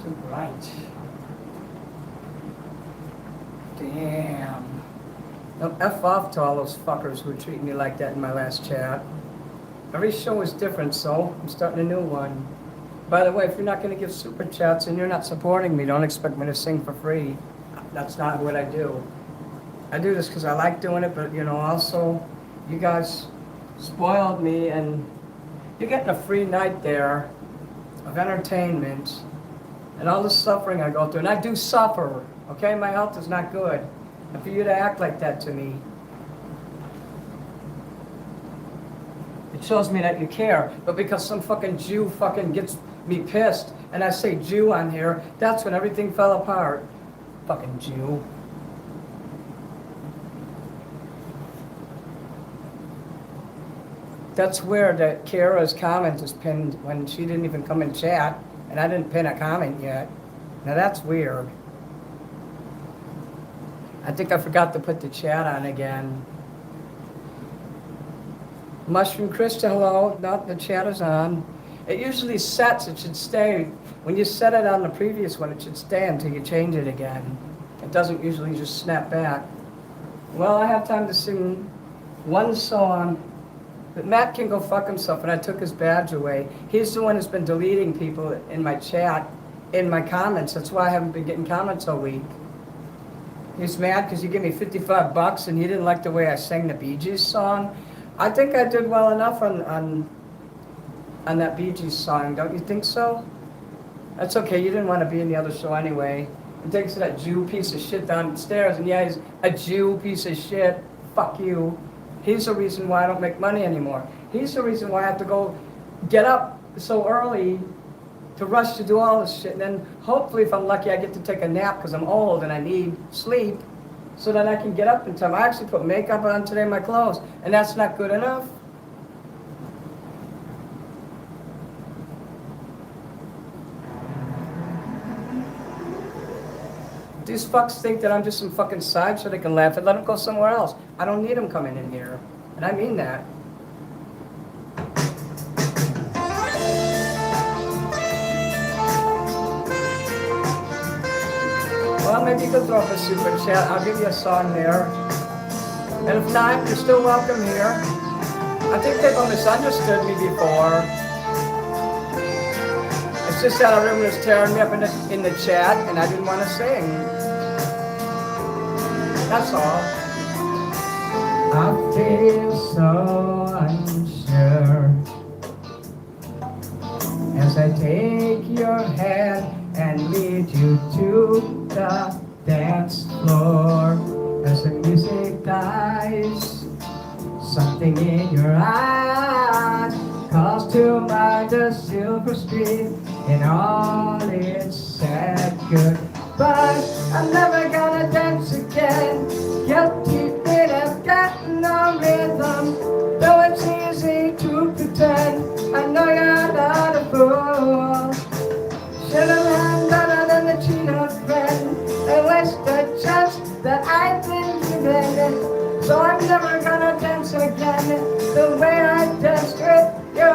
too bright. Damn. No, F off to all those fuckers who were treating me like that in my last chat. Every show is different, so I'm starting a new one. By the way, if you're not going to give super chats and you're not supporting me, don't expect me to sing for free. That's not what I do. I do this because I like doing it, but you know, also, you guys spoiled me and you're getting a free night there of entertainment and all the suffering I go through. And I do suffer, okay? My health is not good. And for you to act like that to me, it shows me that you care. But because some fucking Jew fucking gets me pissed and I say Jew on here, that's when everything fell apart. Fucking Jew. That's where that Kara's comment is pinned when she didn't even come in chat, and I didn't pin a comment yet. Now that's weird. I think I forgot to put the chat on again. Mushroom Krista, hello. No, the chat is on. It usually sets, it should stay. When you set it on the previous one, it should stay until you change it again. It doesn't usually just snap back. Well, I have time to sing one song. But Matt can go fuck himself, and I took his badge away. He's the one who's been deleting people in my chat, in my comments. That's why I haven't been getting comments all week. He's mad because you gave me $55 and he didn't like the way I sang the Bee Gees song. I think I did well enough on that Bee Gees song, don't you think so? That's okay, you didn't want to be in the other show anyway. And thanks to that Jew piece of shit downstairs, and yeah, he's a Jew piece of shit. Fuck you. He's the reason why I don't make money anymore. He's the reason why I have to go get up so early to rush to do all this shit. And then hopefully if I'm lucky I get to take a nap because I'm old and I need sleep so that I can get up in time. I actually put makeup on today, my clothes, and that's not good enough. These fucks think that I'm just some fucking side so they can laugh and let them go somewhere else. I don't need them coming in here. And I mean that. Well, maybe you could throw up a super chat. I'll give you a song there. And if not, you're still welcome here. I think people misunderstood me before. It's just that everyone was tearing me up in the chat and I didn't want to sing. That's all. I feel so unsure as I take your hand and lead you to the dance floor. As the music dies, something in your eyes calls to mind the silver street and all its sad goodbyes. I'm never gonna dance again. Guilty feet have gotten no rhythm, though it's easy to pretend. I know you're not a fool. Should've learned better than the cheater friend and waste a chance that I've been given. So I'm never gonna dance again the way I danced with you.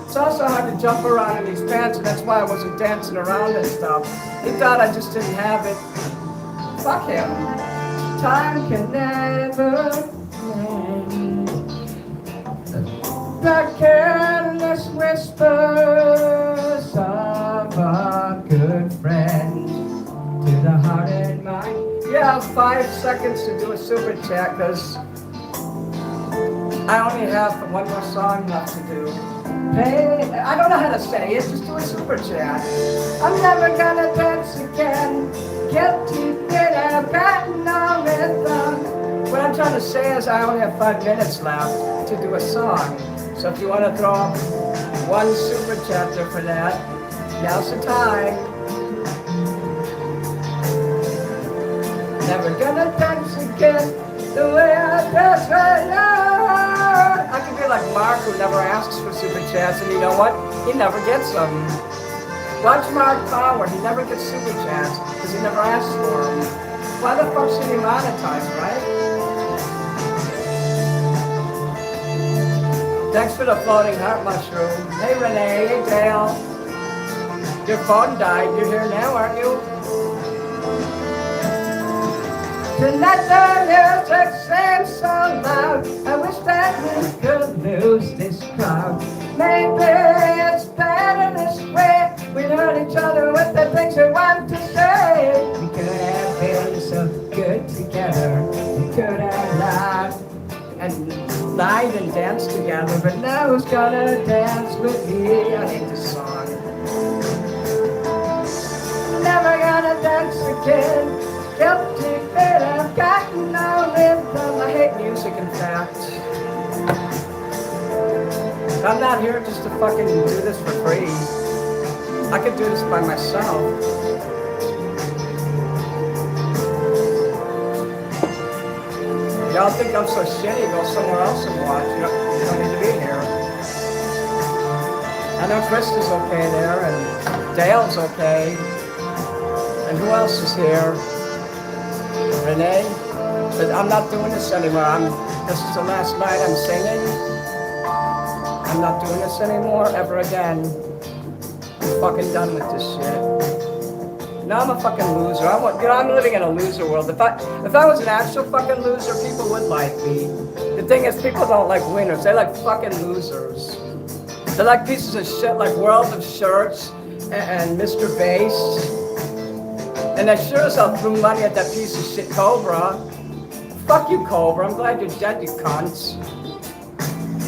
It's also hard to jump around in these pants, and that's why I wasn't dancing around and stuff. He thought I just didn't have it. Fuck him. Time can never end. The careless whispers of a good friend to the heart and mind. You have 5 seconds to do a super chat because I only have one more song left to do. Hey, I don't know how to say it, just do a super chat. I'm never gonna dance again. Guilty feet have gotten no rhythm. What I'm trying to say is I only have 5 minutes left to do a song. So if you want to throw up one super chapter for that, now's the time. Never gonna dance again the way I dance right now. I could be like Mark, who never asks for super chats, and you know what? He never gets them. Watch Mark Power. He never gets super chats because he never asks for them. Why the fuck should he monetize, right? Thanks for the floating heart mushroom. Hey Renee, hey Dale. Your phone died. You're here now, aren't you? Tonight the music seems so loud. I wish that we could lose this crowd. Maybe it's better this way. We hurt each other with the things we want to say. We could have been so good together. We could have laughed and lied and danced together. But now who's gonna dance with me? I hate this song. Never gonna dance again. Guilty that I've got no rhythm. I hate music, in fact. I'm not here just to fucking do this for free. I could do this by myself. Y'all think I'm so shitty, go somewhere else and watch. You don't need to be here. I know Chris is okay there, and Dale's okay. And who else is here? Renee? But I'm not doing this anymore. This is the last night I'm singing. I'm not doing this anymore, ever again. I'm fucking done with this shit. Now I'm a fucking loser. I'm living in a loser world. If I was an actual fucking loser, people would like me. The thing is, people don't like winners. They like fucking losers. They're like pieces of shit, like World of Shirts and Mr. Bass. And I sure as hell threw money at that piece of shit Cobra. Fuck you, Cobra. I'm glad you're dead, you cunts.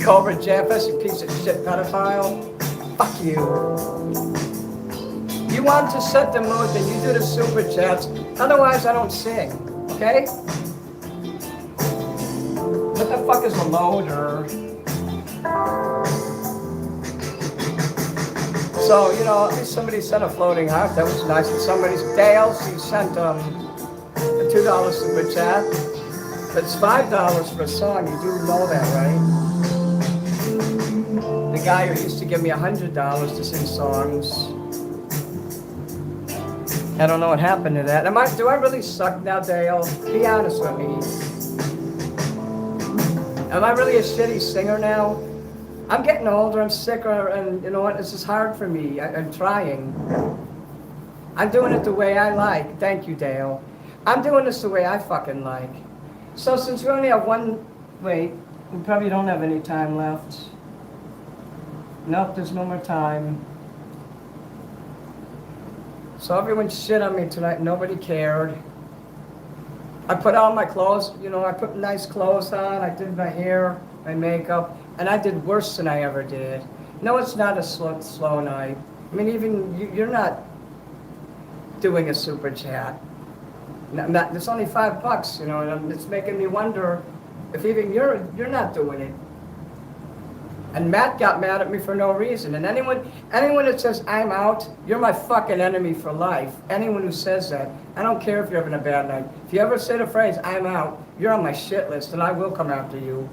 Cobra Jeffers, you piece of shit pedophile. Fuck you. You want to set the mood, then you do the super chats. Otherwise, I don't sing. Okay? What the fuck is a loader? So, you know, at least somebody sent a floating heart. That was nice. And Dale, she sent a $2 super chat. It's $5 for a song. You do know that, right? The guy who used to give me $100 to sing songs. I don't know what happened to that. Do I really suck now, Dale? Be honest with me. Am I really a shitty singer now? I'm getting older, I'm sicker, and you know what, this is hard for me. I'm trying. I'm doing it the way I like. Thank you, Dale. I'm doing this the way I fucking like. So since we only have we probably don't have any time left. Nope, there's no more time. So everyone shit on me tonight, nobody cared. I put on my clothes, you know, I put nice clothes on, I did my hair, my makeup, and I did worse than I ever did. No, it's not a slow night. I mean, even you're not doing a super chat. It's only $5, you know, and it's making me wonder if even you're not doing it. And Matt got mad at me for no reason. And anyone that says I'm out, you're my fucking enemy for life. Anyone who says that, I don't care if you're having a bad night. If you ever say the phrase I'm out, you're on my shit list, and I will come after you.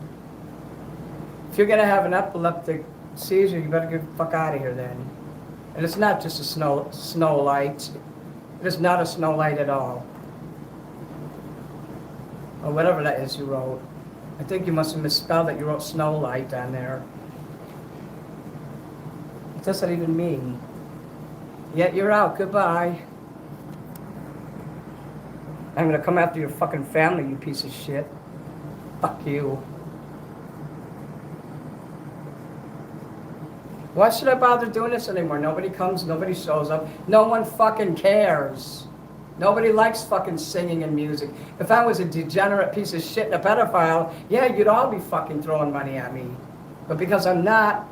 If you're gonna have an epileptic seizure, you better get the fuck out of here then. And it's not just a snow light. It is not a snow light at all. Or whatever that is you wrote. I think you must have misspelled it. You wrote snow light on there. What does that even mean? Yet you're out. Goodbye. I'm gonna come after your fucking family, you piece of shit. Fuck you. Why should I bother doing this anymore? Nobody comes, nobody shows up. No one fucking cares. Nobody likes fucking singing and music. If I was a degenerate piece of shit and a pedophile, yeah, you'd all be fucking throwing money at me. But because I'm not,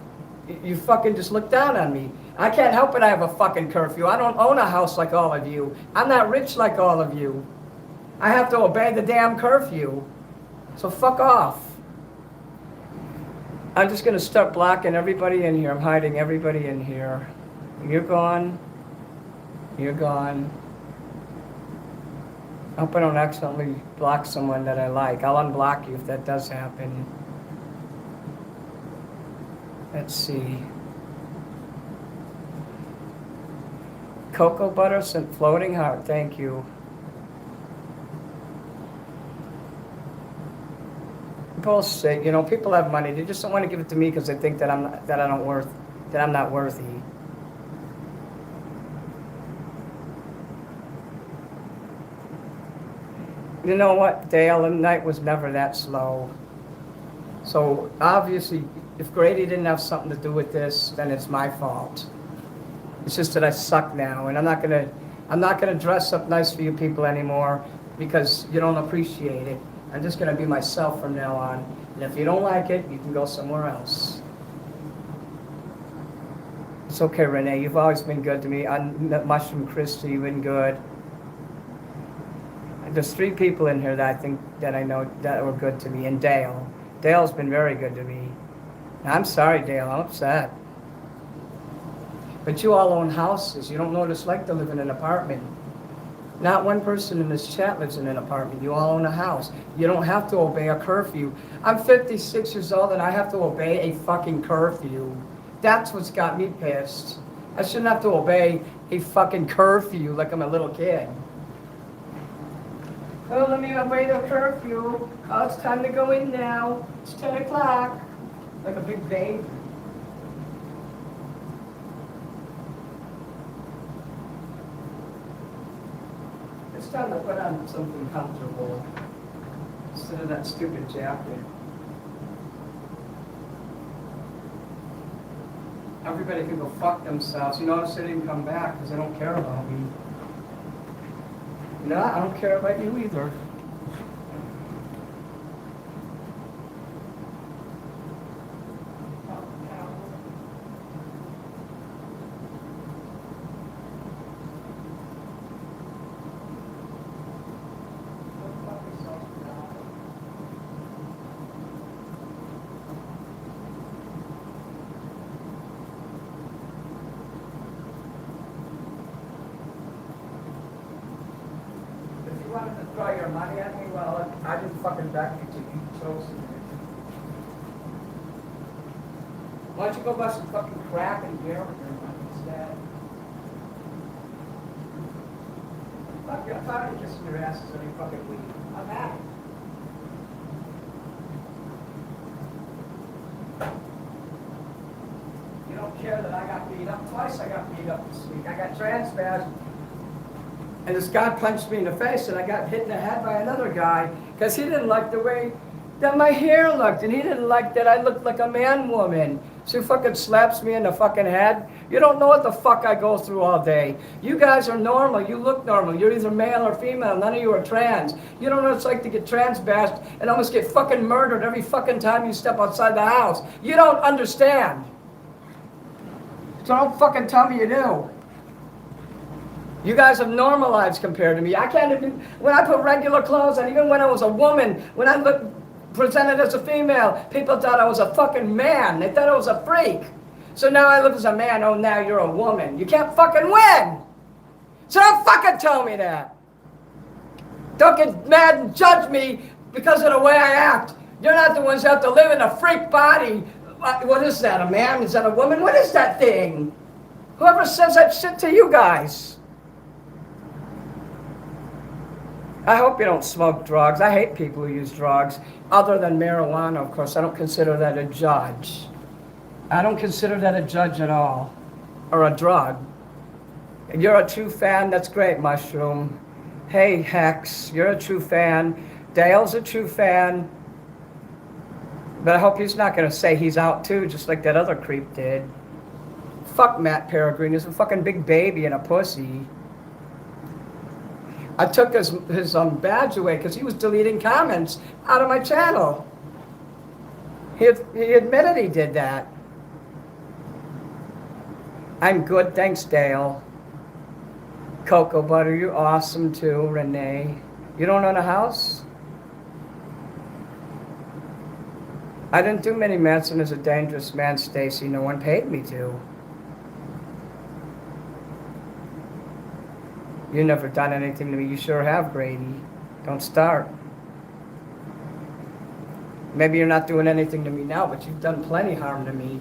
you fucking just look down on me. I can't help it I have a fucking curfew. I don't own a house like all of you. I'm not rich like all of you. I have to obey the damn curfew. So fuck off. I'm just gonna start blocking everybody in here. I'm hiding everybody in here. You're gone. You're gone. I hope I don't accidentally block someone that I like. I'll unblock you if that does happen. Let's see. Cocoa butter sent floating heart. Thank you. Bullshit. You know, people have money. They just don't want to give it to me because they think that I'm not worthy. You know what, Dale? The night was never that slow. So obviously, if Grady didn't have something to do with this, then it's my fault. It's just that I suck now, and I'm not gonna dress up nice for you people anymore because you don't appreciate it. I'm just gonna be myself from now on, and if you don't like it, you can go somewhere else. It's okay, Renee. You've always been good to me. Mushroom Christie, you've been good. There's 3 people in here that I know that were good to me, and Dale. Dale's been very good to me. I'm sorry, Dale. I'm upset. But you all own houses. You don't know what it's like to live in an apartment. Not one person in this chat lives in an apartment. You all own a house. You don't have to obey a curfew. I'm 56 years old and I have to obey a fucking curfew. That's what's got me pissed. I shouldn't have to obey a fucking curfew like I'm a little kid. Oh, let me obey the curfew. Oh, it's time to go in now. It's 10 o'clock. Like a big baby. It's time to put on something comfortable instead of that stupid jacket. Everybody can go fuck themselves. You notice they didn't come back because they don't care about me. No, I don't care about you either. You wanted to throw your money at me? Well, I didn't fucking back you to you chose it. Why don't you go buy some fucking crack and beer with your money instead? Fuck you, I'm tired of kissing your asses every fucking week. I'm happy. You don't care that I got beat up twice. I got beat up this week. I got transfashed. And this guy punched me in the face, and I got hit in the head by another guy because he didn't like the way that my hair looked, and he didn't like that I looked like a man-woman. So he fucking slaps me in the fucking head. You don't know what the fuck I go through all day. You guys are normal. You look normal. You're either male or female. None of you are trans. You don't know what it's like to get trans bashed and almost get fucking murdered every fucking time you step outside the house. You don't understand. So don't fucking tell me you do. You guys have normal lives compared to me. I can't even, when I put regular clothes on, even when I was a woman, when I presented as a female, people thought I was a fucking man. They thought I was a freak. So now I live as a man, oh, now you're a woman. You can't fucking win. So don't fucking tell me that. Don't get mad and judge me because of the way I act. You're not the ones who have to live in a freak body. What is that, a man? Is that a woman? What is that thing? Whoever says that shit to you guys. I hope you don't smoke drugs. I hate people who use drugs. Other than marijuana, of course. I don't consider that a judge. I don't consider that a judge at all. Or a drug. And you're a true fan. That's great, Mushroom. Hey, Hex. You're a true fan. Dale's a true fan. But I hope he's not going to say he's out too, just like that other creep did. Fuck Matt Peregrine. He's a fucking big baby and a pussy. I took his badge away because he was deleting comments out of my channel. He admitted he did that. I'm good, thanks, Dale. Cocoa Butter, you're awesome too, Renee. You don't own a house? I didn't do many Manson as a dangerous man, Stacy. No one paid me to. You never done anything to me. You sure have, Grady. Don't start. Maybe you're not doing anything to me now, but you've done plenty harm to me.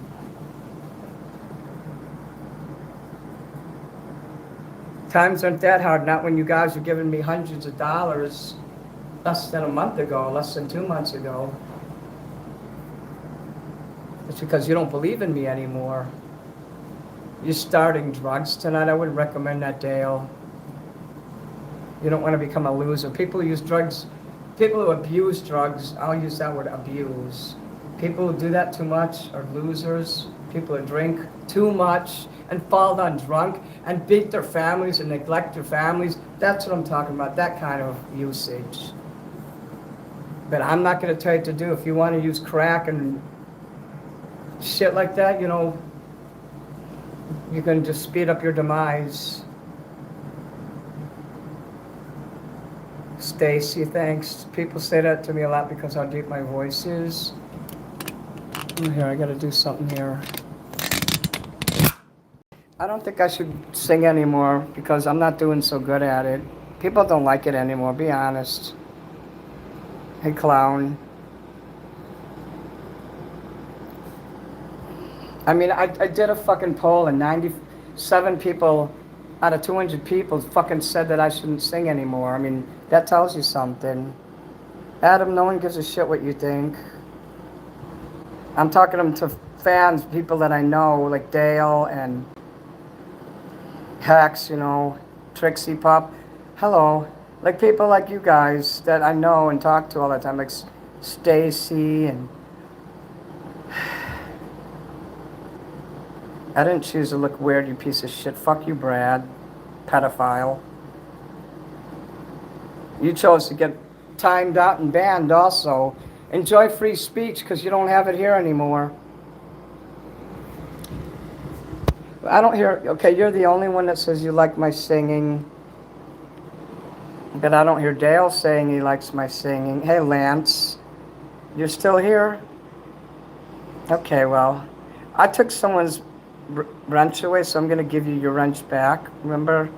Times aren't that hard, not when you guys are giving me hundreds of dollars less than a month ago, less than 2 months ago. It's because you don't believe in me anymore. You're starting drugs tonight. I wouldn't recommend that, Dale. You don't want to become a loser. People who use drugs, people who abuse drugs, I'll use that word, abuse. People who do that too much are losers. People who drink too much and fall down drunk and beat their families and neglect their families. That's what I'm talking about, that kind of usage. But I'm not going to tell you what to do. If you want to use crack and shit like that, you know, you can just speed up your demise. Stacy, thanks. People say that to me a lot because how deep my voice is. Here, I gotta do something here. I don't think I should sing anymore because I'm not doing so good at it. People don't like it anymore, be honest. Hey, clown. I mean, I did a fucking poll and 97 people out of 200 people fucking said that I shouldn't sing anymore. I mean, that tells you something. Adam, no one gives a shit what you think. I'm talking to fans, people that I know, like Dale and Hex, you know, Trixie Pop. Hello. Like people like you guys that I know and talk to all the time, like Stacy and... I didn't choose to look weird, you piece of shit. Fuck you, Brad. Pedophile. You chose to get timed out and banned also. Enjoy free speech because you don't have it here anymore. I don't hear... Okay, you're the only one that says you like my singing. But I don't hear Dale saying he likes my singing. Hey, Lance. You're still here? Okay, well. I took someone's wrench away, so I'm going to give you your wrench back. Remember?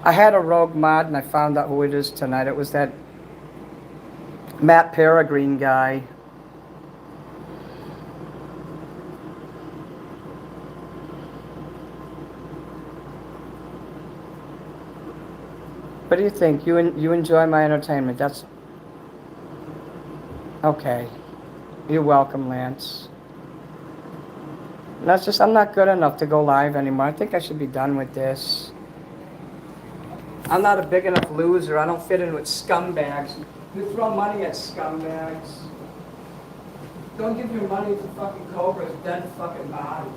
I had a rogue mod, and I found out who it is tonight. It was that Matt Peregrine guy. What do you think? You enjoy my entertainment? That's... Okay. You're welcome, Lance. That's just, I'm not good enough to go live anymore. I think I should be done with this. I'm not a big enough loser. I don't fit in with scumbags. You throw money at scumbags. Don't give your money to fucking Cobra's dead fucking body.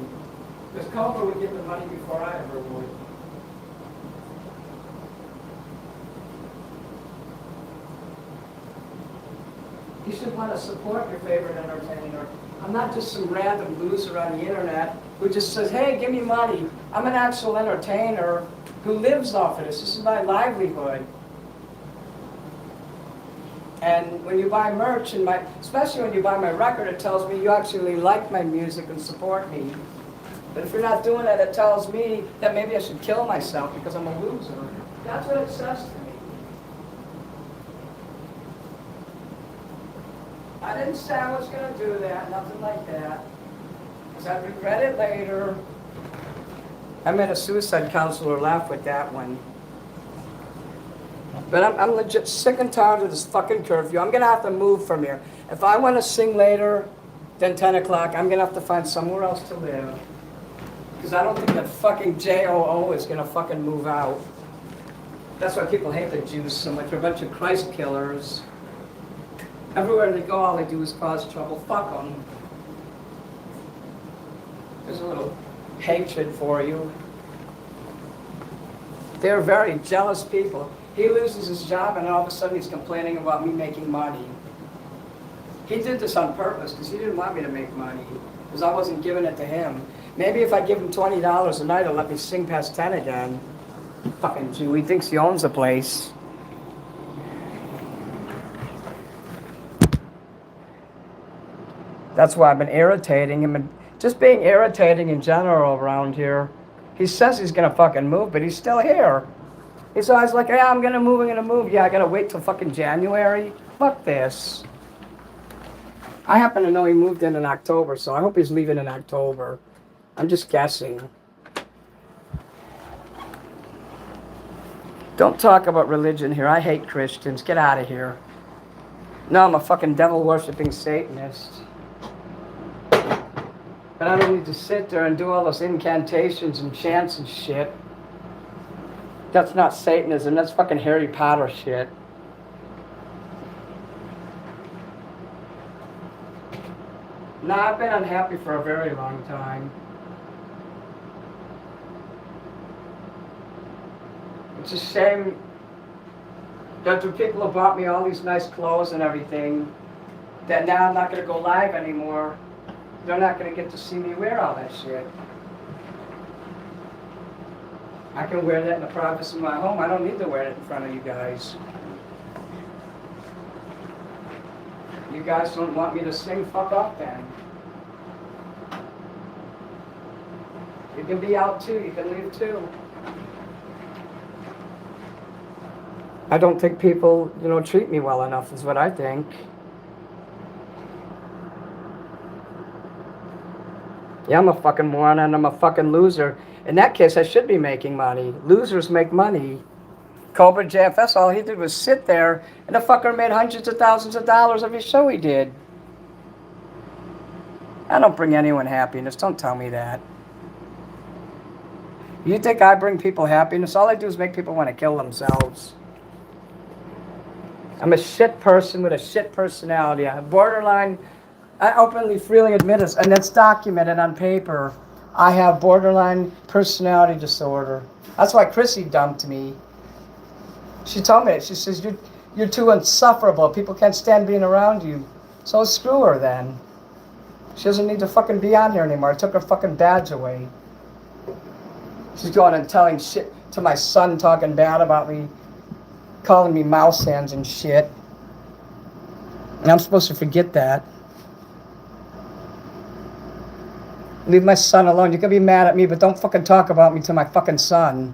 Because Cobra would give the money before I ever would. You should want to support your favorite entertainer. I'm not just some random loser on the internet who just says, hey, give me money. I'm an actual entertainer who lives off of this. This is my livelihood. And when you buy merch, and especially when you buy my record, it tells me you actually like my music and support me. But if you're not doing that, it tells me that maybe I should kill myself because I'm a loser. That's what it says to me. I didn't say I was going to do that, nothing like that. Because I'd regret it later. I made a suicide counselor laugh with that one. But I'm legit sick and tired of this fucking curfew. I'm going to have to move from here. If I want to sing later than 10 o'clock, I'm going to have to find somewhere else to live. Because I don't think that fucking JOO is going to fucking move out. That's why people hate the Jews so much. They're a bunch of Christ killers. Everywhere they go, all they do is cause trouble. Fuck them. There's a little hatred for you. They're very jealous people. He loses his job and all of a sudden he's complaining about me making money. He did this on purpose because he didn't want me to make money because I wasn't giving it to him. Maybe if I give him $20 a night, he'll let me sing past 10 again. Fucking Jew. He thinks he owns the place. That's why I've been irritating him and just being irritating in general around here. He says he's gonna fucking move, but he's still here. He's always like, yeah, I'm gonna move. Yeah, I gotta wait till fucking January. Fuck this. I happen to know he moved in October, so I hope he's leaving in October. I'm just guessing. Don't talk about religion here. I hate Christians. Get out of here. No, I'm a fucking devil-worshipping Satanist. But I don't need to sit there and do all those incantations and chants and shit. That's not Satanism, that's fucking Harry Potter shit. Nah, I've been unhappy for a very long time. It's a shame that the people who bought me all these nice clothes and everything, that now I'm not going to go live anymore. They're not going to get to see me wear all that shit. I can wear that in the privacy of my home. I don't need to wear it in front of you guys. You guys don't want me to sing? Fuck off then. You can be out too. You can leave too. I don't think people, treat me well enough is what I think. Yeah, I'm a fucking moron and I'm a fucking loser. In that case, I should be making money. Losers make money. Cobra JFS, all he did was sit there, and the fucker made hundreds of thousands of dollars every show he did. I don't bring anyone happiness. Don't tell me that. You think I bring people happiness? All I do is make people want to kill themselves. I'm a shit person with a shit personality. I have borderline, I openly, freely admit it, and it's documented on paper. I have borderline personality disorder. That's why Chrissy dumped me. She told me, she says, you're too insufferable. People can't stand being around you. So screw her then. She doesn't need to fucking be on here anymore. I took her fucking badge away. She's going and telling shit to my son, talking bad about me, calling me mouse hands and shit. And I'm supposed to forget that. Leave my son alone. You can be mad at me, but don't fucking talk about me to my fucking son.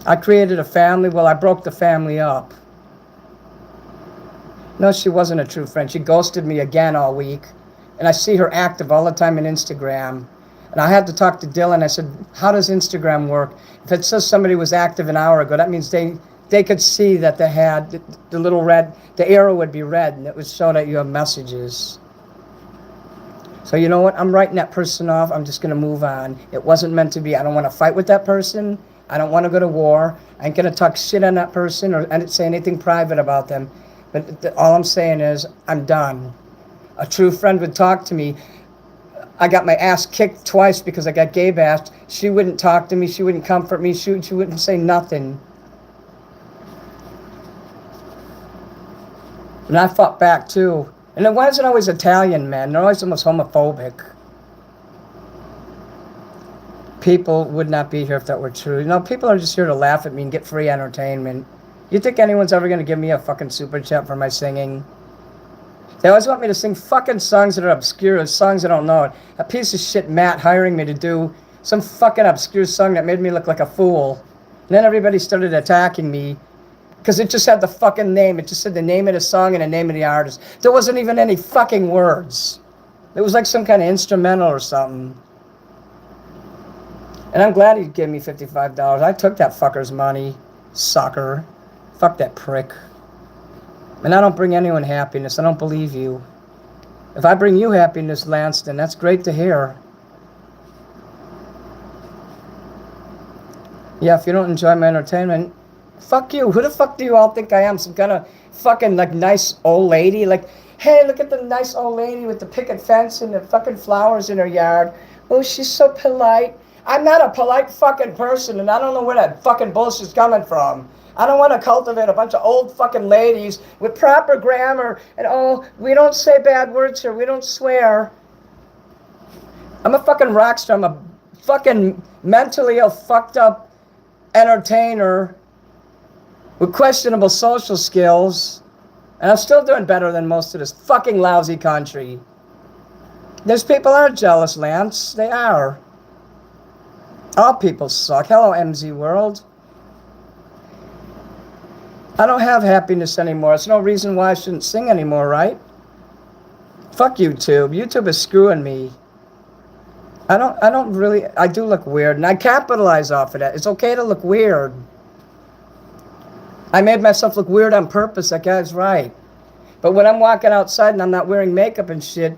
I created a family. Well, I broke the family up. No, she wasn't a true friend. She ghosted me again all week. And I see her active all the time on Instagram. And I had to talk to Dylan. I said, how does Instagram work? If it says somebody was active an hour ago, that means they could see that they had the little red, the arrow would be red, and it would show that you have messages. So you know what? I'm writing that person off. I'm just going to move on. It wasn't meant to be. I don't want to fight with that person. I don't want to go to war. I ain't going to talk shit on that person or say anything private about them. But all I'm saying is I'm done. A true friend would talk to me. I got my ass kicked twice because I got gay bashed. She wouldn't talk to me. She wouldn't comfort me. She wouldn't say nothing. And I fought back too. And then why is it always Italian men? They're always almost homophobic. People would not be here if that were true. People are just here to laugh at me and get free entertainment. You think anyone's ever going to give me a fucking super chat for my singing? They always want me to sing fucking songs that are obscure, songs I don't know. A piece of shit Matt hiring me to do some fucking obscure song that made me look like a fool. And then everybody started attacking me because it just had the fucking name. It just said the name of the song and the name of the artist. There wasn't even any fucking words. It was like some kind of instrumental or something. And I'm glad he gave me $55. I took that fucker's money. Sucker. Fuck that prick. And I don't bring anyone happiness. I don't believe you. If I bring you happiness, Lance, then that's great to hear. Yeah, if you don't enjoy my entertainment, fuck you. Who the fuck do you all think I am? Some kind of fucking nice old lady? Hey, look at the nice old lady with the picket fence and the fucking flowers in her yard. Oh, she's so polite. I'm not a polite fucking person, and I don't know where that fucking bullshit's coming from. I don't want to cultivate a bunch of old fucking ladies with proper grammar and we don't say bad words here. We don't swear. I'm a fucking rock star. I'm a fucking mentally ill, fucked up entertainer with questionable social skills. And I'm still doing better than most of this fucking lousy country. Those people are jealous, Lance. They are. All people suck. Hello, MZ World. I don't have happiness anymore. There's no reason why I shouldn't sing anymore, right? Fuck YouTube. YouTube is screwing me. I do look weird, and I capitalize off of that. It's okay to look weird. I made myself look weird on purpose. That guy's right. But when I'm walking outside and I'm not wearing makeup and shit,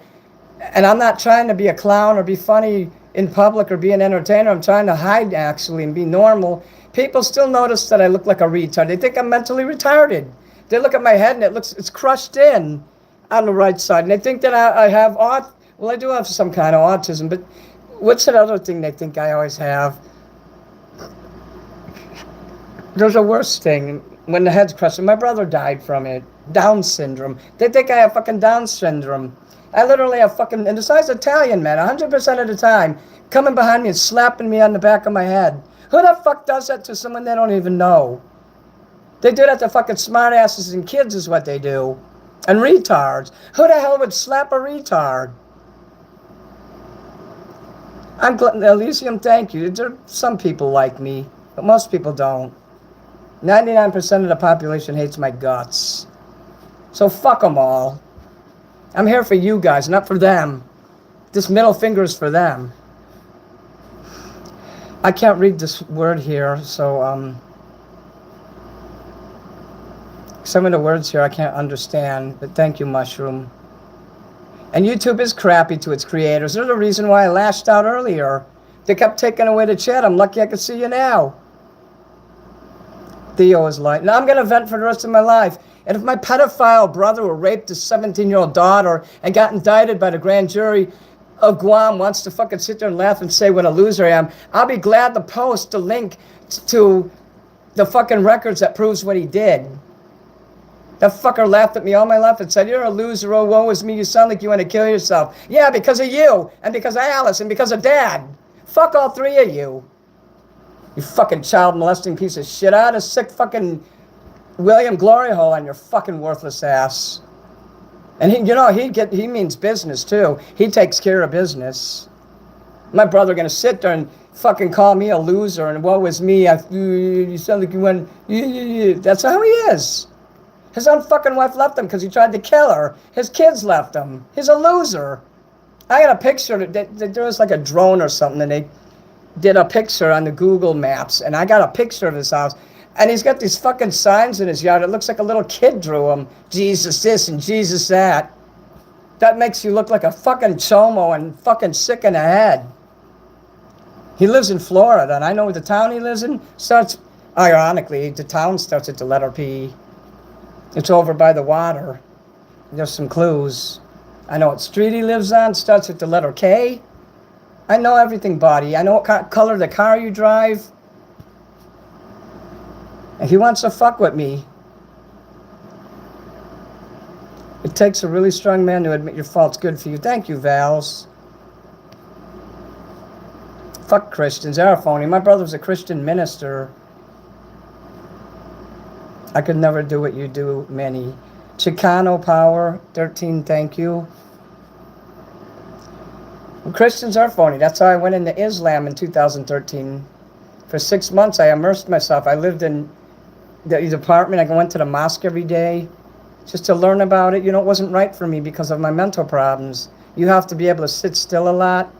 And I'm not trying to be a clown or be funny in public or be an entertainer. I'm trying to hide actually and be normal. People still notice that I look like a retard. They think I'm mentally retarded. They look at my head and it's crushed in on the right side. And they think that I have well, I do have some kind of autism, but what's that other thing they think I always have? There's a worse thing when the head's crushed. My brother died from it. Down syndrome. They think I have fucking Down syndrome. I literally have fucking, and besides Italian men, 100% of the time, coming behind me and slapping me on the back of my head. Who the fuck does that to someone they don't even know? They do that to fucking smartasses and kids is what they do. And retards. Who the hell would slap a retard? I'm glad, Elysium, thank you. There are some people like me, but most people don't. 99% of the population hates my guts. So fuck them all. I'm here for you guys, not for them. This middle finger is for them. I can't read this word here, so some of the words here I can't understand, but thank you, Mushroom. And YouTube is crappy to its creators. They're the reason why I lashed out earlier. They kept taking away the chat. I'm lucky I can see you now. Theo is like, now I'm going to vent for the rest of my life. And if my pedophile brother who raped his 17-year-old daughter and got indicted by the grand jury of Guam wants to fucking sit there and laugh and say what a loser I am, I'll be glad to post the link to the fucking records that proves what he did. That fucker laughed at me all my life and said, you're a loser, oh, woe is me, you sound like you want to kill yourself. Yeah, because of you, and because of Alice, and because of Dad. Fuck all three of you. You fucking child molesting piece of shit. I had a sick fucking William Glory Hole on your fucking worthless ass. And he means business too. He takes care of business. My brother gonna sit there and fucking call me a loser and woe is me. You sound like you went. That's how he is. His own fucking wife left him because he tried to kill her. His kids left him. He's a loser. I got a picture. There was like a drone or something, and they did a picture on the Google Maps, and I got a picture of his house. And he's got these fucking signs in his yard. It looks like a little kid drew them. Jesus this and Jesus that. That makes you look like a fucking chomo and fucking sick in the head. He lives in Florida, and I know the town he lives in starts, ironically, the town starts at the letter P. It's over by the water. There's some clues. I know what street he lives on, starts with the letter K. I know everything, buddy. I know what color the car you drive. And he wants to fuck with me. It takes a really strong man to admit your fault's good for you. Thank you, Vals. Fuck Christians, they're phony. My brother's a Christian minister. I could never do what you do, Manny. Chicano Power, 13, thank you. Christians are phony. That's how I went into Islam in 2013. For 6 months, I immersed myself. I lived in the apartment. I went to the mosque every day just to learn about it. It wasn't right for me because of my mental problems. You have to be able to sit still a lot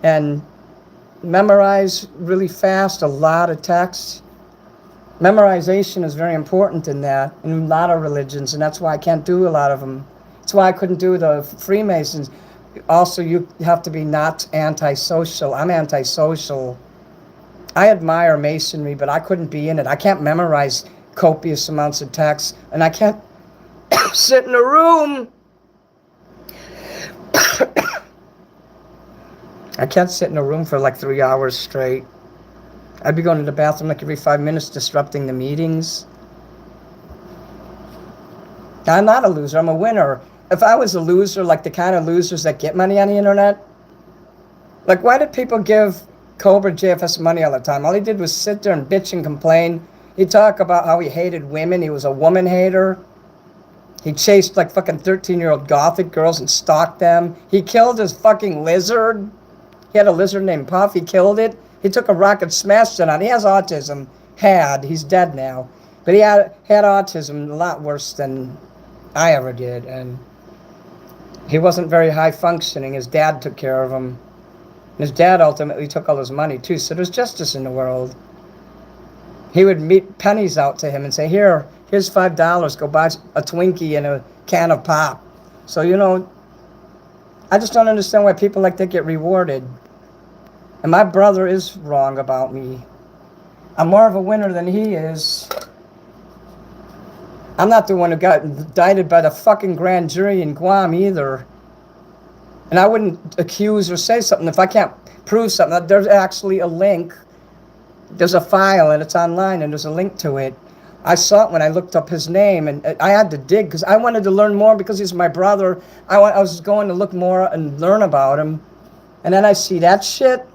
and memorize really fast a lot of text. Memorization is very important in that, in a lot of religions, and that's why I can't do a lot of them. That's why I couldn't do the Freemasons. Also, you have to be not antisocial. I'm antisocial. I admire Masonry, but I couldn't be in it. I can't memorize copious amounts of text, and I can't sit in a room. I can't sit in a room for like 3 hours straight. I'd be going to the bathroom like every 5 minutes, disrupting the meetings. I'm not a loser. I'm a winner. If I was a loser, like the kind of losers that get money on the internet, like why did people give Cobra JFS money all the time? All he did was sit there and bitch and complain. He'd talk about how he hated women. He was a woman hater. He chased like fucking 13-year-old gothic girls and stalked them. He killed his fucking lizard. He had a lizard named Puff. He killed it. He took a rock and smashed it on. He has autism. He's dead now. But he had autism a lot worse than I ever did. And he wasn't very high functioning. His dad took care of him. His dad ultimately took all his money too. So there's justice in the world. He would meet pennies out to him and say, here's $5. Go buy a Twinkie and a can of pop. So, I just don't understand why people like to get rewarded. And my brother is wrong about me. I'm more of a winner than he is. I'm not the one who got indicted by the fucking grand jury in Guam either. And I wouldn't accuse or say something if I can't prove something. There's actually a link. There's a file and it's online and there's a link to it. I saw it when I looked up his name and I had to dig because I wanted to learn more because he's my brother. I was going to look more and learn about him. And then I see that shit.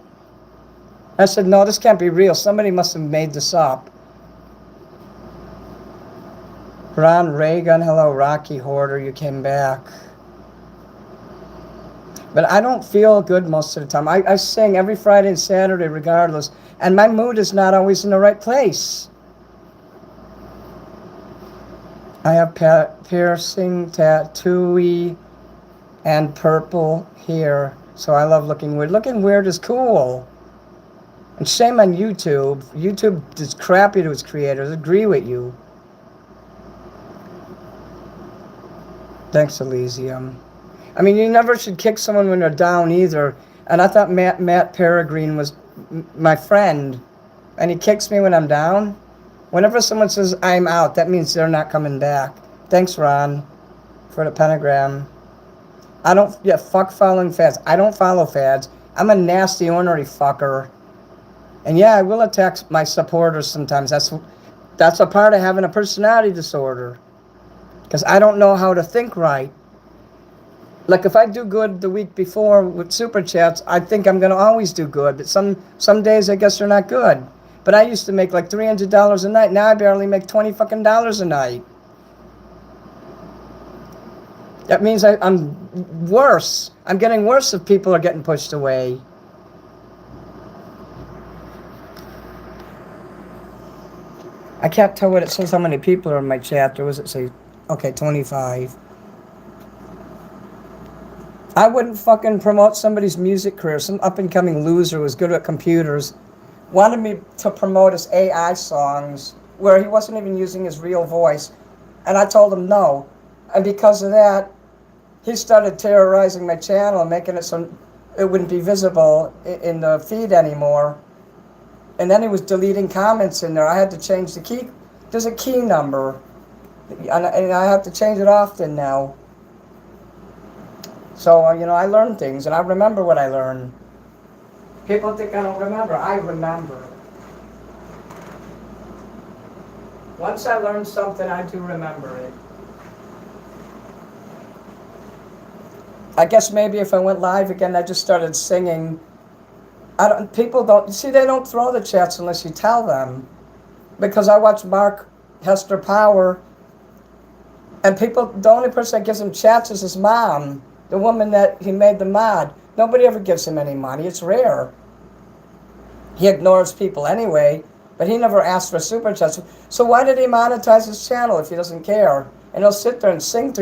I said, no, this can't be real. Somebody must have made this up. Ron Reagan, hello, Rocky Hoarder, you came back. But I don't feel good most of the time. I sing every Friday and Saturday regardless. And my mood is not always in the right place. I have piercing, tattooey, and purple hair. So I love looking weird. Looking weird is cool. And shame on YouTube. YouTube is crappy to its creators. I agree with you. Thanks, Elysium. I mean, you never should kick someone when they're down either. And I thought Matt Peregrine was my friend. And he kicks me when I'm down. Whenever someone says I'm out, that means they're not coming back. Thanks, Ron, for the pentagram. Fuck following fads. I don't follow fads. I'm a nasty, ornery fucker. And yeah, I will attack my supporters sometimes. That's a part of having a personality disorder. Because I don't know how to think right. Like if I do good the week before with super chats, I think I'm going to always do good. But some days I guess they're not good. But I used to make like $300 a night. Now I barely make $20 fucking a night. That means I'm worse. I'm getting worse if people are getting pushed away. I can't tell what it says how many people are in my chat. Or was it say, okay, 25. I wouldn't fucking promote somebody's music career. Some up-and-coming loser who was good at computers wanted me to promote his AI songs where he wasn't even using his real voice. And I told him no. And because of that, he started terrorizing my channel and making it so it wouldn't be visible in the feed anymore. And then he was deleting comments in there. I had to change the key. There's a key number. And I have to change it often now. So, I learn things and I remember what I learned. People think I don't remember. I remember. Once I learn something, I do remember it. I guess maybe if I went live again, I just started singing. People don't, see, they don't throw the chats unless you tell them. Because I watch Mark Hester Power, and the only person that gives him chats is his mom, the woman that he made the mod. Nobody ever gives him any money, it's rare. He ignores people anyway, but he never asked for super chats. So why did he monetize his channel if he doesn't care? And he'll sit there and sing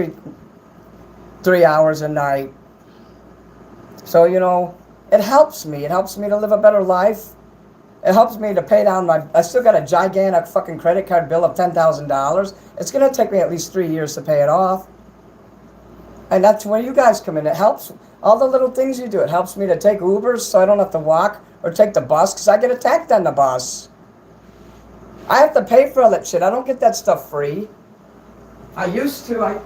three hours a night. So, it helps me. It helps me to live a better life. It helps me to pay down I still got a gigantic fucking credit card bill of $10,000. It's going to take me at least 3 years to pay it off. And that's where you guys come in. It helps. All the little things you do. It helps me to take Ubers so I don't have to walk or take the bus because I get attacked on the bus. I have to pay for all that shit. I don't get that stuff free. I used to.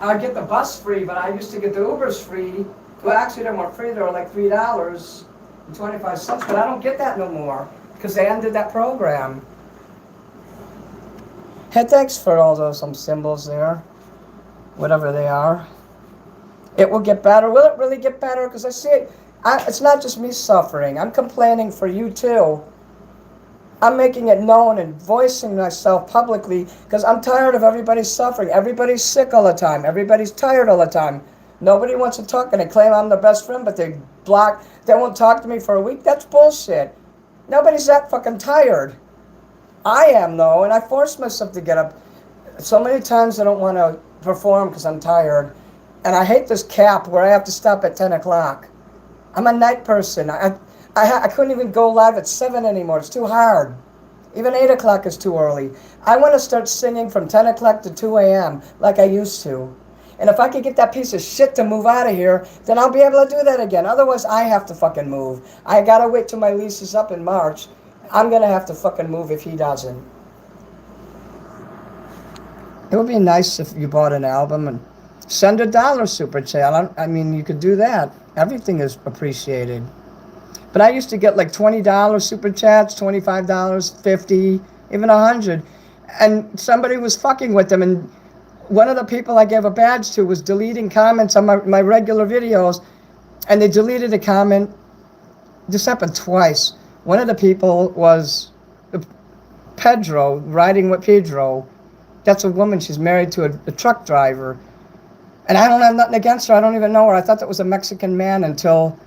I get the bus free, but I used to get the Ubers free. Well, actually, they weren't free. They were like $3.25, but I don't get that no more because they ended that program. Hey, thanks for all those symbols there, whatever they are. It will get better. Will it really get better? Because I see it. It's not just me suffering. I'm complaining for you too. I'm making it known and voicing myself publicly because I'm tired of everybody suffering. Everybody's sick all the time. Everybody's tired all the time. Nobody wants to talk and they claim I'm their best friend, but they won't talk to me for a week. That's bullshit. Nobody's that fucking tired. I am though, and I force myself to get up. So many times I don't want to perform because I'm tired. And I hate this cap where I have to stop at 10 o'clock. I'm a night person. I couldn't even go live at 7 anymore. It's too hard. Even 8 o'clock is too early. I want to start singing from 10 o'clock to 2 a.m. like I used to. And if I could get that piece of shit to move out of here, then I'll be able to do that again. Otherwise, I have to fucking move. I gotta wait till my lease is up in March. I'm gonna have to fucking move if he doesn't. It would be nice if you bought an album and send $1 super chat. I mean, you could do that. Everything is appreciated. But I used to get like $20 super chats, $25, 50, even 100. And somebody was fucking with them. And one of the people I gave a badge to was deleting comments on my regular videos. And they deleted a comment. This happened twice. One of the people was Pedro, riding with Pedro. That's a woman. She's married to a truck driver. And I don't have nothing against her. I don't even know her. I thought that was a Mexican man until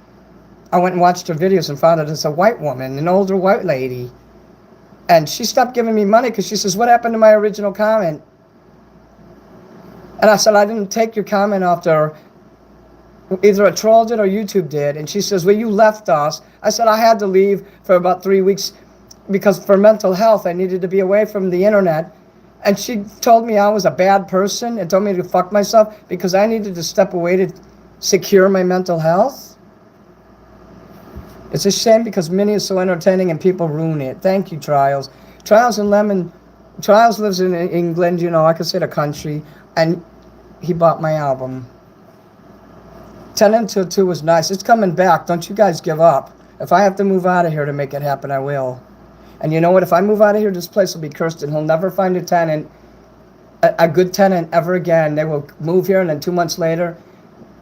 I went and watched her videos and found out it's a white woman, an older white lady. And she stopped giving me money because she says, what happened to my original comment? And I said, I didn't take your comment off there. Either a troll did or YouTube did. And she says, well, you left us. I said, I had to leave for about 3 weeks because for mental health, I needed to be away from the internet. And she told me I was a bad person and told me to fuck myself because I needed to step away to secure my mental health. It's a shame because Minnie is so entertaining and people ruin it. Thank you, Trials. Trials lives in England, you know, I could say the country, and he bought my album. 10 Until 2 was nice. It's coming back. Don't you guys give up. If I have to move out of here to make it happen, I will. And you know what? If I move out of here, this place will be cursed and he'll never find a tenant, a good tenant ever again. They will move here and then 2 months later,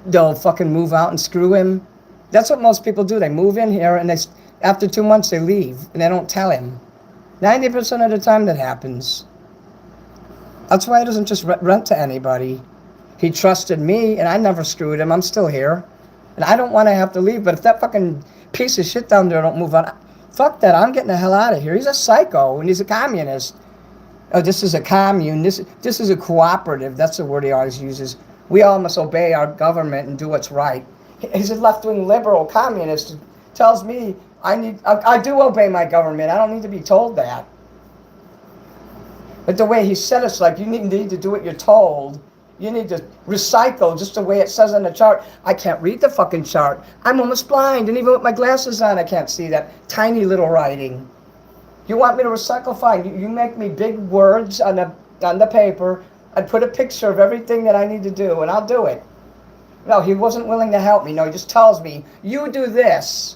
they'll fucking move out and screw him. That's what most people do. They move in here and after 2 months they leave and they don't tell him. 90% of the time that happens. That's why he doesn't just rent to anybody. He trusted me and I never screwed him. I'm still here. And I don't want to have to leave. But if that fucking piece of shit down there don't move on, fuck that. I'm getting the hell out of here. He's a psycho and he's a communist. Oh, this is a commune. This is a cooperative. That's the word he always uses. We all must obey our government and do what's right. He's a left-wing liberal communist. Tells me I do obey my government. I don't need to be told that. But the way he said it's like you need to do what you're told. You need to recycle just the way it says on the chart. I can't read the fucking chart. I'm almost blind, and even with my glasses on, I can't see that tiny little writing. You want me to recycle? Fine. You make me big words on the paper. I'd put a picture of everything that I need to do, and I'll do it. No, he wasn't willing to help me. No, he just tells me, you do this.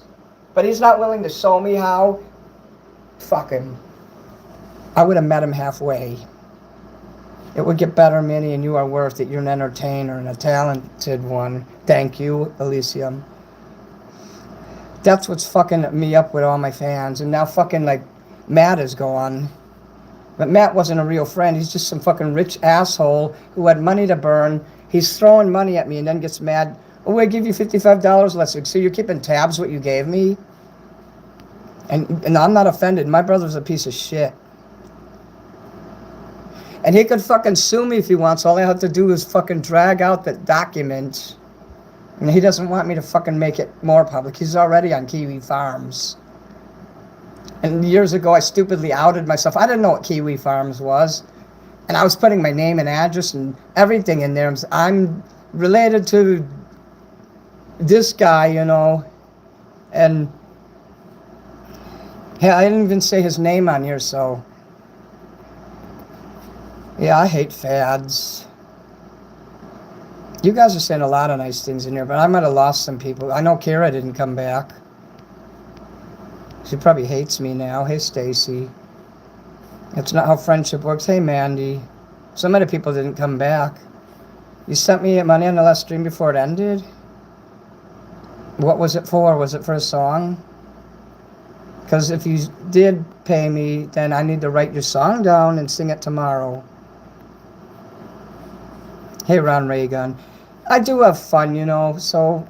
But he's not willing to show me how. Fuck him. I would have met him halfway. It would get better, Minnie, and you are worth it. You're an entertainer and a talented one. Thank you, Elysium. That's what's fucking me up with all my fans. And now fucking, like, Matt is gone. But Matt wasn't a real friend. He's just some fucking rich asshole who had money to burn. He's throwing money at me and then gets mad. Oh, I give you $55 less. So you're keeping tabs what you gave me? And I'm not offended. My brother's a piece of shit. And he could fucking sue me if he wants. All I have to do is fucking drag out the documents. And he doesn't want me to fucking make it more public. He's already on Kiwi Farms. And years ago, I stupidly outed myself. I didn't know what Kiwi Farms was. And I was putting my name and address and everything in there. I'm related to this guy, you know. And yeah, I didn't even say his name on here, so. Yeah, I hate fads. You guys are saying a lot of nice things in here, but I might have lost some people. I know Kara didn't come back. She probably hates me now. Hey, Stacy. That's not how friendship works. Hey, Mandy. Some of the people didn't come back. You sent me money on the last stream before it ended? What was it for? Was it for a song? Because if you did pay me, then I need to write your song down and sing it tomorrow. Hey, Ron Reagan. I do have fun, you know, so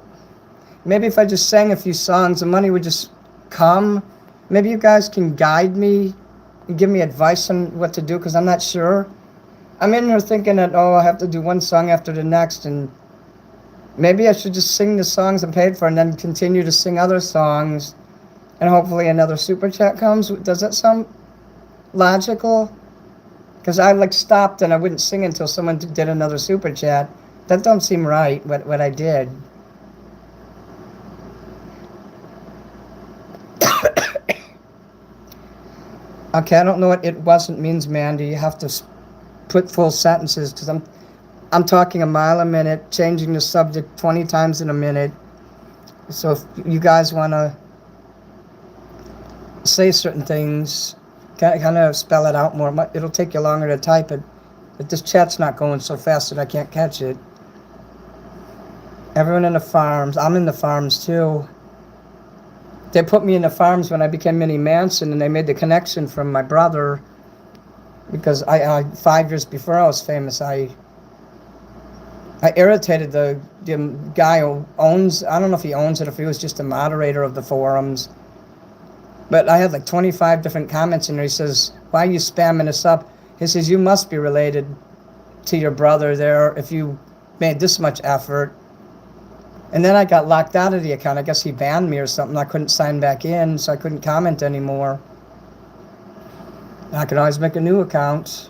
maybe if I just sang a few songs, the money would just come. Maybe you guys can guide me and give me advice on what to do, because I'm not sure. I'm in here thinking that, oh, I have to do one song after the next, and maybe I should just sing the songs I'm paid for and then continue to sing other songs, and hopefully another super chat comes. Does that sound logical? Because I stopped and I wouldn't sing until someone did another super chat. That don't seem right, what I did. Okay, I don't know what it wasn't means, Mandy. You have to put full sentences, because I'm talking a mile a minute, changing the subject 20 times in a minute. So if you guys want to say certain things, kind of spell it out more. It'll take you longer to type it, but this chat's not going so fast that I can't catch it. Everyone in the farms. I'm in the farms too. They put me in the farms when I became Mini Manson, and they made the connection from my brother, because I 5 years before I was famous, I irritated the guy who owns, I don't know if he owns it, if he was just a moderator of the forums, but I had like 25 different comments in there. He says, why are you spamming us up? He says, you must be related to your brother there if you made this much effort. And then I got locked out of the account. I guess he banned me or something. I couldn't sign back in, so I couldn't comment anymore. I could always make a new account.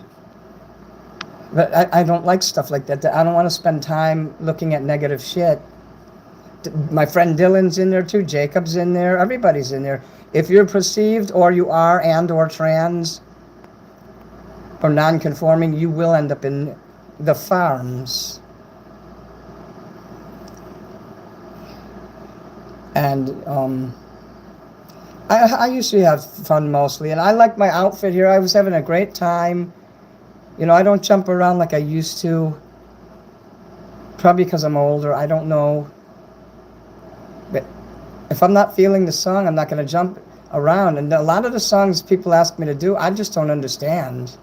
But I don't like stuff like that. I don't want to spend time looking at negative shit. My friend Dylan's in there too. Jacob's in there. Everybody's in there. If you're perceived, or you are, and or trans, or non-conforming, you will end up in the farms. And I usually have fun mostly, and I like my outfit here. I was having a great time. You know, I don't jump around like I used to. Probably because I'm older, I don't know. But if I'm not feeling the song, I'm not going to jump around. And a lot of the songs people ask me to do, I just don't understand.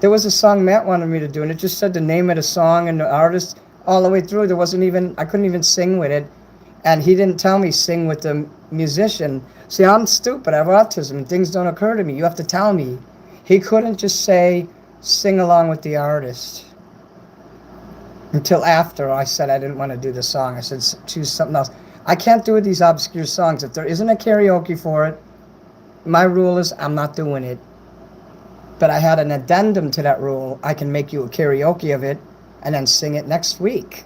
There was a song Matt wanted me to do, and it just said the name of the song and the artist all the way through. There wasn't even, I couldn't even sing with it. And he didn't tell me sing with the musician. See, I'm stupid. I have autism, and things don't occur to me. You have to tell me. He couldn't just say, sing along with the artist. Until after I said I didn't want to do the song. I said, choose something else. I can't do these obscure songs. If there isn't a karaoke for it, my rule is I'm not doing it. But I had an addendum to that rule. I can make you a karaoke of it and then sing it next week.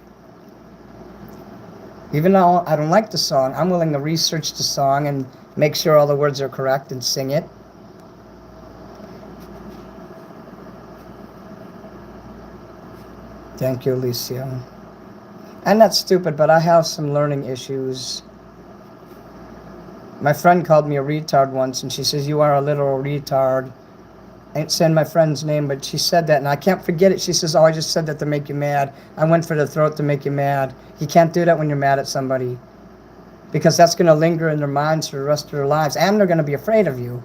Even though I don't like the song, I'm willing to research the song and make sure all the words are correct and sing it. Thank you, Alicia. I'm not stupid, but I have some learning issues. My friend called me a retard once, and she says, you are a literal retard. I ain't saying my friend's name, but she said that, and I can't forget it. She says, oh, I just said that to make you mad. I went for the throat to make you mad. You can't do that when you're mad at somebody, because that's going to linger in their minds for the rest of their lives, and they're going to be afraid of you.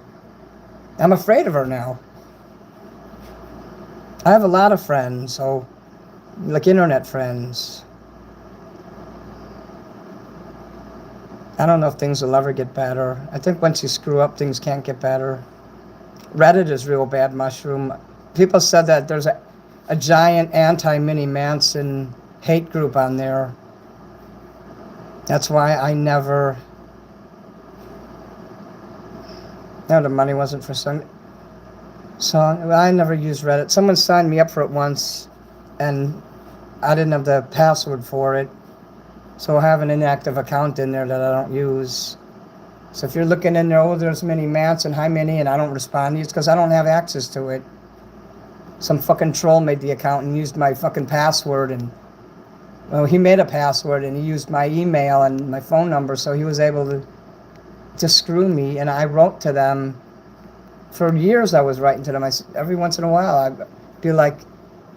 I'm afraid of her now. I have a lot of friends, so like internet friends. I don't know if things will ever get better. I think once you screw up, things can't get better. Reddit is real bad mushroom. People said that there's a giant anti-Mini Manson hate group on there. That's why I never... No, the money wasn't for song. I never used Reddit. Someone signed me up for it once, and I didn't have the password for it. So I have an inactive account in there that I don't use. So if you're looking in there, oh, there's Mini Manson, hi Mini, and I don't respond to you, it's because I don't have access to it. Some fucking troll made the account and used my fucking password, and well, he made a password and he used my email and my phone number, so he was able to screw me. And I wrote to them for years. I was writing to them. Every once in a while I'd be like,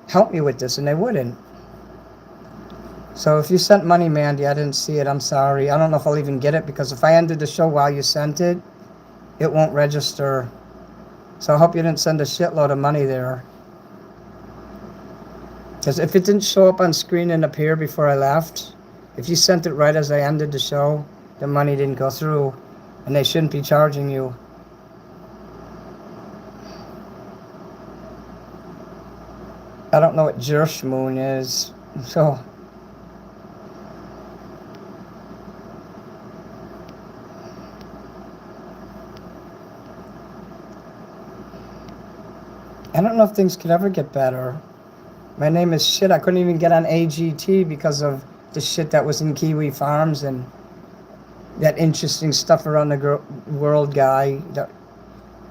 help me with this, and they wouldn't. So if you sent money, Mandy, I didn't see it. I'm sorry. I don't know if I'll even get it, because if I ended the show while you sent it, it won't register. So I hope you didn't send a shitload of money there. Because if it didn't show up on screen and appear before I left, if you sent it right as I ended the show, the money didn't go through, and they shouldn't be charging you. I don't know what Jershmoon is, so... I don't know if things could ever get better. My name is shit. I couldn't even get on AGT because of the shit that was in Kiwi Farms and that interesting stuff around the world guy that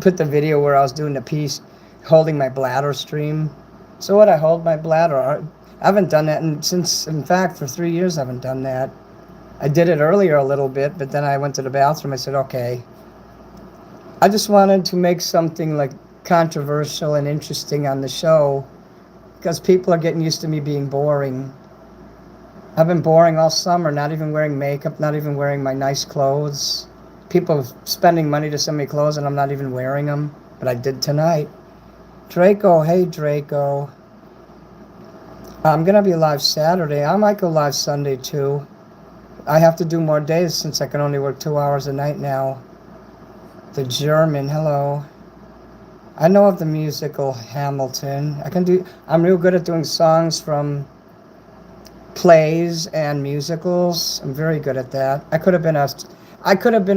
put the video where I was doing the piece holding my bladder stream. So what, I hold my bladder? I haven't done that since, in fact, for 3 years I haven't done that. I did it earlier a little bit, but then I went to the bathroom. I said, okay. I just wanted to make something like controversial and interesting on the show because people are getting used to me being boring. I've been boring all summer, not even wearing makeup, not even wearing my nice clothes. People spending money to send me clothes and I'm not even wearing them, but I did tonight. Draco, hey Draco. I'm going to be live Saturday. I might go live Sunday too. I have to do more days since I can only work 2 hours a night now. The German, hello. I know of the musical Hamilton. I'm real good at doing songs from plays and musicals. I'm very good at that. I could have been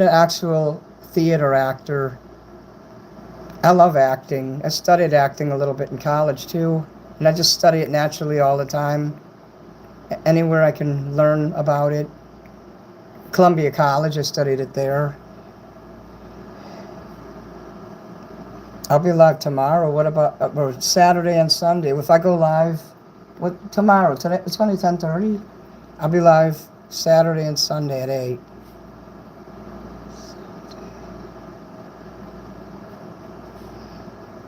an actual theater actor. I love acting. I studied acting a little bit in college too, and I just study it naturally all the time. Anywhere I can learn about it. Columbia College, I studied it there. I'll be live tomorrow. What about Saturday and Sunday? If I go live, what tomorrow? Today it's only 10:30. I'll be live Saturday and Sunday at 8.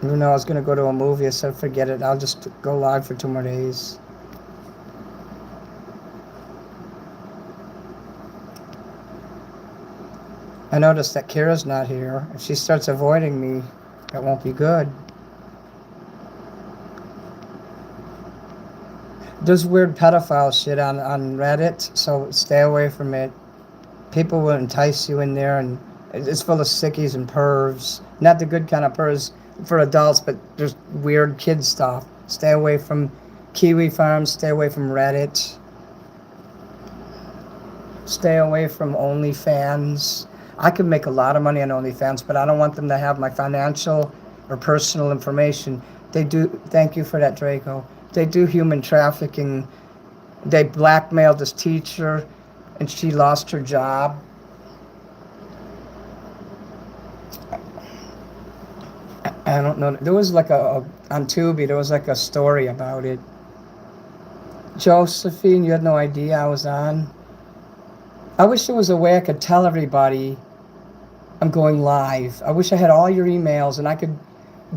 Even though I was gonna go to a movie, I said forget it. I'll just go live for 2 more days. I noticed that Kira's not here. If she starts avoiding me, that won't be good. There's weird pedophile shit on Reddit, so stay away from it. People will entice you in there, and it's full of sickies and pervs. Not the good kind of pervs for adults, but there's weird kid stuff. Stay away from Kiwi Farms, stay away from Reddit. Stay away from OnlyFans. I could make a lot of money on OnlyFans, but I don't want them to have my financial or personal information. They do, thank you for that, Draco. They do human trafficking. They blackmailed this teacher, and she lost her job. I don't know. There was like on Tubi, there was like a story about it. Josephine, you had no idea I was on? I wish there was a way I could tell everybody I'm going live. I wish I had all your emails and I could.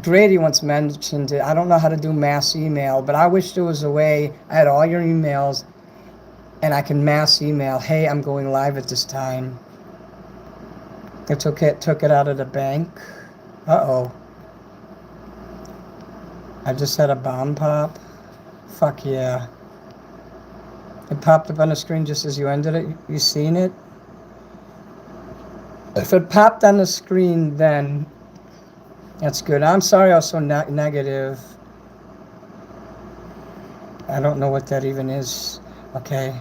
Grady once mentioned it. I don't know how to do mass email, but I wish there was a way I had all your emails and I can mass email, hey, I'm going live at this time. It's okay, it took it out of the bank. Uh-oh. I just had a bomb pop. Fuck yeah. It popped up on the screen just as you ended it. You seen it? If it popped on the screen, then that's good. I'm sorry I was so negative. I don't know what that even is. Okay.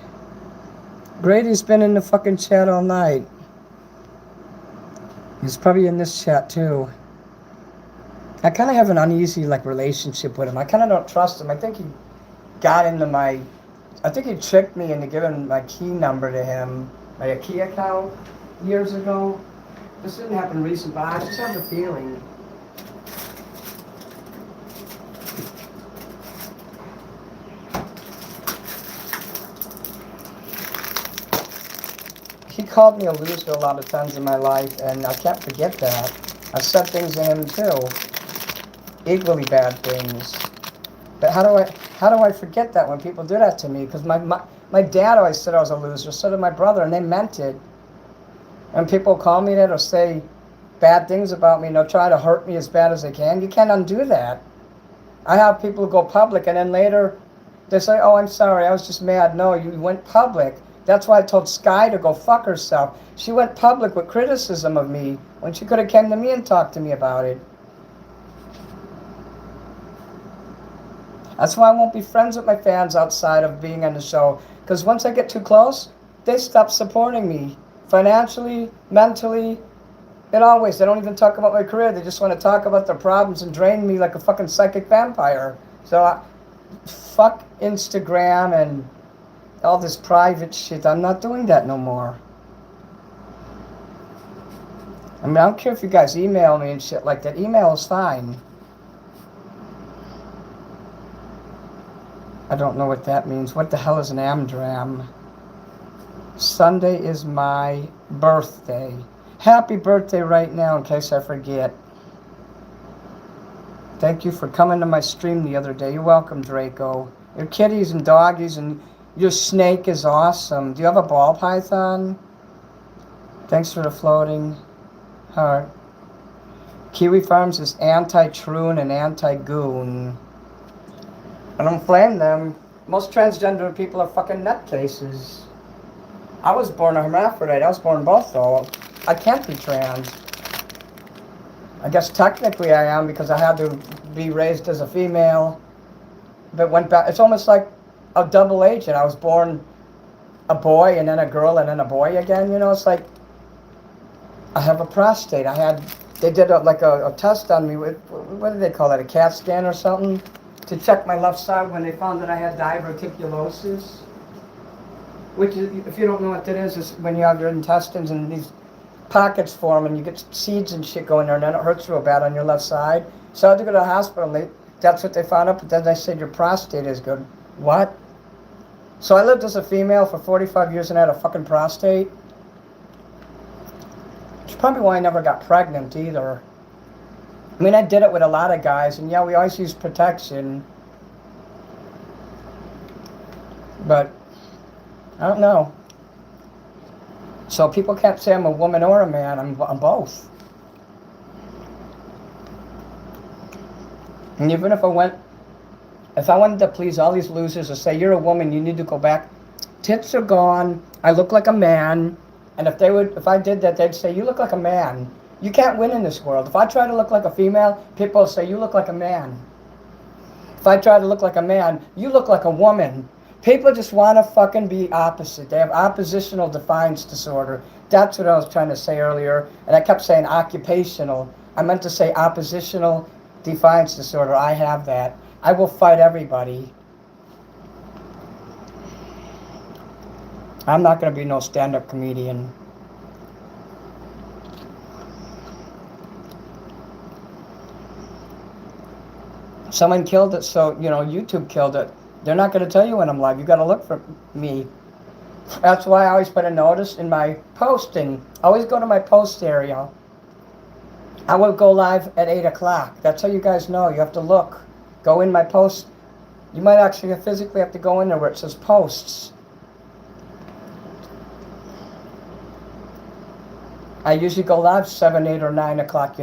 Grady's been in the fucking chat all night. He's probably in this chat too. I kind of have an uneasy relationship with him. I kind of don't trust him. I think he got into I think he tricked me into giving my key number to him, my key account, years ago. This didn't happen recently, but I just have a feeling. He called me a loser a lot of times in my life, and I can't forget that. I said things to him too, equally bad things. But how do I forget that when people do that to me? Because my dad always said I was a loser, so did my brother, and they meant it. And people call me that or say bad things about me, try to hurt me as bad as they can. You can't undo that. I have people who go public, and then later they say, oh, I'm sorry, I was just mad. No, you went public. That's why I told Sky to go fuck herself. She went public with criticism of me when she could have come to me and talked to me about it. That's why I won't be friends with my fans outside of being on the show. Because once I get too close, they stop supporting me. Financially, mentally, and always. They don't even talk about my career. They just want to talk about their problems and drain me like a fucking psychic vampire. So Fuck Instagram and all this private shit. I'm not doing that no more. I mean, I don't care if you guys email me and shit like that. Email is fine. I don't know what that means. What the hell is an Amdram? Sunday is my birthday. Happy birthday right now in case I forget. Thank you for coming to my stream the other day. You're welcome, Draco. Your kitties and doggies and your snake is awesome. Do you have a ball python? Thanks for the floating heart. Kiwi Farms is anti-troon and anti-goon. I don't blame them. Most transgender people are fucking nutcases. I was born a hermaphrodite. I was born both though. I can't be trans. I guess technically I am because I had to be raised as a female. But went back. It's almost like a double agent. I was born a boy and then a girl and then a boy again. You know, it's like I have a prostate. They did a test on me with, what do they call that, a CAT scan or something? To check my left side when they found that I had diverticulosis. Which is, if you don't know what that is when you have your intestines and these pockets form and you get seeds and shit going there and then it hurts real bad on your left side. So I had to go to the hospital and that's what they found out, but then they said your prostate is good. What? So I lived as a female for 45 years and had a fucking prostate. It's probably why I never got pregnant either. I mean, I did it with a lot of guys, and yeah, we always use protection. But, I don't know. So people can't say I'm a woman or a man, I'm both. And even if I wanted to please all these losers or say, you're a woman, you need to go back, tits are gone, I look like a man, and if I did that, they'd say, you look like a man. You can't win in this world. If I try to look like a female, people say, you look like a man. If I try to look like a man, you look like a woman. People just want to fucking be opposite. They have oppositional defiance disorder. That's what I was trying to say earlier. And I kept saying occupational. I meant to say oppositional defiance disorder. I have that. I will fight everybody. I'm not going to be no stand-up comedian. Someone killed it, so, YouTube killed it. They're not going to tell you when I'm live. You got to look for me. That's why I always put a notice in my posting. Always go to my post area. I will go live at 8 o'clock. That's how you guys know. You have to look. Go in my post. You might actually physically have to go in there where it says posts. I usually go live 7, 8, or 9 o'clock,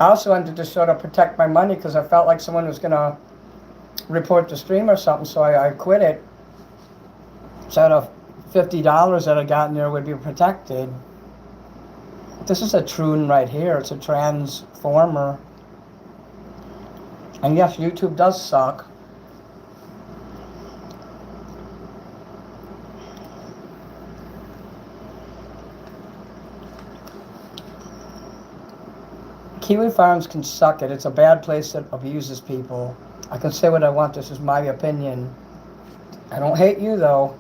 I also wanted to sort of protect my money because I felt like someone was going to report the stream or something, so I quit it. So the $50 that I got in there would be protected. This is a troon right here. It's a transformer. And yes, YouTube does suck. Kiwi Farms can suck it. It's a bad place that abuses people. I can say what I want. This is my opinion. I don't hate you, though.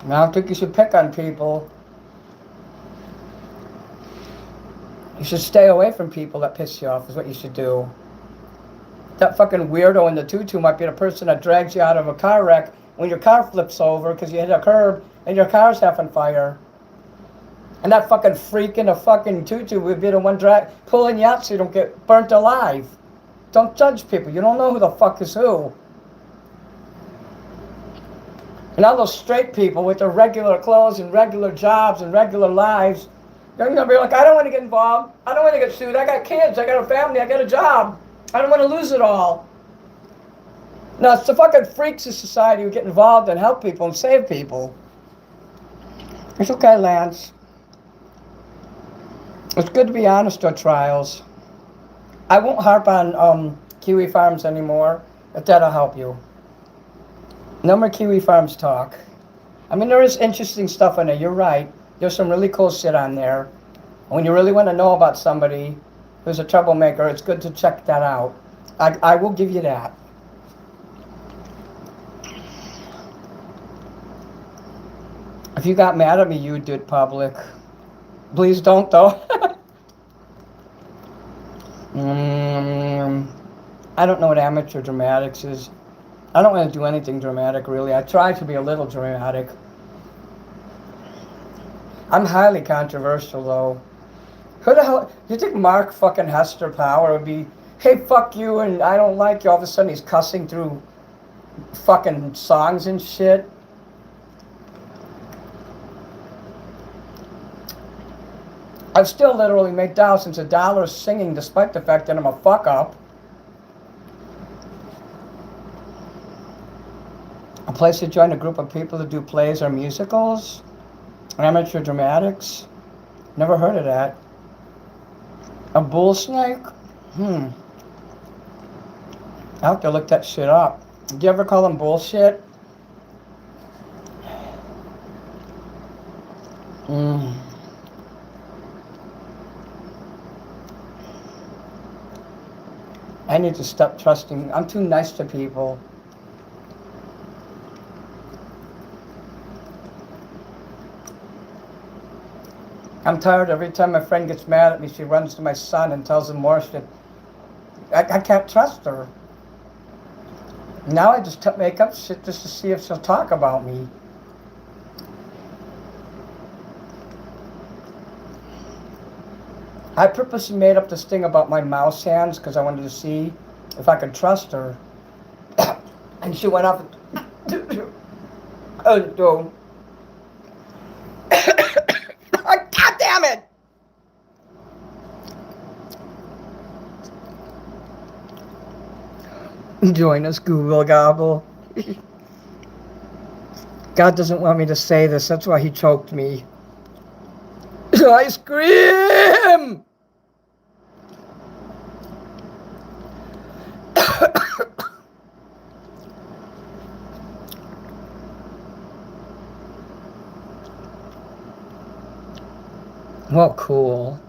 And I don't think you should pick on people. You should stay away from people that piss you off is what you should do. That fucking weirdo in the tutu might be the person that drags you out of a car wreck when your car flips over because you hit a curb and your car's half on fire. And that fucking freak in a fucking tutu would be the one pulling you out so you don't get burnt alive. Don't judge people. You don't know who the fuck is who. And all those straight people with their regular clothes and regular jobs and regular lives, they're going to be like, I don't want to get involved. I don't want to get sued. I got kids. I got a family. I got a job. I don't want to lose it all. No, it's the fucking freaks of society who get involved and help people and save people. It's okay, Lance. It's good to be honest on trials. I won't harp on Kiwi Farms anymore, if that'll help you. No more Kiwi Farms talk. I mean, there is interesting stuff in there. You're right. There's some really cool shit on there. When you really want to know about somebody, who's a troublemaker. It's good to check that out. I will give you that. If you got mad at me, you would do it public. Please don't, though. I don't know what amateur dramatics is. I don't want to do anything dramatic, really. I try to be a little dramatic. I'm highly controversial, though. Who the hell... You think Mark fucking Hester Power would be, hey, fuck you, and I don't like you. All of a sudden he's cussing through fucking songs and shit. I've still literally made thousands of dollars singing despite the fact that I'm a fuck up. A place to join a group of people to do plays or musicals? Amateur dramatics? Never heard of that. A bull snake? I'll have to look that shit up. Do you ever call them bullshit? I need to stop trusting. I'm too nice to people. I'm tired. Every time my friend gets mad at me, she runs to my son and tells him more shit. I can't trust her. Now I just make up shit just to see if she'll talk about me. I purposely made up this thing about my mouse hands because I wanted to see if I could trust her. And she went up and... Oh, God damn it! Join us, Google Gobble. God doesn't want me to say this, that's why he choked me. I scream! Well, cool.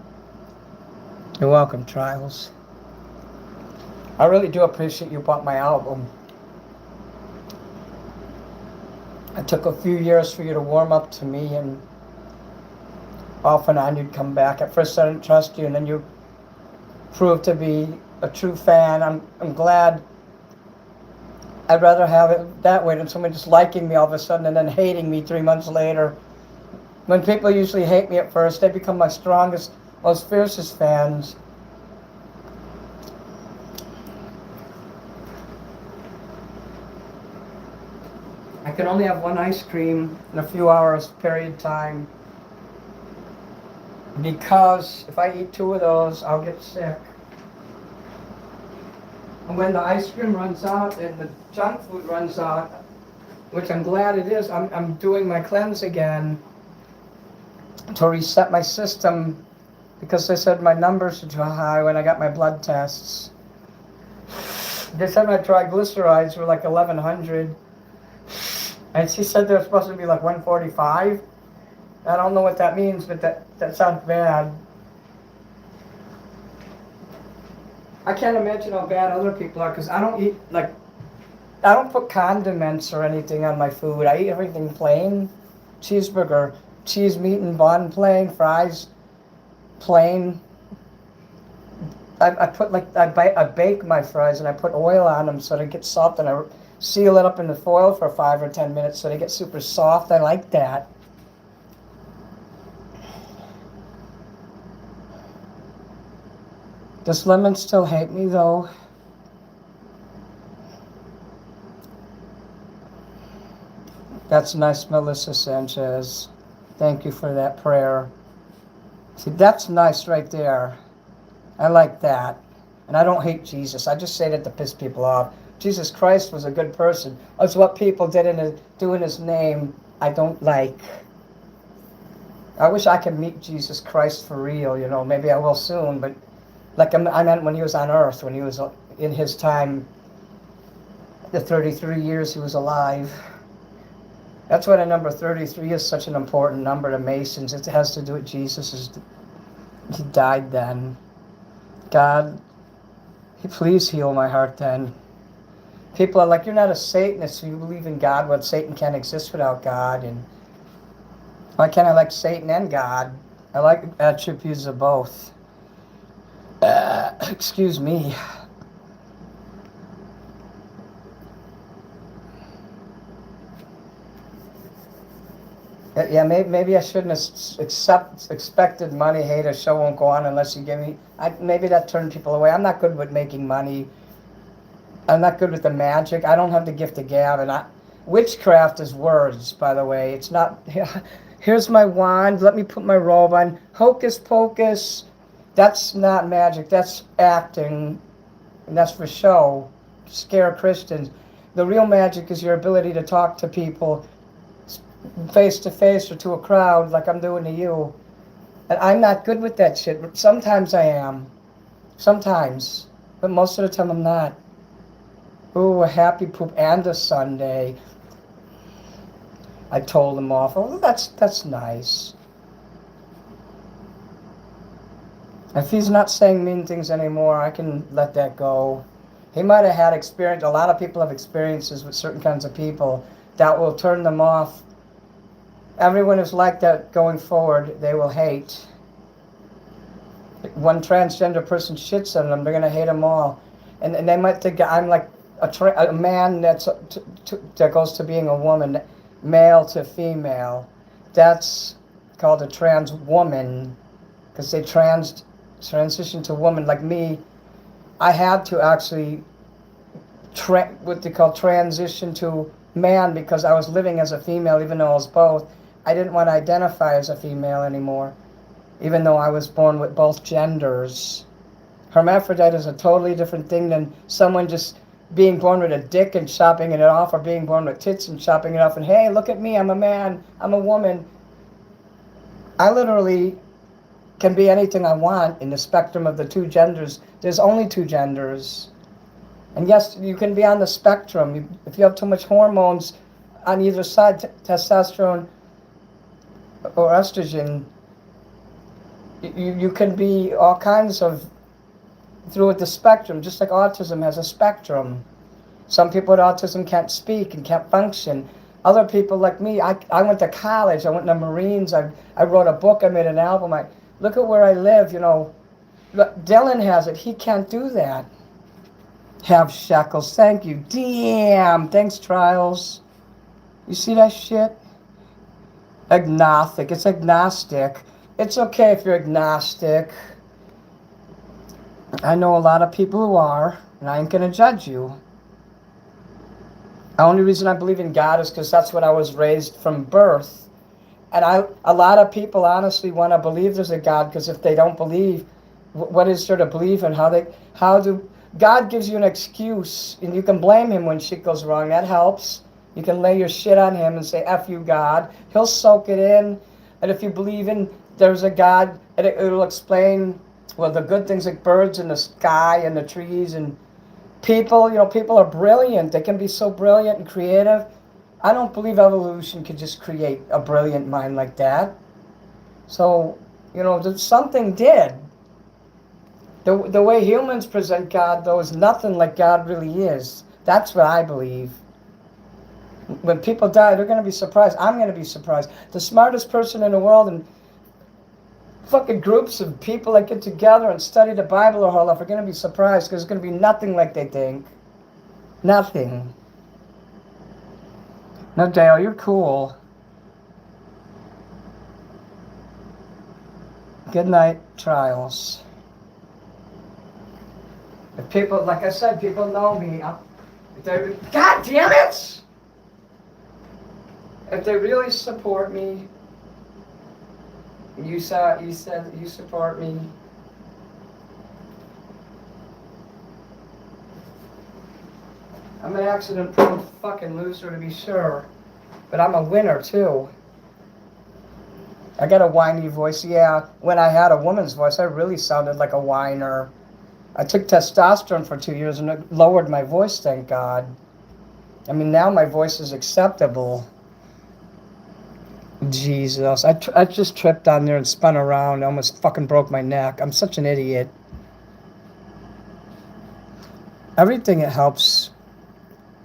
You're welcome, Trials. I really do appreciate you bought my album. It took a few years for you to warm up to me, and off and on you'd come back. At first I didn't trust you, and then you proved to be a true fan. I'm glad. I'd rather have it that way than someone just liking me all of a sudden and then hating me 3 months later. When people usually hate me at first, they become my strongest, most fiercest fans. I can only have one ice cream in a few hours period of time, because if I eat 2 of those, I'll get sick. And when the ice cream runs out and the junk food runs out, which I'm glad it is, I'm doing my cleanse again to reset my system, because they said my numbers are too high when I got my blood tests. They said my triglycerides were like 1100, and she said they're supposed to be like 145. I don't know what that means, but that sounds bad. I can't imagine how bad other people are, because I don't eat, like, I don't put condiments or anything on my food. I eat everything plain. Cheeseburger, cheese, meat, and bun plain. Fries, plain. I bake my fries and I put oil on them so they get soft, and I seal it up in the foil for 5 or 10 minutes so they get super soft. I like that. Does Lemon still hate me, though? That's nice, Melissa Sanchez. Thank you for that prayer. See, that's nice right there. I like that. And I don't hate Jesus. I just say that to piss people off. Jesus Christ was a good person. It's what people do in his name I don't like. I wish I could meet Jesus Christ for real, you know. Maybe I will soon, but like I meant when he was on earth, when he was in his time, the 33 years he was alive. That's why the number 33 is such an important number to Masons. It has to do with Jesus. He died then. God, please heal my heart then. People are like, you're not a Satanist, so you believe in God, but Satan can't exist without God. And why can't I like Satan and God? I like attributes of both. Excuse me. Yeah, maybe I shouldn't have expected money. Hey, the show won't go on unless you give me. Maybe that turned people away. I'm not good with making money. I'm not good with the magic. I don't have the gift of gab. And witchcraft is words, by the way. It's not, here's my wand. Let me put my robe on. Hocus pocus. That's not magic. That's acting. And that's for show. Scare Christians. The real magic is your ability to talk to people face to face or to a crowd like I'm doing to you. And I'm not good with that shit. Sometimes I am. Sometimes. But most of the time I'm not. Ooh, a happy poop and a Sunday. I told him off. Oh, that's nice. If he's not saying mean things anymore, I can let that go. He might have had experience. A lot of people have experiences with certain kinds of people that will turn them off. Everyone is like that going forward. They will hate. One transgender person shits on them, they're going to hate them all. And they might think I'm like a man that goes to being a woman, male to female. That's called a trans woman, because they transition to woman. Like me, I had to actually what they call transition to man, because I was living as a female even though I was both. I didn't want to identify as a female anymore, even though I was born with both genders. Hermaphrodite is a totally different thing than someone just being born with a dick and chopping it off, or being born with tits and chopping it off, and hey, look at me, I'm a man, I'm a woman. I literally can be anything I want in the spectrum of the two genders. There's only two genders. And yes, you can be on the spectrum. If you have too much hormones on either side, testosterone or estrogen, you can be all kinds of through the spectrum, just like autism has a spectrum. Some people with autism can't speak and can't function. Other people like me, I went to college, I went to Marines, I wrote a book, I made an album. Look at where I live, you know. Look, Dylan has it, he can't do that. Have shekels, thank you. Damn, thanks, Trials. You see that shit? Agnostic, it's agnostic. It's okay if you're agnostic. I know a lot of people who are, and I ain't gonna judge you. The only reason I believe in God is because that's what I was raised from birth. And a lot of people honestly want to believe there's a God, because if they don't believe, what is there to believe in? God gives you an excuse, and you can blame him when shit goes wrong. That helps. You can lay your shit on him and say, F you, God. He'll soak it in. And if you believe in there's a God, it'll explain, well, the good things like birds in the sky and the trees and people. You know, people are brilliant. They can be so brilliant and creative. I don't believe evolution could just create a brilliant mind like that. So, you know, something did. The way humans present God, though, is nothing like God really is. That's what I believe. When people die, they're going to be surprised. I'm going to be surprised. The smartest person in the world and fucking groups of people that get together and study the Bible their whole life are going to be surprised, because it's going to be nothing like they think. Nothing. No, Dale, you're cool. Good night, Trials. If people, like I said, people know me. God damn it! If they really support me, you said you support me. I'm an accident-prone fucking loser, to be sure, but I'm a winner too. I got a whiny voice. Yeah, when I had a woman's voice, I really sounded like a whiner. I took testosterone for 2 years and it lowered my voice, thank God. I mean, now my voice is acceptable. Jesus, I just tripped on there and spun around. I almost fucking broke my neck. I'm such an idiot. everything it helps.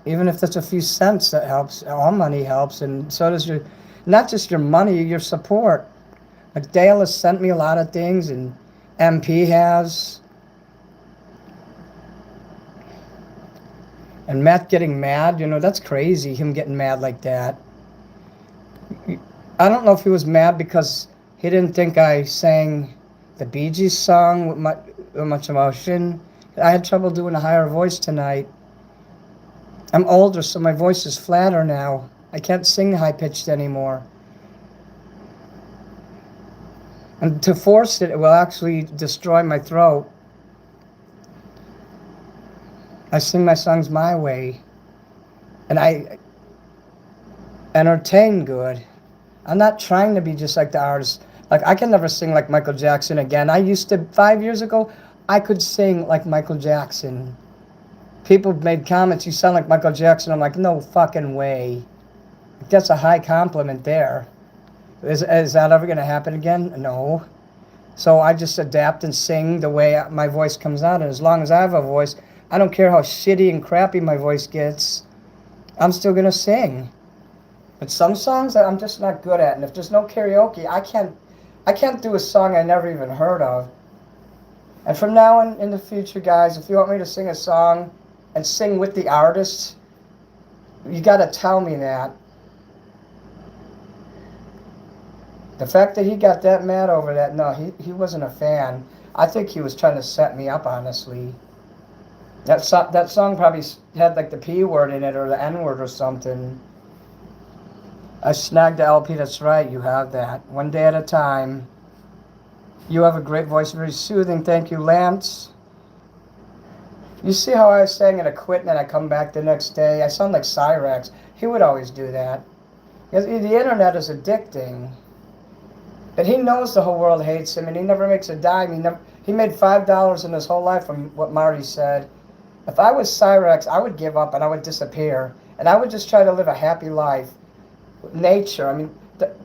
Even if it's a few cents, that helps. All money helps, and so does your, not just your money, your support. Like Dale has sent me a lot of things, and MP has. And Matt getting mad, that's crazy, him getting mad like that. I don't know if he was mad because he didn't think I sang the Bee Gees song with much emotion. I had trouble doing a higher voice tonight. I'm older, so my voice is flatter now. I can't sing high-pitched anymore. And to force it, it will actually destroy my throat. I sing my songs my way. And I entertain good. I'm not trying to be just like the artist. Like, I can never sing like Michael Jackson again. I used to, 5 years ago, I could sing like Michael Jackson. People made comments, you sound like Michael Jackson. I'm like, no fucking way. That's a high compliment there. Is that ever going to happen again? No. So I just adapt and sing the way my voice comes out. And as long as I have a voice, I don't care how shitty and crappy my voice gets, I'm still going to sing. But some songs I'm just not good at. And if there's no karaoke, I can't do a song I never even heard of. And from now on in the future, guys, if you want me to sing a song and sing with the artist, you got to tell me that. The fact that he got that mad over that, no, he wasn't a fan. I think he was trying to set me up, honestly. That song probably had like the P word in it or the N word or something. I snagged the LP, that's right, you have that. One day at a time. You have a great voice, very soothing. Thank you, Lance. You see how I sang at a quit and then I come back the next day? I sound like Cyrax. He would always do that. The internet is addicting. But he knows the whole world hates him and he never makes a dime. He made $5 in his whole life from what Marty said. If I was Cyrax, I would give up and I would disappear. And I would just try to live a happy life. Nature, I mean,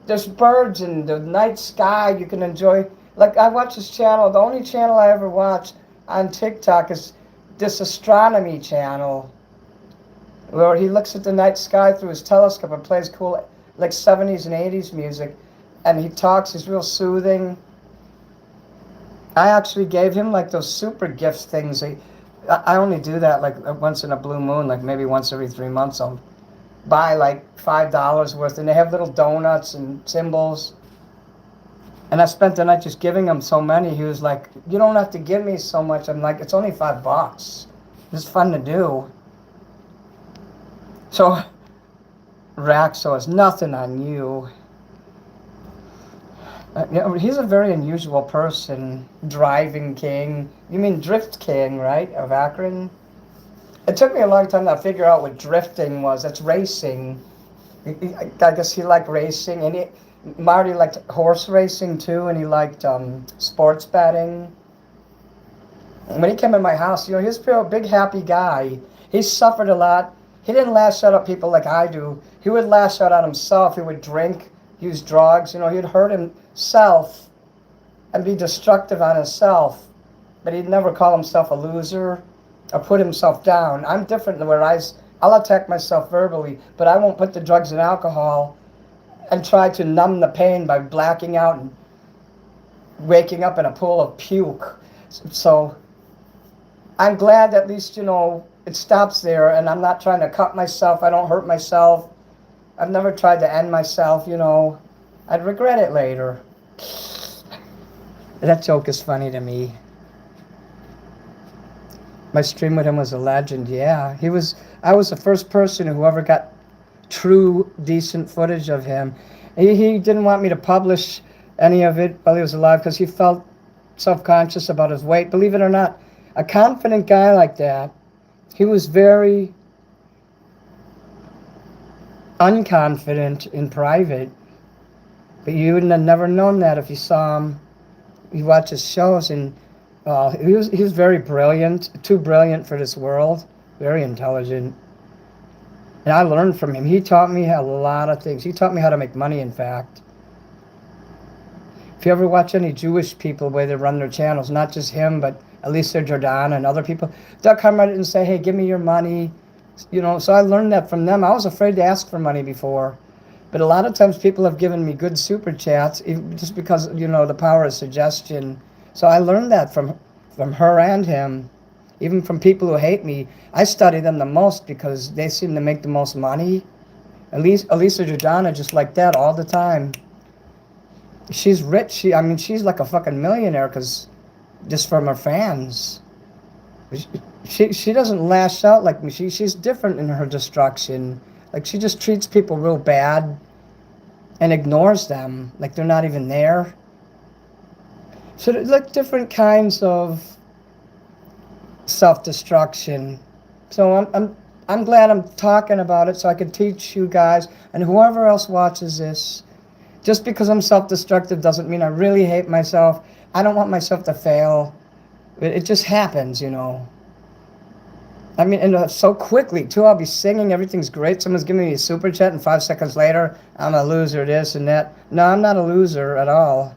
there's birds in the night sky you can enjoy. Like, I watch his channel. The only channel I ever watch on TikTok is this astronomy channel, where he looks at the night sky through his telescope and plays cool, like 70s and 80s music. And he talks, he's real soothing. I actually gave him like those super gifts things. I only do that like once in a blue moon, like maybe once every 3 months. I'll buy like $5 worth, and they have little donuts and symbols. And I spent the night just giving him so many. He was like, you don't have to give me so much. I'm like, it's only $5. It's fun to do. So, Raxo, it's nothing on you. He's a very unusual person. Driving king. You mean Drift King, right? Of Akron? It took me a long time to figure out what drifting was. That's racing. I guess he liked racing. And Marty liked horse racing too. And he liked sports betting. And when he came in my house, he was a big happy guy. He suffered a lot. He didn't lash out at people like I do. He would lash out at himself. He would drink, use drugs. He'd hurt himself and be destructive on himself. But he'd never call himself a loser or put himself down. I'm different where I'll attack myself verbally, but I won't put the drugs and alcohol and try to numb the pain by blacking out and waking up in a pool of puke. So I'm glad at least, it stops there, and I'm not trying to cut myself. I don't hurt myself. I've never tried to end myself, I'd regret it later. That joke is funny to me. My stream with him was a legend, yeah. I was the first person who ever got true, decent footage of him. He didn't want me to publish any of it while he was alive because he felt self-conscious about his weight. Believe it or not, a confident guy like that, he was very unconfident in private. But you would have never known that if you saw him. You watch his shows, and he was very brilliant, too brilliant for this world, very intelligent. And I learned from him. He taught me a lot of things. He taught me how to make money, in fact. If you ever watch any Jewish people, the way they run their channels, not just him, but Elisa Jordana and other people, they'll come right and say, hey, give me your money. You know, so I learned that from them. I was afraid to ask for money before. But a lot of times people have given me good super chats just because, you know, the power of suggestion. So I learned that from her and him. Even from people who hate me, I study them the most because they seem to make the most money. Elisa Jordana just like that all the time. She's rich. I mean, she's like a fucking millionaire because just from her fans. She doesn't lash out like me. She's different in her destruction. Like she just treats people real bad and ignores them like they're not even there. So there's like different kinds of self-destruction. So I'm glad I'm talking about it so I can teach you guys and whoever else watches this. Just because I'm self-destructive doesn't mean I really hate myself. I don't want myself to fail. It just happens, you know. I mean, and so quickly, too. I'll be singing, everything's great. Someone's giving me a super chat, and 5 seconds later, I'm a loser, this and that. No, I'm not a loser at all.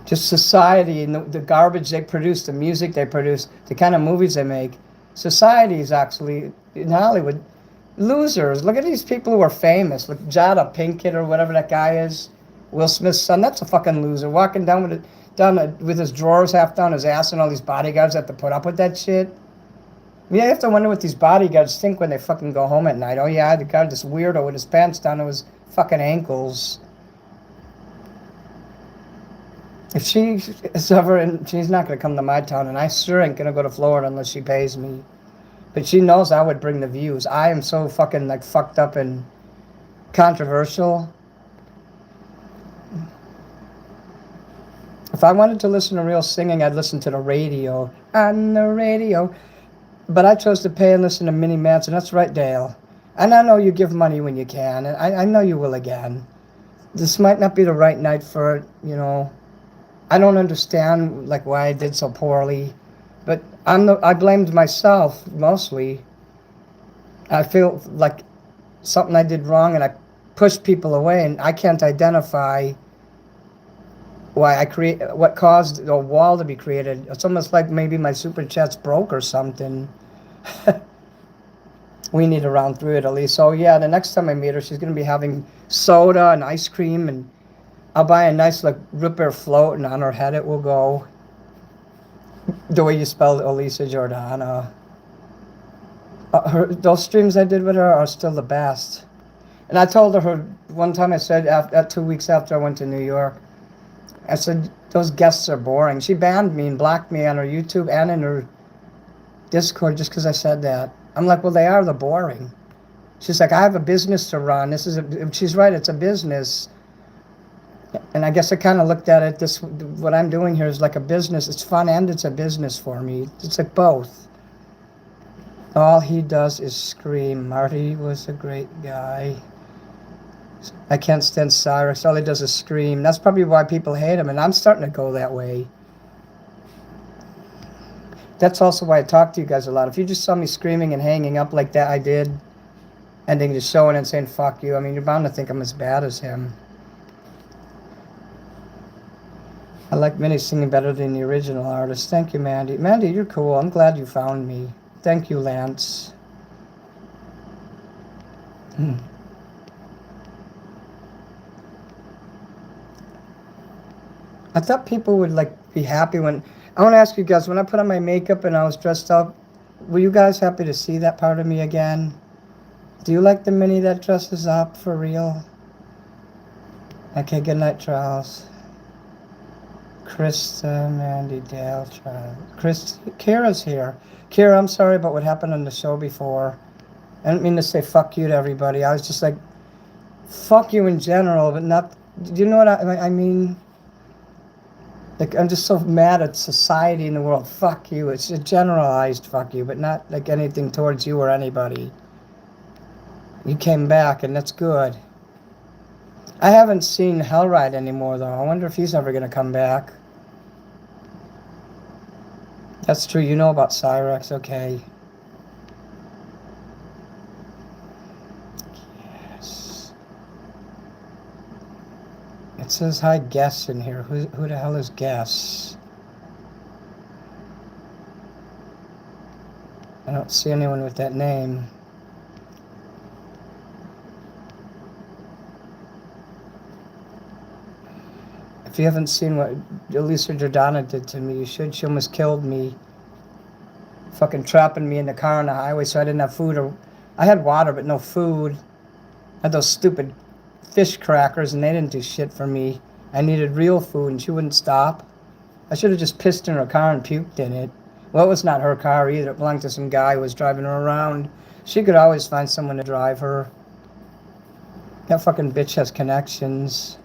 Just society and the garbage they produce, the music they produce, the kind of movies they make. Society is actually, in Hollywood, losers. Look at these people who are famous. Look, Jada Pinkett or whatever that guy is. Will Smith's son, that's a fucking loser. Walking down with his drawers half down his ass and all these bodyguards have to put up with that shit. Yeah, I have to wonder what these bodyguards think when they fucking go home at night. Oh yeah, the guy, this weirdo with his pants down to his fucking ankles. If she is ever in, she's not going to come to my town, and I sure ain't going to go to Florida unless she pays me. But she knows I would bring the views. I am so fucking like fucked up and controversial. If I wanted to listen to real singing, I'd listen to the radio. On the radio. But I chose to pay and listen to Minnie Manson. That's right, Dale. And I know you give money when you can, and I know you will again. This might not be the right night for it, you know. I don't understand like why I did so poorly, but I blamed myself mostly. I feel like something I did wrong, and I pushed people away, and I can't identify what caused a wall to be created. It's almost like maybe my super chat's broke or something. We need to round through it at least. So yeah, the next time I meet her, she's gonna be having soda and ice cream, and I'll buy a nice like root beer float, and on her head it will go. The way you spelled Elisa Jordana. Those streams I did with her are still the best. And I told her one time, I said, 2 weeks after I went to New York, I said, those guests are boring. She banned me and blocked me on her YouTube and in her Discord just because I said that. I'm like, well, they're boring. She's like, I have a business to run. She's right, it's a business. And I guess I kind of looked at it, what I'm doing here is like a business. It's fun and it's a business for me. It's like both. All he does is scream. Marty was a great guy. I can't stand Cyrus. All he does is scream. That's probably why people hate him, and I'm starting to go that way. That's also why I talk to you guys a lot. If you just saw me screaming and hanging up like that I did, ending the show and then saying fuck you, I mean, you're bound to think I'm as bad as him. I like Minnie singing better than the original artist. Thank you, Mandy. Mandy, you're cool. I'm glad you found me. Thank you, Lance. I thought people would like be happy when... I want to ask you guys, when I put on my makeup and I was dressed up, were you guys happy to see that part of me again? Do you like the Minnie that dresses up for real? Okay, good night, Charles. Krista, Mandy, Dale, Charles. Kira's here. Kira, I'm sorry about what happened on the show before. I didn't mean to say fuck you to everybody. I was just like, fuck you in general, but not... Do you know what I mean? Like, I'm just so mad at society in the world. Fuck you. It's a generalized fuck you, but not like anything towards you or anybody. You came back, and that's good. I haven't seen Hellride anymore, though. I wonder if he's ever going to come back. That's true. You know about Cyrex. Okay. Yes. It says hi, Guess in here. Who the hell is Guess? I don't see anyone with that name. If you haven't seen what Elisa Jordana did to me, you should. She almost killed me. Fucking trapping me in the car on the highway so I didn't have food. Or I had water, but no food. I had those stupid fish crackers, and they didn't do shit for me. I needed real food, and she wouldn't stop. I should have just pissed in her car and puked in it. Well, it was not her car either. It belonged to some guy who was driving her around. She could always find someone to drive her. That fucking bitch has connections.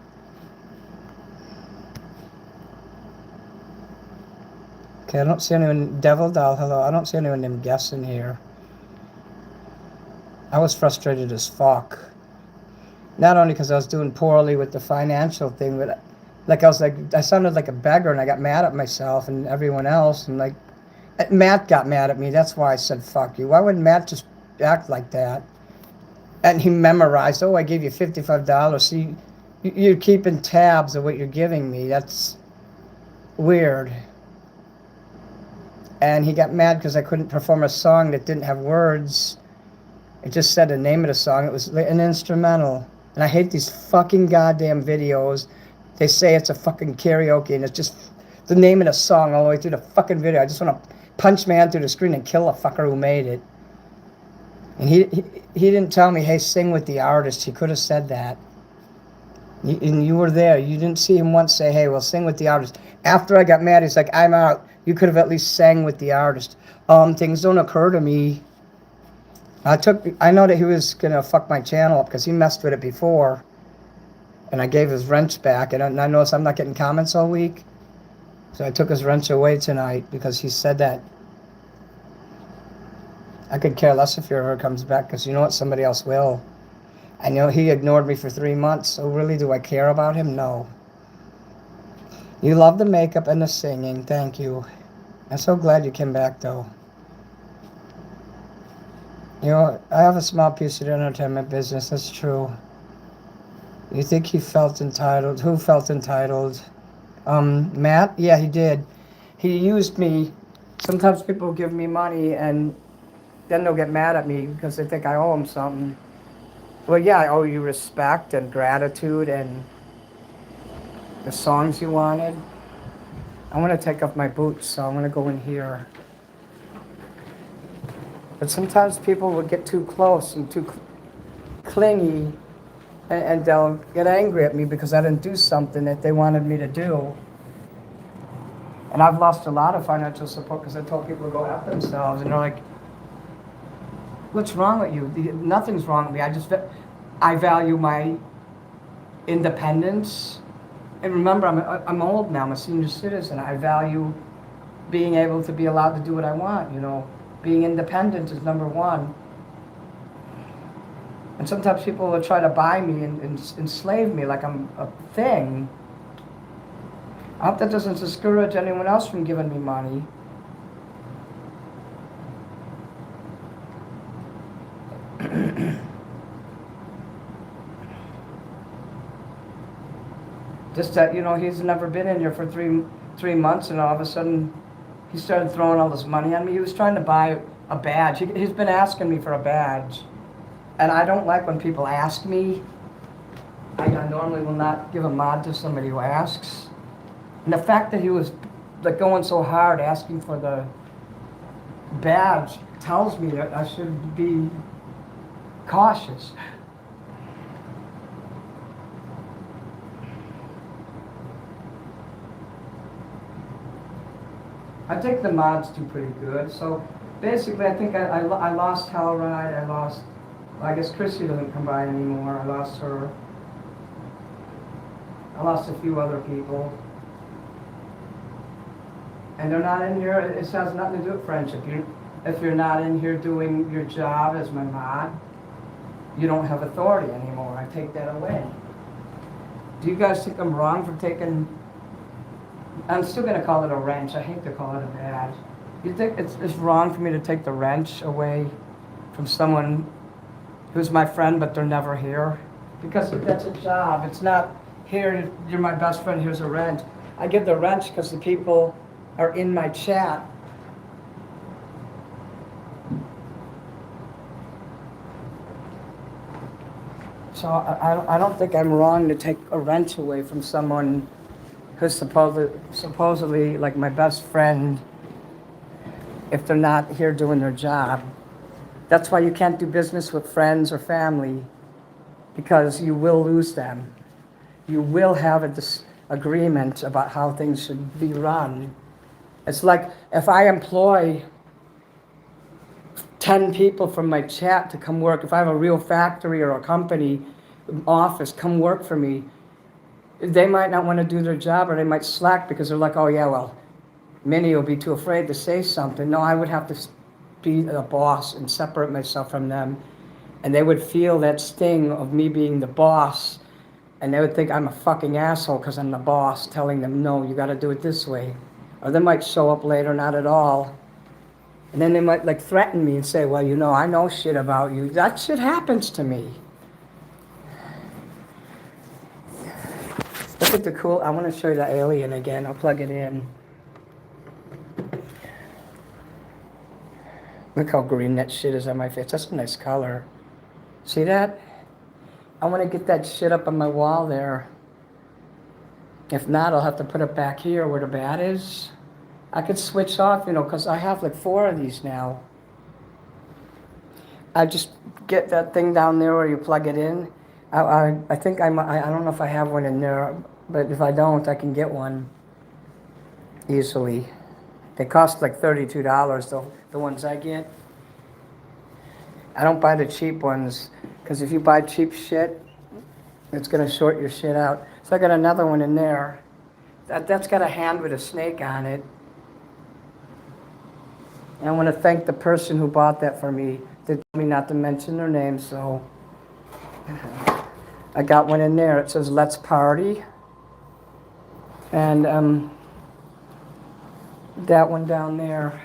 Okay, I don't see anyone. Devil Doll, hello. I don't see anyone named Guess in here. I was frustrated as fuck. Not only because I was doing poorly with the financial thing, but I sounded like a beggar, and I got mad at myself and everyone else. And Matt got mad at me. That's why I said fuck you. Why would Matt just act like that? And he memorized. Oh, I gave you $55. See, you're keeping tabs of what you're giving me. That's weird. And he got mad because I couldn't perform a song that didn't have words. It just said the name of the song. It was an instrumental. And I hate these fucking goddamn videos. They say it's a fucking karaoke, and it's just the name of the song all the way through the fucking video. I just want to punch man through the screen and kill the fucker who made it. And he didn't tell me, hey, sing with the artist. He could have said that. And you were there. You didn't see him once say, hey, well, sing with the artist. After I got mad, he's like, I'm out. You could have at least sang with the artist. Things don't occur to me. I know that he was going to fuck my channel up because he messed with it before. And I gave his wrench back. And I noticed I'm not getting comments all week. So I took his wrench away tonight because he said that. I could care less if he ever comes back because you know what? Somebody else will. I know he ignored me for 3 months. So really, do I care about him? No. You love the makeup and the singing. Thank you. I'm so glad you came back, though. You know, I have a small piece of the entertainment business. That's true. You think he felt entitled? Who felt entitled? Matt? Yeah, he did. He used me. Sometimes people give me money and then they'll get mad at me because they think I owe them something. Well, yeah, I owe you respect and gratitude and the songs you wanted. I want to take off my boots, so I'm going to go in here. But sometimes people will get too close and too clingy, and they'll get angry at me because I didn't do something that they wanted me to do. And I've lost a lot of financial support because I told people to go F themselves, and they're like, what's wrong with you? Nothing's wrong with me. I value my independence. And remember, I'm old now. I'm a senior citizen. I value being able to be allowed to do what I want, you know. Being independent is number one. And sometimes people will try to buy me and enslave me like I'm a thing. I hope that doesn't discourage anyone else from giving me money. Just that, you know, he's never been in here for three months, and all of a sudden he started throwing all this money on me. He was trying to buy a badge. He's been asking me for a badge. And I don't like when people ask me. I normally will not give a mod to somebody who asks. And the fact that he was like going so hard asking for the badge tells me that I should be cautious. I think the mods do pretty good. So basically, I think I lost Hellride. Well, I guess Chrissy doesn't come by anymore. I lost her. I lost a few other people. And they're not in here. It has nothing to do with friendship. If you're not in here doing your job as my mod, you don't have authority anymore. I take that away. Do you guys think I'm wrong for taking... I'm still going to call it a wrench. I hate to call it a badge. You think it's wrong for me to take the wrench away from someone who's my friend but they're never here? Because that's a job. It's not, here, you're my best friend, here's a wrench. I give the wrench because the people are in my chat. So I don't think I'm wrong to take a wrench away from someone who's supposedly like my best friend if they're not here doing their job. That's why you can't do business with friends or family, because you will lose them. You will have a disagreement about how things should be run. It's like if I employ 10 people from my chat to come work, if I have a real factory or a company office come work for me, they might not want to do their job, or they might slack because they're like, oh yeah, well, Minnie will be too afraid to say something. No, I would have to be a boss and separate myself from them. And they would feel that sting of me being the boss, and they would think I'm a fucking asshole because I'm the boss telling them, no, you got to do it this way. Or they might show up later, not at all. And then they might like threaten me and say, well, I know shit about you. That shit happens to me. Look at the cool, I want to show you the alien again. I'll plug it in. Look how green that shit is on my face. That's a nice color. See that? I want to get that shit up on my wall there. If not, I'll have to put it back here where the bat is. I could switch off, because I have like 4 of these now. I just get that thing down there where you plug it in. I think I don't know if I have one in there, but if I don't, I can get one easily. They cost like $32, the ones I get. I don't buy the cheap ones, because if you buy cheap shit, it's going to short your shit out. So I got another one in there. That's got a hand with a snake on it. And I want to thank the person who bought that for me. They told me not to mention their name, so I got one in there. It says, let's party. And that one down there,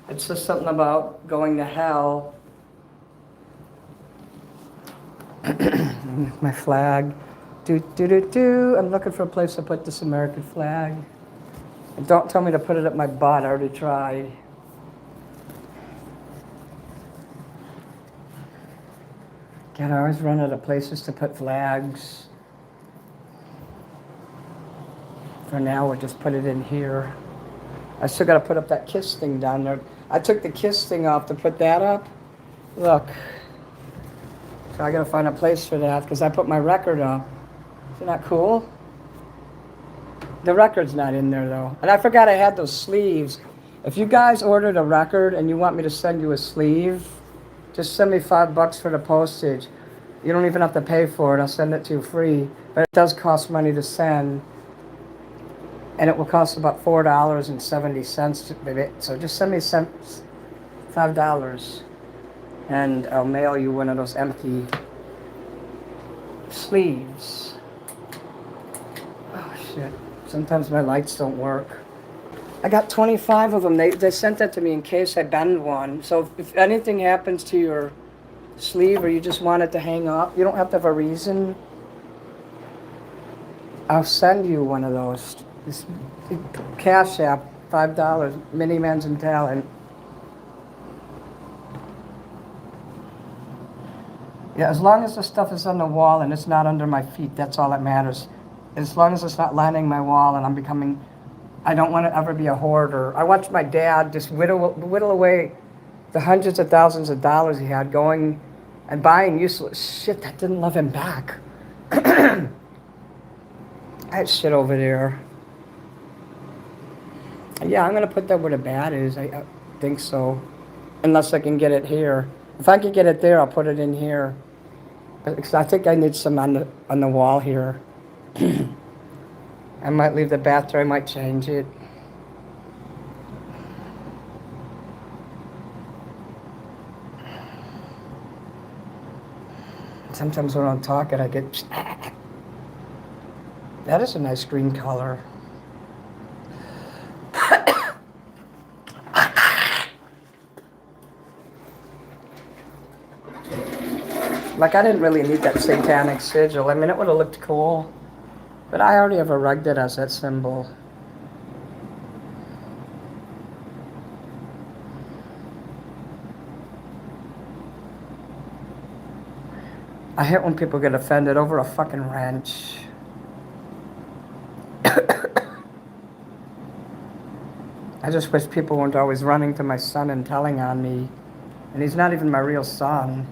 it says something about going to hell. My flag. I'm looking for a place to put this American flag. And don't tell me to put it up my butt. I already tried. God, I always run out of places to put flags. For now, we'll just put it in here. I still got to put up that kiss thing down there. I took the kiss thing off to put that up. Look. So I got to find a place for that because I put my record up. Isn't that cool? The record's not in there though. And I forgot I had those sleeves. If you guys ordered a record and you want me to send you a sleeve, just send me $5 for the postage. You don't even have to pay for it. I'll send it to you free. But it does cost money to send. And it will cost about $4.70. So just send me $5. And I'll mail you one of those empty sleeves. Oh shit. Sometimes my lights don't work. I got 25 of them. They sent that to me in case I bend one. So if anything happens to your sleeve or you just want it to hang up, you don't have to have a reason. I'll send you one of those. This Cashapp, $5, Mini Manson Talent. Yeah, as long as the stuff is on the wall and it's not under my feet, that's all that matters. As long as it's not lining my wall and I don't want to ever be a hoarder. I watched my dad just whittle away the hundreds of thousands of dollars he had going and buying useless shit that didn't love him back. I had shit over there. Yeah, I'm going to put that where the bat is. I think so. Unless I can get it here. If I can get it there, I'll put it in here. Because I think I need some on the wall here. I might leave the bat there. I might change it. Sometimes when I'm talking, I get... That is a nice green color. Like, I didn't really need that satanic sigil. I mean, it would have looked cool. But I already have a rug that has that symbol. I hate when people get offended over a fucking wrench. I just wish people weren't always running to my son and telling on me. And he's not even my real son.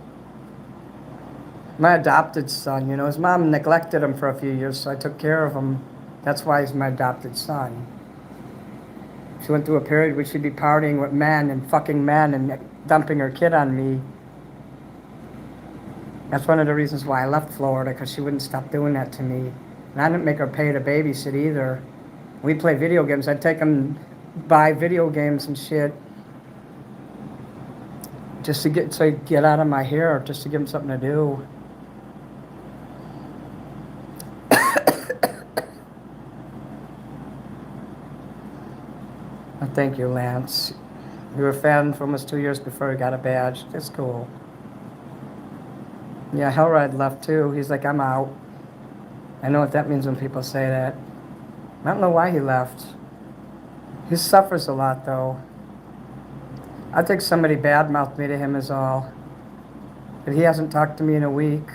My adopted son, you know, his mom neglected him for a few years, so I took care of him. That's why he's my adopted son. She went through a period where she'd be partying with men and fucking men and dumping her kid on me. That's one of the reasons why I left Florida, because she wouldn't stop doing that to me. And I didn't make her pay to babysit either. We play video games. I'd take them buy video games and shit just to get out of my hair, just to give them something to do. Thank you, Lance. You were a fan for almost 2 years before he got a badge. That's cool. Yeah, Hellride left too. He's like, I'm out. I know what that means when people say that. I don't know why he left. He suffers a lot, though. I think somebody badmouthed me to him is all. But he hasn't talked to me in a week.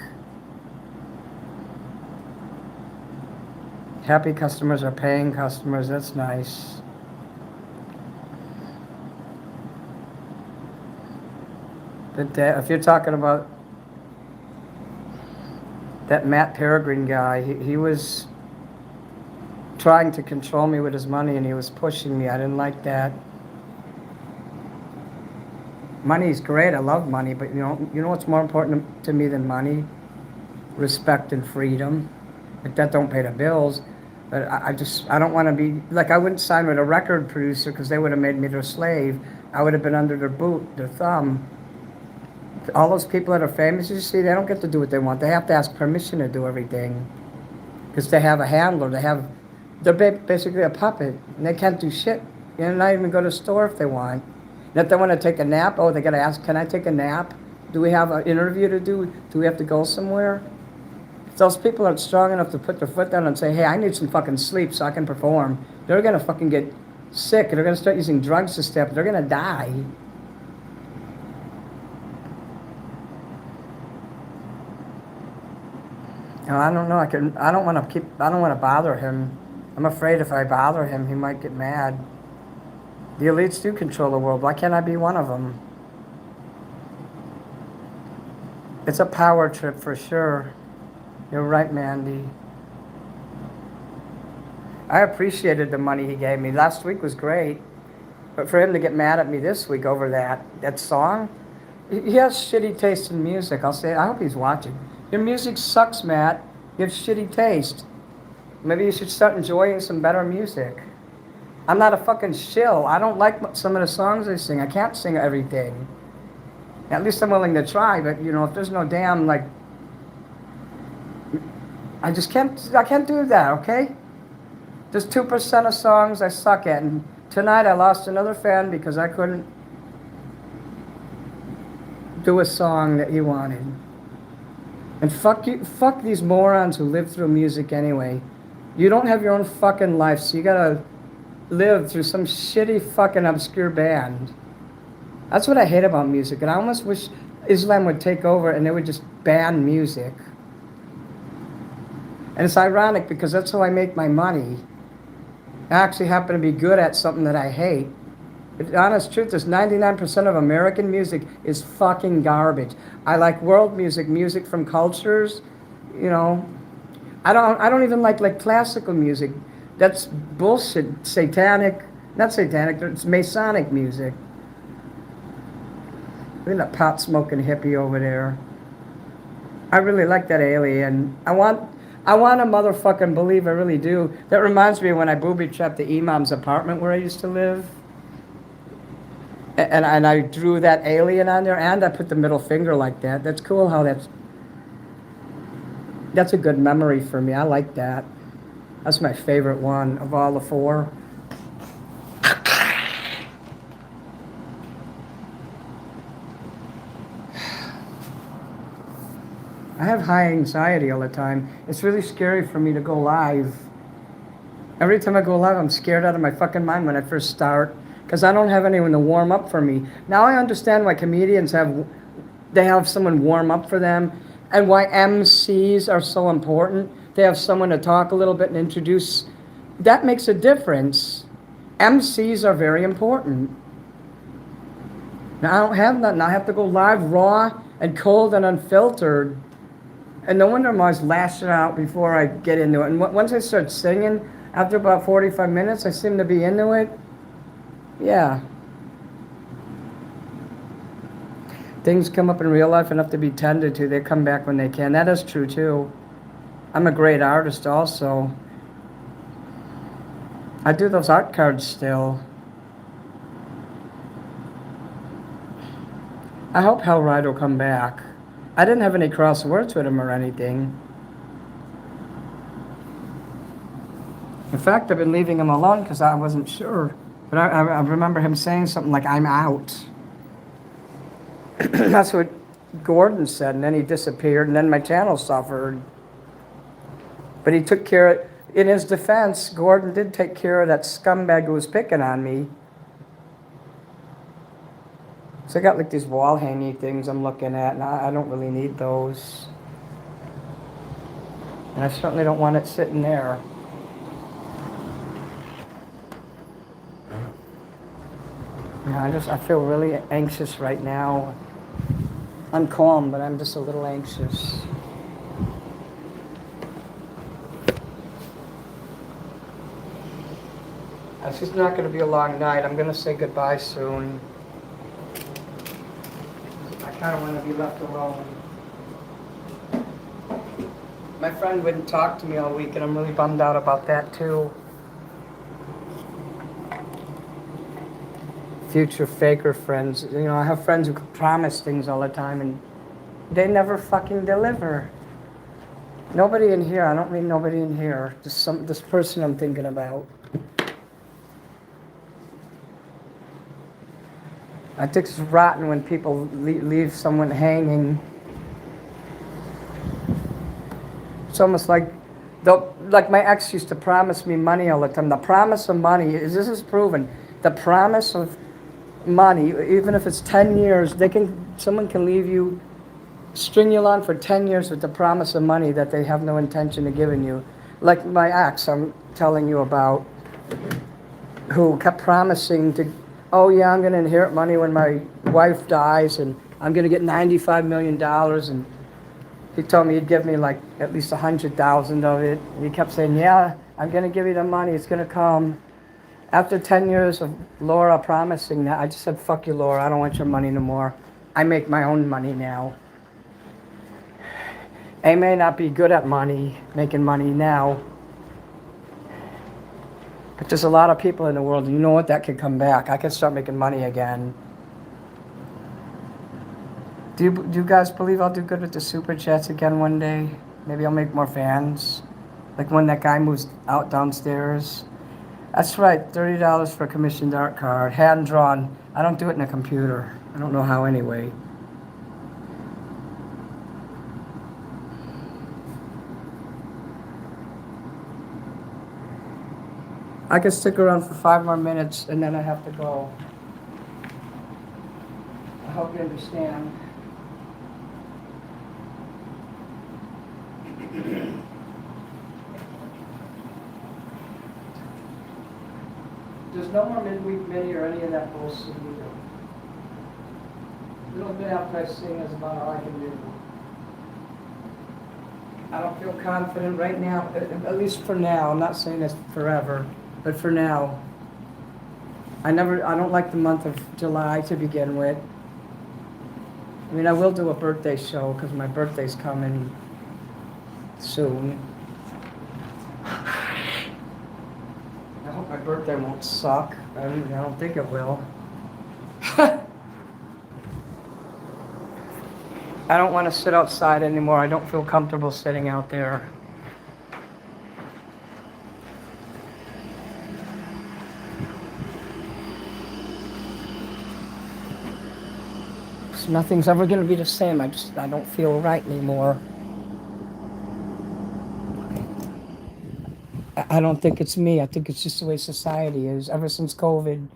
Happy customers are paying customers. That's nice. But if you're talking about that Matt Peregrine guy, he was trying to control me with his money, and he was pushing me. I didn't like that. Money's great. I love money, but you know what's more important to me than money? Respect and freedom. Like, that don't pay the bills, but I don't want to be like, I wouldn't sign with a record producer because they would have made me their slave. I would have been under their boot, their thumb. All those people that are famous, you see, they don't get to do what they want. They have to ask permission to do everything because they have a handler. They're basically a puppet, and they can't do shit. Not even go to the store if they want. And if they want to take a nap, they got to ask, can I take a nap? Do we have an interview to do? Do we have to go somewhere? If those people aren't strong enough to put their foot down and say, hey, I need some fucking sleep so I can perform, they're going to fucking get sick. They're going to start using drugs to step. They're going to die. I don't know. I don't want to bother him. I'm afraid if I bother him, he might get mad. The elites do control the world. Why can't I be one of them? It's a power trip for sure. You're right, Mandy. I appreciated the money he gave me. Last week was great. But for him to get mad at me this week over that song, he has shitty taste in music. I'll say it. I hope he's watching. Your music sucks, Matt. You have shitty taste. Maybe you should start enjoying some better music. I'm not a fucking shill. I don't like some of the songs I sing. I can't sing everything. At least I'm willing to try, but if there's no damn, like, I can't do that, okay? There's 2% of songs I suck at, and tonight I lost another fan because I couldn't do a song that he wanted. And fuck these morons who live through music anyway. You don't have your own fucking life, so you gotta live through some shitty fucking obscure band. That's what I hate about music, and I almost wish Islam would take over and they would just ban music. And it's ironic because that's how I make my money. I actually happen to be good at something that I hate. But the honest truth is 99% of American music is fucking garbage. I like world music from cultures, I don't even like classical music. That's bullshit. Not satanic, it's Masonic music. Look at that pot smoking hippie over there. I really like that alien. I want a motherfucking believer, I really do. That reminds me of when I booby-trapped the imam's apartment where I used to live. And I drew that alien on there, and I put the middle finger like that. That's cool how that's a good memory for me. I like that. That's my favorite one of all the four. I have high anxiety all the time. It's really scary for me to go live. Every time I go live, I'm scared out of my fucking mind when I first start, because I don't have anyone to warm up for me. Now I understand why comedians have someone warm up for them, And why MCs are so important. They have someone to talk a little bit and introduce. That makes a difference. MCs are very important. Now, I don't have nothing. I have to go live, raw, and cold and unfiltered. And no wonder I'm always lashing out before I get into it. And once I start singing, after about 45 minutes, I seem to be into it. Yeah. Things come up in real life enough to be tended to. They come back when they can. That is true, too. I'm a great artist, also. I do those art cards still. I hope Hellride will come back. I didn't have any crosswords with him or anything. In fact, I've been leaving him alone because I wasn't sure. But I remember him saying something like, I'm out. That's what Gordon said, and then he disappeared, and then my channel suffered. But he took care of, in his defense, Gordon did take care of that scumbag who was picking on me. So I got like these wall hanging things I'm looking at, and I don't really need those. And I certainly don't want it sitting there. Yeah, I feel really anxious right now. I'm calm, but I'm just a little anxious. It's just not going to be a long night. I'm going to say goodbye soon. I kind of want to be left alone. My friend wouldn't talk to me all week, and I'm really bummed out about that, too. Future faker friends. You know, I have friends who promise things all the time, and they never fucking deliver. Nobody in here. I don't mean nobody in here. Just this person I'm thinking about. I think it's rotten when people leave someone hanging. It's almost like my ex used to promise me money all the time. The promise of money, this is proven. The promise of money, even if it's 10 years, someone can leave you, string you along for 10 years with the promise of money that they have no intention of giving you. Like my ex I'm telling you about, who kept promising to, oh yeah, I'm going to inherit money when my wife dies, and I'm going to get $95 million, and he told me he'd give me like at least 100,000 of it. And he kept saying, yeah, I'm going to give you the money, it's going to come. After 10 years of Laura promising that, I just said, fuck you, Laura, I don't want your money no more. I make my own money now. I may not be good at making money now, but there's a lot of people in the world, and you know what, that could come back. I could start making money again. Do you guys believe I'll do good with the super chats again one day? Maybe I'll make more fans. Like when that guy moves out downstairs. That's right, $30 for a commissioned art card, hand drawn. I don't do it in a computer. I don't know how anyway. I could stick around for 5 more minutes and then I have to go. I hope you understand. There's no more midweek mini or any of that bullshit either. A little bit after I sing is about all I can do. I don't feel confident right now, at least for now. I'm not saying this forever, but for now. I don't like the month of July to begin with. I mean, I will do a birthday show because my birthday's coming soon. I hope my birthday won't suck. I don't think it will. I don't want to sit outside anymore. I don't feel comfortable sitting out there. So nothing's ever going to be the same. I don't feel right anymore. I don't think it's me. I think it's just the way society is. Ever since COVID,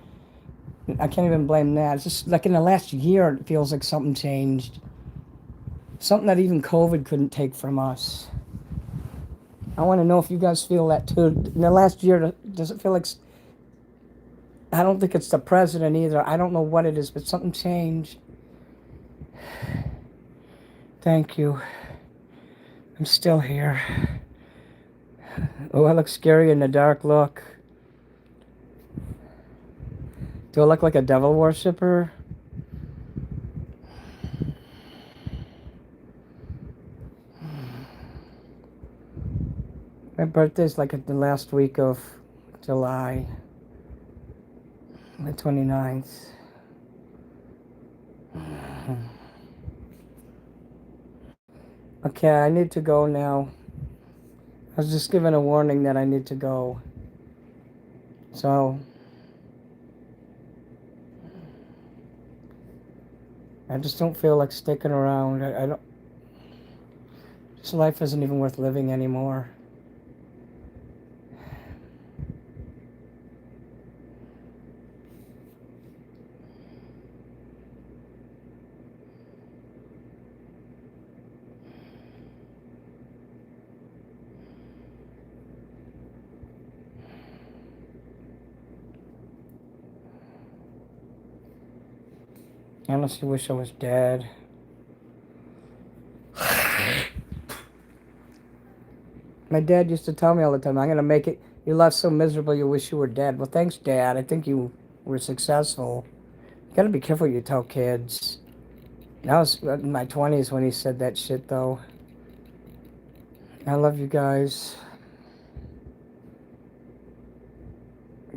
I can't even blame that. It's just like in the last year, it feels like something changed. Something that even COVID couldn't take from us. I want to know if you guys feel that too. In the last year, does it feel like... I don't think it's the president either. I don't know what it is, but something changed. Thank you. I'm still here. Oh, I look scary in the dark. Look. Do I look like a devil worshiper? My birthday's like at the last week of July. The 29th. Okay, I need to go now. I was just given a warning that I need to go. So, I just don't feel like sticking around. I don't... This life isn't even worth living anymore. I honestly wish I was dead. My dad used to tell me all the time, I'm going to make it. Your life's so miserable you wish you were dead. Well, thanks, Dad. I think you were successful. You got to be careful what you tell kids. I was in my 20s when he said that shit, though. I love you guys.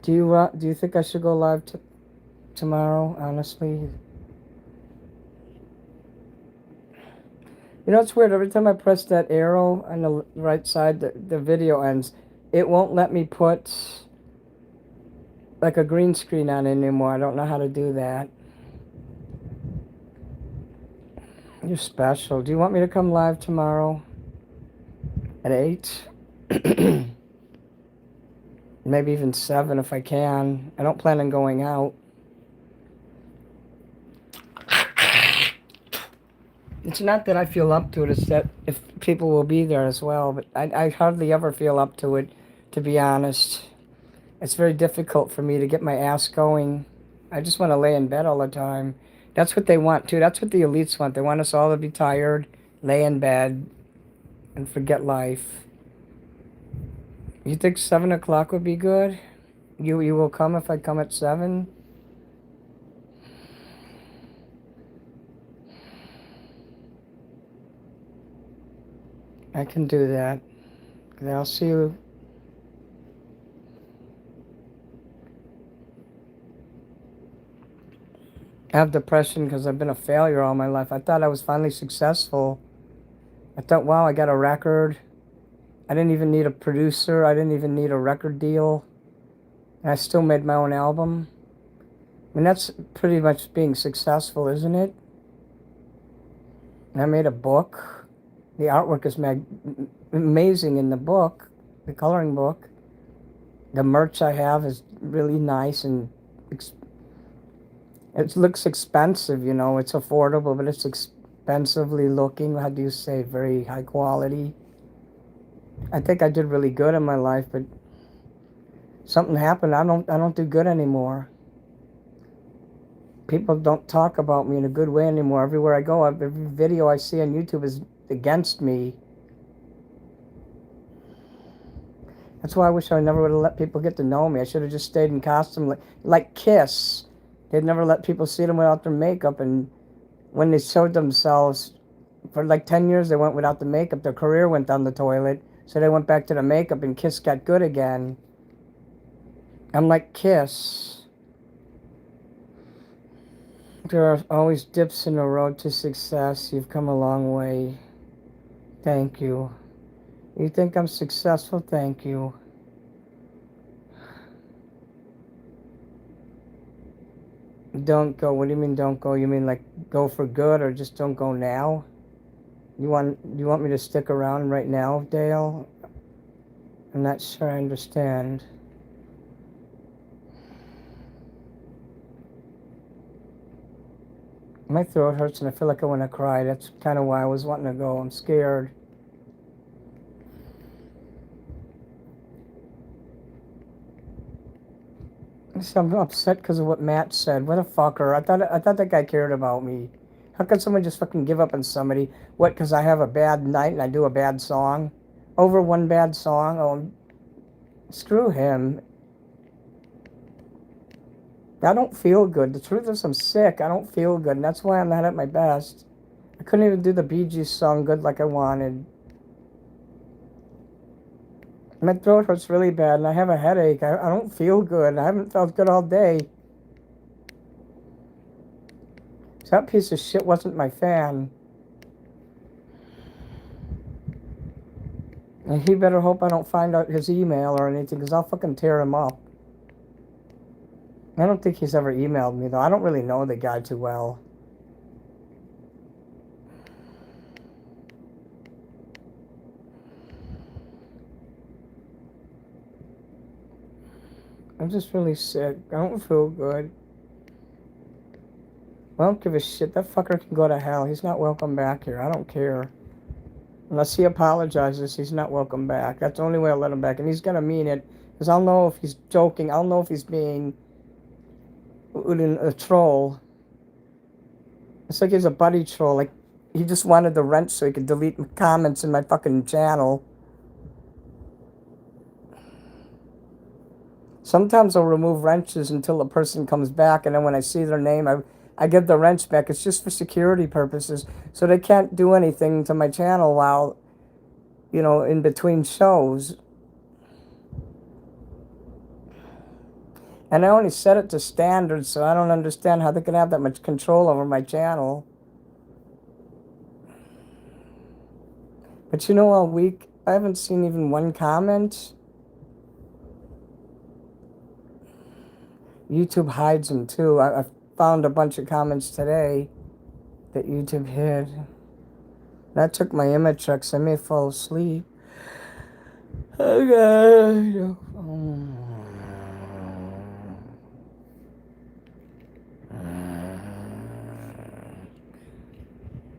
Do you think I should go live tomorrow, honestly? You know, it's weird. Every time I press that arrow on the right side, the video ends. It won't let me put like a green screen on anymore. I don't know how to do that. You're special. Do you want me to come live tomorrow at 8? Maybe even 7 if I can. I don't plan on going out. It's not that I feel up to it, it's that if people will be there as well. But I hardly ever feel up to it, to be honest. It's very difficult for me to get my ass going. I just want to lay in bed all the time. That's what they want, too. That's what the elites want. They want us all to be tired, lay in bed, and forget life. You think 7 o'clock would be good? You will come if I come at 7? I can do that. I'll see you. I have depression because I've been a failure all my life. I thought I was finally successful. I thought, wow, I got a record. I didn't even need a producer. I didn't even need a record deal. And I still made my own album. I mean, that's pretty much being successful, isn't it? And I made a book. The artwork is amazing in the book, the coloring book. The merch I have is really nice and it looks expensive, you know. It's affordable, but it's expensively looking. How do you say? Very high quality. I think I did really good in my life, but something happened. I don't do good anymore. People don't talk about me in a good way anymore. Everywhere I go, every video I see on YouTube is against me. That's why I wish I never would have let people get to know me. I should have just stayed in costume like Kiss. They'd never let people see them without their makeup, and when they showed themselves, for like 10 years they went without the makeup. Their career went down the toilet, so they went back to the makeup, and Kiss got good again. I'm like Kiss. There are always dips in the road to success. You've come a long way. Thank you. You think I'm successful? Thank you. Don't go. What do you mean don't go? You mean like go for good or just don't go now? You want me to stick around right now, Dale? I'm not sure I understand. My throat hurts and I feel like I want to cry. That's kind of why I was wanting to go. I'm scared. I'm upset because of what Matt said. What a fucker. I thought that guy cared about me. How could someone just fucking give up on somebody? What, because I have a bad night and I do a bad song? Over one bad song? Oh, screw him. I don't feel good. The truth is I'm sick. I don't feel good, and that's why I'm not at my best. I couldn't even do the Bee Gees song good like I wanted. My throat hurts really bad, and I have a headache. I don't feel good. I haven't felt good all day. So that piece of shit wasn't my fan. And he better hope I don't find out his email or anything, because I'll fucking tear him up. I don't think he's ever emailed me, though. I don't really know the guy too well. I'm just really sick. I don't feel good. I don't give a shit. That fucker can go to hell. He's not welcome back here. I don't care. Unless he apologizes, he's not welcome back. That's the only way I'll let him back. And he's going to mean it. Because I'll know if he's joking. I'll know if he's being a troll. It's like he's a buddy troll. Like, he just wanted the wrench so he could delete comments in my fucking channel. Sometimes I'll remove wrenches until a person comes back. And then when I see their name, I give the wrench back. It's just for security purposes. So they can't do anything to my channel while, in between shows. And I only set it to standard, so I don't understand how they can have that much control over my channel. But all week, I haven't seen even one comment. YouTube hides them too. I found a bunch of comments today that YouTube hid. That took my image checks. I may fall asleep. Okay.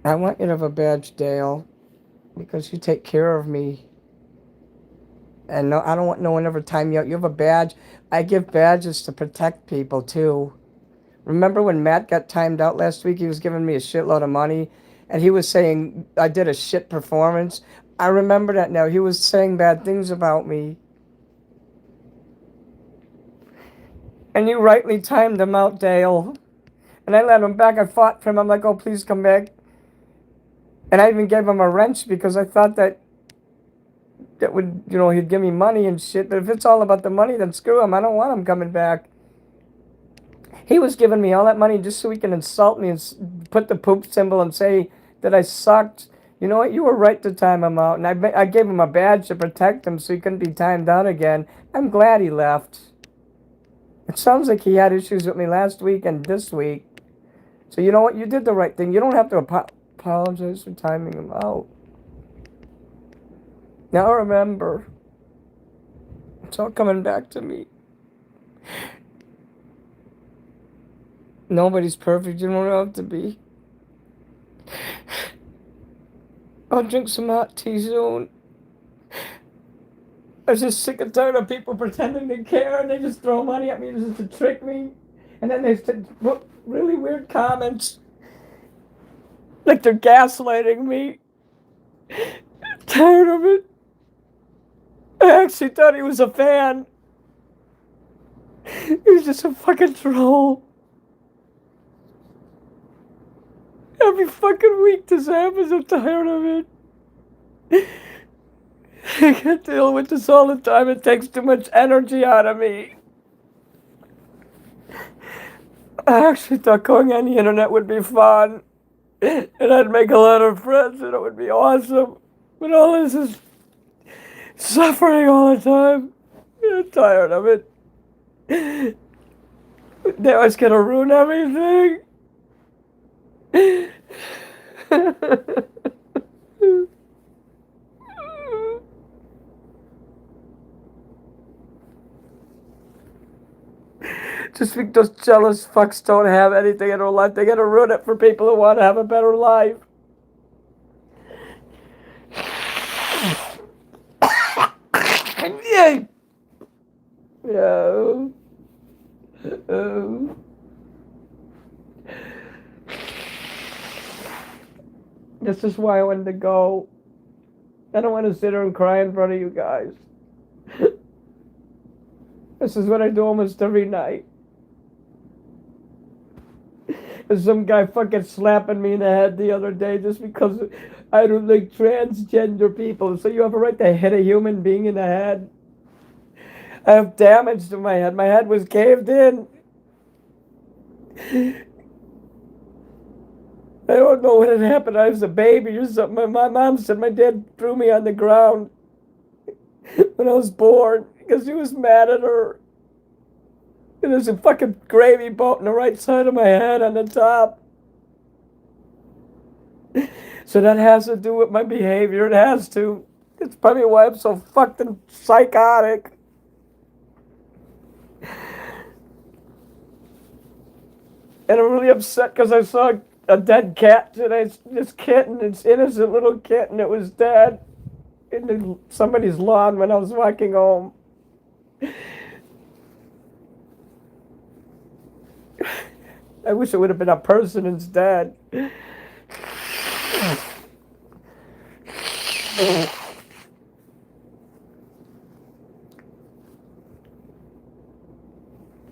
I want you to have a badge, Dale, because you take care of me. And no, I don't want no one ever time you out. You have a badge. I give badges to protect people, too. Remember when Matt got timed out last week? He was giving me a shitload of money, and he was saying I did a shit performance. I remember that now. He was saying bad things about me. And you rightly timed him out, Dale. And I let him back. I fought for him. I'm like, oh, please come back. And I even gave him a wrench because I thought that would, he'd give me money and shit. But if it's all about the money, then screw him. I don't want him coming back. He was giving me all that money just so he can insult me and put the poop symbol and say that I sucked. You know what? You were right to time him out. And I gave him a badge to protect him so he couldn't be timed out again. I'm glad he left. It sounds like he had issues with me last week and this week. So you know what? You did the right thing. You don't have to apologize for timing him out. Now remember, it's all coming back to me. Nobody's perfect. You don't have to be. I'll drink some hot tea soon. I'm just sick and tired of people pretending to care and they just throw money at me just to trick me. And then they say really weird comments. Like they're gaslighting me. I'm tired of it. I actually thought he was a fan. He was just a fucking troll. Every fucking week this happens. I'm tired of it. I can't deal with this all the time. It takes too much energy out of me. I actually thought going on the internet would be fun. And I'd make a lot of friends and it would be awesome. But all this is suffering all the time. I'm tired of it. They always gonna ruin everything. Just think those jealous fucks don't have anything in their life. They gotta ruin it for people who want to have a better life. Yay! Yeah. This is why I wanted to go. I don't want to sit here and cry in front of you guys. This is what I do almost every night. There's some guy fucking slapping me in the head the other day just because I don't like transgender people. So you have a right to hit a human being in the head? I have damage to my head. My head was caved in. I don't know what had happened. I was a baby or something. My mom said my dad threw me on the ground when I was born because he was mad at her. And there's a fucking gravy boat on the right side of my head on the top. So that has to do with my behavior. It has to. It's probably why I'm so fucking psychotic. And I'm really upset because I saw a dead cat today. This kitten, this innocent little kitten, it was dead in somebody's lawn when I was walking home. I wish it would have been a person instead.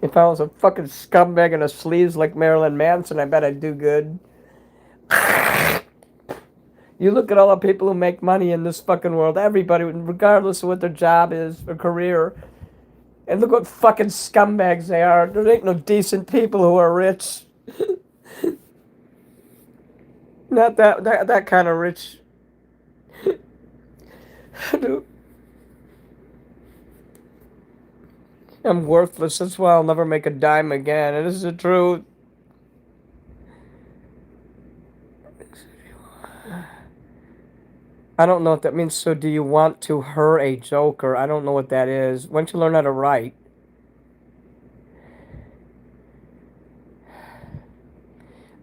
If I was a fucking scumbag in a sleaze like Marilyn Manson, I bet I'd do good. You look at all the people who make money in this fucking world, everybody, regardless of what their job is or career, and look what fucking scumbags they are. There ain't no decent people who are rich. Not that kind of rich. I'm worthless. That's why I'll never make a dime again. And this is the truth. I don't know what that means. So do you want to her a joker? I don't know what that is. Why don't you learn how to write?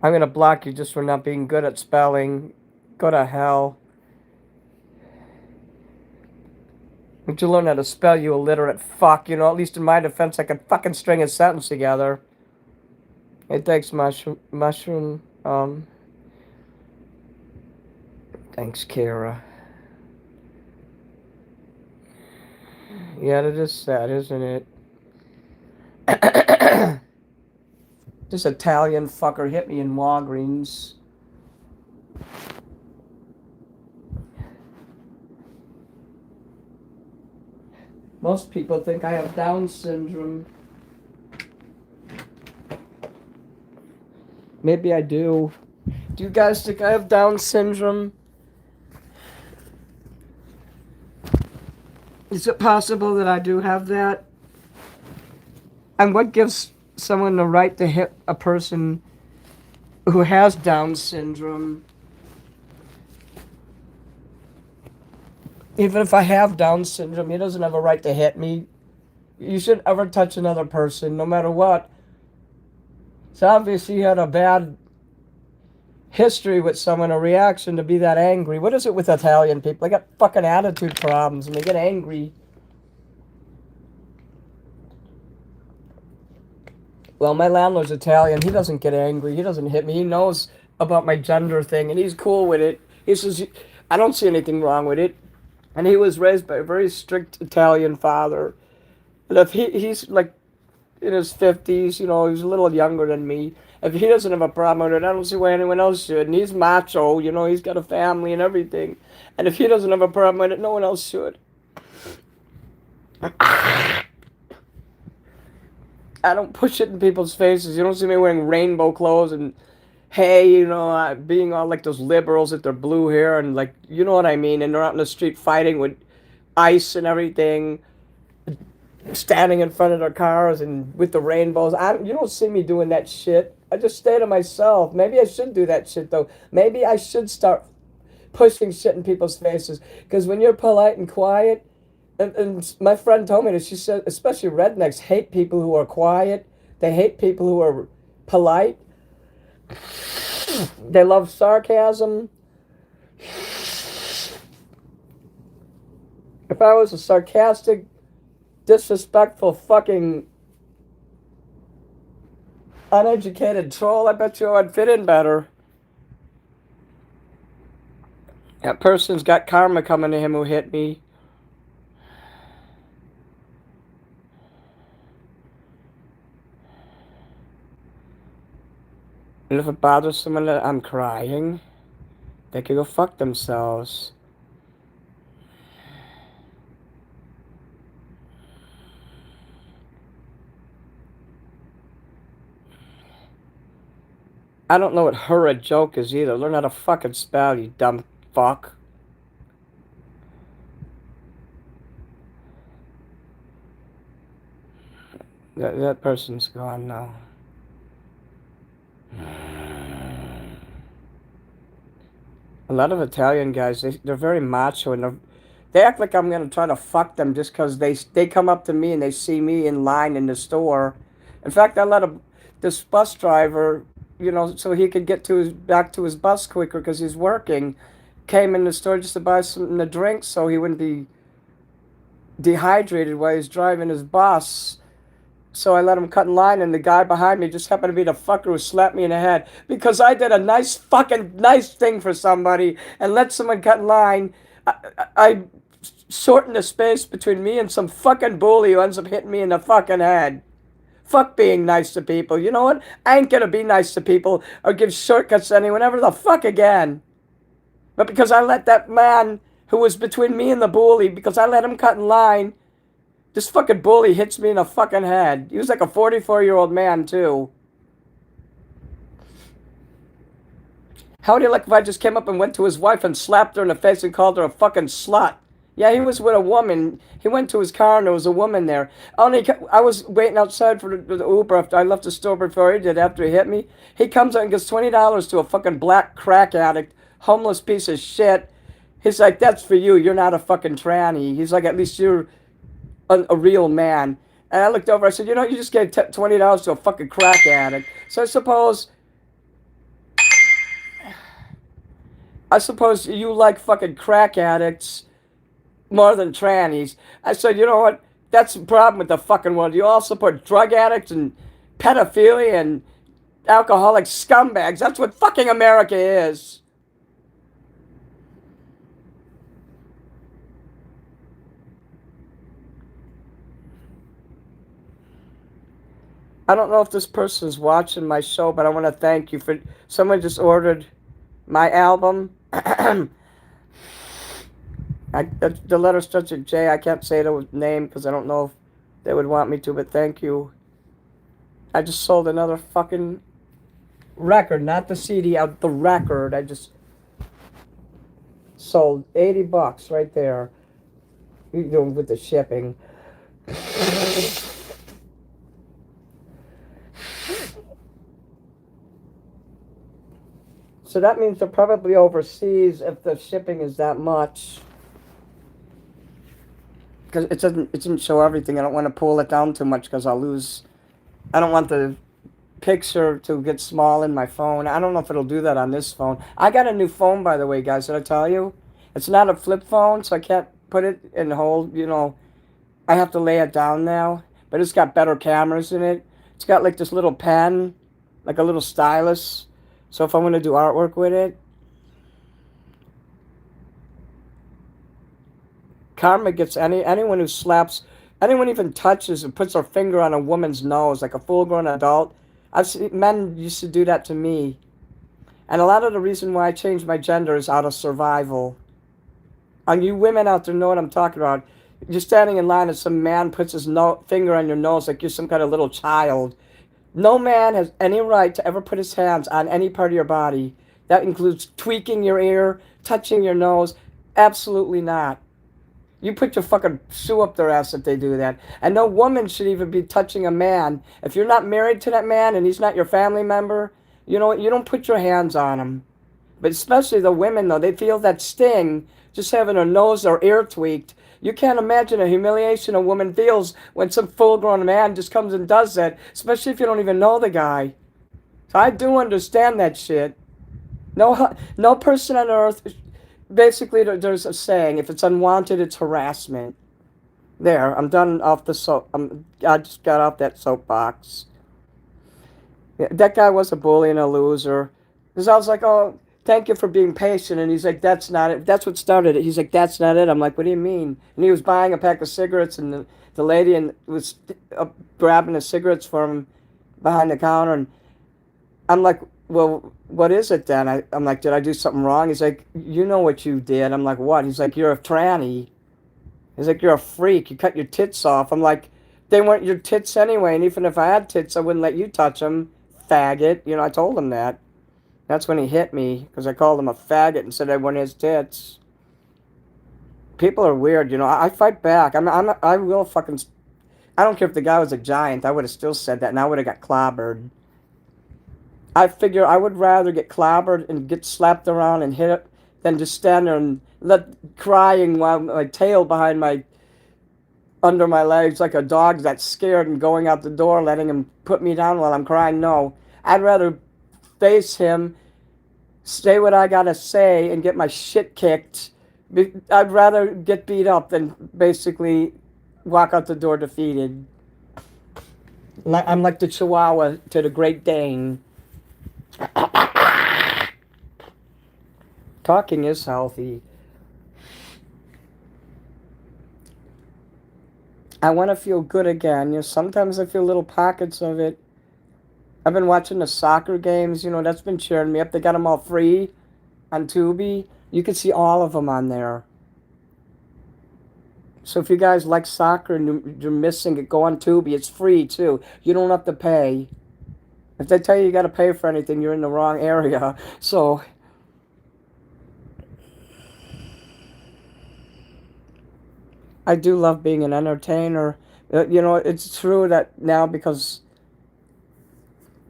I'm going to block you just for not being good at spelling. Go to hell. Why don't you learn how to spell, you illiterate fuck? You know, at least in my defense, I can fucking string a sentence together. Hey, thanks, Mushroom. Thanks, Kara. Yeah, that is sad, isn't it? This Italian fucker hit me in Walgreens. Most people think I have Down syndrome. Maybe I do. Do you guys think I have Down syndrome? Is it possible that I do have that? And what gives someone the right to hit a person who has Down syndrome? Even if I have Down syndrome, he doesn't have a right to hit me. You shouldn't ever touch another person, no matter what. So obviously you had a bad history with someone, a reaction to be that angry. What is it with Italian people? They got fucking attitude problems and they get angry. Well, my landlord's Italian. He doesn't get angry. He doesn't hit me. He knows about my gender thing and he's cool with it. He says, I don't see anything wrong with it. And he was raised by a very strict Italian father. And if he's like in his 50s, you know, he's a little younger than me. If he doesn't have a problem with it, I don't see why anyone else should. And he's macho, you know, he's got a family and everything. And if he doesn't have a problem with it, no one else should. I don't push it in people's faces. You don't see me wearing rainbow clothes and, hey, you know, being all like those liberals with their blue hair and like, you know what I mean? And they're out in the street fighting with ice and everything, standing in front of their cars and with the rainbows. You don't see me doing that shit. I just stay to myself. Maybe I should do that shit, though. Maybe I should start pushing shit in people's faces. Because when you're polite and quiet, and my friend told me this, she said, especially rednecks hate people who are quiet. They hate people who are polite. They love sarcasm. If I was a sarcastic, disrespectful, fucking uneducated troll, I bet you I'd fit in better. That person's got karma coming to him who hit me. And if it bothers someone that I'm crying, they could go fuck themselves. I don't know what her a joke is either. Learn how to fucking spell, you dumb fuck. That person's gone now. A lot of Italian guys, they're very macho, and they act like I'm going to try to fuck them just because they come up to me and they see me in line in the store. In fact, I let this bus driver, so he could get back to his bus quicker because he's working, came in the store just to buy something to drink so he wouldn't be dehydrated while he's driving his bus. So I let him cut in line, and the guy behind me just happened to be the fucker who slapped me in the head because I did a nice thing for somebody and let someone cut in line. I shortened the space between me and some fucking bully who ends up hitting me in the fucking head. Fuck being nice to people. You know what? I ain't gonna be nice to people or give shortcuts to anyone ever the fuck again. But because I let that man who was between me and the bully, because I let him cut in line, this fucking bully hits me in the fucking head. He was like a 44-year-old man, too. How would you like if I just came up and went to his wife and slapped her in the face and called her a fucking slut? Yeah, he was with a woman. He went to his car and there was a woman there. I was waiting outside for the Uber after I left the store before he did, after he hit me. He comes out and gives $20 to a fucking black crack addict, homeless piece of shit. He's like, that's for you. You're not a fucking tranny. He's like, at least you're a real man. And I looked over, I said, you just gave $20 to a fucking crack addict. So I suppose you like fucking crack addicts more than trannies. I said, you know what? That's the problem with the fucking world. You all support drug addicts and pedophilia and alcoholic scumbags. That's what fucking America is. I don't know if this person is watching my show, but I want to thank you for... Someone just ordered my album. The letter starts with J. I can't say the name because I don't know if they would want me to, but thank you. I just sold another fucking record, not the CD, the record. I just sold $80 right there. You doing with the shipping. So that means they're probably overseas if the shipping is that much. Because it doesn't show everything. I don't want to pull it down too much because I'll lose. I don't want the picture to get small in my phone. I don't know if it'll do that on this phone. I got a new phone, by the way, guys. Did I tell you? It's not a flip phone, so I can't put it in hold. I have to lay it down now. But it's got better cameras in it. It's got like this little pen, like a little stylus. So if I want to do artwork with it, karma gets anyone who slaps, anyone even touches or puts their finger on a woman's nose, like a full-grown adult. I've seen men used to do that to me. And a lot of the reason why I changed my gender is out of survival. And you women out there know what I'm talking about. You're standing in line and some man puts his finger on your nose like you're some kind of little child. No man has any right to ever put his hands on any part of your body. That includes tweaking your ear, touching your nose. Absolutely not. You put your fucking shoe up their ass if they do that. And no woman should even be touching a man. If you're not married to that man and he's not your family member, you don't put your hands on him. But especially the women, though, they feel that sting just having her nose or ear tweaked. You can't imagine the humiliation a woman feels when some full-grown man just comes and does that, especially if you don't even know the guy. So I do understand that shit. No person on earth. Basically, there's a saying: if it's unwanted, it's harassment. There, I'm done off the soap. I just got off that soapbox. Yeah, that guy was a bully and a loser. Because I was like, oh, thank you for being patient. And he's like, that's not it. That's what started it. He's like, that's not it. I'm like, what do you mean? And he was buying a pack of cigarettes, and the lady was grabbing the cigarettes from him behind the counter. And I'm like, well, what is it then? I'm like, did I do something wrong? He's like, you know what you did. I'm like, what? He's like, you're a tranny. He's like, you're a freak. You cut your tits off. I'm like, they weren't your tits anyway. And even if I had tits, I wouldn't let you touch them, faggot. I told him that. That's when he hit me, because I called him a faggot and said I weren't his tits. People are weird, I fight back. I will fucking... I don't care if the guy was a giant. I would have still said that, and I would have got clobbered. I figure I would rather get clobbered and get slapped around and hit than just stand there and crying while my tail under my legs like a dog that's scared and going out the door, letting him put me down while I'm crying. No, I'd rather face him, say what I gotta say, and get my shit kicked. I'd rather get beat up than basically walk out the door defeated. I'm like the Chihuahua to the Great Dane. Talking is healthy. I want to feel good again. Sometimes I feel little pockets of it. I've been watching the soccer games. That's been cheering me up. They got them all free on Tubi. You can see all of them on there. So if you guys like soccer and you're missing it, go on Tubi. It's free too. You don't have to pay. If they tell you got to pay for anything, you're in the wrong area. So I do love being an entertainer. It's true that now, because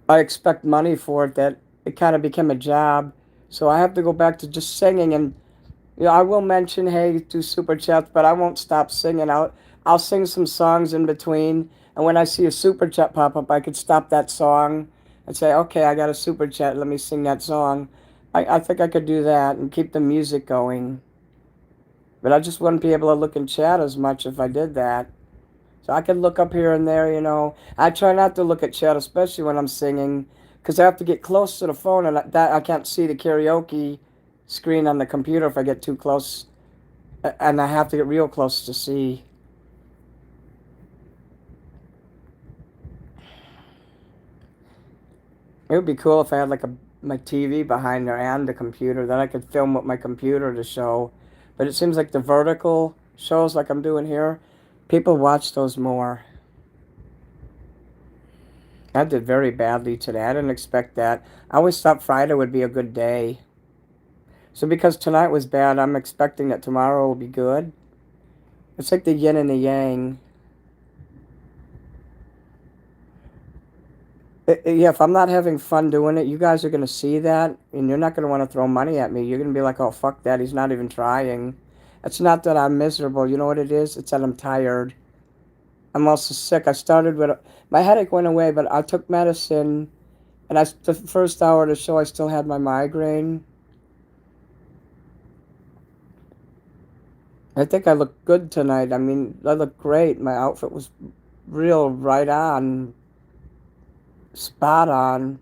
I expect money for it, that it kind of became a job. So I have to go back to just singing. And I will mention, hey, do super chats, but I won't stop singing. I'll sing some songs in between. And when I see a super chat pop up, I could stop that song and say, okay, I got a super chat. Let me sing that song. I think I could do that and keep the music going. But I just wouldn't be able to look and chat as much if I did that. So I could look up here and there, I try not to look at chat, especially when I'm singing, because I have to get close to the phone, and I can't see the karaoke screen on the computer if I get too close. And I have to get real close to see. It would be cool if I had like my TV behind there and the computer. Then I could film with my computer to show. But it seems like the vertical shows like I'm doing here, people watch those more. I did very badly today. I didn't expect that. I always thought Friday would be a good day. So because tonight was bad, I'm expecting that tomorrow will be good. It's like the yin and the yang. Yeah, if I'm not having fun doing it, you guys are going to see that, and you're not going to want to throw money at me. You're going to be like, oh, fuck that, he's not even trying. It's not that I'm miserable. You know what it is? It's that I'm tired. I'm also sick. I started with... my headache went away, but I took medicine, and the first hour of the show, I still had my migraine. I think I look good tonight. I mean, I look great. My outfit was real right on. Spot on.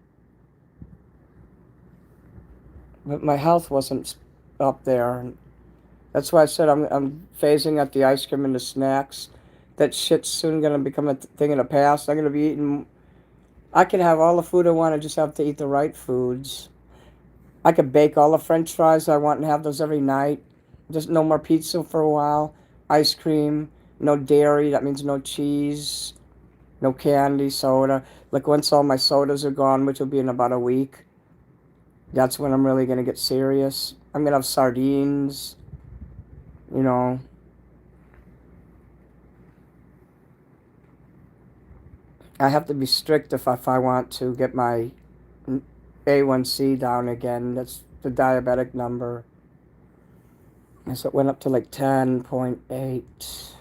But my health wasn't up there. That's why I said I'm phasing out the ice cream and the snacks. That shit's soon going to become a thing of the past. I'm going to be eating... I can have all the food I want. I just have to eat the right foods. I could bake all the french fries I want and have those every night. Just no more pizza for a while. Ice cream. No dairy. That means no cheese. No candy, soda. Like once all my sodas are gone, which will be in about a week, that's when I'm really going to get serious. I'm going to have sardines. I have to be strict if I want to get my A1C down again. That's the diabetic number. So it went up to like 10.8.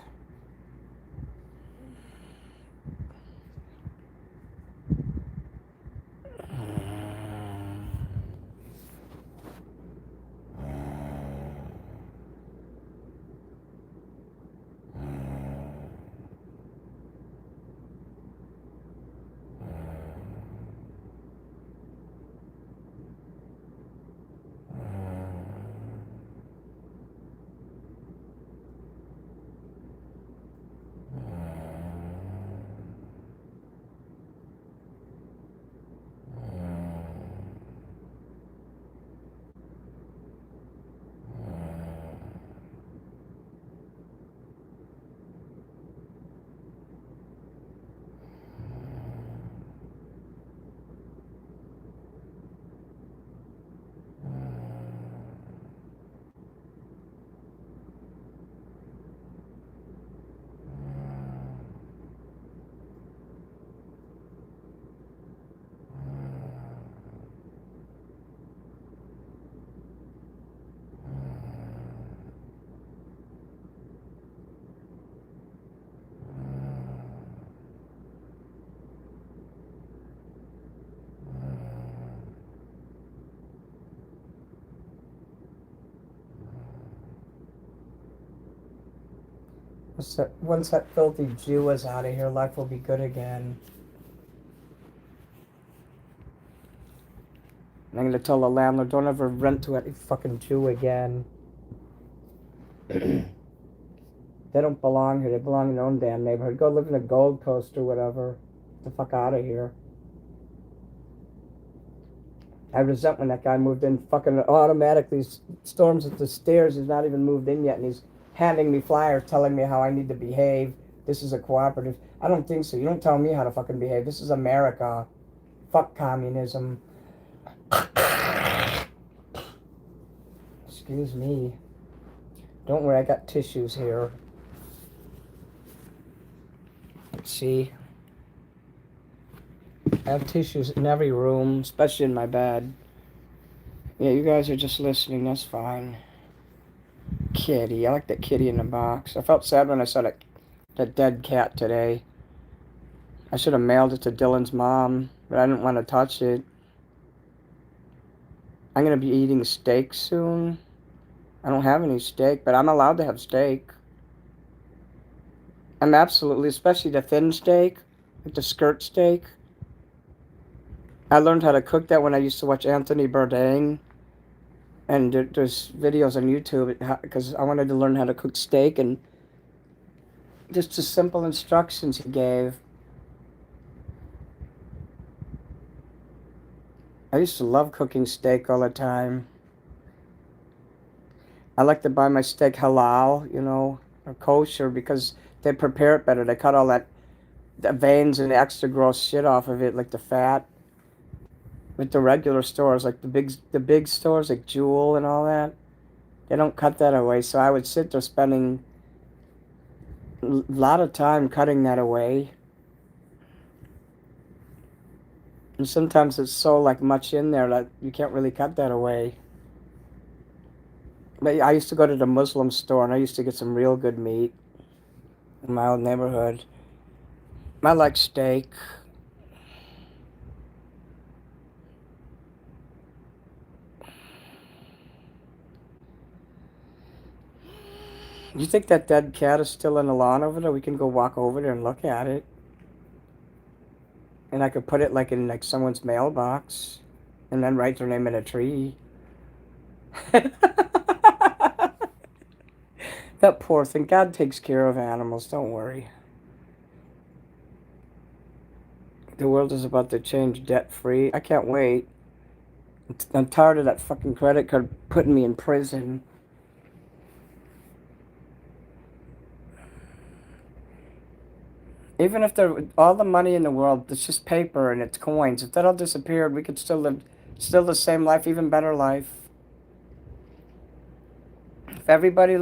Once that filthy Jew is out of here, life will be good again. And I'm going to tell the landlord, don't ever rent to any fucking Jew again. They don't belong here. They belong in their own damn neighborhood. Go live in the Gold Coast or whatever. Get the fuck out of here. I resent when that guy moved in, fucking automatically storms at the stairs. He's not even moved in yet, and he's handing me flyers telling me how I need to behave. This is a cooperative. I don't think so. You don't tell me how to fucking behave. This is America. Fuck communism. Excuse me. Don't worry, I got tissues here. See? I have tissues in every room, especially in my bed. Yeah, you guys are just listening, that's fine. Kitty, I like that kitty in the box. I felt sad when I saw that dead cat today. I should have mailed it to Dylan's mom, but I didn't want to touch it. I'm going to be eating steak soon. I don't have any steak, but I'm allowed to have steak. I'm absolutely, especially the thin steak, like the skirt steak. I learned how to cook that when I used to watch Anthony Bourdain. And there's videos on YouTube because I wanted to learn how to cook steak, and just the simple instructions he gave. I used to love cooking steak all the time. I like to buy my steak halal, or kosher, because they prepare it better. They cut all the veins and the extra gross shit off of it, like the fat. With the regular stores, like the big stores, like Jewel and all that, they don't cut that away. So I would sit there spending a lot of time cutting that away. And sometimes it's so much in there that you can't really cut that away. But I used to go to the Muslim store, and I used to get some real good meat in my old neighborhood. I like steak. You think that dead cat is still in the lawn over there? We can go walk over there and look at it. And I could put it in someone's mailbox and then write their name in a tree. That poor thing. God takes care of animals. Don't worry. The world is about to change debt-free. I can't wait. I'm tired of that fucking credit card putting me in prison. Even if all the money in the world, it's just paper and it's coins. If that all disappeared, we could still live the same life, even better life. If everybody,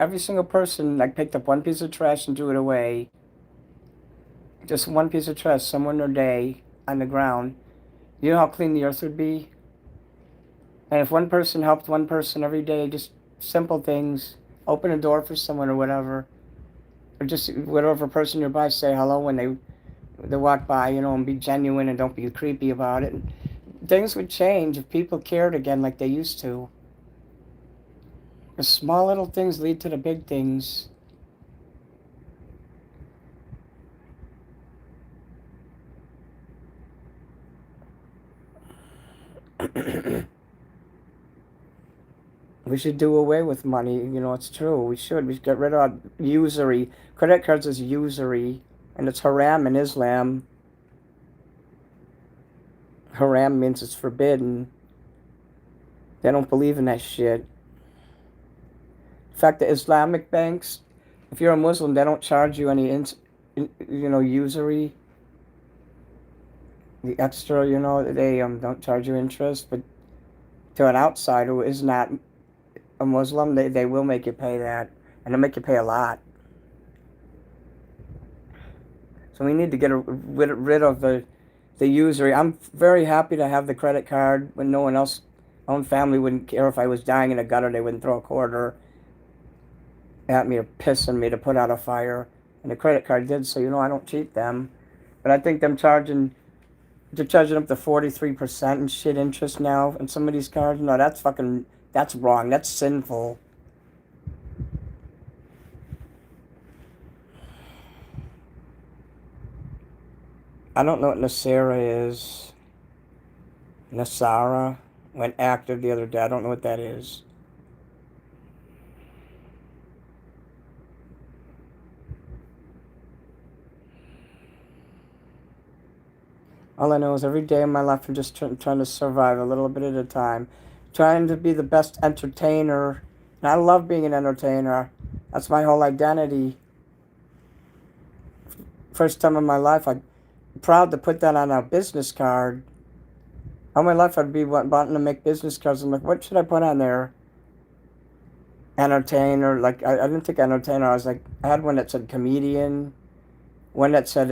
every single person, picked up one piece of trash and threw it away, just one piece of trash somewhere in their day on the ground, you know how clean the earth would be? And if one person helped one person every day, just simple things. Open a door for someone or whatever. Or just whatever person you're by, say hello when they walk by, and be genuine and don't be creepy about it. And things would change if people cared again like they used to. The small little things lead to the big things. We should do away with money. It's true. We should get rid of usury. Credit cards is usury, and it's haram in Islam. Haram means it's forbidden. They don't believe in that shit. In fact, the Islamic banks, if you're a Muslim, they don't charge you any, usury. The extra, they don't charge you interest. But to an outsider who is not a Muslim, they will make you pay that, and they'll make you pay a lot. So we need to get rid of the usury. I'm very happy to have the credit card when no one else, my own family wouldn't care. If I was dying in a gutter, they wouldn't throw a quarter at me or piss on me to put out a fire. And the credit card did, so I don't cheat them. But I think they're charging up to 43% and shit interest now in some of these cards. No, that's wrong. That's sinful. I don't know what Nasara is. Nasara went active the other day. I don't know what that is. All I know is every day of my life I'm just trying to survive a little bit at a time. Trying to be the best entertainer. And I love being an entertainer. That's my whole identity. First time in my life, I'm proud to put that on a business card. All my life I'd be wanting to make business cards. I'm like, what should I put on there? Entertainer. Like, I didn't think entertainer. I was like, I had one that said comedian. One that said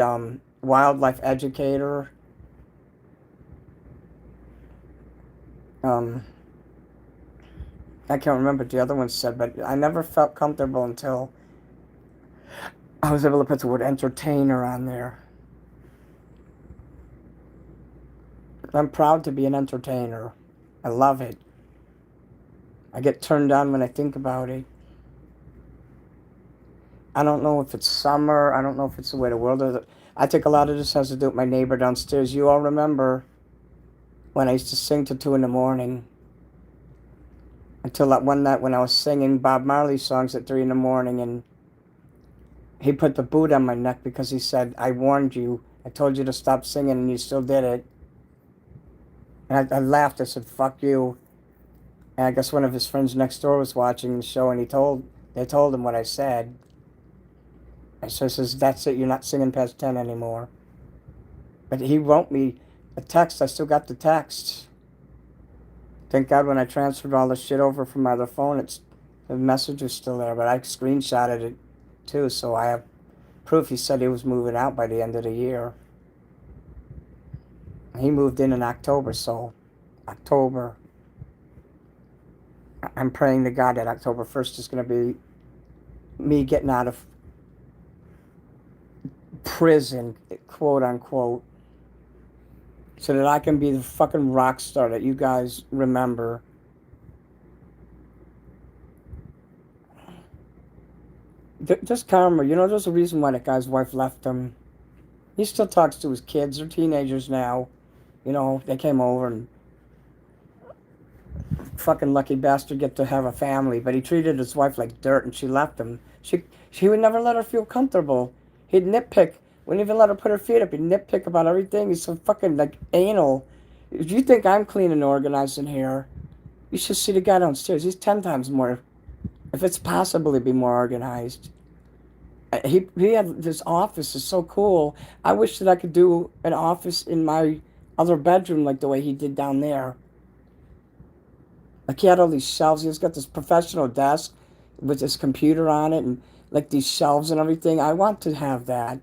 wildlife educator. I can't remember what the other one said, but I never felt comfortable until I was able to put the word entertainer on there. I'm proud to be an entertainer. I love it. I get turned on when I think about it. I don't know if it's summer. I don't know if it's the way the world is. I think a lot of this has to do with my neighbor downstairs. You all remember when I used to sing till 2 in the morning. Until that one night when I was singing Bob Marley songs at 3 in the morning, and he put the boot on my neck because he said, I warned you. I told you to stop singing and you still did it. And I laughed. I said, fuck you. And I guess one of his friends next door was watching the show, and they told him what I said. And so he says, that's it, you're not singing past 10 anymore. But he wrote me a text. I still got the text. Thank God when I transferred all the shit over from my other phone, the message is still there, but I screenshotted it too, so I have proof. He said he was moving out by the end of the year. He moved in October, so October. I'm praying to God that October 1st is going to be me getting out of prison, quote unquote, so that I can be the fucking rock star that you guys remember. This karma, there's a reason why that guy's wife left him. He still talks to his kids. They're teenagers now. They came over, and fucking lucky bastard get to have a family, but he treated his wife like dirt, and she left him. She would never let her feel comfortable. He'd nitpick. Wouldn't even let her put her feet up. He'd nitpick about everything. He's so fucking, anal. If you think I'm clean and organized in here, you should see the guy downstairs. He's 10 times more, if it's possible, to be more organized. He had this office. Is so cool. I wish that I could do an office in my other bedroom like the way he did down there. Like, he had all these shelves. He's got this professional desk with his computer on it, and these shelves and everything. I want to have that.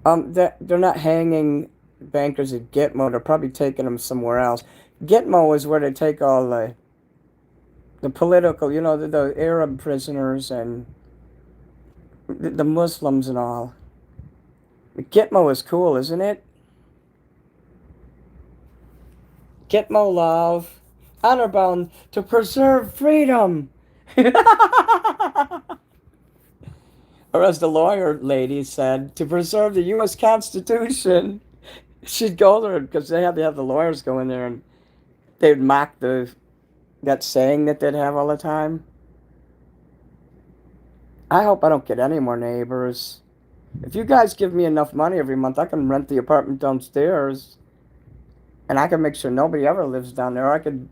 They're not hanging bankers at Gitmo. They're probably taking them somewhere else. Gitmo is where they take all the political, the Arab prisoners and the Muslims and all. Gitmo is cool, isn't it? Gitmo love, honor bound to preserve freedom. Or as the lawyer lady said, to preserve the U.S. Constitution. She'd go there because they had to have the lawyers go in there and they'd mock that saying that they'd have all the time. I hope I don't get any more neighbors. If you guys give me enough money every month, I can rent the apartment downstairs and I can make sure nobody ever lives down there. Or I could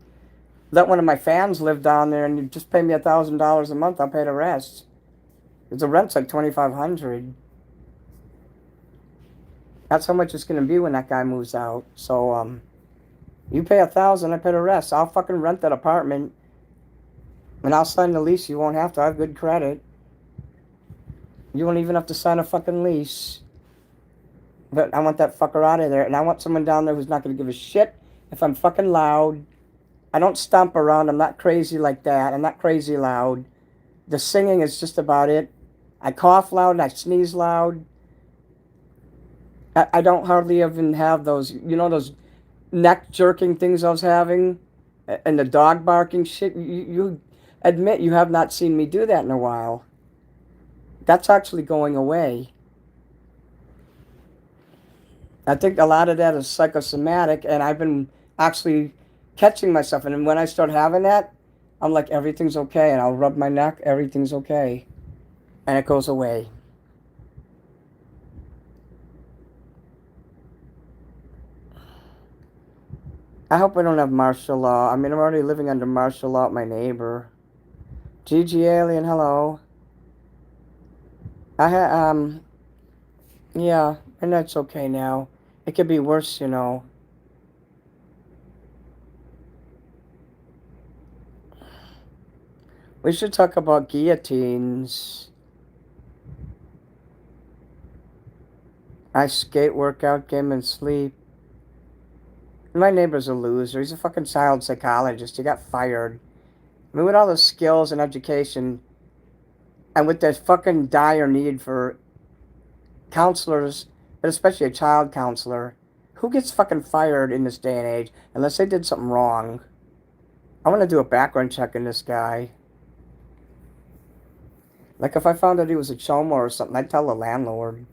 let one of my fans live down there and you just pay me $1,000 a month. I'll pay the rest. Because the rent's like $2,500. That's how much it's going to be when that guy moves out. So, you pay $1,000, I pay the rest. I'll fucking rent that apartment and I'll sign the lease. You won't have to. I have good credit. You won't even have to sign a fucking lease. But I want that fucker out of there. And I want someone down there who's not going to give a shit if I'm fucking loud. I don't stomp around. I'm not crazy like that. I'm not crazy loud. The singing is just about it. I cough loud and I sneeze loud. I don't hardly even have those, those neck jerking things I was having and the dog barking shit. You admit you have not seen me do that in a while. That's actually going away. I think a lot of that is psychosomatic, and I've been actually catching myself. And when I start having that, I'm like, everything's okay. And I'll rub my neck, everything's okay. And it goes away. I hope I don't have martial law. I mean, I'm already living under martial law with my neighbor. GG Alien, hello. Yeah, and that's okay now. It could be worse, We should talk about guillotines. I skate, work out, game, and sleep. My neighbor's a loser. He's a fucking child psychologist. He got fired. I mean, with all the skills and education, and with this fucking dire need for counselors, but especially a child counselor, who gets fucking fired in this day and age unless they did something wrong? I want to do a background check in this guy. Like, if I found out he was a chomo or something, I'd tell the landlord.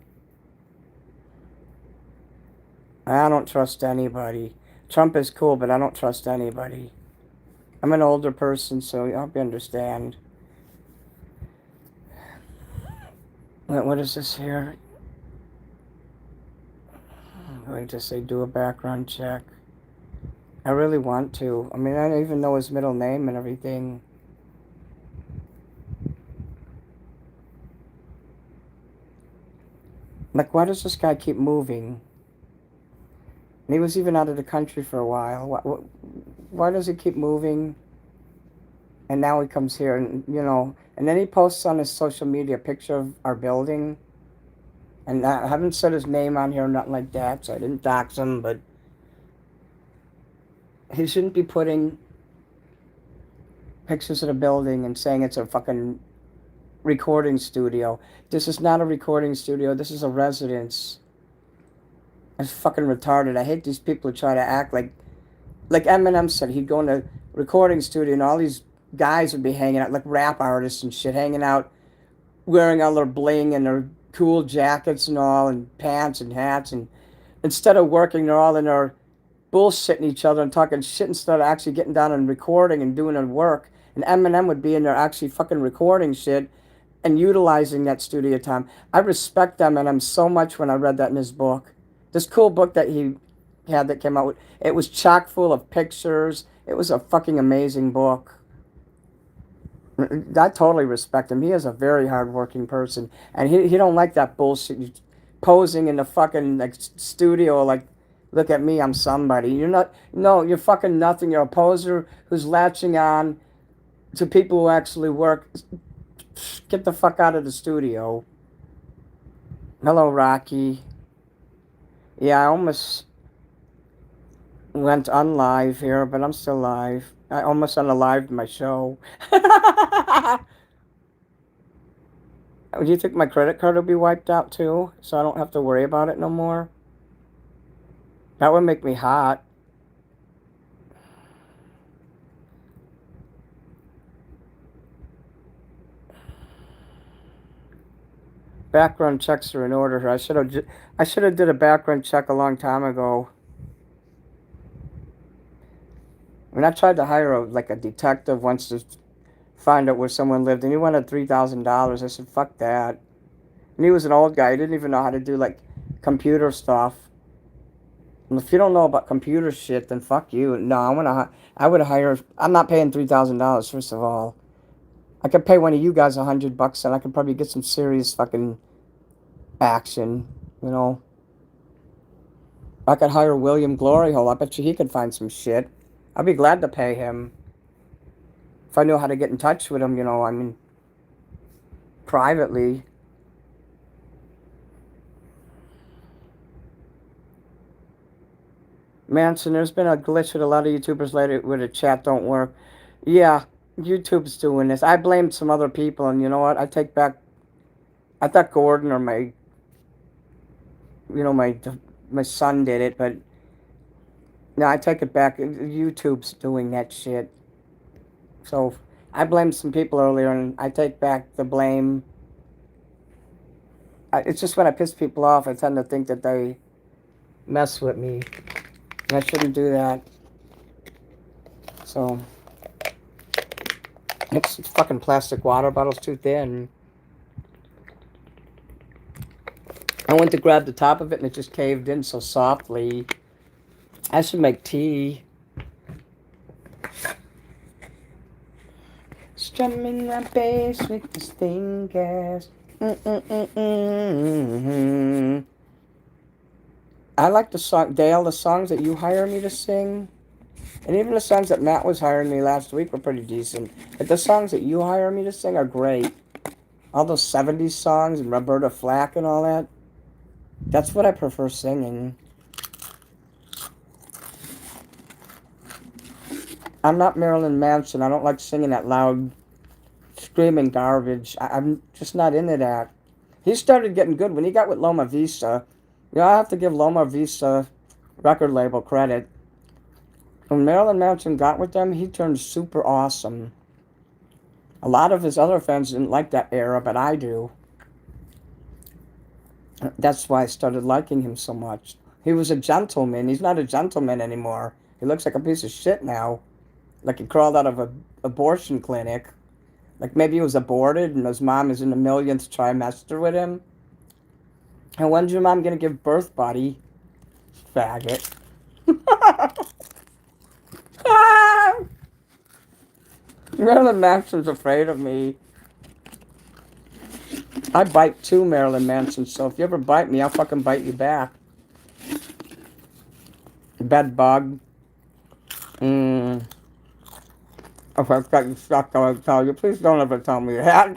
I don't trust anybody. Trump is cool, but I don't trust anybody. I'm an older person, so I hope you understand. What is this here? I'm going to say do a background check. I really want to. I mean, I don't even know his middle name and everything. Like, why does this guy keep moving? And he was even out of the country for a while. Why does he keep moving? And now he comes here and, and then he posts on his social media a picture of our building. And I haven't said his name on here or nothing like that, so I didn't dox him, but he shouldn't be putting pictures of the building and saying it's a fucking recording studio. This is not a recording studio. This is a residence. It's fucking retarded. I hate these people who try to act like Eminem said. He'd go in a recording studio and all these guys would be hanging out, like rap artists and shit, hanging out, wearing all their bling and their cool jackets and all, and pants and hats. And instead of working, they're all in there bullshitting each other and talking shit instead of actually getting down and recording and doing their work. And Eminem would be in there actually fucking recording shit and utilizing that studio time. I respect Eminem so much when I read that in his book. This cool book that he had that came out with, it was chock full of pictures. It was a fucking amazing book. I totally respect him. He is a very hardworking person. And he don't like that bullshit. Posing in the fucking studio like, look at me, I'm somebody. You're not, no, you're fucking nothing. You're a poser who's latching on to people who actually work. Get the fuck out of the studio. Hello, Rocky. Yeah, I almost went unlive here, but I'm still live. I almost unalived my show. Do you think my credit card will be wiped out too, so I don't have to worry about it no more? That would make me hot. Background checks are in order. I should have did a background check a long time ago. I mean, I tried to hire a detective once to find out where someone lived, and he wanted $3,000. I said, fuck that. And he was an old guy. He didn't even know how to do computer stuff. And if you don't know about computer shit, then fuck you. No, I would hire. I'm not paying $3,000. First of all, I could pay one of you guys $100, and I could probably get some serious fucking action. You know, I could hire William Gloryhole. I bet you he could find some shit. I'd be glad to pay him if I knew how to get in touch with him. You know, I mean, privately. Manson, there's been a glitch with a lot of YouTubers lately where the chat don't work. Yeah, YouTube's doing this. I blamed some other people, and you know what? I take back. I thought Gordon or my son did it, but no, I take it back. YouTube's doing that shit. So I blamed some people earlier, and I take back the blame. It's just when I piss people off, I tend to think that they mess with me. And I shouldn't do that. So, it's fucking plastic water bottle's too thin. I went to grab the top of it and it just caved in so softly. I should make tea. Strumming my bass with this thing, gas. I like the song, Dale, the songs that you hire me to sing, and even the songs that Matt was hiring me last week were pretty decent. But the songs that you hire me to sing are great. All those 70s songs and Roberta Flack and all that. That's what I prefer singing. I'm not Marilyn Manson. I don't like singing that loud, screaming garbage. I'm just not into that. He started getting good when he got with Loma Vista. You know, I have to give Loma Vista record label credit. When Marilyn Manson got with them, he turned super awesome. A lot of his other fans didn't like that era, but I do. That's why I started liking him so much. He was a gentleman. He's not a gentleman anymore. He looks like a piece of shit now. Like he crawled out of an abortion clinic. Like maybe he was aborted and his mom is in the millionth trimester with him. And when's your mom gonna give birth, buddy? Faggot. Marilyn Manson's afraid of me. I bite too, Marilyn Manson, so if you ever bite me, I'll fucking bite you back. Bed bug. If I've got you stuck, I'll tell you. Please don't ever tell me that.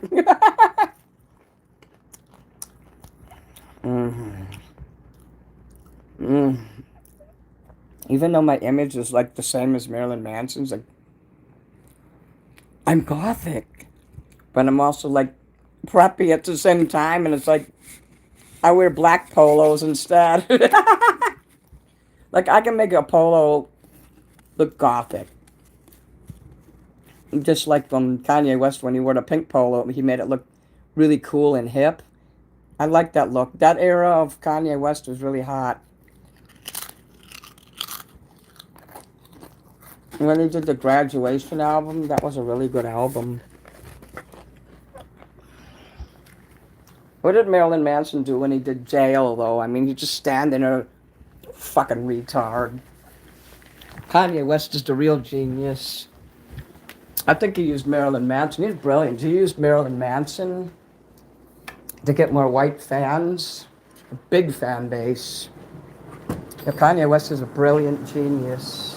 Even though my image is like the same as Marilyn Manson's, like I'm gothic, but I'm also like preppy at the same time, and it's like I wear black polos instead. Like I can make a polo look gothic. Just like from Kanye West when he wore the pink polo, he made it look really cool and hip. I like that look. That era of Kanye West was really hot. When he did the Graduation album, that was a really good album. What did Marilyn Manson do when he did Jail, though? I mean, he just standing there, fucking retard. Kanye West is the real genius. I think he used Marilyn Manson. He's brilliant. He used Marilyn Manson to get more white fans, a big fan base. Yeah, Kanye West is a brilliant genius.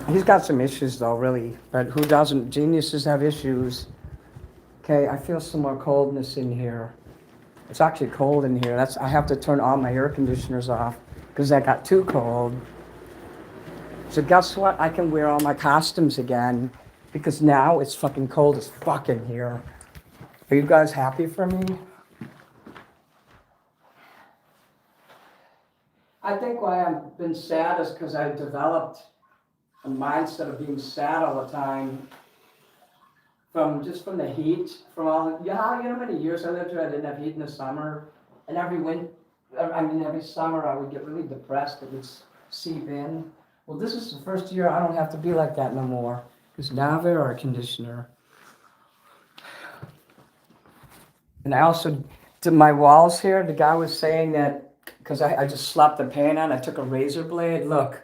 He's got some issues, though, really. But who doesn't? Geniuses have issues. Okay, I feel some more coldness in here. It's actually cold in here. I have to turn all my air conditioners off because I got too cold. So guess what? I can wear all my costumes again because now it's fucking cold as fuck in here. Are you guys happy for me? I think why I've been sad is because I developed a mindset of being sad all the time from the heat, from all, you know how many years I lived here, I didn't have heat in the summer, and every summer I would get really depressed, it would seep in. Well, this is the first year I don't have to be like that no more, because now I have air conditioner. And I also, to my walls here, the guy was saying that, because I just slapped the paint on, I took a razor blade, look,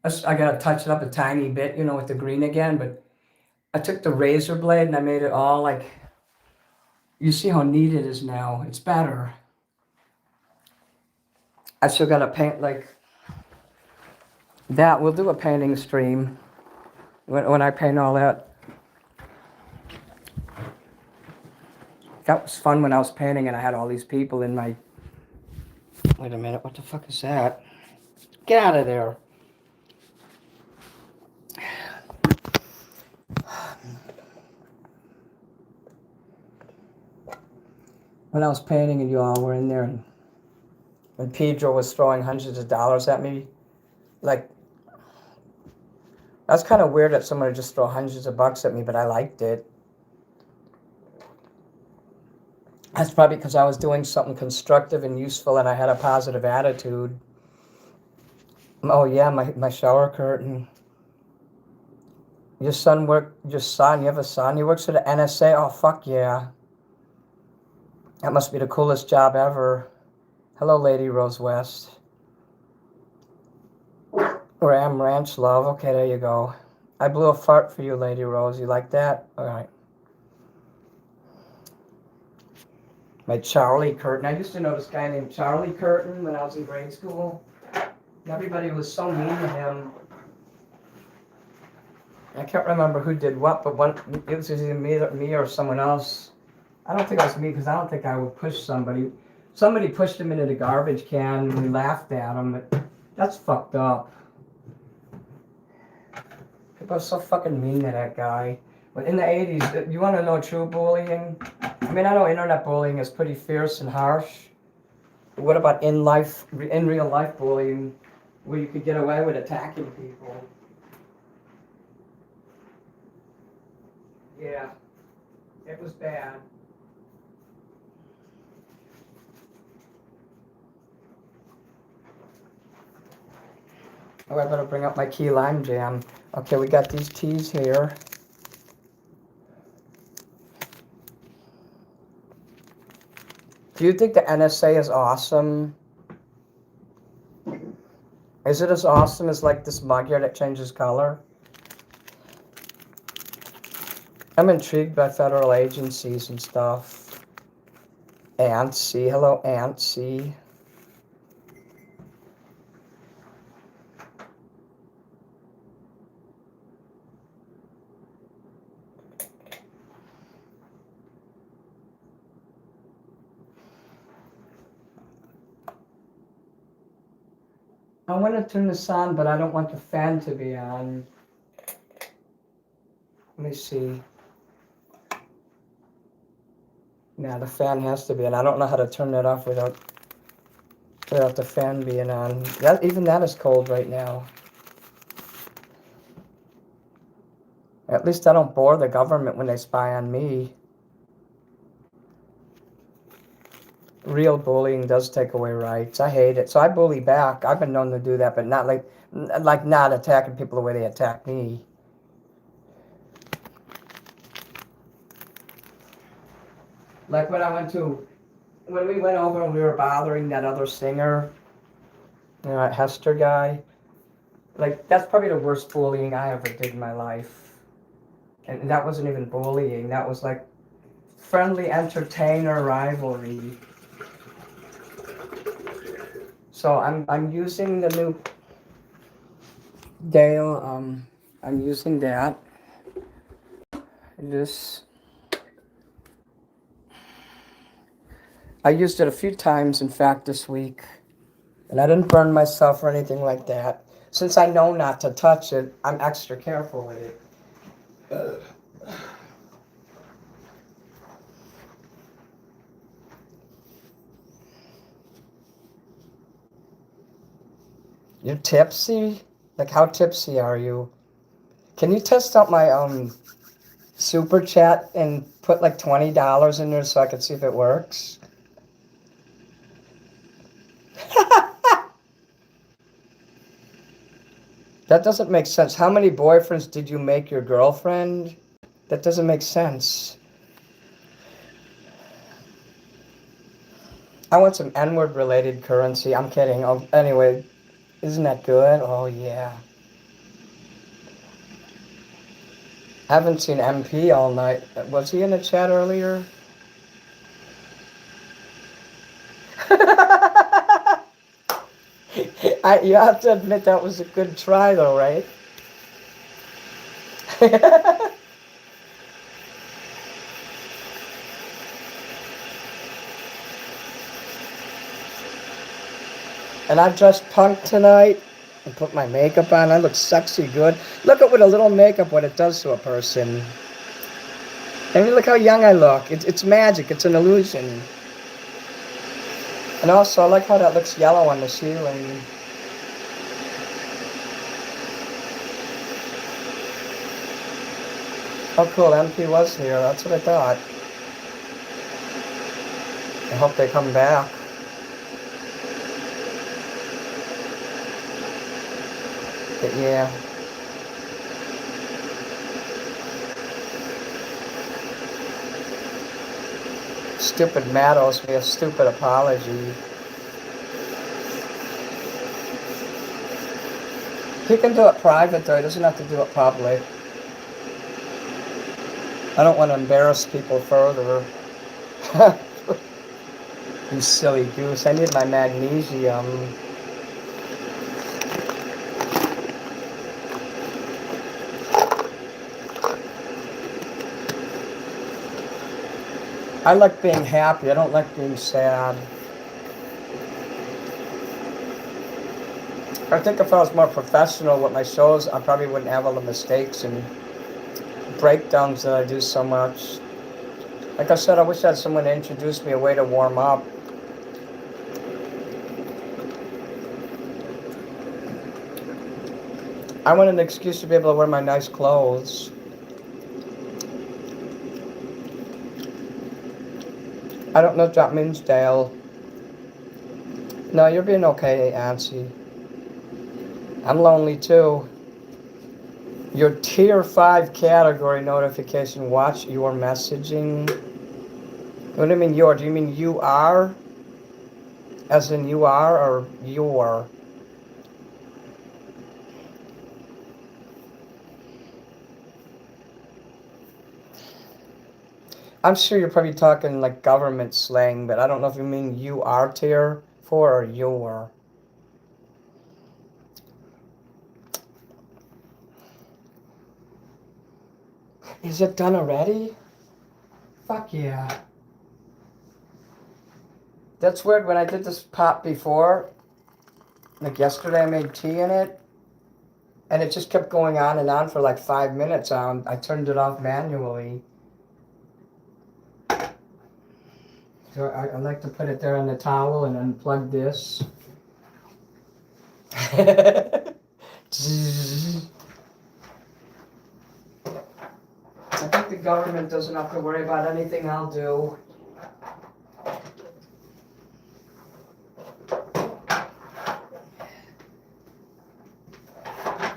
I gotta touch it up a tiny bit, with the green again, but I took the razor blade and I made it all like, you see how neat it is now. It's better. I still gotta paint like that. We'll do a painting stream when I paint all that. That was fun when I was painting and I had all these people in my... Wait a minute, what the fuck is that? Get out of there. When I was painting and you all were in there, and when Pedro was throwing hundreds of dollars at me, like, that's kind of weird that someone would just throw hundreds of bucks at me, but I liked it. That's probably because I was doing something constructive and useful and I had a positive attitude. Oh yeah, my shower curtain. You have a son, he works for the NSA? Oh fuck yeah. That must be the coolest job ever. Hello, Lady Rose West. Or Am Ranch Love. Okay, there you go. I blew a fart for you, Lady Rose. You like that? All right. My Charlie Curtin. I used to know this guy named Charlie Curtin when I was in grade school. Everybody was so mean to him. I can't remember who did what, but it was either me or someone else. I don't think it was me because I don't think I would push somebody. Somebody pushed him into the garbage can and we laughed at him. But that's fucked up. People are so fucking mean to that guy. But in the 80s, you want to know true bullying? I mean, I know internet bullying is pretty fierce and harsh. But what about in real life bullying, where you could get away with attacking people? Yeah, it was bad. Oh, I better bring up my key lime jam. Okay, we got these teas here. Do you think the NSA is awesome? Is it as awesome as like this mug here that changes color? I'm intrigued by federal agencies and stuff. ANSI, hello ANSI. I want to turn this on, but I don't want the fan to be on. Let me see. Yeah, the fan has to be on. I don't know how to turn that off without the fan being on. Even that is cold right now. At least I don't bore the government when they spy on me. Real bullying does take away rights. I hate it. So I bully back. I've been known to do that, but not not attacking people the way they attack me. Like when we went over and we were bothering that other singer, that Hester guy. Like, that's probably the worst bullying I ever did in my life. And that wasn't even bullying. That was like friendly entertainer rivalry. So I'm using the new Dale. I'm using that. I used it a few times, in fact, this week. And I didn't burn myself or anything like that. Since I know not to touch it, I'm extra careful with it. You're tipsy? Like, how tipsy are you? Can you test out my super chat and put like $20 in there so I can see if it works? That doesn't make sense. How many boyfriends did you make your girlfriend? That doesn't make sense. I want some N-word related currency. I'm kidding. Oh, anyway, isn't that good? Oh, yeah. Haven't seen MP all night. Was he in the chat earlier? You have to admit that was a good try, though, right? And I dressed punk tonight and put my makeup on. I look sexy good. Look at what a little makeup, what it does to a person. I mean, look how young I look. It's magic. It's an illusion. And also, I like how that looks yellow on the ceiling. Oh, cool. MP was here. That's what I thought. I hope they come back. But yeah. Stupid Matt owes me a stupid apology. He can do it private, though. He doesn't have to do it public. I don't want to embarrass people further. You silly goose. I need my magnesium. I like being happy. I don't like being sad. I think if I was more professional with my shows, I probably wouldn't have all the mistakes and breakdowns that I do so much. Like I said, I wish I had someone to introduce me a way to warm up. I want an excuse to be able to wear my nice clothes. I don't know if that means Dale. No, you're being okay, Nancy. I'm lonely too. Your tier 5 category notification, watch your messaging. What do you mean your? Do you mean you are? As in you are or your? I'm sure you're probably talking like government slang, but I don't know if you mean you are tier 4 or your. Is it done already? Fuck yeah. That's weird. When I did this pop before, like yesterday I made tea in it, and it just kept going on and on for like 5 minutes. I turned it off manually. So I like to put it there on the towel and unplug this. I think the government doesn't have to worry about anything I'll do.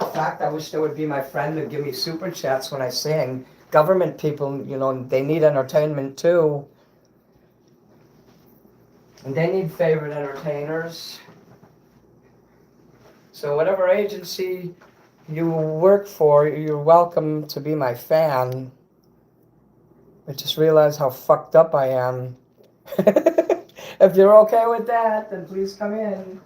In fact, I wish there would be my friend to give me super chats when I sing. Government people, you know, they need entertainment too. And they need favorite entertainers. So whatever agency you work for, you're welcome to be my fan. I just realized how fucked up I am. If you're okay with that, then please come in.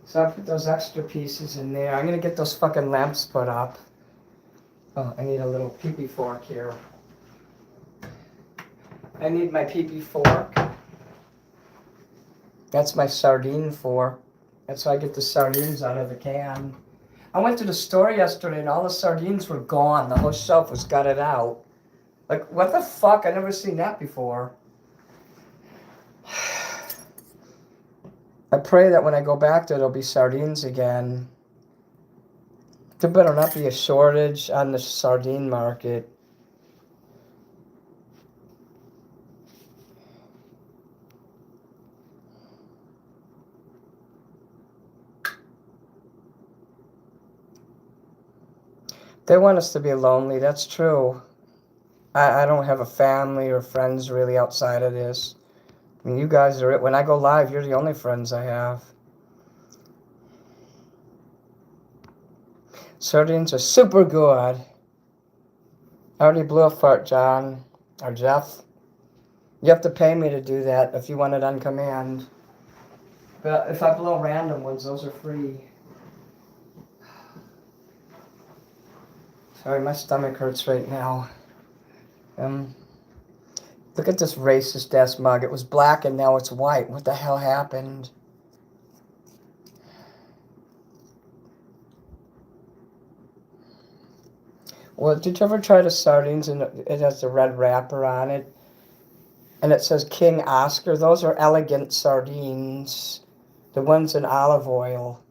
So I put those extra pieces in there. I'm gonna get those fucking lamps put up. Oh, I need a little pee-pee fork here. I need my pee-pee fork. That's my sardine fork. That's how I get the sardines out of the can. I went to the store yesterday and all the sardines were gone. The whole shelf was gutted out. Like, what the fuck? I never seen that before. I pray that when I go back there, there'll be sardines again. There better not be a shortage on the sardine market. They want us to be lonely. That's true. I don't have a family or friends really outside of this. I mean, you guys are it. When I go live, you're the only friends I have. Sardines are super good. I already blew a fart, John. Or Jeff. You have to pay me to do that if you want it on command. But if I blow random ones, those are free. Sorry, my stomach hurts right now. Look at this racist ass mug. It was black and now it's white. What the hell happened? Well, did you ever try the sardines and it has the red wrapper on it? And it says King Oscar. Those are elegant sardines. The ones in olive oil.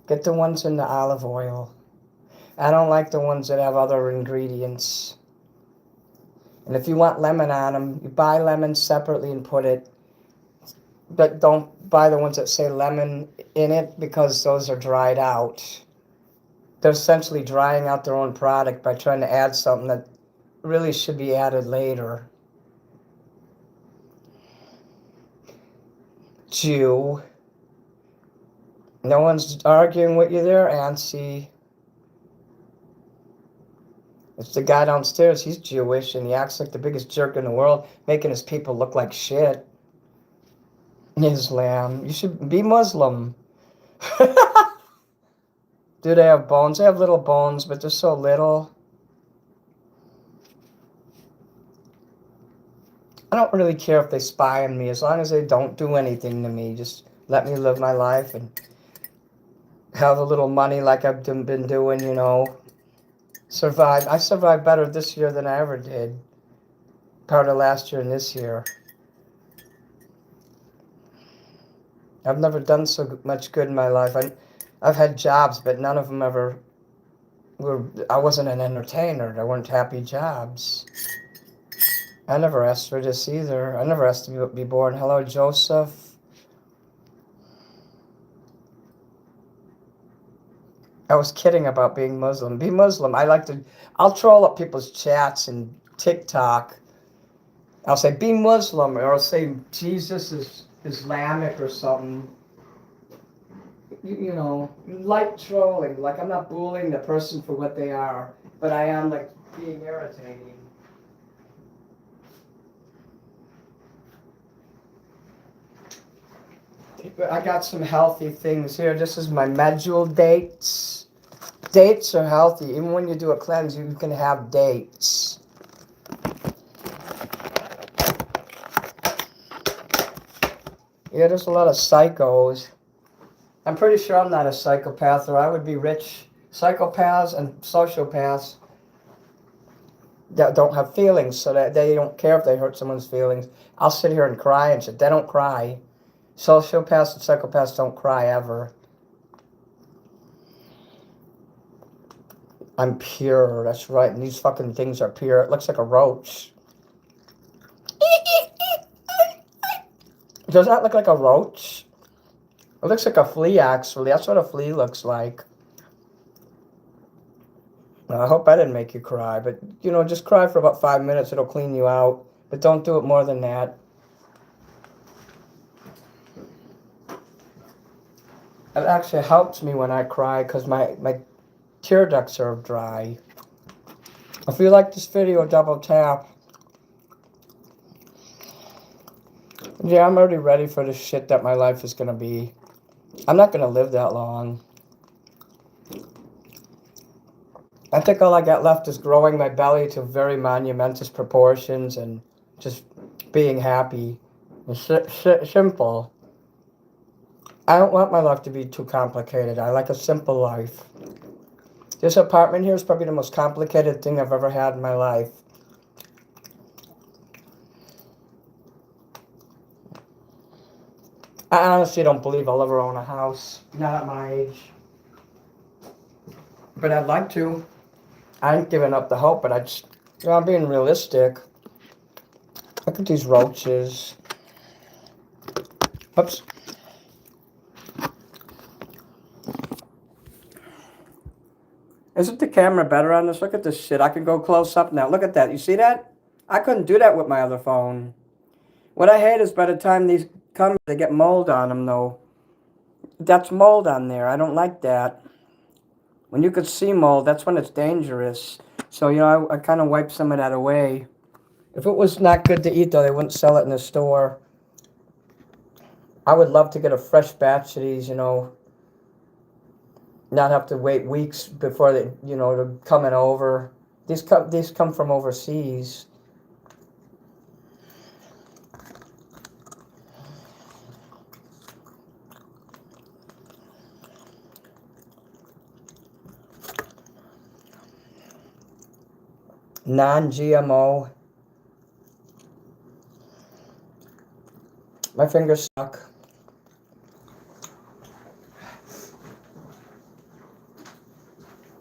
Get the ones in the olive oil. I don't like the ones that have other ingredients. And if you want lemon on them, you buy lemons separately and put it. But don't buy the ones that say lemon in it because those are dried out. They're essentially drying out their own product by trying to add something that really should be added later. Jew. No one's arguing with you there, Ansi. It's the guy downstairs. He's Jewish and he acts like the biggest jerk in the world, making his people look like shit. Islam. You should be Muslim. Do they have bones? They have little bones, but they're so little. I don't really care if they spy on me as long as they don't do anything to me. Just let me live my life and have a little money like I've been doing, you know. Survive. I survived better this year than I ever did. Part of last year and this year. I've never done so much good in my life. I've had jobs, but none of them ever were. I wasn't an entertainer. They weren't happy jobs. I never asked for this either. I never asked to be born. Hello, Joseph. I was kidding about being Muslim. Be Muslim. I'll troll up people's chats and TikTok. I'll say, be Muslim, or I'll say Jesus is Islamic or something. You know, light trolling. Like, I'm not bullying the person for what they are, but I am, like, being irritating. I got some healthy things here. This is my medjool dates. Dates are healthy. Even when you do a cleanse, you can have dates. Yeah, there's a lot of psychos. I'm pretty sure I'm not a psychopath, or I would be rich. Psychopaths and sociopaths that don't have feelings, so that they don't care if they hurt someone's feelings. I'll sit here and cry and shit. They don't cry. Sociopaths and psychopaths don't cry ever. I'm pure, that's right, and these fucking things are pure. It looks like a roach. Does that look like a roach? It looks like a flea, actually. That's what a flea looks like. Now, I hope I didn't make you cry, but, you know, just cry for about 5 minutes. It'll clean you out, but don't do it more than that. It actually helps me when I cry because my tear ducts are dry. If you like this video, double tap. Yeah, I'm already ready for the shit that my life is going to be. I'm not going to live that long. I think all I got left is growing my belly to very monumentous proportions and just being happy. Simple. I don't want my life to be too complicated. I like a simple life. This apartment here is probably the most complicated thing I've ever had in my life. I honestly don't believe I'll ever own a house. Not at my age. But I'd like to. I ain't giving up the hope, but I'm being realistic. Look at these roaches. Oops. Isn't the camera better on this? Look at this shit. I can go close up now. Look at that. You see that? I couldn't do that with my other phone. What I hate is by the time these come, they get mold on them, though. That's mold on there. I don't like that. When you could see mold, that's when it's dangerous. So, I kind of wipe some of that away. If it was not good to eat, though, they wouldn't sell it in the store. I would love to get a fresh batch of these, not have to wait weeks before they, they're coming over. These come from overseas. Non-GMO. My fingers stuck.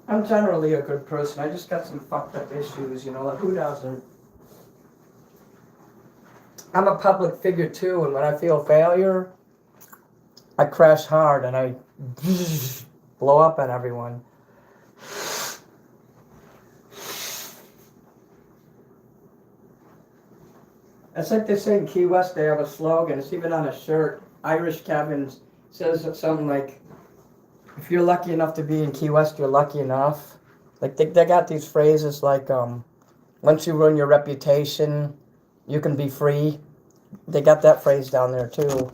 I'm generally a good person. I just got some fucked up issues, like who doesn't? I'm a public figure too, and when I feel failure, I crash hard and I blow up at everyone. It's like they say in Key West, they have a slogan. It's even on a shirt. Irish Kevin says something like, if you're lucky enough to be in Key West, you're lucky enough. Like they got these phrases like, once you ruin your reputation, you can be free. They got that phrase down there too.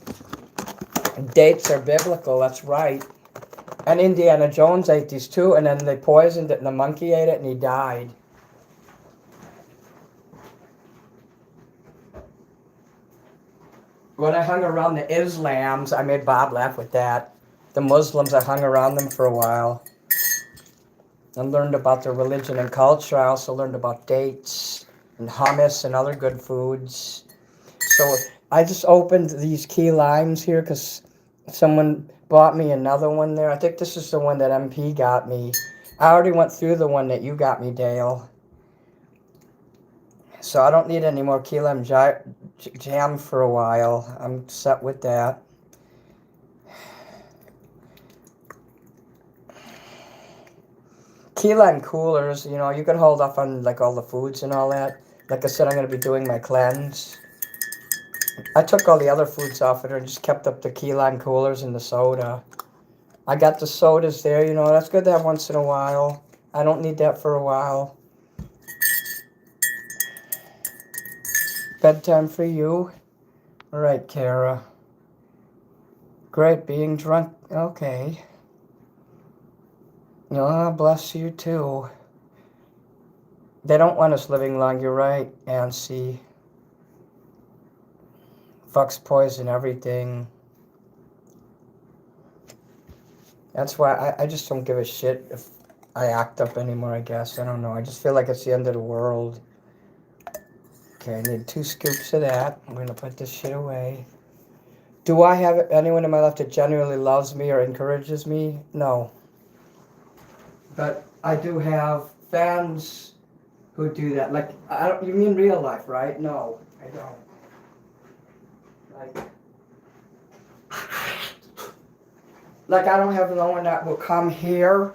Dates are biblical, that's right. And Indiana Jones ate these too, and then they poisoned it, and the monkey ate it, and he died. When I hung around the Islams, I made Bob laugh with that. The Muslims, I hung around them for a while. I learned about their religion and culture. I also learned about dates and hummus and other good foods. So I just opened these key limes here because someone bought me another one there. I think this is the one that MP got me. I already went through the one that you got me, Dale. So I don't need any more key lime jam for a while. I'm set with that. Key lime coolers, you can hold off on like all the foods and all that. Like I said, I'm going to be doing my cleanse. I took all the other foods off it and just kept up the key lime coolers and the soda. I got the sodas there, that's good to have once in a while. I don't need that for a while. Bedtime for you? All right, Kara. Great, being drunk. Okay. Bless you too. They don't want us living long, you're right, Nancy. Fucks poison everything. That's why I just don't give a shit if I act up anymore, I guess. I don't know. I just feel like it's the end of the world. Okay, I need 2 scoops of that. I'm going to put this shit away. Do I have anyone in my life that genuinely loves me or encourages me? No. But I do have fans who do that. Like, you mean real life, right? No, I don't. Like I don't have no one that will come here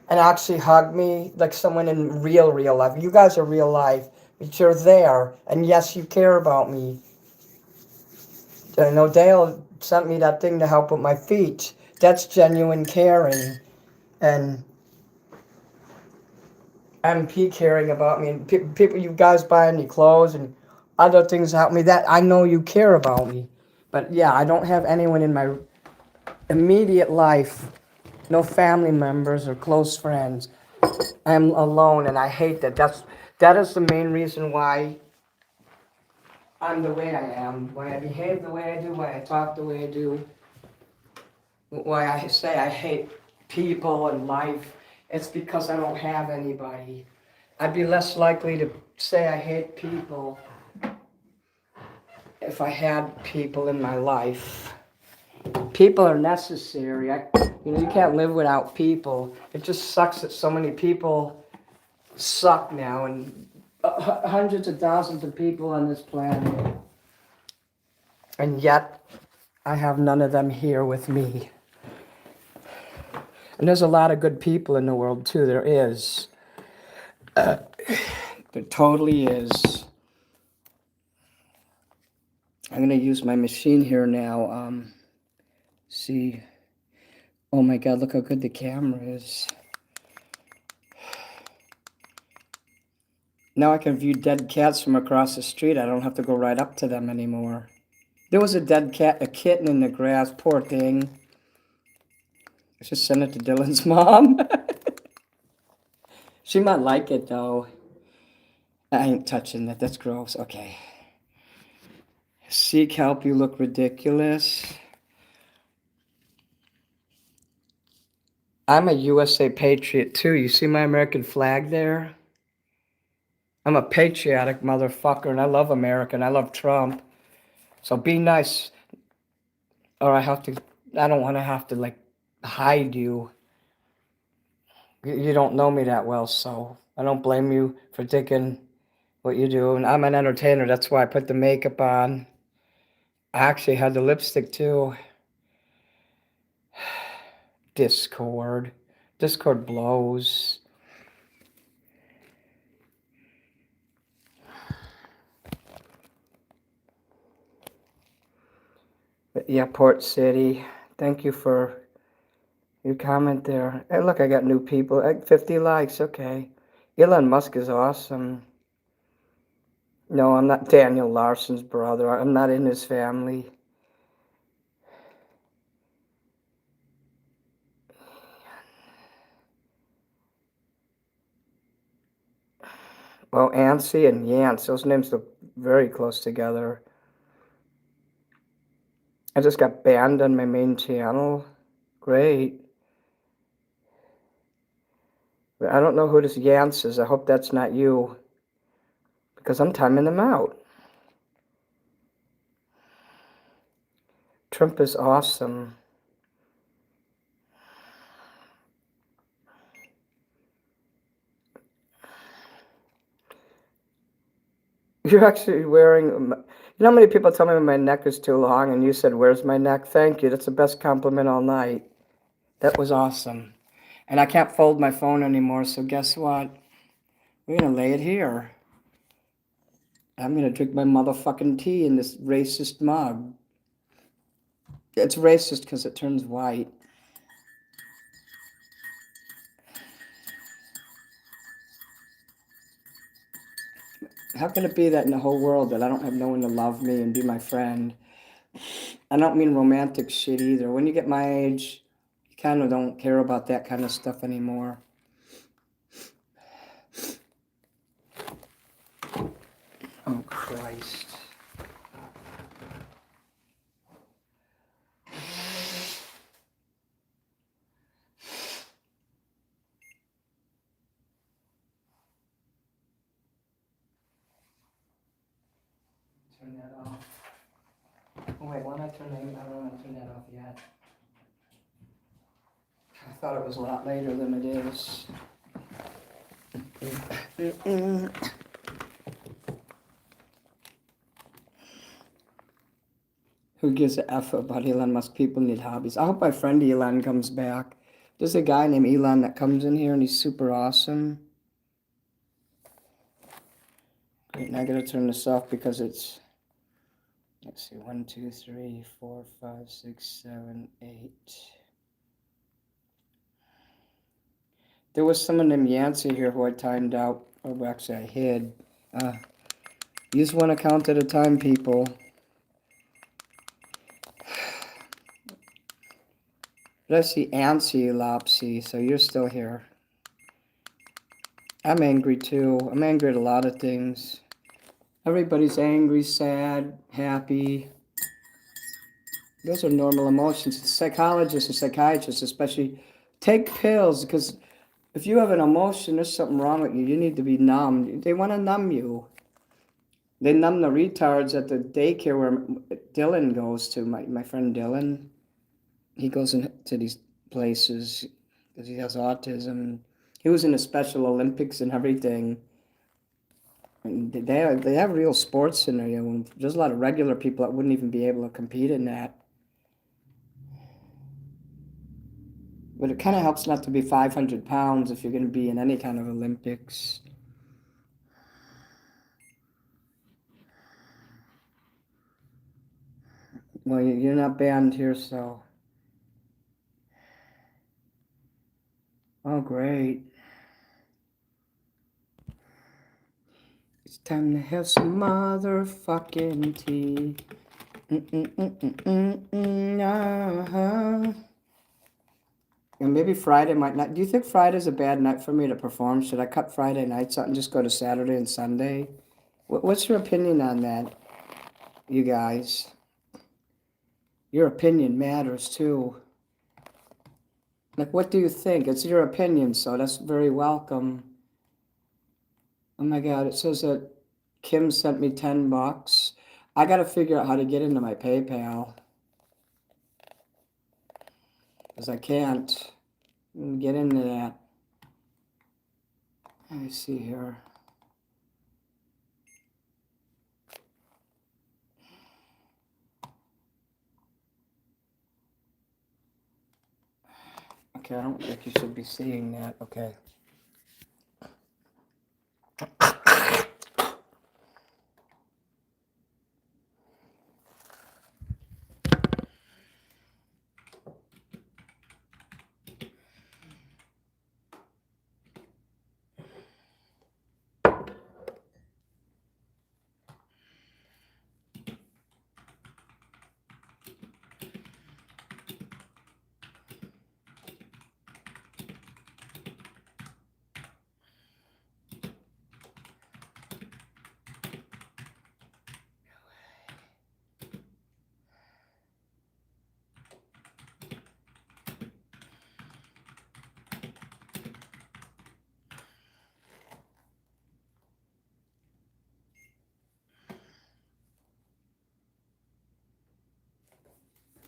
and actually hug me like someone in real life. You guys are real life, but you're there, and yes, you care about me. I know Dale sent me that thing to help with my feet. That's genuine caring, and MP caring about me, and people, you guys buying me clothes and other things help me. That I know you care about me, but yeah, I don't have anyone in my immediate life, no family members or close friends. I'm alone, and I hate that. That is the main reason why I'm the way I am, why I behave the way I do, why I talk the way I do. Why I say I hate people and life, it's because I don't have anybody. I'd be less likely to say I hate people if I had people in my life. People are necessary. You can't live without people. It just sucks that so many people suck now, and hundreds of thousands of people on this planet. And yet, I have none of them here with me. And there's a lot of good people in the world, too. There is. There totally is. I'm going to use my machine here now. See. Oh my God, look how good the camera is. Now I can view dead cats from across the street. I don't have to go right up to them anymore. There was a dead cat, a kitten in the grass. Poor thing. I should send it to Dylan's mom. She might like it, though. I ain't touching that. That's gross. Okay. Seek help, you look ridiculous. I'm a USA patriot, too. You see my American flag there? I'm a patriotic motherfucker, and I love America, and I love Trump. So be nice, or I don't want to have to, like, hide you. You don't know me that well, so I don't blame you for thinking what you do. And I'm an entertainer. That's why I put the makeup on. I actually had the lipstick, too. Discord. Discord blows. But yeah, Port City. Thank you for your comment there. Hey, look, I got new people. 50 likes. Okay. Elon Musk is awesome. No, I'm not Daniel Larson's brother. I'm not in his family. Well, Ansi and Yance, those names look very close together. I just got banned on my main channel. Great. But I don't know who this Yance is. I hope that's not you. Because I'm timing them out. Trump is awesome. You're actually wearing... You know how many people tell me my neck is too long, and you said, where's my neck? Thank you. That's the best compliment all night. That was awesome. And I can't fold my phone anymore, so guess what? We're going to lay it here. I'm going to drink my motherfucking tea in this racist mug. It's racist because it turns white. How can it be that in the whole world that I don't have no one to love me and be my friend? I don't mean romantic shit either. When you get my age, you kind of don't care about that kind of stuff anymore. Oh, Christ. Turn that off. Oh, wait, why don't I turn that? I don't want to turn that off yet. I thought it was a lot later than it is. Who gives a F about Elon Musk? People need hobbies. I hope my friend Elon comes back. There's a guy named Elon that comes in here and he's super awesome. Great, now I gotta turn this off because it's, let's see, 1, 2, 3, 4, 5, 6, 7, 8. There was someone named Yancey here who I timed out, or actually I hid. Use one account at a time, people. Let's see, Ansi Lopsy, so you're still here. I'm angry too. I'm angry at a lot of things. Everybody's angry, sad, happy. Those are normal emotions. Psychologists and psychiatrists especially take pills because if you have an emotion, there's something wrong with you. You need to be numbed. They want to numb you. They numb the retards at the daycare where Dylan goes to, my friend Dylan. He goes into these places because he has autism. He was in the Special Olympics and everything. And they have real sports in there. You know, there's a lot of regular people that wouldn't even be able to compete in that. But it kind of helps not to be 500 pounds if you're going to be in any kind of Olympics. Well, you're not banned here, so. Oh, great. It's time to have some motherfucking tea. And maybe Friday might not. Do you think Friday's a bad night for me to perform? Should I cut Friday nights out and just go to Saturday and Sunday? What's your opinion on that, you guys? Your opinion matters too. Like, what do you think? It's your opinion, so that's very welcome. Oh my God, it says that Kim sent me $10. I got to figure out how to get into my PayPal. Because I can't get into that. Let me see here. Okay, I don't think you should be seeing that. Okay.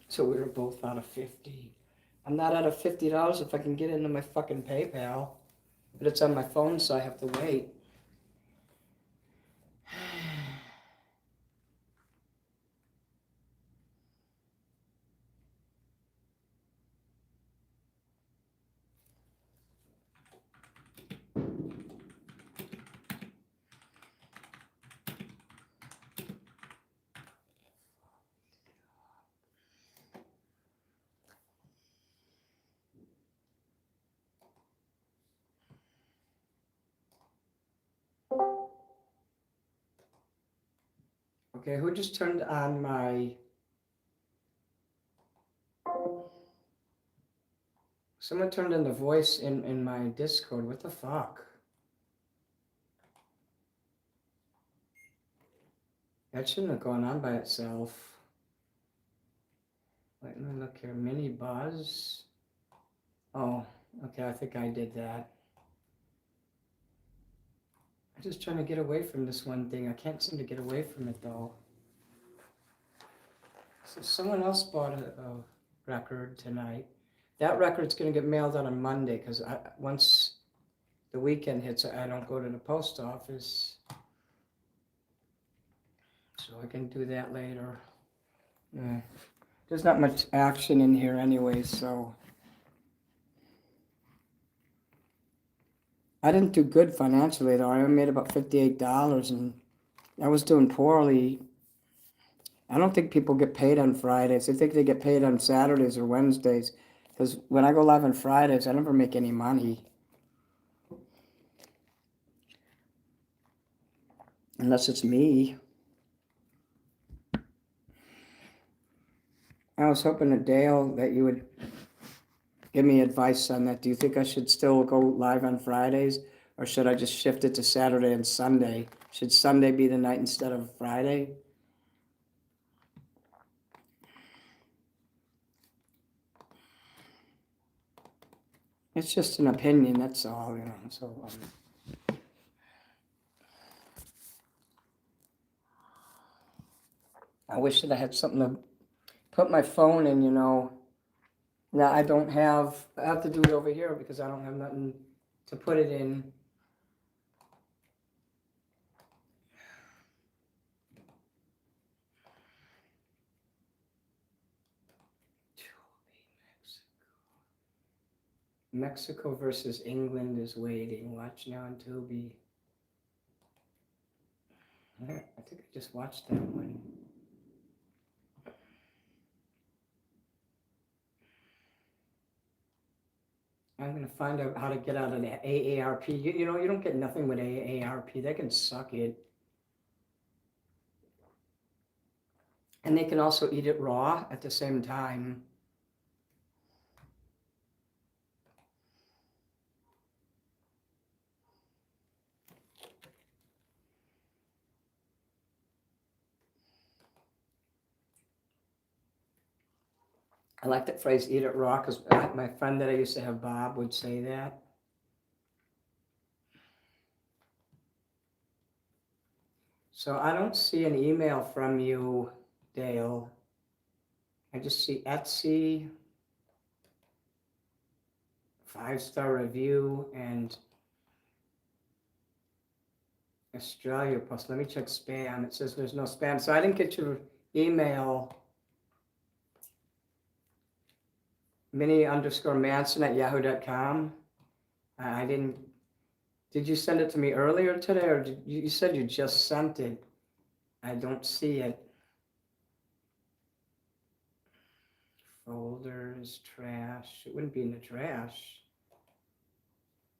So we were both out of 50. I'm not out of $50 if I can get into my fucking PayPal. But it's on my phone, so I have to wait. Okay, who just turned on my... Someone turned on the voice in my Discord. What the fuck? That shouldn't have gone on by itself. Let me look here. Mini Buzz. Oh, okay, I think I did that. I'm just trying to get away from this one thing. I can't seem to get away from it, though. So someone else bought a record tonight. That record's going to get mailed out on Monday, because once the weekend hits, I don't go to the post office. So I can do that later. There's not much action in here anyway, so. I didn't do good financially, though. I made about $58, and I was doing poorly. I don't think people get paid on Fridays. I think they get paid on Saturdays or Wednesdays, because when I go live on Fridays, I never make any money. Unless it's me. I was hoping that Dale, that you would give me advice on that. Do you think I should still go live on Fridays, or should I just shift it to Saturday and Sunday? Should Sunday be the night instead of Friday? It's just an opinion, that's all, you know, so, I wish that I had something to put my phone in, you know. Now, I have to do it over here because I don't have nothing to put it in. Mexico versus England is waiting. Watch now on Tubi. I think I just watched that one. I'm gonna find out how to get out of the AARP. You know, you don't get nothing with AARP. They can suck it. And they can also eat it raw at the same time. I like that phrase, eat it raw, because my friend that I used to have, Bob, would say that. So I don't see an email from you, Dale. I just see Etsy, 5-star review, and Australia Post. Let me check spam. It says there's no spam. So I didn't get your email. Minnie_Manson@yahoo.com. I didn't. Did you send it to me earlier today, or you said you just sent it? I don't see it. Folders, trash. It wouldn't be in the trash.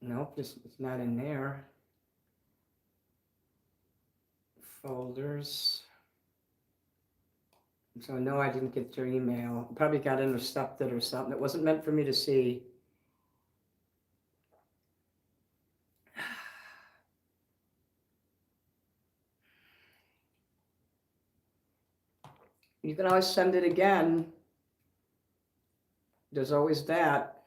Nope, it's not in there. Folders. So no, I didn't get your email. Probably got intercepted or something. It wasn't meant for me to see. You can always send it again. There's always that.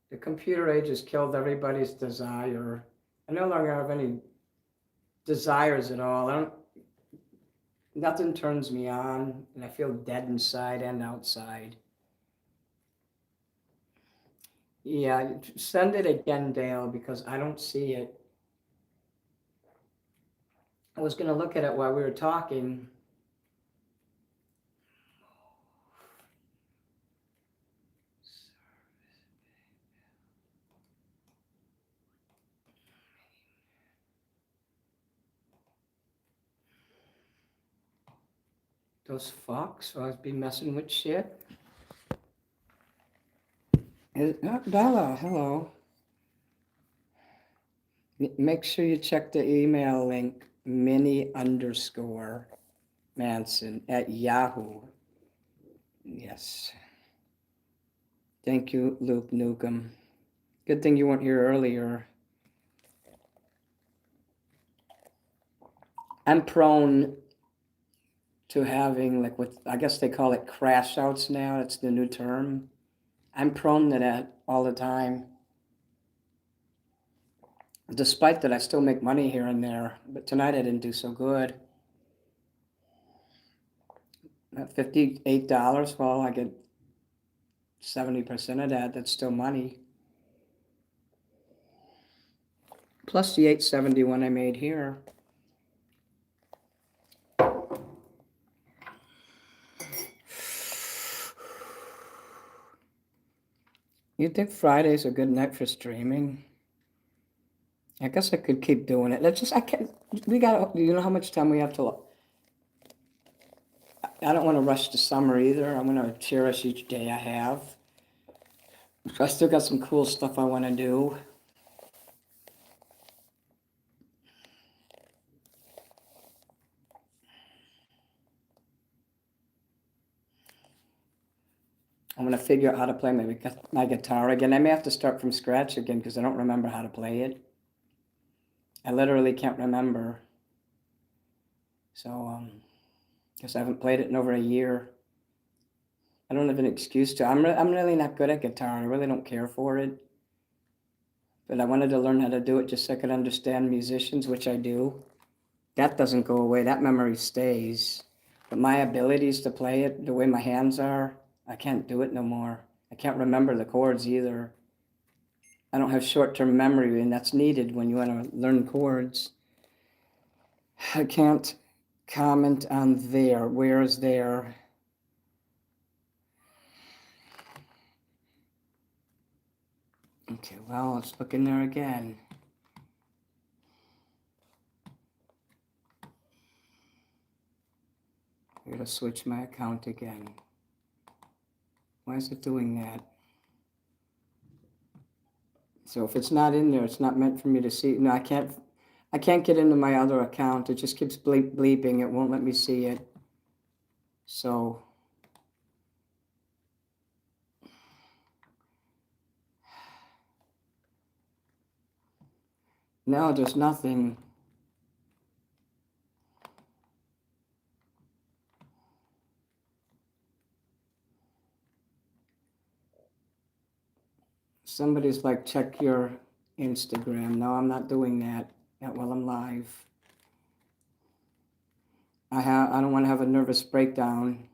The computer age has killed everybody's desire. I no longer have any desires at all. Nothing turns me on, and I feel dead inside and outside. Yeah, send it again, Dale, because I don't see it. I was going to look at it while we were talking. Those fucks, so I'd be messing with shit. Bella, hello. Make sure you check the email link, Minnie_Manson@Yahoo. Yes. Thank you, Luke Newcomb. Good thing you weren't here earlier. I'm prone to having, like, what I guess they call it crash outs now. That's the new term. I'm prone to that all the time. Despite that, I still make money here and there. But tonight I didn't do so good. At $58, well, I get 70% of that. That's still money. Plus the $871 I made here. You think Friday's a good night for streaming? I guess I could keep doing it. I can't, you know how much time we have to, I don't want to rush the summer either. I'm going to cherish each day I have. I still got some cool stuff I want to do. I'm going to figure out how to play my guitar again. I may have to start from scratch again because I don't remember how to play it. I literally can't remember. So, because I haven't played it in over a year. I don't have an excuse to. I'm really not good at guitar. I really don't care for it. But I wanted to learn how to do it just so I could understand musicians, which I do. That doesn't go away. That memory stays. But my abilities to play it, the way my hands are, I can't do it no more. I can't remember the chords either. I don't have short-term memory, and that's needed when you want to learn chords. I can't comment on there. Where is there? Okay, well, let's look in there again. I gotta switch my account again. Why is it doing that? So if it's not in there, it's not meant for me to see. No, I can't get into my other account. It just keeps bleeping. It won't let me see it. So no, there's nothing. Somebody's like, check your Instagram. No, I'm not doing that while I'm live. I don't want to have a nervous breakdown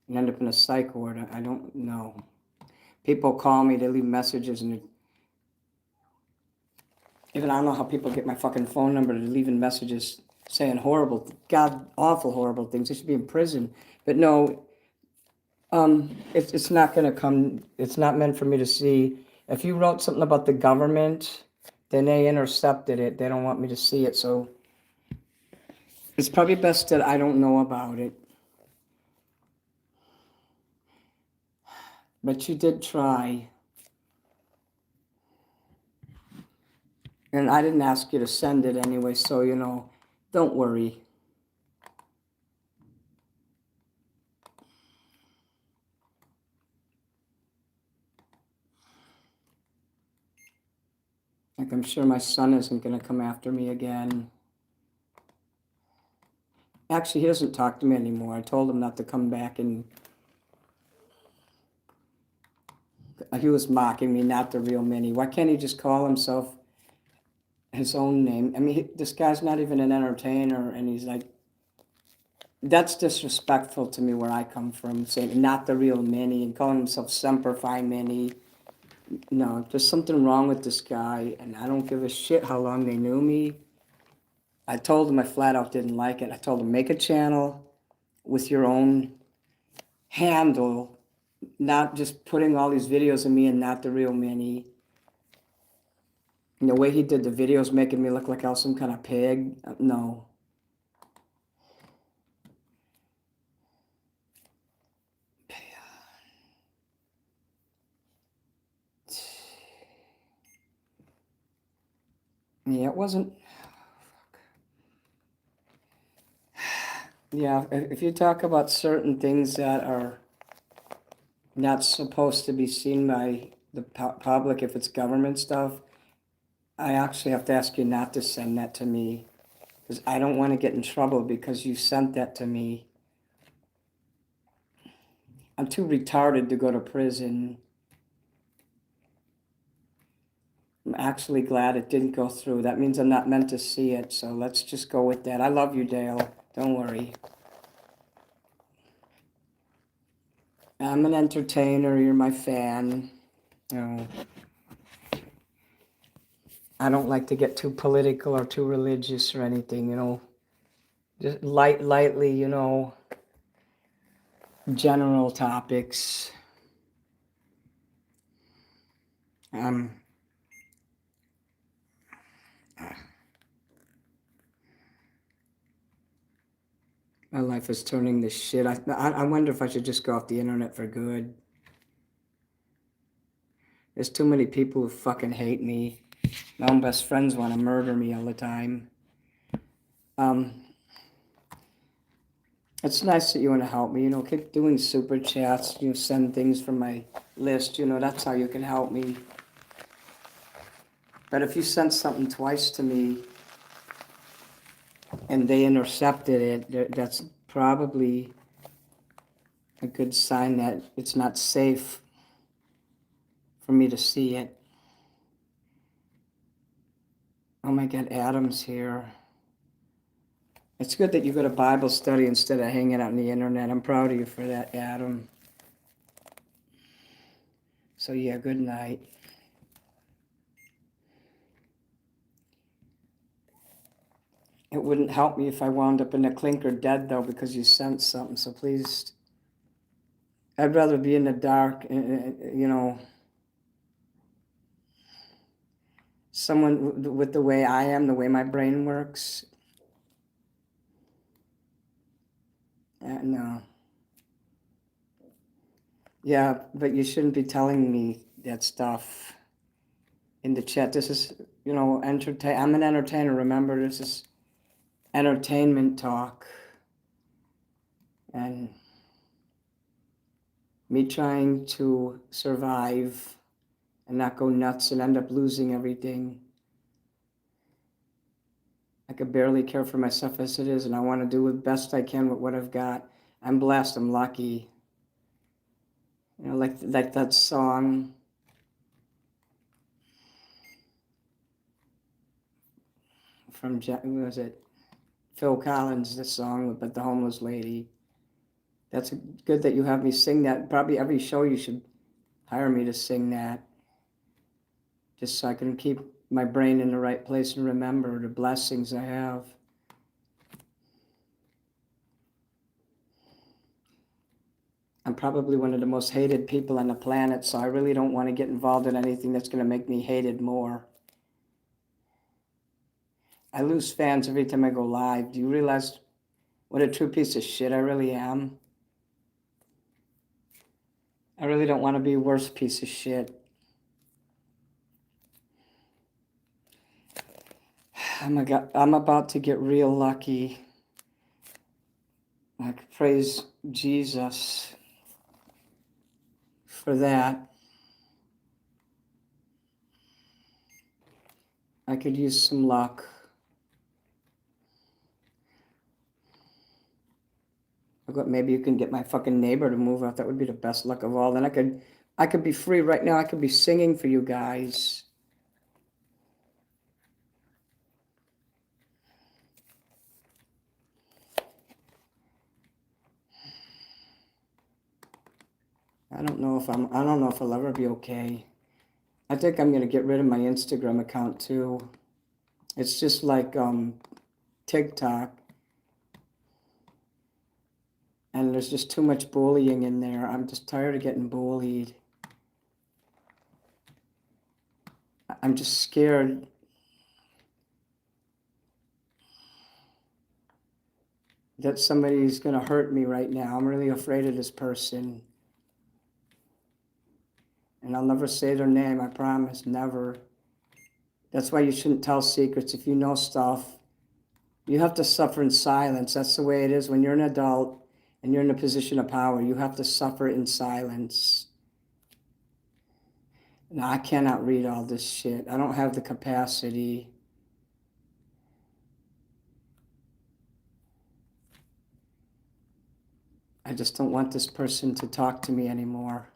and end up in a psych ward. I don't know. People call me, they leave messages, and even I don't know how people get my fucking phone number. They're leaving messages saying horrible, god awful horrible things. They should be in prison. But no, it's not gonna come. It's not meant for me to see. If you wrote something about the government, then they intercepted it. They don't want me to see it, so it's probably best that I don't know about it. But you did try. And I didn't ask you to send it anyway, so, don't worry. Like, I'm sure my son isn't going to come after me again. Actually, he doesn't talk to me anymore. I told him not to come back, and he was mocking me, not the real Minnie. Why can't he just call himself his own name? I mean, this guy's not even an entertainer, and he's like, that's disrespectful to me where I come from, saying not the real Minnie and calling himself Semper Fi Minnie. No, there's something wrong with this guy, and I don't give a shit how long they knew me. I told him I flat out didn't like it. I told him, make a channel with your own handle, not just putting all these videos of me and not the real Minnie. And the way he did the videos making me look like I was some kind of pig, no. Yeah, it wasn't. Yeah, if you talk about certain things that are not supposed to be seen by the public, if it's government stuff, I actually have to ask you not to send that to me, because I don't want to get in trouble because you sent that to me. I'm too retarded to go to prison. I'm actually glad it didn't go through. That means I'm not meant to see it, so let's just go with that. I love you, Dale. Don't worry. I'm an entertainer. You're my fan. I don't like to get too political or too religious or anything, Just lightly, general topics. My life is turning to shit. I wonder if I should just go off the internet for good. There's too many people who fucking hate me. My own best friends want to murder me all the time. It's nice that you want to help me, keep doing super chats, send things from my list, that's how you can help me. But if you sent something twice to me and they intercepted it, that's probably a good sign that it's not safe for me to see it. Oh my God, Adam's here. It's good that you go to Bible study instead of hanging out on the internet. I'm proud of you for that, Adam. So yeah, good night. It wouldn't help me if I wound up in a clinker dead, though, because you sent something. So please, I'd rather be in the dark, someone with the way I am, the way my brain works. No. Yeah, but you shouldn't be telling me that stuff in the chat. This is, entertain. I'm an entertainer, remember? This is entertainment talk. And me trying to survive and not go nuts and end up losing everything. I could barely care for myself as it is, and I want to do the best I can with what I've got. I'm blessed, I'm lucky. Like that song. From, who was it? Phil Collins, the song about the homeless lady. That's good that you have me sing that. Probably every show you should hire me to sing that. Just so I can keep my brain in the right place and remember the blessings I have. I'm probably one of the most hated people on the planet, so I really don't want to get involved in anything that's going to make me hated more. I lose fans every time I go live. Do you realize what a true piece of shit I really am? I really don't want to be a worse piece of shit. I'm about to get real lucky. I praise Jesus for that. I could use some luck. Maybe you can get my fucking neighbor to move out. That would be the best luck of all. Then I could be free right now. I could be singing for you guys. I don't know if I'll ever be okay. I think I'm gonna get rid of my Instagram account too. It's just like TikTok. And there's just too much bullying in there. I'm just tired of getting bullied. I'm just scared. That somebody's gonna hurt me right now. I'm really afraid of this person. And I'll never say their name, I promise, never. That's why you shouldn't tell secrets. If you know stuff, you have to suffer in silence. That's the way it is when you're an adult and you're in a position of power. You have to suffer in silence. Now, I cannot read all this shit. I don't have the capacity. I just don't want this person to talk to me anymore.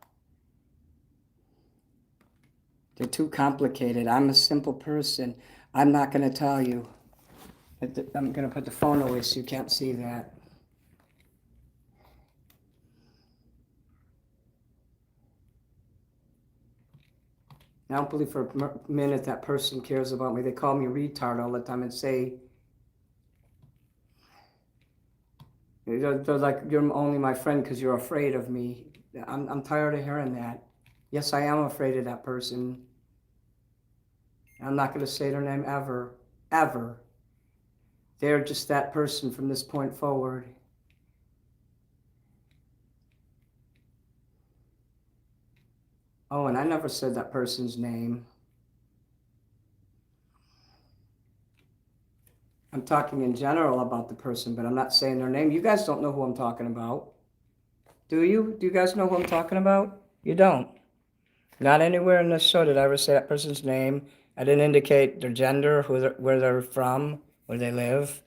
They're too complicated. I'm a simple person. I'm not going to tell you. I'm going to put the phone away so you can't see that. I don't believe for a minute that person cares about me. They call me retard all the time and say, they're like, you're only my friend because you're afraid of me. I'm tired of hearing that. Yes, I am afraid of that person. I'm not going to say their name ever, ever. They're just that person from this point forward. Oh, and I never said that person's name. I'm talking in general about the person, but I'm not saying their name. You guys don't know who I'm talking about. Do you? Do you guys know who I'm talking about? You don't. Not anywhere in this show did I ever say that person's name. I didn't indicate their gender, where they're from, where they live.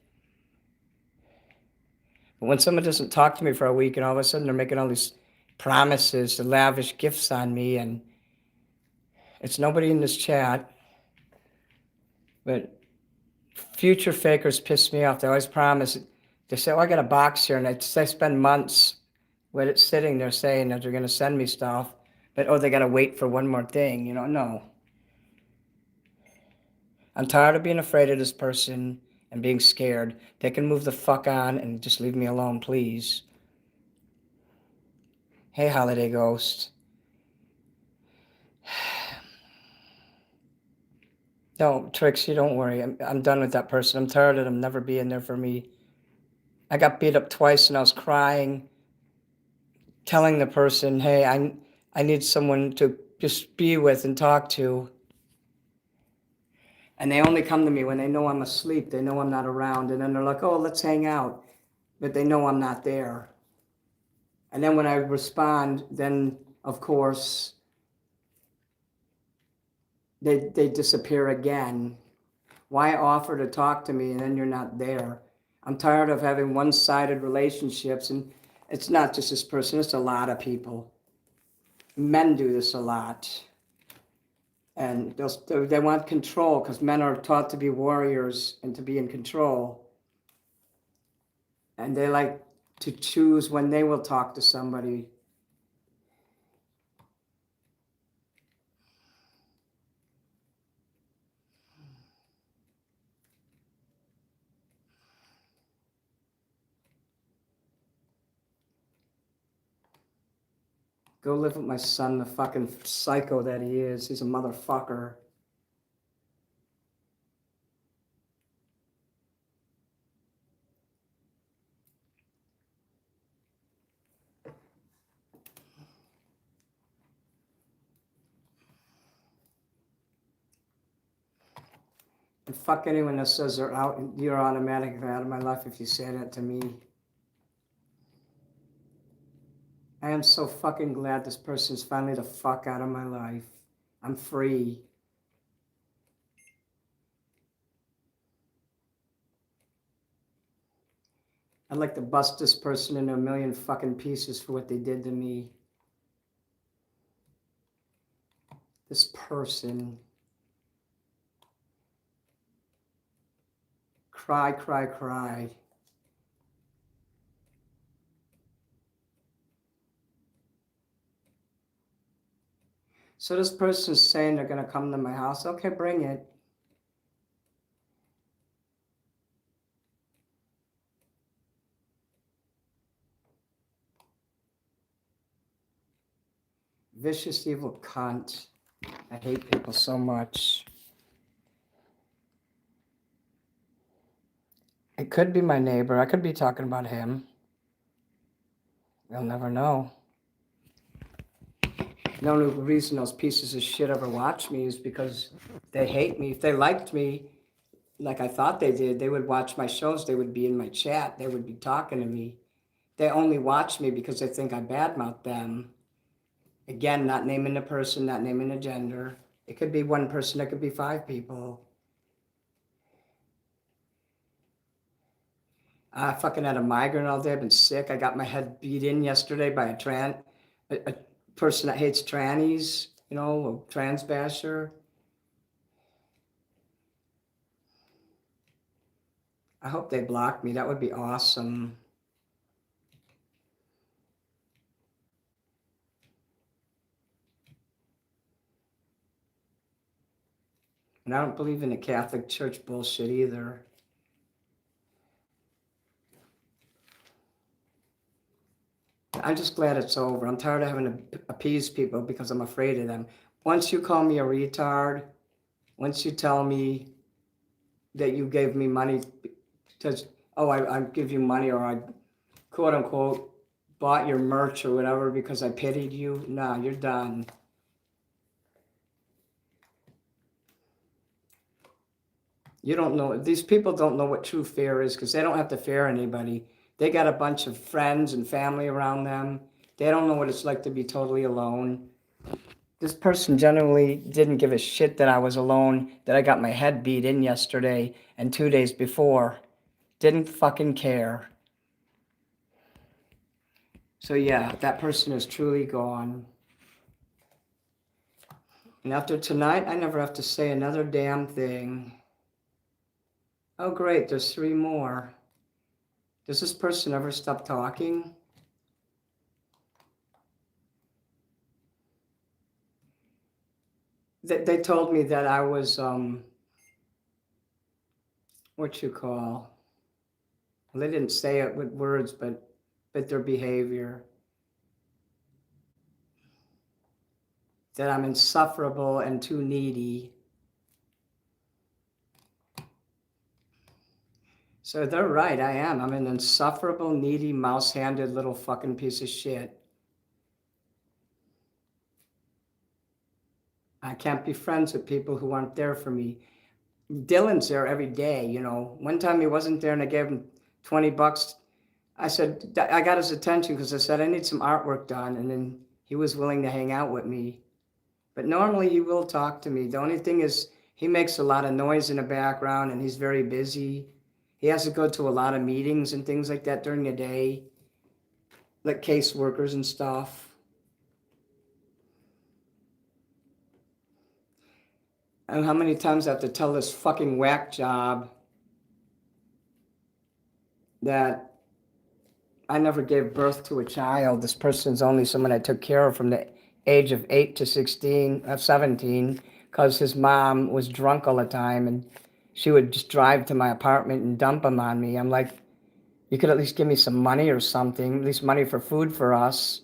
But when someone doesn't talk to me for a week and all of a sudden they're making all these promises to lavish gifts on me, and it's nobody in this chat, but future fakers piss me off. They always promise. They say, oh, I got a box here, and they spend months with it sitting there saying that they're going to send me stuff, but oh, they got to wait for one more thing. No. I'm tired of being afraid of this person and being scared. They can move the fuck on and just leave me alone, please. Hey, Holiday Ghost. No, Trixie, don't worry. I'm done with that person. I'm tired of them never being there for me. I got beat up twice and I was crying, telling the person, hey, I need someone to just be with and talk to. And they only come to me when they know I'm asleep. They know I'm not around. And then they're like, oh, let's hang out. But they know I'm not there. And then when I respond, then, of course, they disappear again. Why offer to talk to me and then you're not there? I'm tired of having one-sided relationships, and it's not just this person, it's a lot of people. Men do this a lot. And they want control because men are taught to be warriors and to be in control. And they like to choose when they will talk to somebody. Go live with my son, the fucking psycho that he is. He's a motherfucker. And fuck anyone that says they're out, you're automatically out of my life if you say that to me. I am so fucking glad this person's finally the fuck out of my life. I'm free. I'd like to bust this person into a million fucking pieces for what they did to me. This person. Cry, cry, cry. So this person's saying they're going to come to my house. Okay, bring it. Vicious, evil cunt. I hate people so much. It could be my neighbor. I could be talking about him. You'll never know. The only reason those pieces of shit ever watch me is because they hate me. If they liked me, like I thought they did, they would watch my shows. They would be in my chat. They would be talking to me. They only watch me because they think I badmouth them. Again, not naming the person, not naming the gender. It could be one person. It could be 5 people. I fucking had a migraine all day. I've been sick. I got my head beat in yesterday by a person that hates trannies, a trans basher. I hope they block me. That would be awesome. And I don't believe in the Catholic Church bullshit either. I'm just glad it's over. I'm tired of having to appease people because I'm afraid of them. Once you call me a retard, once you tell me that you gave me money because, I give you money, or I, quote unquote, bought your merch or whatever because I pitied you, nah, you're done. You don't know, these people don't know what true fear is because they don't have to fear anybody. They got a bunch of friends and family around them. They don't know what it's like to be totally alone. This person generally didn't give a shit that I was alone, that I got my head beat in yesterday and 2 days before. Didn't fucking care. So yeah, that person is truly gone. And after tonight, I never have to say another damn thing. Oh great, there's 3 more. Does this person ever stop talking? They told me that I was, what you call, well, they didn't say it with words, but their behavior. That I'm insufferable and too needy. So they're right, I am. I'm an insufferable, needy, mouse-handed little fucking piece of shit. I can't be friends with people who aren't there for me. Dylan's there every day, you know. One time he wasn't there and I gave him $20. I said, I got his attention because I said, I need some artwork done. And then he was willing to hang out with me. But normally he will talk to me. The only thing is he makes a lot of noise in the background and he's very busy. He has to go to a lot of meetings and things like that during the day, like caseworkers and stuff. And how many times I have to tell this fucking whack job that I never gave birth to a child. This person's only someone I took care of from the age of 8 to 17, because his mom was drunk all the time and she would just drive to my apartment and dump him on me. I'm like, you could at least give me some money or something, at least money for food for us.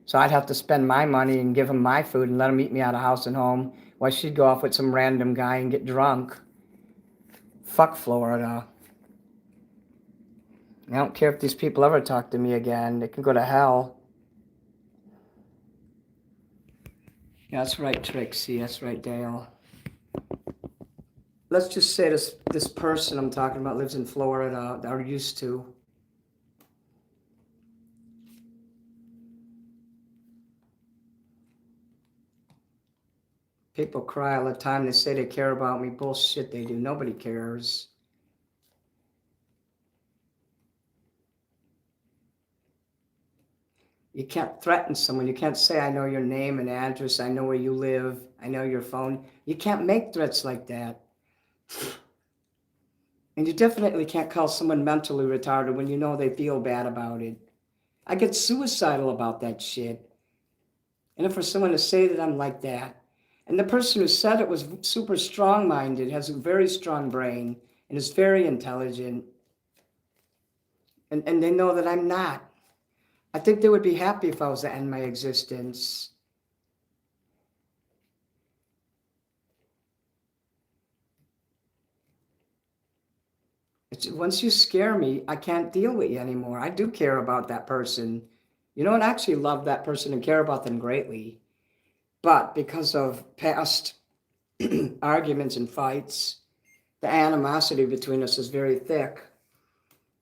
So I'd have to spend my money and give him my food and let him eat me out of house and home while she'd go off with some random guy and get drunk. Fuck Florida. I don't care if these people ever talk to me again. They can go to hell. Yeah, that's right, Trixie. That's right, Dale. Let's just say this person I'm talking about lives in Florida, or used to. People cry all the time. They say they care about me. Bullshit, they do. Nobody cares. You can't threaten someone. You can't say, I know your name and address. I know where you live. I know your phone. You can't make threats like that. And you definitely can't call someone mentally retarded when you know they feel bad about it. I get suicidal about that shit. And if for someone to say that I'm like that, and the person who said it was super strong-minded, has a very strong brain, and is very intelligent, and they know that I'm not. I think they would be happy if I was to end my existence. Once you scare me, I can't deal with you anymore. I do care about that person. You know, and I actually love that person and care about them greatly. But because of past arguments and fights, the animosity between us is very thick.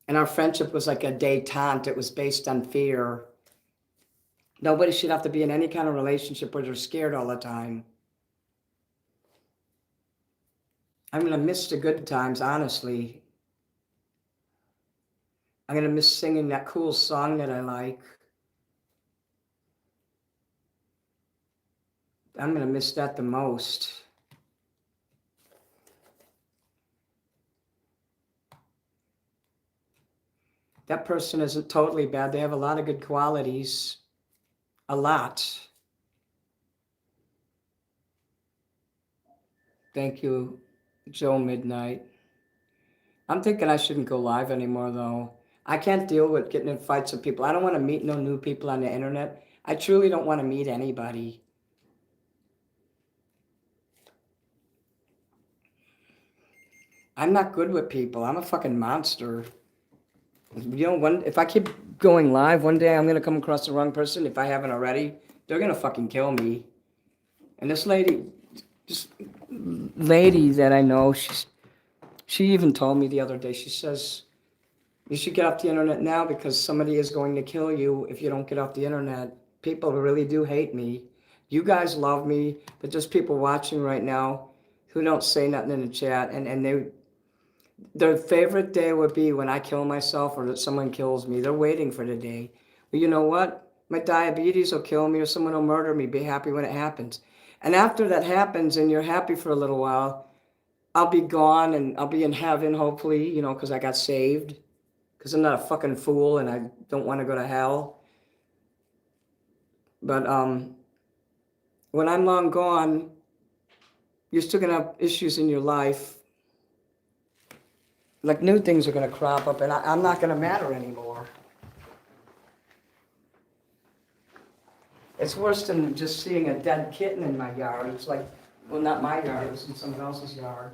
And our friendship was like a détente. It was based on fear. Nobody should have to be in any kind of relationship where they're scared all the time. I'm going to miss the good times, honestly. I'm going to miss singing that cool song that I like. I'm going to miss that the most. That person isn't totally bad. They have a lot of good qualities. A lot. Thank you, Joe Midnight. I'm thinking I shouldn't go live anymore, though. I can't deal with getting in fights with people. I don't want to meet no new people on the internet. I truly don't want to meet anybody. I'm not good with people. I'm a fucking monster. You know, if I keep going live, one day I'm going to come across the wrong person. If I haven't already, they're going to fucking kill me. And this lady that I know, She even told me the other day, she says, you should get off the internet now because somebody is going to kill you if you don't get off the internet. People really do hate me. You guys love me, but there's people watching right now who don't say nothing in the chat, and their favorite day would be when I kill myself or that someone kills me. They're waiting for the day. Well, you know what? My diabetes will kill me or someone will murder me. Be happy when it happens. And after that happens and you're happy for a little while, I'll be gone and I'll be in heaven, hopefully, you know, because I got saved. Because I'm not a fucking fool and I don't want to go to hell. But when I'm long gone, you're still going to have issues in your life. Like new things are going to crop up and I'm not going to matter anymore. It's worse than just seeing a dead kitten in my yard. It's like, well, not my yard, it was in someone else's yard.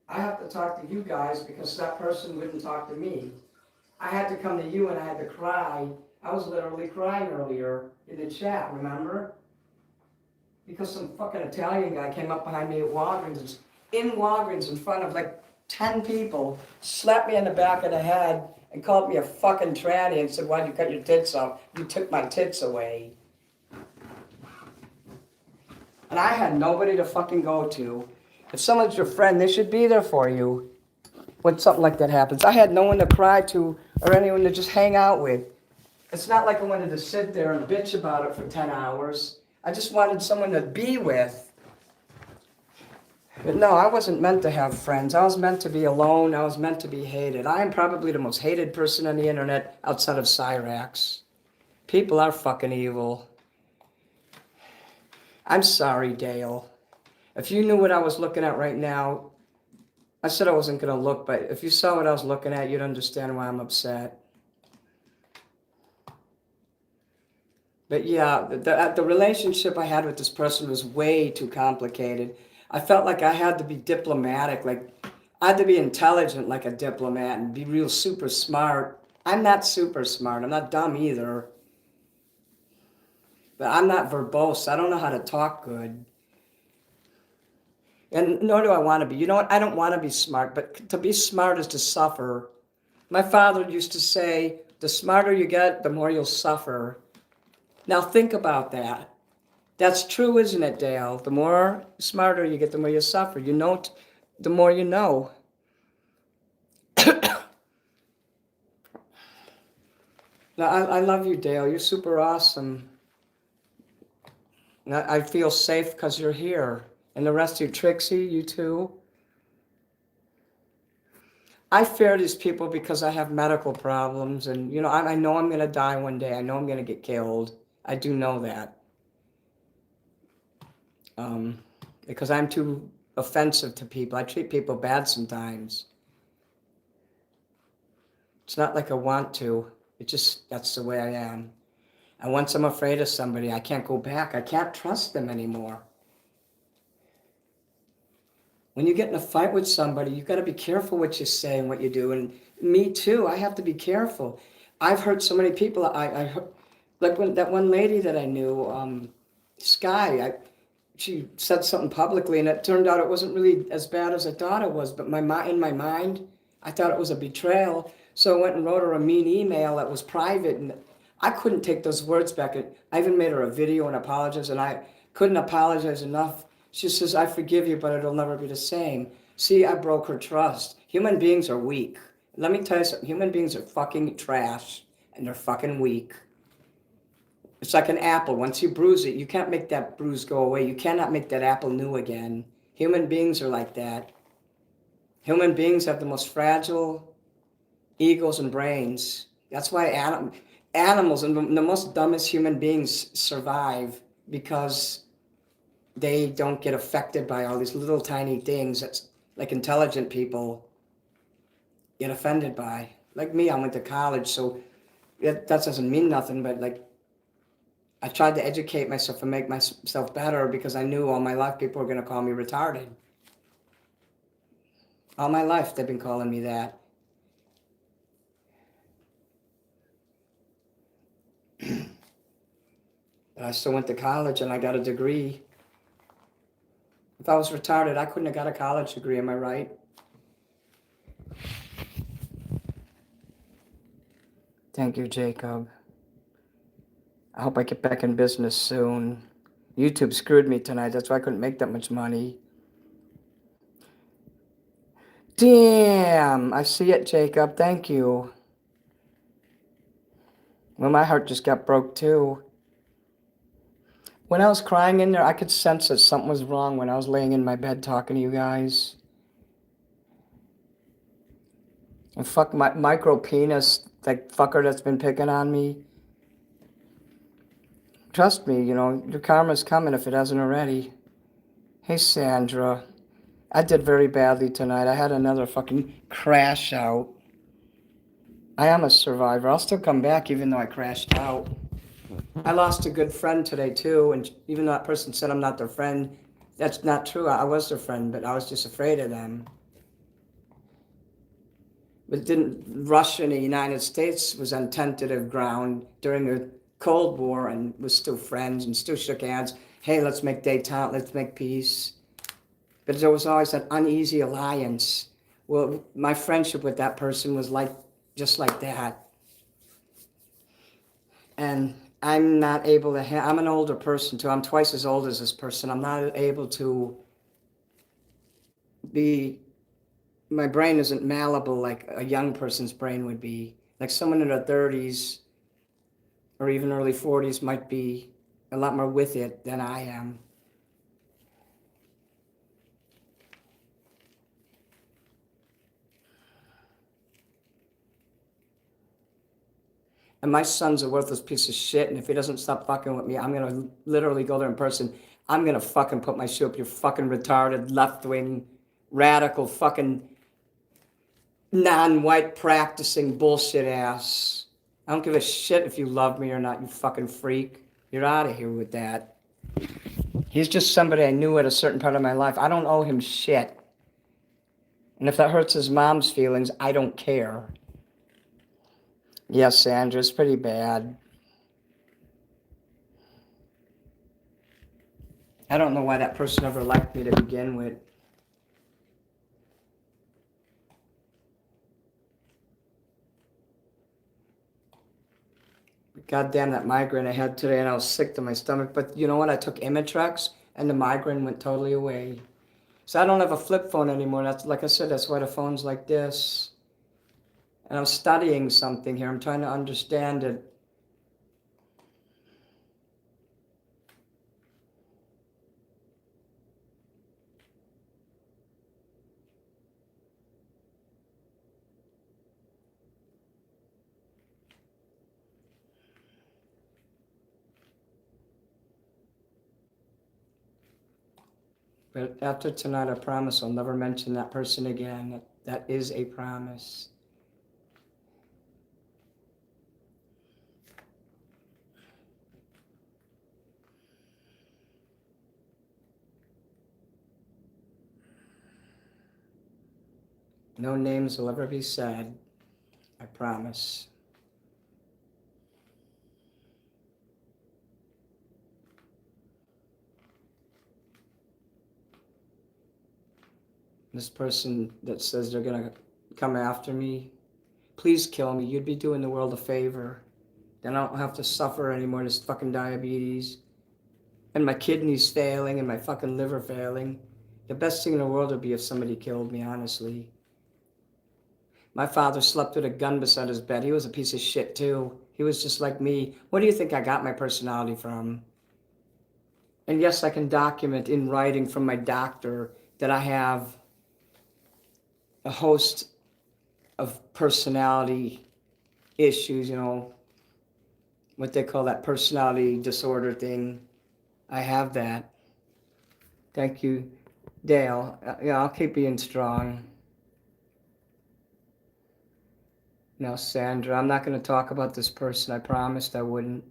I have to talk to you guys because that person wouldn't talk to me. I had to come to you and I had to cry. I was literally crying earlier in the chat, remember? Because some fucking Italian guy came up behind me at Walgreens, in front of like 10 people, slapped me in the back of the head and called me a fucking tranny and said, why'd you cut your tits off? You took my tits away. And I had nobody to fucking go to. If someone's your friend, they should be there for you when something like that happens. I had no one to cry to or anyone to just hang out with. It's not like I wanted to sit there and bitch about it for 10 hours. I just wanted someone to be with. But no, I wasn't meant to have friends. I was meant to be alone. I was meant to be hated. I am probably the most hated person on the internet outside of Cyrax. People are fucking evil. I'm sorry, Dale. If you knew what I was looking at right now, I said I wasn't going to look, but if you saw what I was looking at, you'd understand why I'm upset. But yeah, the relationship I had with this person was way too complicated. I felt like I had to be diplomatic, like I had to be intelligent like a diplomat and be real super smart. I'm not super smart. I'm not dumb either. But I'm not verbose. I don't know how to talk good. And nor do I want to be. You know what? I don't want to be smart, but to be smart is to suffer. My father used to say, the smarter you get, the more you'll suffer. Now think about that. That's true, isn't it, Dale? The more smarter you get, the more you suffer. You know, the more you know. Now, I love you, Dale. You're super awesome. And I feel safe because you're here. And the rest of you, Trixie, you too. I fear these people because I have medical problems. And, you know, I know I'm going to die one day. I know I'm going to get killed. I do know that. Because I'm too offensive to people. I treat people bad sometimes. It's not like I want to. It just, that's the way I am. And once I'm afraid of somebody, I can't go back. I can't trust them anymore. When you get in a fight with somebody, you've got to be careful what you say and what you do. And me too, I have to be careful. I've hurt so many people. I like when that one lady that I knew, Sky, she said something publicly, and it turned out it wasn't really as bad as I thought it was. But in my mind, I thought it was a betrayal. So I went and wrote her a mean email that was private, and I couldn't take those words back. I even made her a video and apologized, and I couldn't apologize enough. She says, I forgive you, but it'll never be the same. See, I broke her trust. Human beings are weak. Let me tell you something. Human beings are fucking trash, and they're fucking weak. It's like an apple. Once you bruise it, you can't make that bruise go away. You cannot make that apple new again. Human beings are like that. Human beings have the most fragile egos and brains. That's why animals and the most dumbest human beings survive, because they don't get affected by all these little tiny things that like intelligent people get offended by. Like me, I went to college, so that doesn't mean nothing, but like I tried to educate myself and make myself better because I knew all my life people were going to call me retarded. All my life they've been calling me that. But I still went to college and I got a degree. If I was retarded, I couldn't have got a college degree, am I right? Thank you, Jacob. I hope I get back in business soon. YouTube screwed me tonight. That's why I couldn't make that much money. Damn, I see it, Jacob. Thank you. Well, my heart just got broke too. When I was crying in there, I could sense that something was wrong when I was laying in my bed talking to you guys. And fuck my micro penis, that fucker that's been picking on me. Trust me, you know, your karma's coming if it hasn't already. Hey, Sandra. I did very badly tonight. I had another fucking crash out. I am a survivor. I'll still come back even though I crashed out. I lost a good friend today too, and even though that person said I'm not their friend, that's not true. I was their friend, but I was just afraid of them. But didn't Russia and the United States was on tentative ground during the Cold War and was still friends and still shook hands. Hey, let's make détente, let's make peace. But there was always an uneasy alliance. Well, my friendship with that person was like just like that. And I'm not able to, I'm an older person too. I'm twice as old as this person. I'm not able to be, my brain isn't malleable like a young person's brain would be. Like someone in their 30s or even early 40s might be a lot more with it than I am. And my son's a worthless piece of shit, and if he doesn't stop fucking with me, I'm gonna literally go there in person. I'm gonna fucking put my shoe up your fucking retarded, left-wing, radical, fucking non-white practicing bullshit ass. I don't give a shit if you love me or not, you fucking freak. You're out of here with that. He's just somebody I knew at a certain part of my life. I don't owe him shit. And if that hurts his mom's feelings, I don't care. Yes, Sandra, it's pretty bad. I don't know why that person ever liked me to begin with. God damn that migraine I had today, and I was sick to my stomach. But you know what? I took Imitrex, and the migraine went totally away. So I don't have a flip phone anymore. That's like I said. That's why the phone's like this. And I'm studying something here. I'm trying to understand it. But after tonight, I promise I'll never mention that person again. That is a promise. No names will ever be said. I promise. This person that says they're gonna come after me, please kill me. You'd be doing the world a favor. Then I don't have to suffer anymore this fucking diabetes. And my kidneys failing and my fucking liver failing. The best thing in the world would be if somebody killed me, honestly. My father slept with a gun beside his bed. He was a piece of shit too. He was just like me. What do you think I got my personality from? And yes, I can document in writing from my doctor that I have a host of personality issues, you know, what they call that personality disorder thing. I have that. Thank you, Dale. Yeah, I'll keep being strong. Now, Sandra, I'm not going to talk about this person. I promised I wouldn't.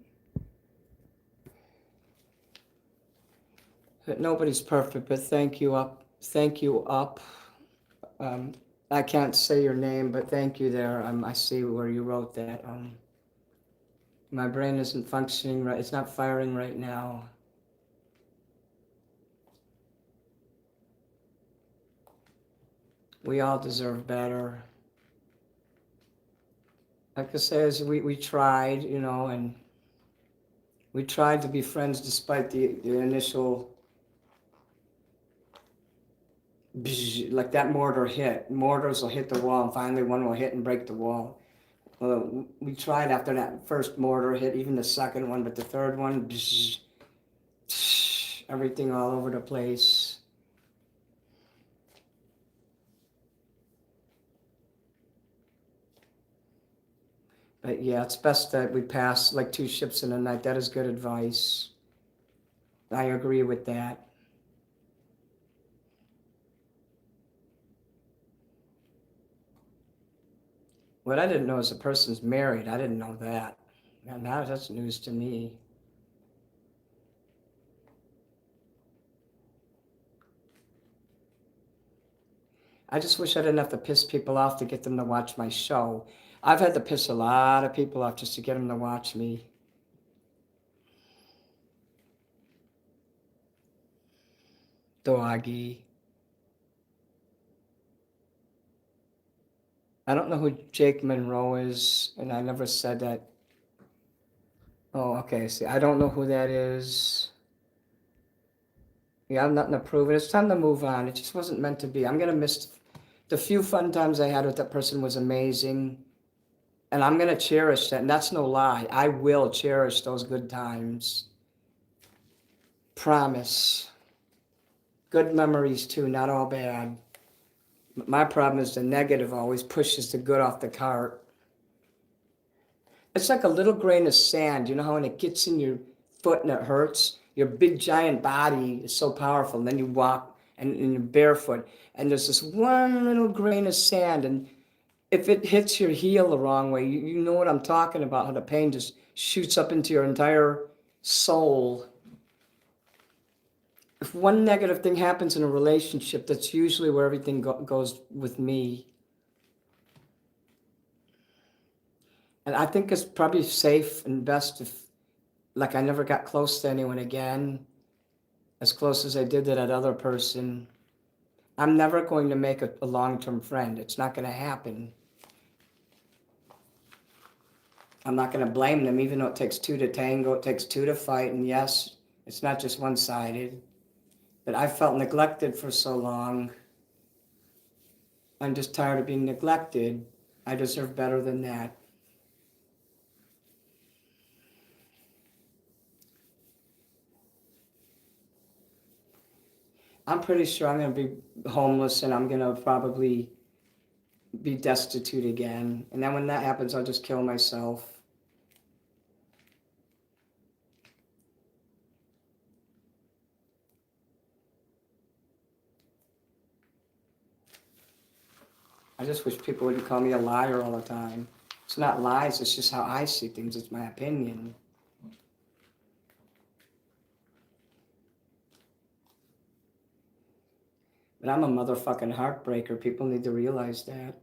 But nobody's perfect, but thank you up. Thank you up. I can't say your name, but thank you there. I see where you wrote that. My brain isn't functioning right. It's not firing right now. We all deserve better. Like I say, we tried, you know, and we tried to be friends despite the initial, like that mortar hit. Mortars will hit the wall, and finally one will hit and break the wall. Well, we tried after that first mortar hit, even the second one, but the third one, everything all over the place. But yeah, it's best that we pass like 2 ships in a night. That is good advice. I agree with that. What I didn't know is the person's married. I didn't know that. Now that's news to me. I just wish I didn't have to piss people off to get them to watch my show. I've had to piss a lot of people off just to get them to watch me. Doggy. I don't know who Jake Monroe is, and I never said that. Oh, okay. See, I don't know who that is. Yeah, I'm nothing to prove it. It's time to move on. It just wasn't meant to be. I'm gonna miss the few fun times I had with that person was amazing, and I'm gonna cherish that. And that's no lie. I will cherish those good times. Promise. Good memories too, not all bad. My problem is the negative always pushes the good off the cart. It's like a little grain of sand, you know how when it gets in your foot and it hurts? Your big giant body is so powerful, and then you walk and you're barefoot, and there's this one little grain of sand, and if it hits your heel the wrong way, you know what I'm talking about, how the pain just shoots up into your entire soul. If one negative thing happens in a relationship, that's usually where everything goes with me. And I think it's probably safe and best if, like, I never got close to anyone again, as close as I did to that other person. I'm never going to make a long-term friend. It's not going to happen. I'm not going to blame them, even though it takes 2 to tango, it takes 2 to fight, and yes, it's not just one-sided. But I felt neglected for so long. I'm just tired of being neglected. I deserve better than that. I'm pretty sure I'm going to be homeless, and I'm going to probably be destitute again. And then when that happens, I'll just kill myself. I just wish people wouldn't call me a liar all the time. It's not lies, it's just how I see things. It's my opinion. But I'm a motherfucking heartbreaker. People need to realize that.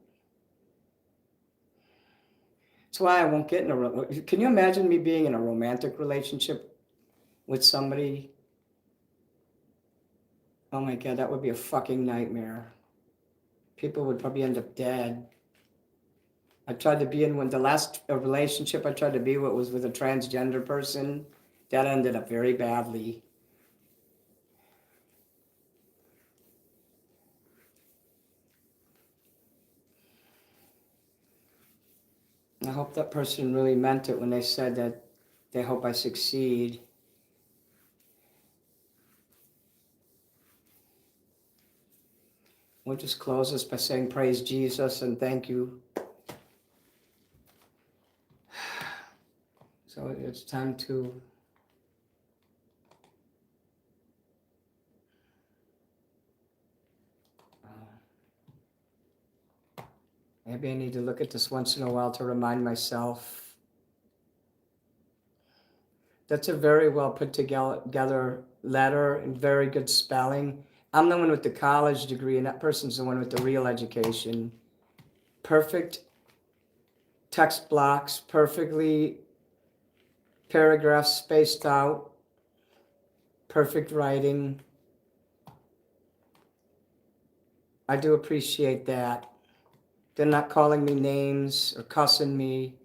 That's why I won't get in a... Can you imagine me being in a romantic relationship with somebody? Oh my God, that would be a fucking nightmare. People would probably end up dead. I tried to be in the last relationship I tried to be with was with a transgender person. That ended up very badly. I hope that person really meant it when they said that they hope I succeed. We'll just close this by saying praise Jesus and thank you. So it's time to maybe I need to look at this once in a while to remind myself. That's a very well put together letter and very good spelling. I'm the one with the college degree, and that person's the one with the real education. Perfect text blocks, perfectly paragraphs spaced out, perfect writing. I do appreciate that. They're not calling me names or cussing me,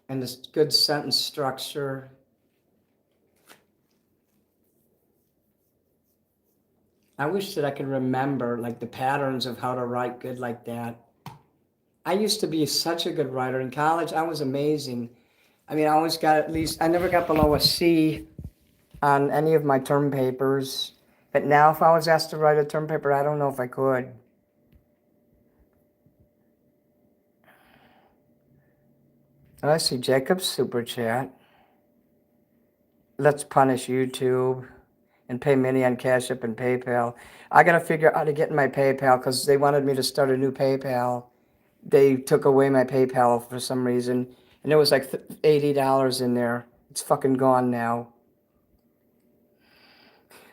and this good sentence structure. I wish that I could remember like the patterns of how to write good like that. I used to be such a good writer in college. I was amazing. I mean, I always got at least, I never got below a C on any of my term papers. But now if I was asked to write a term paper, I don't know if I could. Oh, I see Jacob's super chat. Let's punish YouTube and pay Minnie on Cashapp and PayPal. I got to figure out how to get in my PayPal because they wanted me to start a new PayPal. They took away my PayPal for some reason, and there was like $80 in there. It's fucking gone now.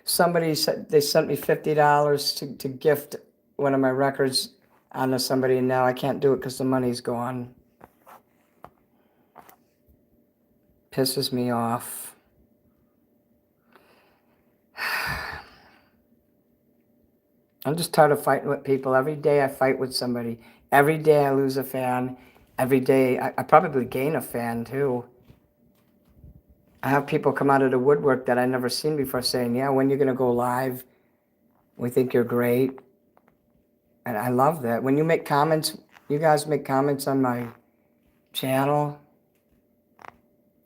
Somebody said they sent me $50 to gift one of my records onto somebody, and now I can't do it because the money's gone. Pisses me off. I'm just tired of fighting with people. Every day I fight with somebody. Every day I lose a fan. Every day I probably gain a fan too. I have people come out of the woodwork that I never seen before saying, yeah, when you're going to go live? We think you're great. And I love that. When you make comments, you guys make comments on my channel,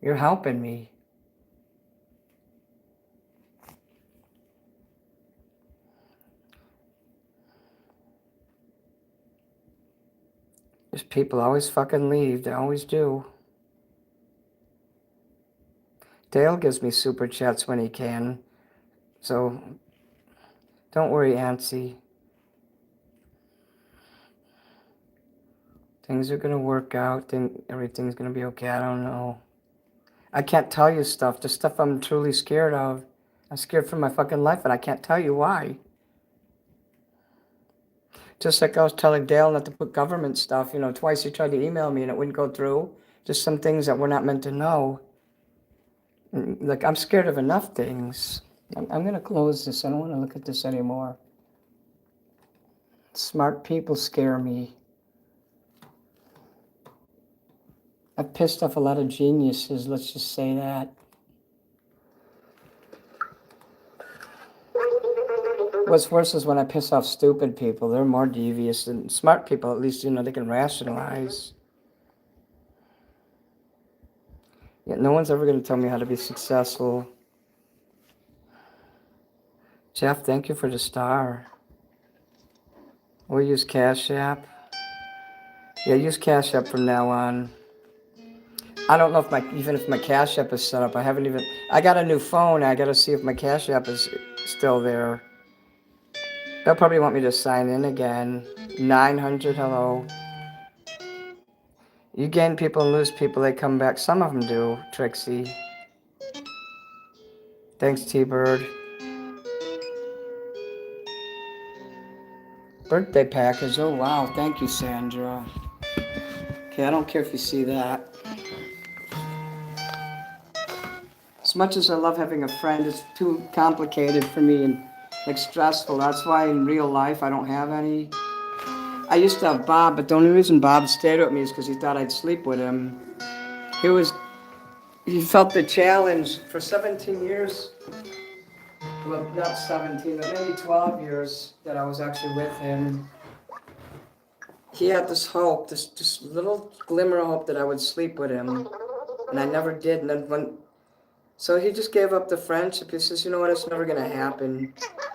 you're helping me. There's people always fucking leave. They always do. Dale gives me super chats when he can. So don't worry, Antsy. Things are going to work out. Everything's going to be okay. I don't know. I can't tell you stuff. The stuff I'm truly scared of. I'm scared for my fucking life, and I can't tell you why. Just like I was telling Dale not to put government stuff. You know, twice he tried to email me and it wouldn't go through. Just some things that we're not meant to know. Like, I'm scared of enough things. I'm going to close this. I don't want to look at this anymore. Smart people scare me. I've pissed off a lot of geniuses, let's just say that. What's worse is when I piss off stupid people. They're more devious than smart people. At least, you know, they can rationalize. Yeah, no one's ever going to tell me how to be successful. Jeff, thank you for the star. We'll use Cashapp. Yeah, use Cashapp from now on. I don't know if even if my Cashapp is set up. I got a new phone. I got to see if my Cashapp is still there. They'll probably want me to sign in again. 900, hello. You gain people and lose people, they come back. Some of them do, Trixie. Thanks, T-Bird. Birthday package, oh wow, thank you, Sandra. Okay, I don't care if you see that. As much as I love having a friend, it's too complicated for me and like stressful. That's why in real life I don't have any. I used to have Bob, but the only reason Bob stayed with me is because he thought I'd sleep with him. He felt the challenge for 17 years. Well, not 17, but maybe 12 years that I was actually with him. He had this hope, this little glimmer of hope that I would sleep with him. And I never did. And then so he just gave up the friendship. He says, you know what, it's never going to happen.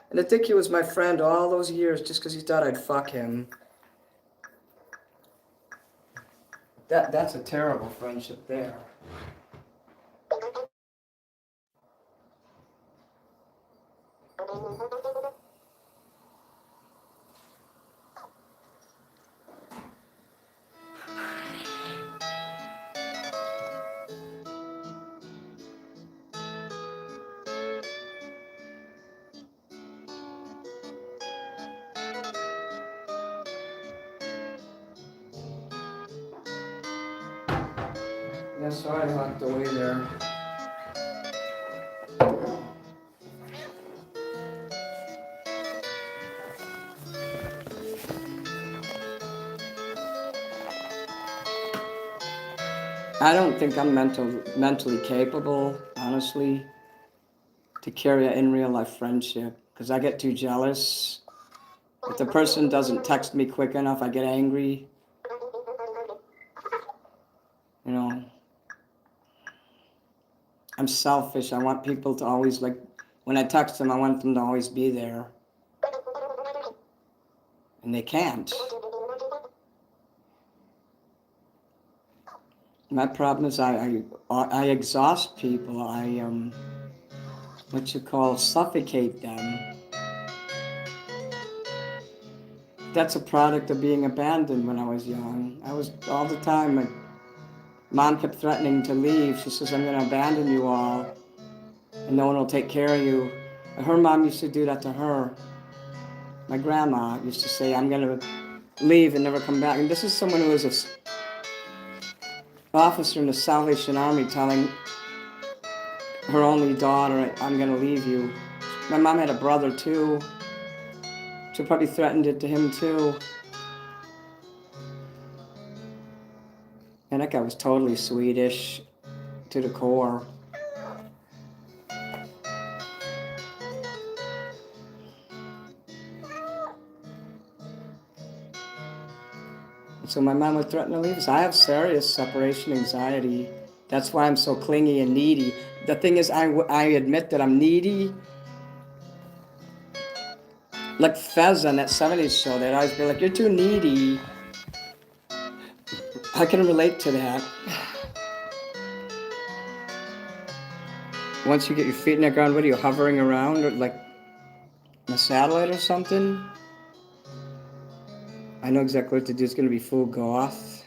And I think he was my friend all those years just because he thought I'd fuck him. That's a terrible friendship there. sorry I locked away there. I don't think I'm mentally capable, honestly, to carry an in real life friendship because I get too jealous. If the person doesn't text me quick enough, I get angry. You know, I'm selfish. I want people to always, like, when I text them, I want them to always be there. And they can't. My problem is I exhaust people. I suffocate them. That's a product of being abandoned when I was young. I was all the time. My mom kept threatening to leave. She says, I'm going to abandon you all, and no one will take care of you. Her mom used to do that to her. My grandma used to say, I'm going to leave and never come back. And this is someone who was an officer in the Salvation Army telling her only daughter, I'm going to leave you. My mom had a brother too. She probably threatened it to him too. And that guy was totally Swedish to the core. So my mom would threaten to leave us. I have serious separation anxiety. That's why I'm so clingy and needy. The thing is, I admit that I'm needy. Like Fez on that 70s show, they'd always be like, you're too needy. I can relate to that. Once you get your feet in the ground, what are you, hovering around, or like a satellite or something? I know exactly what to do. It's going to be full goth.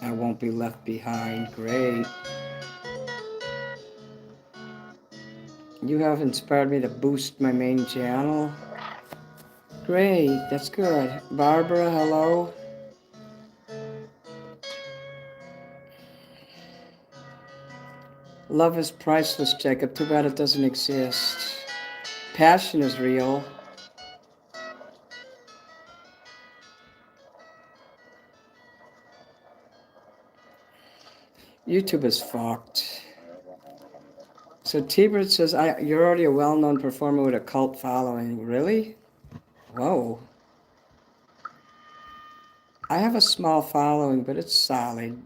I won't be left behind. Great. You have inspired me to boost my main channel. Great, that's good. Barbara, hello. Love is priceless, Jacob. Too bad it doesn't exist. Passion is real. YouTube is fucked. So T-Bird says, you're already a well-known performer with a cult following. Really? Whoa. I have a small following, but it's solid.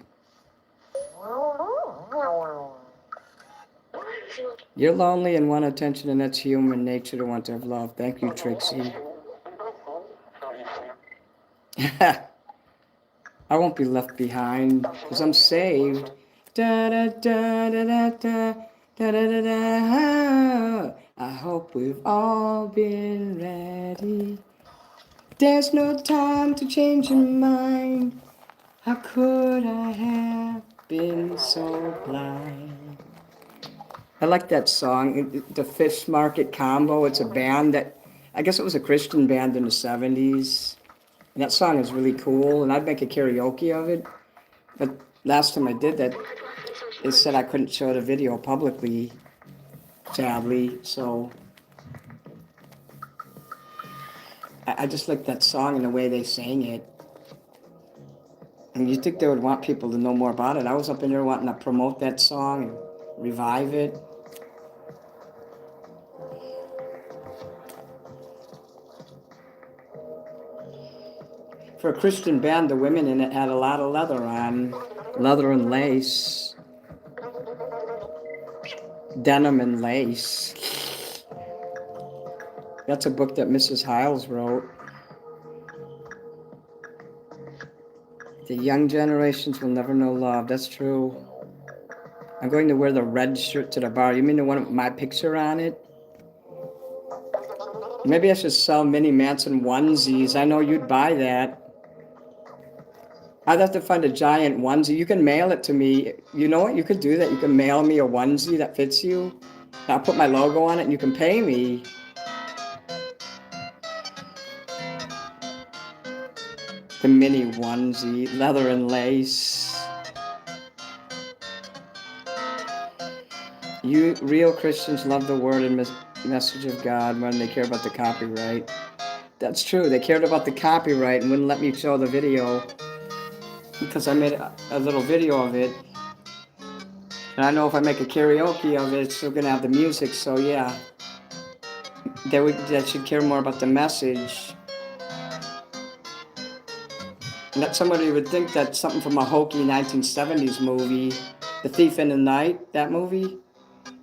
You're lonely and want attention, and that's human nature to want to have love. Thank you, Trixie. I won't be left behind because I'm saved. Da da da da da da da da da. I hope we've all been ready. There's no time to change your mind. How could I have been so blind? I like that song, the Fish Market Combo. It's a band that, I guess it was a Christian band in the 70s. And that song is really cool, and I'd make a karaoke of it. But last time I did that, it said I couldn't show the video publicly, sadly. So I just like that song and the way they sang it. And you'd think they would want people to know more about it. I was up in there wanting to promote that song and revive it. For a Christian band, the women in it had a lot of leather on. Leather and lace. Denim and lace. That's a book that Mrs. Hiles wrote. The young generations will never know love. That's true. I'm going to wear the red shirt to the bar. You mean the one with my picture on it? Maybe I should sell mini Manson onesies. I know you'd buy that. I'd have to find a giant onesie. You can mail it to me. You know what? You could do that. You can mail me a onesie that fits you. I'll put my logo on it and you can pay me. The mini onesie, leather and lace. Real Christians love the word and message of God when they care about the copyright. That's true. They cared about the copyright and wouldn't let me show the video because I made a little video of it. And I know if I make a karaoke of it, it's still gonna have the music. So yeah, they should care more about the message. And that somebody would think that something from a hokey 1970s movie, The Thief in the Night, that movie,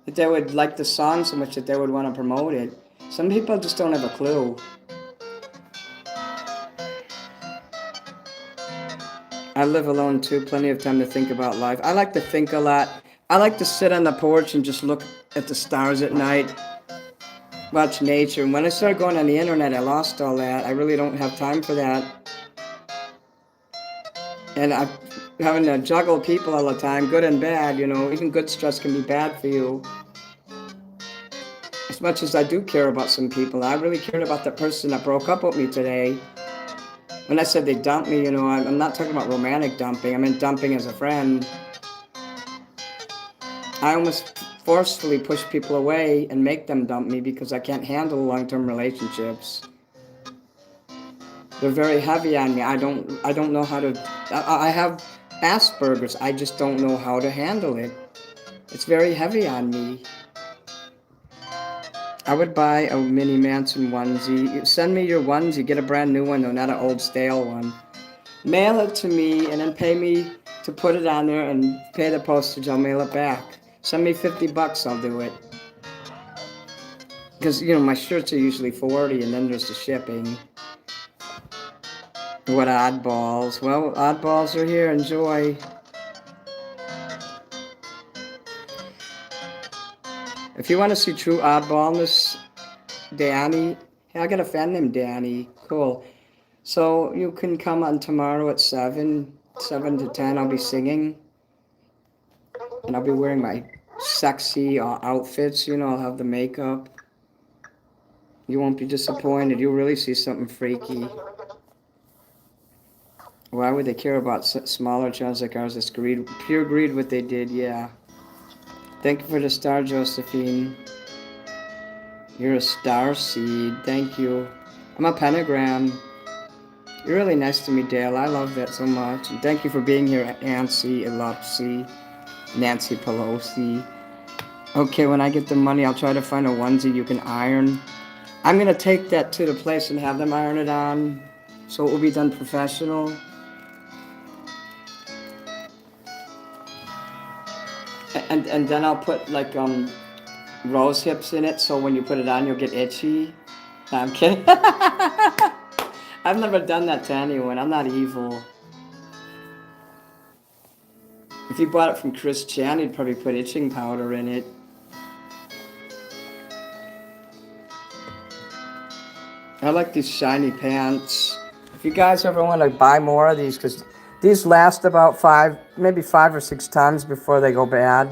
that they would like the song so much that they would want to promote it. Some people just don't have a clue. I live alone too, plenty of time to think about life. I like to think a lot. I like to sit on the porch and just look at the stars at night, watch nature. And when I started going on the internet, I lost all that. I really don't have time for that. And I'm having to juggle people all the time, good and bad, even good stress can be bad for you. As much as I do care about some people, I really cared about the person that broke up with me today. When I said they dumped me, I'm not talking about romantic dumping. I meant dumping as a friend. I almost forcefully push people away and make them dump me because I can't handle long-term relationships. They're very heavy on me. I don't know how to. I have Asperger's. I just don't know how to handle it. It's very heavy on me. I would buy a mini Manson onesie. Send me your onesie. Get a brand new one though, not an old stale one. Mail it to me and then pay me to put it on there and pay the postage. I'll mail it back. Send me $50. I'll do it. Because my shirts are usually $40, and then there's the shipping. What oddballs? Well, oddballs are here. Enjoy. If you want to see true oddballness, Danny. Hey, I got a fan named Danny. Cool. So you can come on tomorrow at 7 to 10. I'll be singing. And I'll be wearing my sexy outfits. I'll have the makeup. You won't be disappointed. You'll really see something freaky. Why would they care about smaller channels like ours? It's greed. Pure greed what they did, yeah. Thank you for the star, Josephine. You're a star seed. Thank you. I'm a pentagram. You're really nice to me, Dale. I love that so much. And thank you for being here, Nancy Elupsi, Nancy Pelosi. Okay, when I get the money, I'll try to find a onesie you can iron. I'm going to take that to the place and have them iron it on, so it will be done professional. And then I'll put like rose hips in it, so when you put it on, you'll get itchy. No, I'm kidding. I've never done that to anyone. I'm not evil. If you bought it from Chris Chan, he'd probably put itching powder in it. I like these shiny pants. If you guys ever want to buy more of these, because these last about maybe 5 or 6 times before they go bad.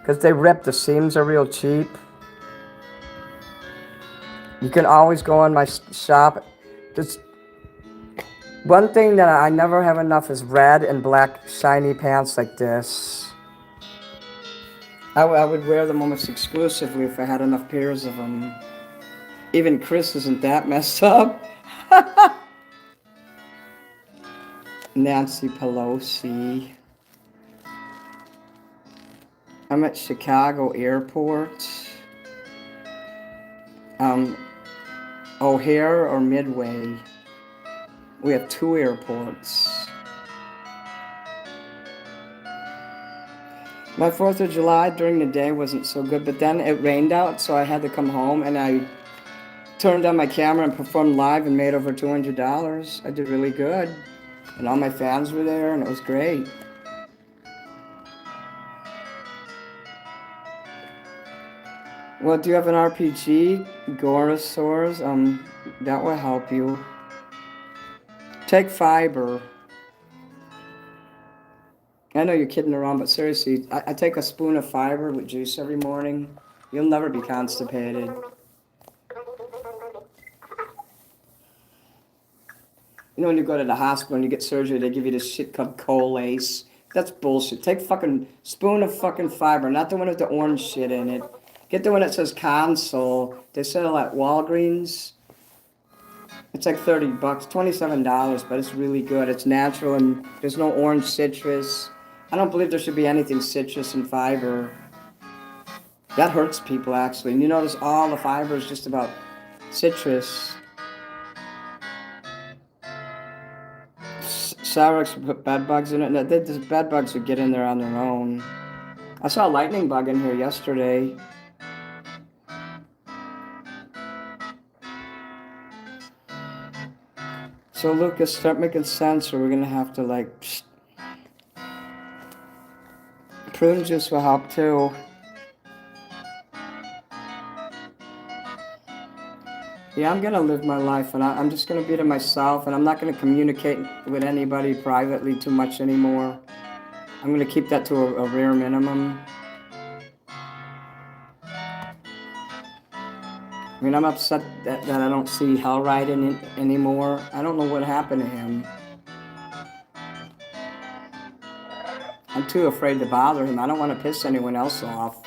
Because they rip, the seams are real cheap. You can always go in my shop. Just one thing that I never have enough is red and black shiny pants like this. I would wear them almost exclusively if I had enough pairs of them. Even Chris isn't that messed up. Nancy Pelosi. I'm at Chicago Airport. O'Hare or Midway. We have 2 airports. My 4th of July during the day wasn't so good, but then it rained out, so I had to come home, and I turned on my camera and performed live and made over $200. I did really good. And all my fans were there, and it was great. Well, do you have an RPG? Gorosaurs? That will help you. Take fiber. I know you're kidding around, but seriously, I take a spoon of fiber with juice every morning. You'll never be constipated. When you go to the hospital and you get surgery, they give you this shit called Colace. That's bullshit. Take fucking spoon of fucking fiber, not the one with the orange shit in it. Get the one that says console. They sell at Walgreens. It's like $30, $27, but it's really good. It's natural and there's no orange citrus. I don't believe there should be anything citrus and fiber. That hurts people actually. And you notice all the fiber is just about citrus. Cyrex put bed bugs in it. And the bed bugs would get in there on their own. I saw a lightning bug in here yesterday. So Lucas, start making sense or we're gonna have to like prune juice will help too. Yeah, I'm gonna live my life and I'm just gonna be to myself and I'm not gonna communicate with anybody privately too much anymore. I'm gonna keep that to a rare minimum. I mean, I'm upset that I don't see Hellride in it anymore. I don't know what happened to him. I'm too afraid to bother him. I don't want to piss anyone else off.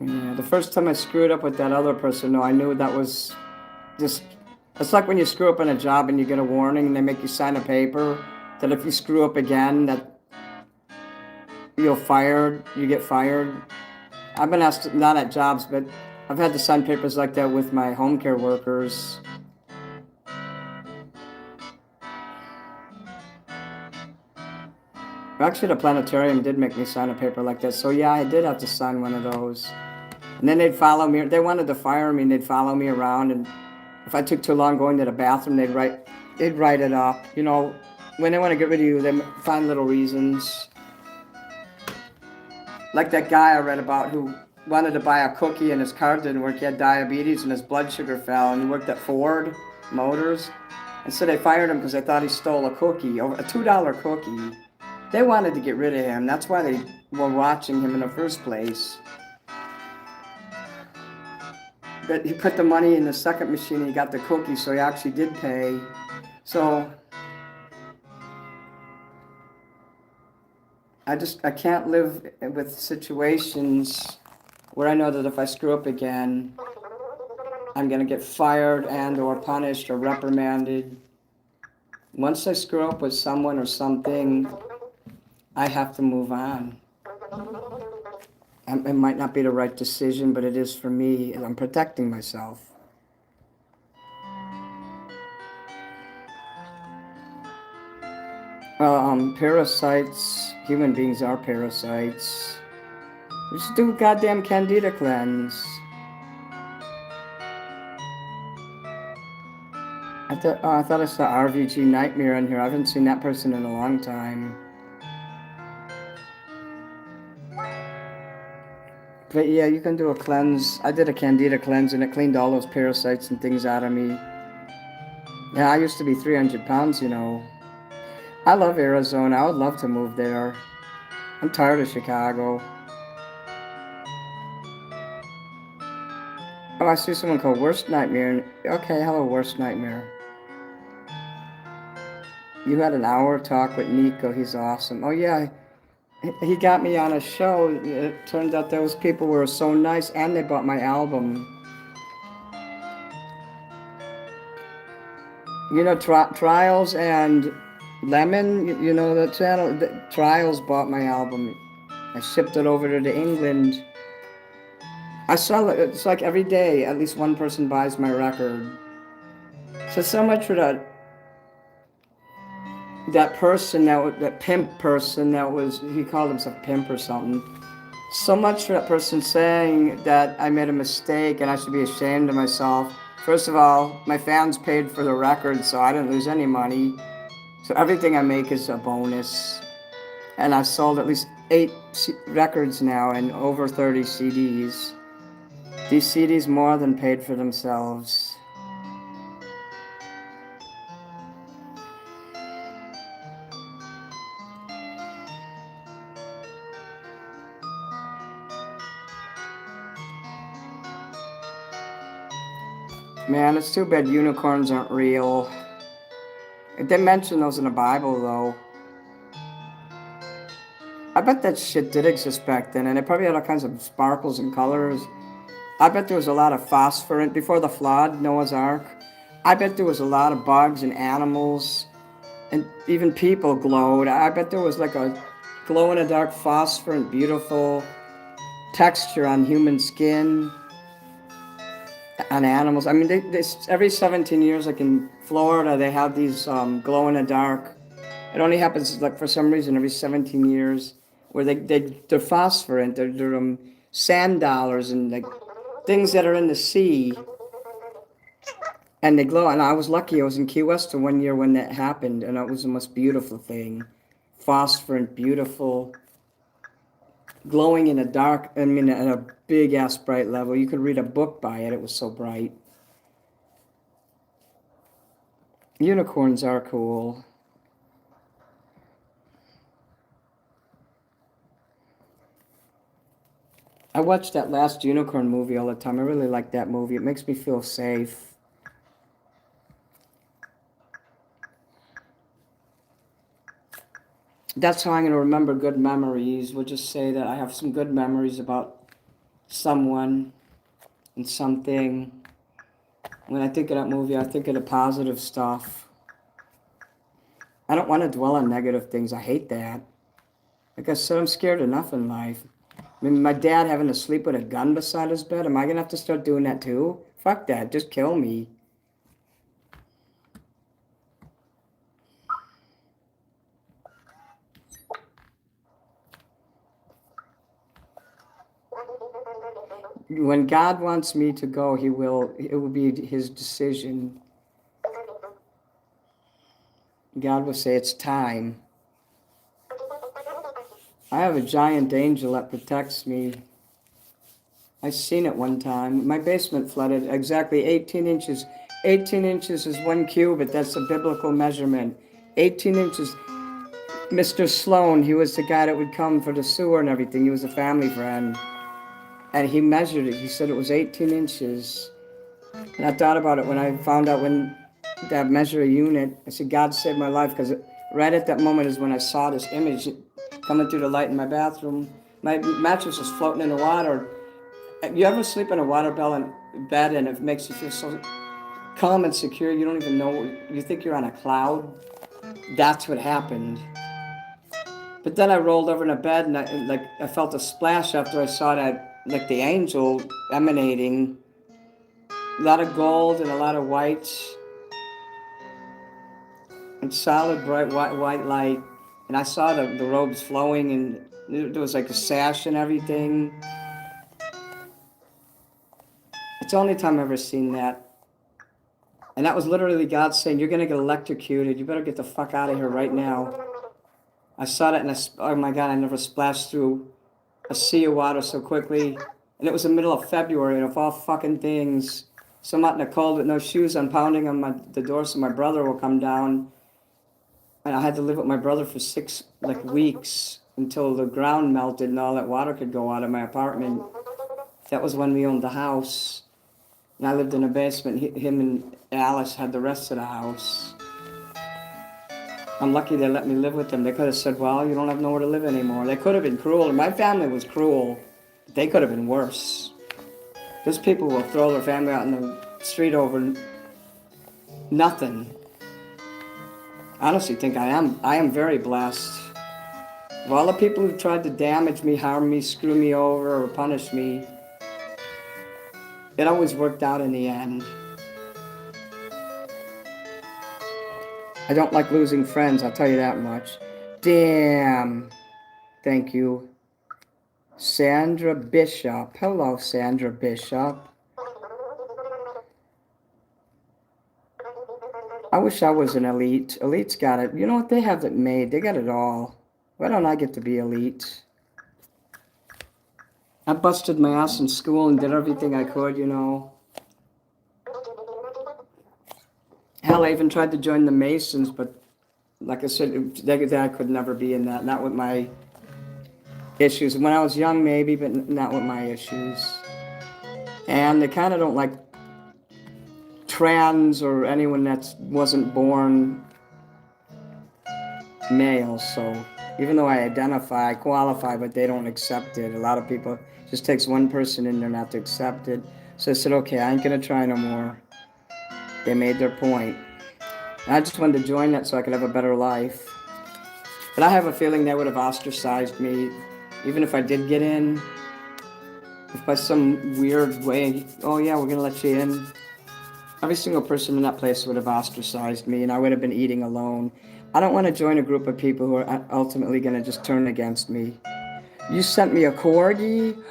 Yeah, the first time I screwed up with that other person, no, I knew that was just... It's like when you screw up in a job and you get a warning and they make you sign a paper that if you screw up again, that you get fired. I've been asked, not at jobs, but I've had to sign papers like that with my home care workers. Actually, the planetarium did make me sign a paper like that. So yeah, I did have to sign one of those. And then they'd follow me. They wanted to fire me and they'd follow me around. And if I took too long going to the bathroom, they'd write it up. You know, when they want to get rid of you, they find little reasons. Like that guy I read about who wanted to buy a cookie and his card didn't work. He had diabetes and his blood sugar fell and he worked at Ford Motors. And so they fired him because they thought he stole a cookie, a $2 cookie. They wanted to get rid of him. That's why they were watching him in the first place. But he put the money in the second machine and he got the cookie, so he actually did pay. So I can't live with situations where I know that if I screw up again, I'm going to get fired and or punished or reprimanded. Once I screw up with someone or something, I have to move on. It might not be the right decision, but it is for me. I'm protecting myself. Parasites, human beings are parasites. Just do a goddamn candida cleanse. I thought I saw RVG Nightmare in here. I haven't seen that person in a long time. But yeah, you can do a cleanse. I did a candida cleanse and it cleaned all those parasites and things out of me. Yeah, I used to be 300 pounds, you know. I love Arizona. I would love to move there. I'm tired of Chicago. Oh, I see someone called Worst Nightmare. Okay, hello, Worst Nightmare. You had an hour talk with Nico. He's awesome. Oh, yeah. He got me on a show. It turned out those people were so nice and they bought my album. You know, Trials and Lemon, you know the channel? Trials bought my album. I shipped it over to England. I sell it. It's like every day, at least one person buys my record. So much for that person, that pimp person that was, he called himself pimp or something. So much for that person saying that I made a mistake and I should be ashamed of myself. First of all, my fans paid for the record, so I didn't lose any money. So everything I make is a bonus. And I've sold at least 8 records now and over 30 CDs. These CDs more than paid for themselves. Man, it's too bad unicorns aren't real. They mention those in the Bible, though. I bet that shit did exist back then, and it probably had all kinds of sparkles and colors. I bet there was a lot of phosphorant before the flood, Noah's Ark. I bet there was a lot of bugs and animals, and even people glowed. I bet there was like a glow in the dark, phosphorant, beautiful texture on human skin, on animals. I mean, they every 17 years, like in Florida, they have these glow in the dark. It only happens like for some reason every 17 years, where they're phosphorant. They're sand dollars and like things that are in the sea, and they glow. And I was lucky. I was in Key West one year when that happened, and it was the most beautiful thing, phosphorant, beautiful, glowing in a dark. I mean, at a big ass bright level. You could read a book by it. It was so bright. Unicorns are cool. I watch that last unicorn movie all the time. I really like that movie. It makes me feel safe. That's how I'm going to remember good memories. We'll just say that I have some good memories about someone and something. When I think of that movie, I think of the positive stuff. I don't want to dwell on negative things. I hate that. Like I said, I'm scared enough in life. I mean, my dad having to sleep with a gun beside his bed, am I going to have to start doing that too? Fuck that. Just kill me. When God wants me to go, He will. It will be His decision. God will say, it's time. I have a giant angel that protects me. I seen it one time. My basement flooded exactly 18 inches. 18 inches is 1 cubit. That's a biblical measurement. 18 inches. Mr. Sloan, he was the guy that would come for the sewer and everything. He was a family friend. And he measured it. He said it was 18 inches. And I thought about it when I found out when that measure a unit. I said, God saved my life, because right at that moment is when I saw this image coming through the light in my bathroom. My mattress was floating in the water. You ever sleep in a water bed and it makes you feel so calm and secure? You don't even know. You think you're on a cloud. That's what happened. But then I rolled over in a bed and I felt a splash after I saw that, like the angel emanating. A lot of gold and a lot of white. And solid, bright, white light. And I saw the robes flowing, and there was like a sash and everything. It's the only time I've ever seen that. And that was literally God saying, you're going to get electrocuted. You better get the fuck out of here right now. I saw that, and oh my God, I never splashed through a sea of water so quickly. And it was the middle of February, and of all fucking things. So I'm out in the cold with no shoes on, pounding on the door so my brother will come down. And I had to live with my brother for 6 weeks until the ground melted and all that water could go out of my apartment. That was when we owned the house. And I lived in a basement. Him and Alice had the rest of the house. I'm lucky they let me live with them. They could have said, well, you don't have nowhere to live anymore. They could have been cruel. My family was cruel. They could have been worse. Those people will throw their family out in the street over nothing. I honestly think I am very blessed. Of all the people who tried to damage me, harm me, screw me over, or punish me, it always worked out in the end. I don't like losing friends, I'll tell you that much. Damn. Thank you. Sandra Bishop. Hello, Sandra Bishop. I wish I was an elite. Elite's got it. You know what? They have it made. They got it all. Why don't I get to be elite? I busted my ass in school and did everything I could, you know. Hell, I even tried to join the Masons, but like I said, I could never be in that. Not with my issues. When I was young, maybe, but not with my issues. And they kind of don't like trans or anyone that wasn't born male. So even though I identify, I qualify, but they don't accept it. A lot of people, it just takes one person in there not to accept it. So I said, okay, I ain't gonna try no more. They made their point. And I just wanted to join that so I could have a better life. But I have a feeling they would have ostracized me, even if I did get in. If by some weird way, oh yeah, we're gonna let you in. Every single person in that place would have ostracized me, and I would have been eating alone. I don't want to join a group of people who are ultimately gonna just turn against me. You sent me a corgi?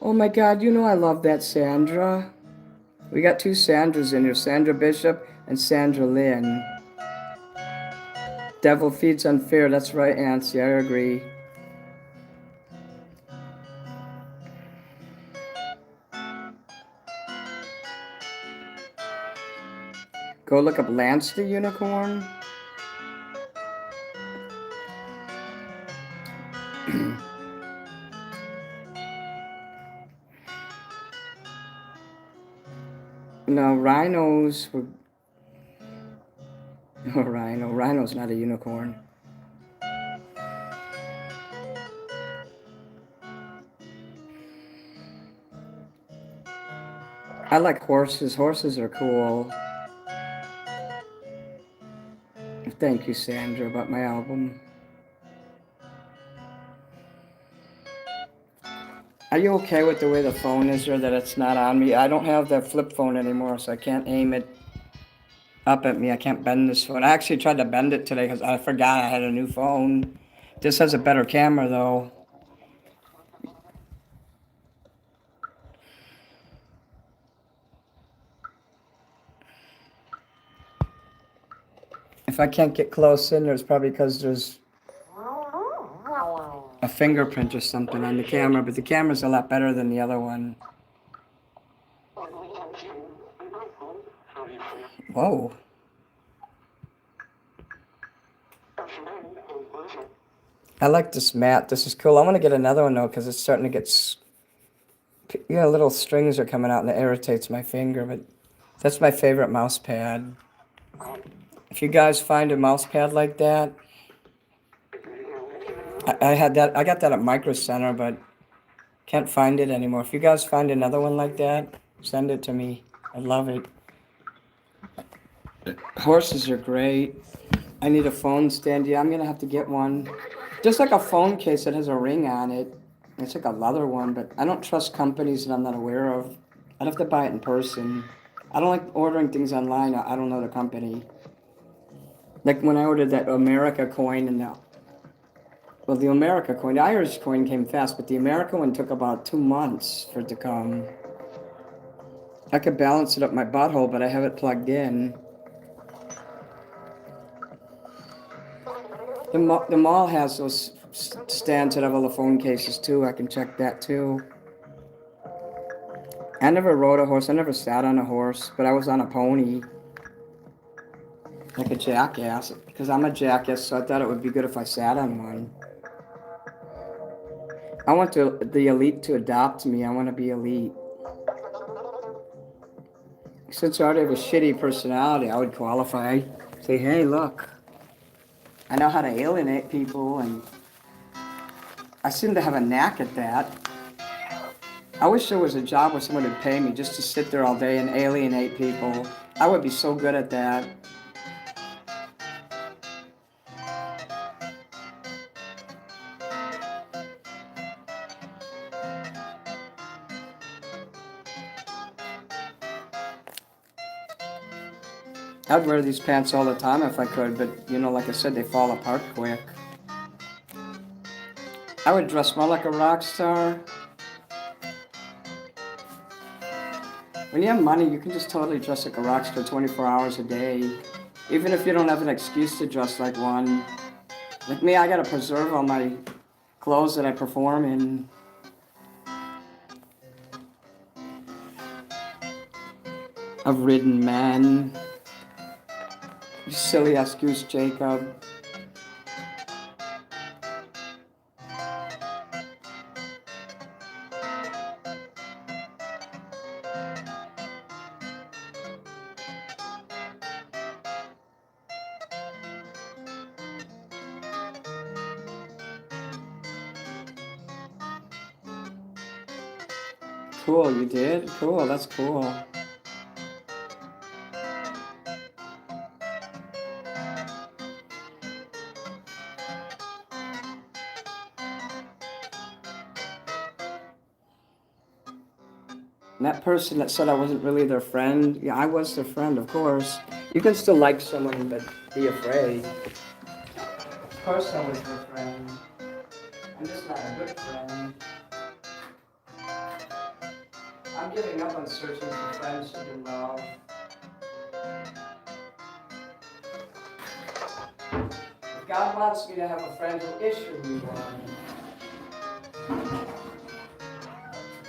Oh my God, you know I love that Sandra. We got two Sandras in here, Sandra Bishop and Sandra Lynn. Devil feeds unfair, that's right, Nancy, I agree. Go look up Lance the Unicorn. No, rhinos were... Oh, rhino. Rhino's not a unicorn. I like horses. Horses are cool. Thank you, Sandra, about my album. Are you okay with the way the phone is or that it's not on me? I don't have the flip phone anymore, so I can't aim it up at me. I can't bend this phone. I actually tried to bend it today because I forgot I had a new phone. This has a better camera, though. If I can't get close in, there's probably because there's a fingerprint or something on the camera, but the camera's a lot better than the other one. Whoa. I like this mat. This is cool. I want to get another one though because it's starting to get, little strings are coming out and it irritates my finger, but that's my favorite mouse pad. If you guys find a mouse pad like that, I got that at Micro Center, but can't find it anymore. If you guys find another one like that, send it to me. I love it. Horses are great. I need a phone stand. Yeah, I'm gonna have to get one. Just like a phone case that has a ring on it. It's like a leather one, but I don't trust companies that I'm not aware of. I'd have to buy it in person. I don't like ordering things online. I don't know the company. Like when I ordered that America coin and the America coin, the Irish coin came fast, but the America one took about 2 months for it to come. I could balance it up my butthole, but I have it plugged in. The mall has those stands that have all the phone cases too. I can check that too. I never rode a horse. I never sat on a horse, but I was on a pony. Like a jackass. Because I'm a jackass, so I thought it would be good if I sat on one. I want the elite to adopt me. I want to be elite. Since I already have a shitty personality, I would qualify. Say, hey, look. I know how to alienate people, and I seem to have a knack at that. I wish there was a job where someone would pay me just to sit there all day and alienate people. I would be so good at that. I'd wear these pants all the time if I could, but like I said, they fall apart quick. I would dress more like a rock star. When you have money, you can just totally dress like a rock star 24 hours a day. Even if you don't have an excuse to dress like one. Like me, I gotta preserve all my clothes that I perform in. I've ridden men. You silly ass goose, Jacob. Cool, you did? Cool, that's cool. And that person that said I wasn't really their friend, yeah, I was their friend, of course. You can still like someone, but be afraid. Of course I was their friend. I'm just not a good friend. I'm giving up on searching for friendship and love. If God wants me to have a friend, He'll issue me one.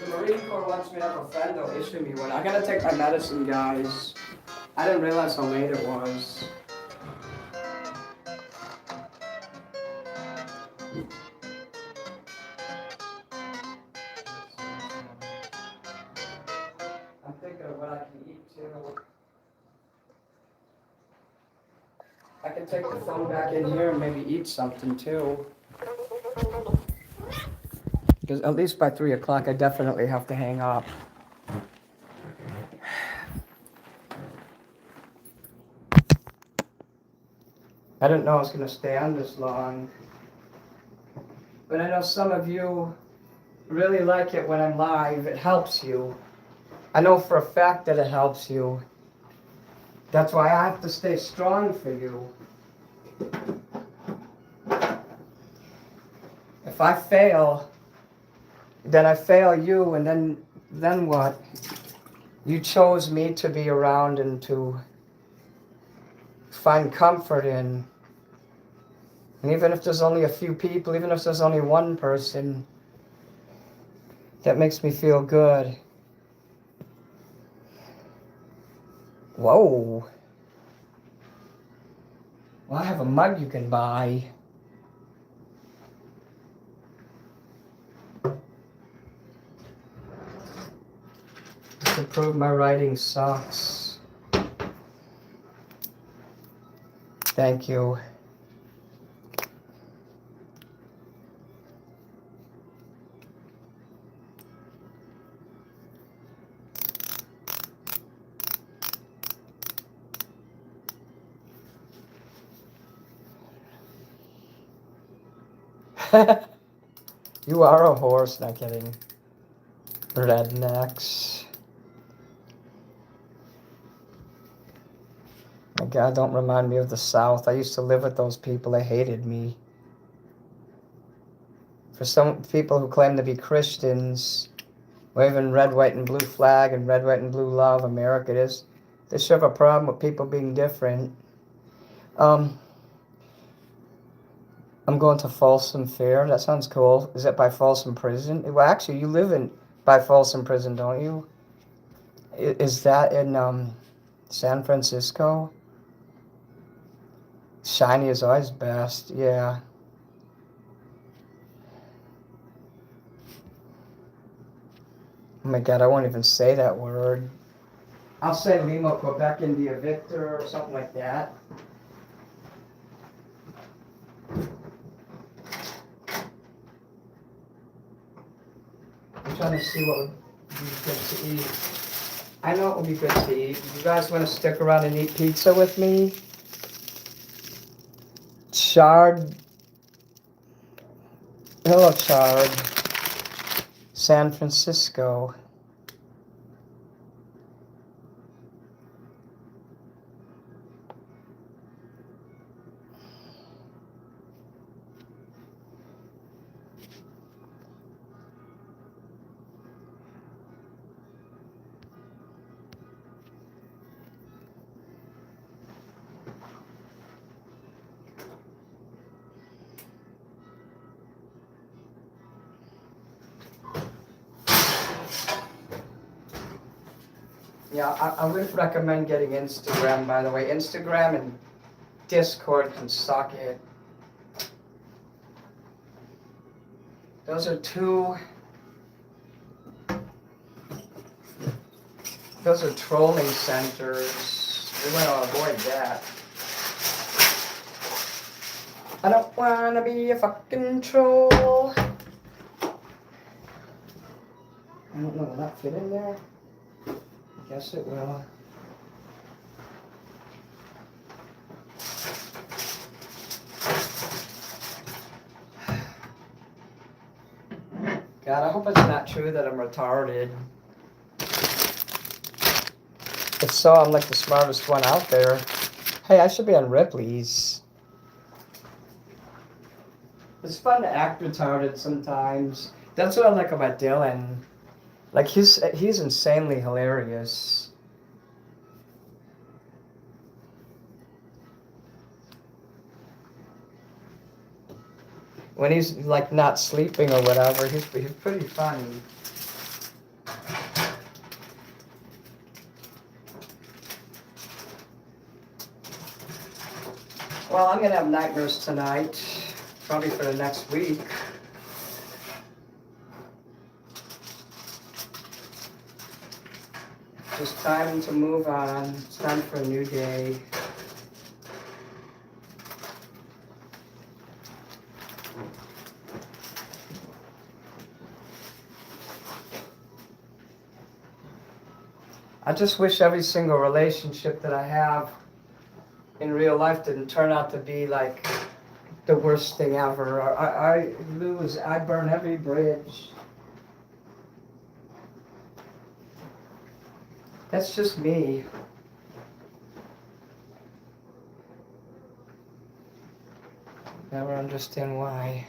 The Marine Corps wants me to have a friend, they'll issue me one. I gotta take my medicine, guys. I didn't realize how late it was. I'm thinking of what I can eat too. I can take the phone back in here and maybe eat something too. Because at least by 3 o'clock I definitely have to hang up. I didn't know I was going to stay on this long. But I know some of you really like it when I'm live. It helps you. I know for a fact that it helps you. That's why I have to stay strong for you. If I fail, then I fail you, and then what? You chose me to be around and to find comfort in. And even if there's only a few people, even if there's only one person, that makes me feel good. Whoa. Well, I have a mug you can buy. To prove my writing sucks. Thank you. You are a horse, not kidding. Rednecks. My God, don't remind me of the South. I used to live with those people. They hated me. For some people who claim to be Christians, waving red, white, and blue flag and red, white, and blue love, America it is. They sure have a problem with people being different. I'm going to Folsom Fair. That sounds cool. Is it by Folsom Prison? Well, actually, you live by Folsom Prison, don't you? Is that in San Francisco? Shiny is always best, yeah. Oh my God, I won't even say that word. I'll say Limo, Quebec, India, Victor, or something like that. I'm trying to see what would be good to eat. I know it would be good to eat. You guys want to stick around and eat pizza with me? Chard. Hello, Chard. San Francisco. Yeah, I would recommend getting Instagram, by the way. Instagram and Discord can suck it. Those are trolling centers. We want to avoid that. I don't want to be a fucking troll. I don't know, will that fit in there? Guess it will. God, I hope it's not true that I'm retarded. If so, I'm like the smartest one out there. Hey, I should be on Ripley's. It's fun to act retarded sometimes. That's what I like about Dylan. Like, he's insanely hilarious. When he's, like, not sleeping or whatever, he's pretty funny. Well, I'm gonna have nightmares tonight, probably for the next week. Just time to move on. It's time for a new day. I just wish every single relationship that I have in real life didn't turn out to be like the worst thing ever. I burn every bridge. That's just me. Never understand why.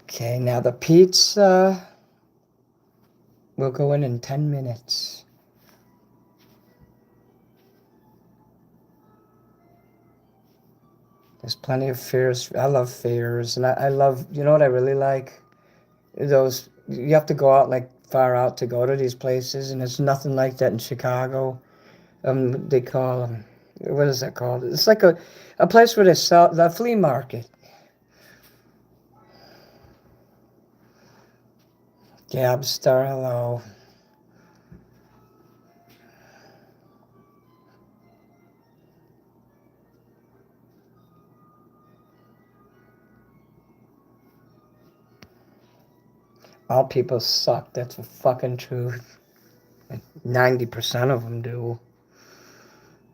Okay, now the pizza will go in 10 minutes. There's plenty of fairs. I love fairs, and I love, you know what I really like? Those, you have to go out, like, far out to go to these places, and there's nothing like that in Chicago. They call them, what is that called? It's like a place where they sell, the flea market. Gabstar, hello. All people suck. That's the fucking truth. 90% of them do.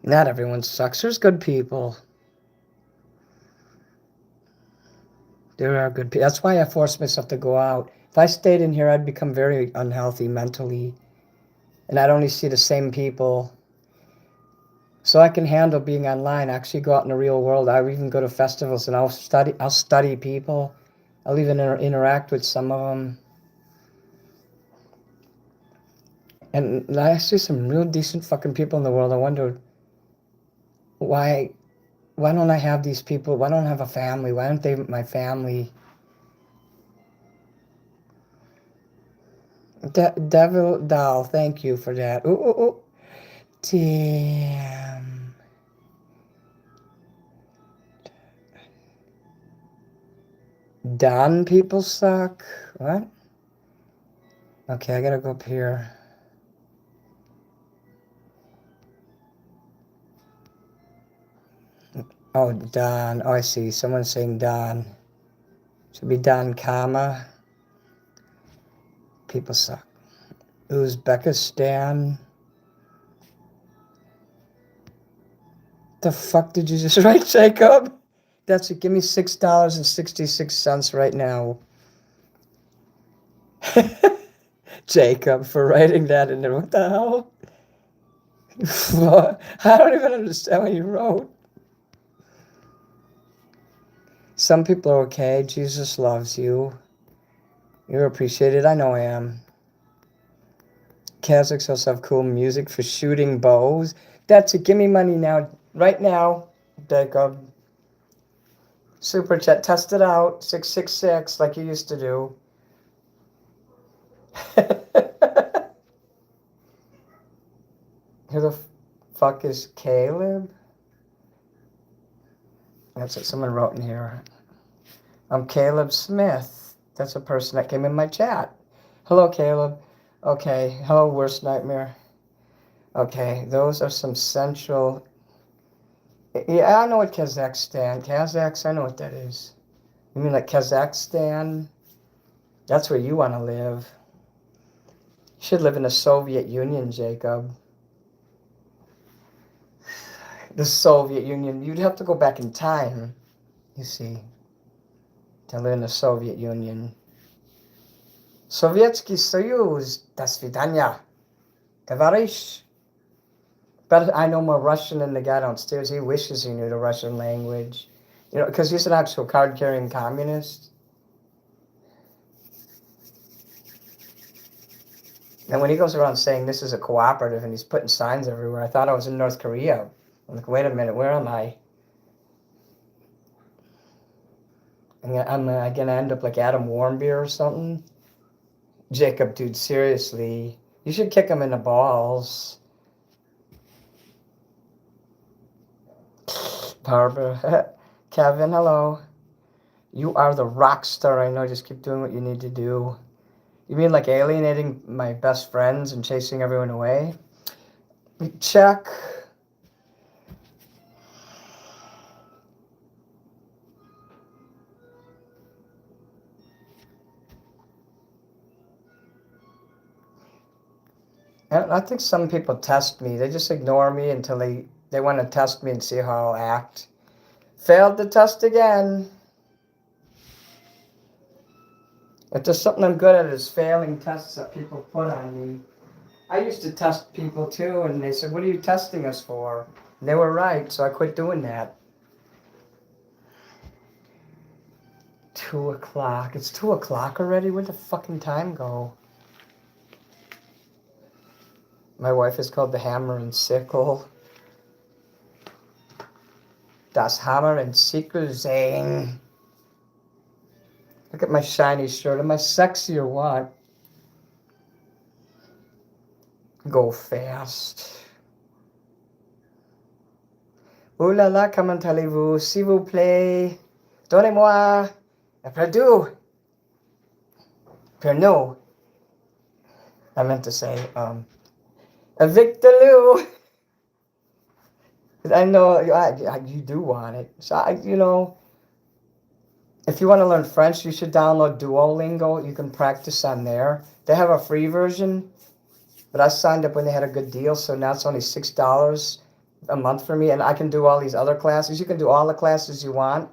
Not everyone sucks. There's good people. There are good people. That's why I forced myself to go out. If I stayed in here, I'd become very unhealthy mentally. And I'd only see the same people. So I can handle being online. I actually go out in the real world. I even go to festivals and I'll study people. I'll even interact with some of them. And I see some real decent fucking people in the world. I wonder why don't I have these people? Why don't I have a family? Why aren't they my family? Devil Doll, thank you for that. Ooh, ooh, ooh. Damn. Don people suck. What? Okay, I gotta go up here. Oh, Don. Oh, I see. Someone's saying Don. Should be Don, comma. People suck. Uzbekistan. The fuck did you just write, Jacob? That's it. Give me $6.66 right now. Jacob, for writing that in there. What the hell? I don't even understand what you wrote. Some people are okay. Jesus loves you. You're appreciated. I know I am. Kazakhs also have cool music for shooting bows. That's it. Give me money now. Right now, Jacob. Super chat. Test it out. 666 like you used to do. Who the fuck is Caleb? That's what someone wrote in here. I'm Caleb Smith. That's a person that came in my chat. Hello, Caleb. Okay. Hello, worst nightmare. Okay, those are some central Yeah, I know what Kazakhstan. Kazakhs, I know what that is. You mean like Kazakhstan? That's where you want to live. You should live in the Soviet Union, Jacob. The Soviet Union. You'd have to go back in time, you see, to live in the Soviet Union. Sovietsky Soyuz. До свидания. Товарищ. But I know more Russian than the guy downstairs. He wishes he knew the Russian language. You know, because he's an actual card-carrying communist. And when he goes around saying this is a cooperative and he's putting signs everywhere, I thought I was in North Korea. I'm like, wait a minute, where am I? I'm going to end up like Adam Warmbier or something? Jacob, dude, seriously. You should kick him in the balls. Barbara. Kevin, hello. You are the rock star. I know. Just keep doing what you need to do. You mean like alienating my best friends and chasing everyone away? Check. I think some people test me. They just ignore me until they want to test me and see how I'll act. Failed the test again. If there's something I'm good at, is failing tests that people put on me. I used to test people too, and they said, "What are you testing us for?" And they were right, so I quit doing that. 2 o'clock. It's 2 o'clock already? Where'd the fucking time go? My wife is called the Hammer and Sickle. Das Hammer and Sickle Zane. Look at my shiny shirt. Am I sexy or what? Go fast. Ouh là là, comment allez-vous? S'il vous plaît, donnez-moi un Perdue. Pernod. I meant to say, a Victorloo. I know you do want it. So, if you want to learn French, you should download Duolingo. You can practice on there. They have a free version, but I signed up when they had a good deal, so now it's only $6 a month for me, and I can do all these other classes. You can do all the classes you want,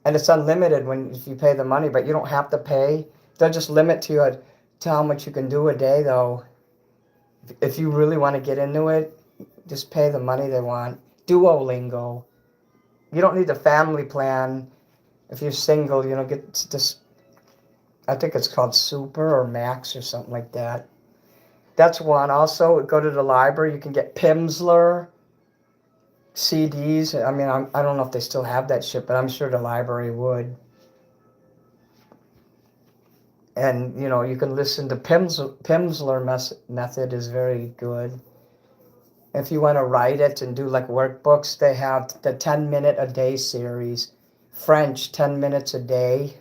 and it's unlimited if you pay the money, but you don't have to pay. They'll just limit to how much you can do a day, though. If you really want to get into it, just pay the money they want. Duolingo. You don't need the family plan. If you're single, get this. I think it's called Super or Max or something like that. That's one. Also, go to the library. You can get Pimsleur CDs. I mean, I don't know if they still have that shit, but I'm sure the library would. And, you can listen to Pimsleur method is very good. If you want to write it and do like workbooks, they have the 10-minute a day series. French, 10 minutes a day.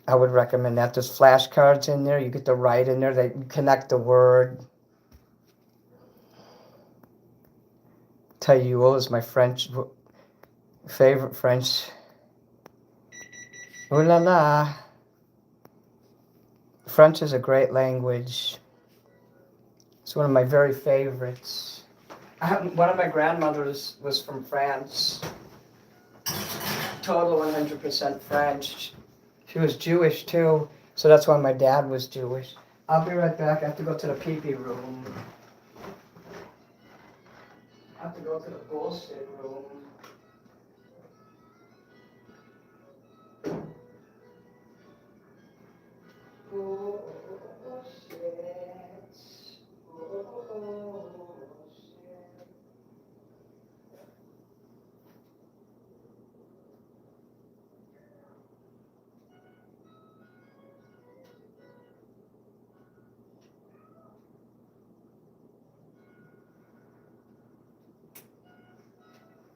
I would recommend that. There's flashcards in there. You get to write in there. They connect the word. Tayoul is my favorite French. Ooh la la. French is a great language. It's one of my very favorites. One of my grandmothers was from France. Total 100% French. She was Jewish too, so that's why my dad was Jewish. I'll be right back. I have to go to the pee-pee room. I have to go to the bullshit room.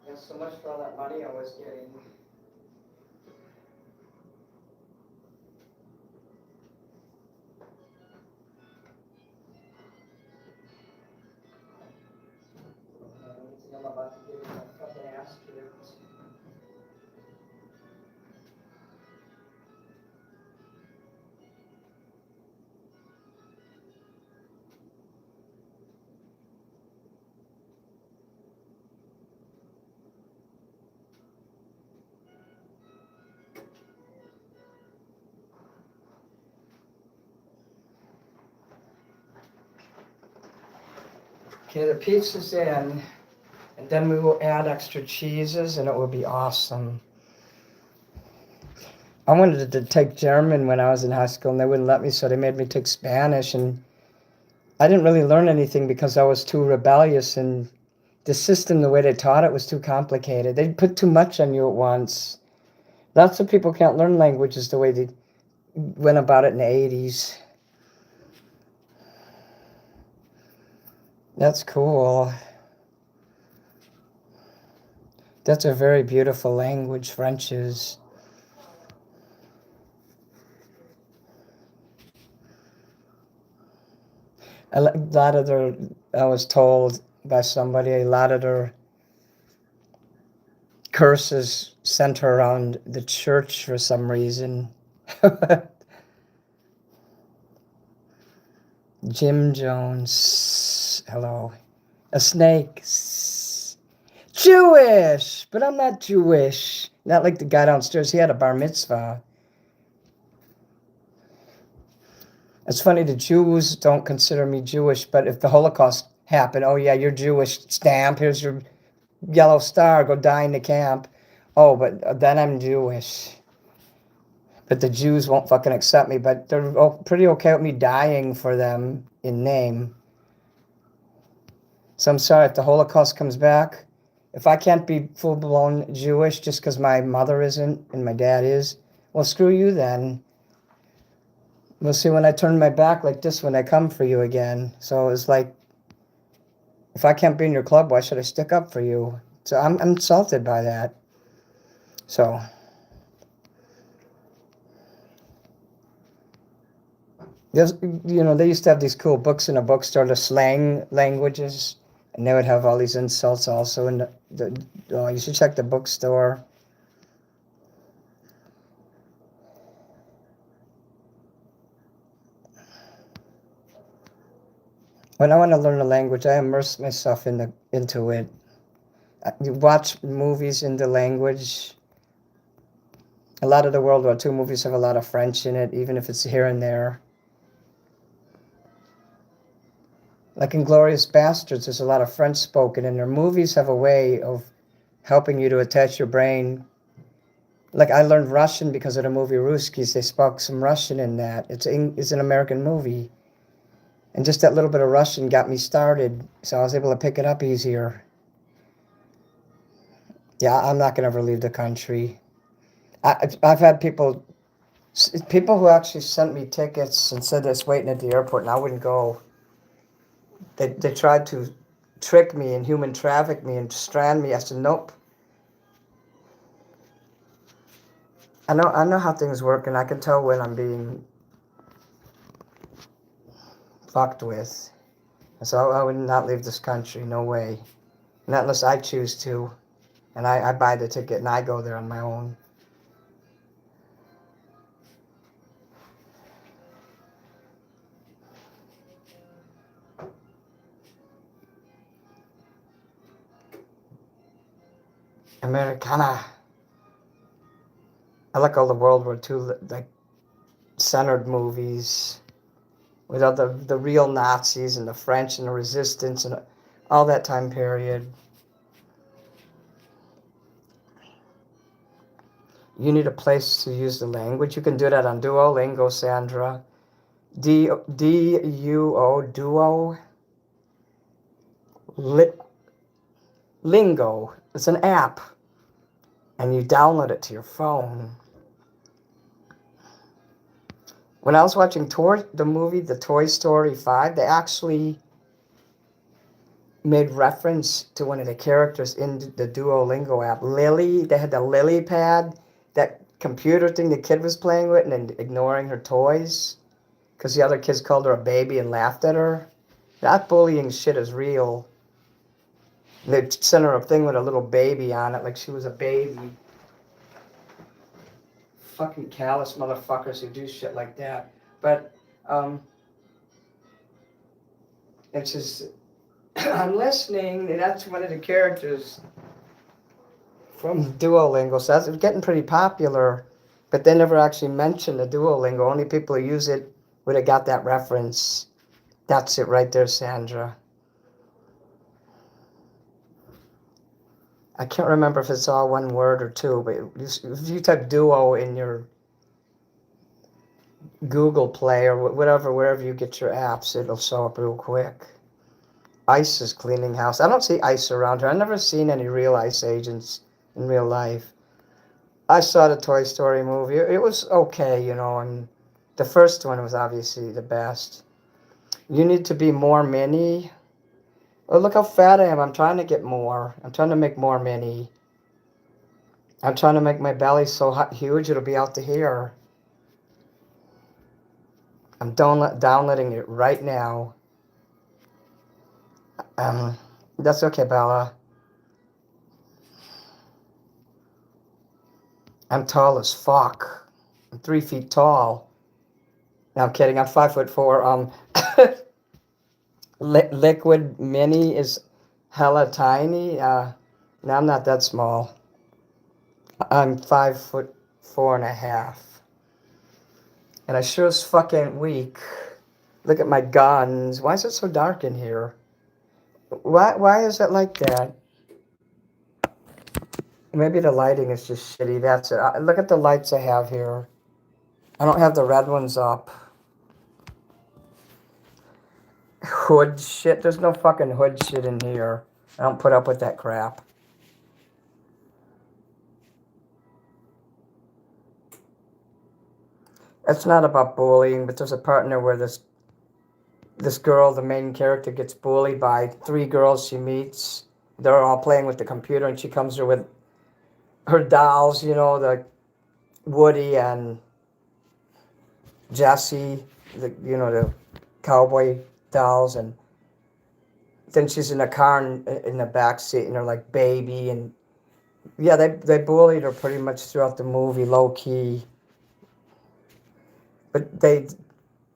There's so much for all that money I was getting. about to give you a fucking ass kicked. Okay, the pizza's in, and then we will add extra cheeses, and it will be awesome. I wanted to take German when I was in high school, and they wouldn't let me, so they made me take Spanish, and I didn't really learn anything because I was too rebellious, and the system, the way they taught it, was too complicated. They put too much on you at once. Lots of people can't learn languages the way they went about it in the 80s. That's cool. That's a very beautiful language, French is. A lot of their, I was told by somebody, a lot of their curses center around the church for some reason. Jim Jones, hello. A snake. Jewish, but I'm not Jewish. Not like the guy downstairs. He had a bar mitzvah. It's funny, the Jews don't consider me Jewish, but if the Holocaust happened, oh yeah, you're Jewish, stamp, here's your yellow star, go die in the camp. Oh, but then I'm Jewish. But the Jews won't fucking accept me, but they're pretty okay with me dying for them in name. So I'm sorry, if the Holocaust comes back, if I can't be full-blown Jewish just because my mother isn't and my dad is, well, screw you then. We'll see when I turn my back like this when I come for you again. So it's like, if I can't be in your club, why should I stick up for you? So I'm insulted by that. So there's, they used to have these cool books in a bookstore, the slang languages, and they would have all these insults also. And you should check the bookstore. When I want to learn a language, I immerse myself into it. I watch movies in the language. A lot of the World War II movies have a lot of French in it, even if it's here and there. Like Inglourious Bastards, there's a lot of French spoken, and their movies have a way of helping you to attach your brain. Like I learned Russian because of the movie Ruskies. They spoke some Russian in that. It's an American movie. And just that little bit of Russian got me started, so I was able to pick it up easier. Yeah, I'm not going to ever leave the country. I've had people who actually sent me tickets and said it's waiting at the airport, and I wouldn't go. They tried to trick me and human traffic me and strand me. I said, nope. I know how things work, and I can tell when I'm being fucked with. So I would not leave this country, no way. Not unless I choose to, and I buy the ticket and I go there on my own. Americana. I like all the World War II like centered movies with all the real Nazis and the French and the resistance and all that time period. You need a place to use the language. You can do that on Duolingo, Sandra. D-U-O, Duo. Lingo. It's an app. And you download it to your phone. When I was watching the movie, the Toy Story 5, they actually made reference to one of the characters in the Duolingo app. Lily, they had the Lily pad, that computer thing the kid was playing with and ignoring her toys because the other kids called her a baby and laughed at her. That bullying shit is real. And they sent her a thing with a little baby on it, like she was a baby. Fucking callous motherfuckers who do shit like that. But, it's just, I'm listening, and that's one of the characters from Duolingo. So that's getting pretty popular, but they never actually mentioned the Duolingo. Only people who use it would have got that reference. That's it right there, Sandra. I can't remember if it's all one word or two, but if you type Duo in your Google Play or whatever, wherever you get your apps, it'll show up real quick. ICE is cleaning house. I don't see ICE around here. I've never seen any real ICE agents in real life. I saw the Toy Story movie. It was okay, and the first one was obviously the best. You need to be more mini. Oh, look how fat I am. I'm trying to get more. I'm trying to make more mini. I'm trying to make my belly so huge it'll be out to here. I'm downloading it right now. That's okay, Bella. I'm tall as fuck. I'm 3 feet tall. No, I'm kidding. I'm 5'4". Liquid mini is hella tiny. No, I'm not that small. I'm 5'4.5". And I sure as fucking weak. Look at my guns. Why is it so dark in here? Why is it like that? Maybe the lighting is just shitty. That's it. Look at the lights I have here. I don't have the red ones up. Hood shit. There's no fucking hood shit in here. I don't put up with that crap. It's not about bullying, but there's a part in there where this girl, the main character, gets bullied by 3 girls she meets. They're all playing with the computer, and she comes there with her dolls, the Woody and Jesse, the cowboy dolls, and then she's in a car in the back seat, and they're like baby, and yeah, they bullied her pretty much throughout the movie, low key. But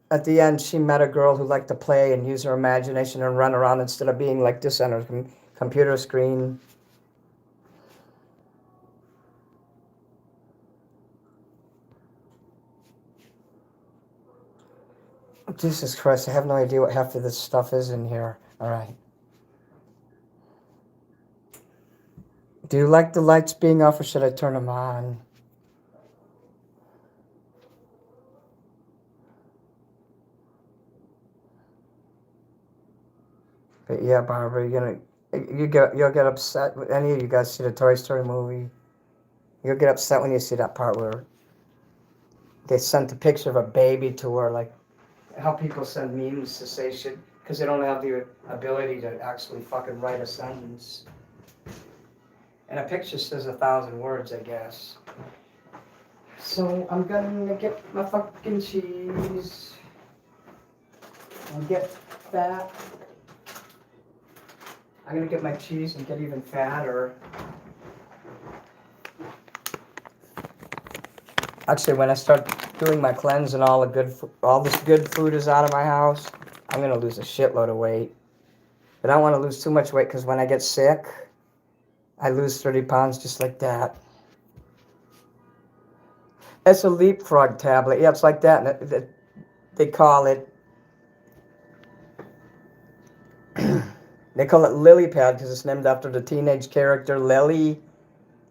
at the end, she met a girl who liked to play and use her imagination and run around instead of being like this on her computer screen. Jesus Christ, I have no idea what half of this stuff is in here. All right. Do you like the lights being off, or should I turn them on? But yeah, Barbara, you'll get upset. Any of you guys see the Toy Story movie? You'll get upset when you see that part where they sent a picture of a baby to her, like how people send memes to say shit because they don't have the ability to actually fucking write a sentence. And a picture says 1,000 words, I guess. So I'm gonna get my fucking cheese and get fat. I'm gonna get my cheese and get even fatter. Actually, when I start doing my cleanse and all this good food is out of my house, I'm gonna lose a shitload of weight. But I don't want to lose too much weight because when I get sick, I lose 30 pounds just like that. It's a leapfrog tablet. Yeah, it's like that. And they call it they call it Lily Pad because it's named after the teenage character Lily.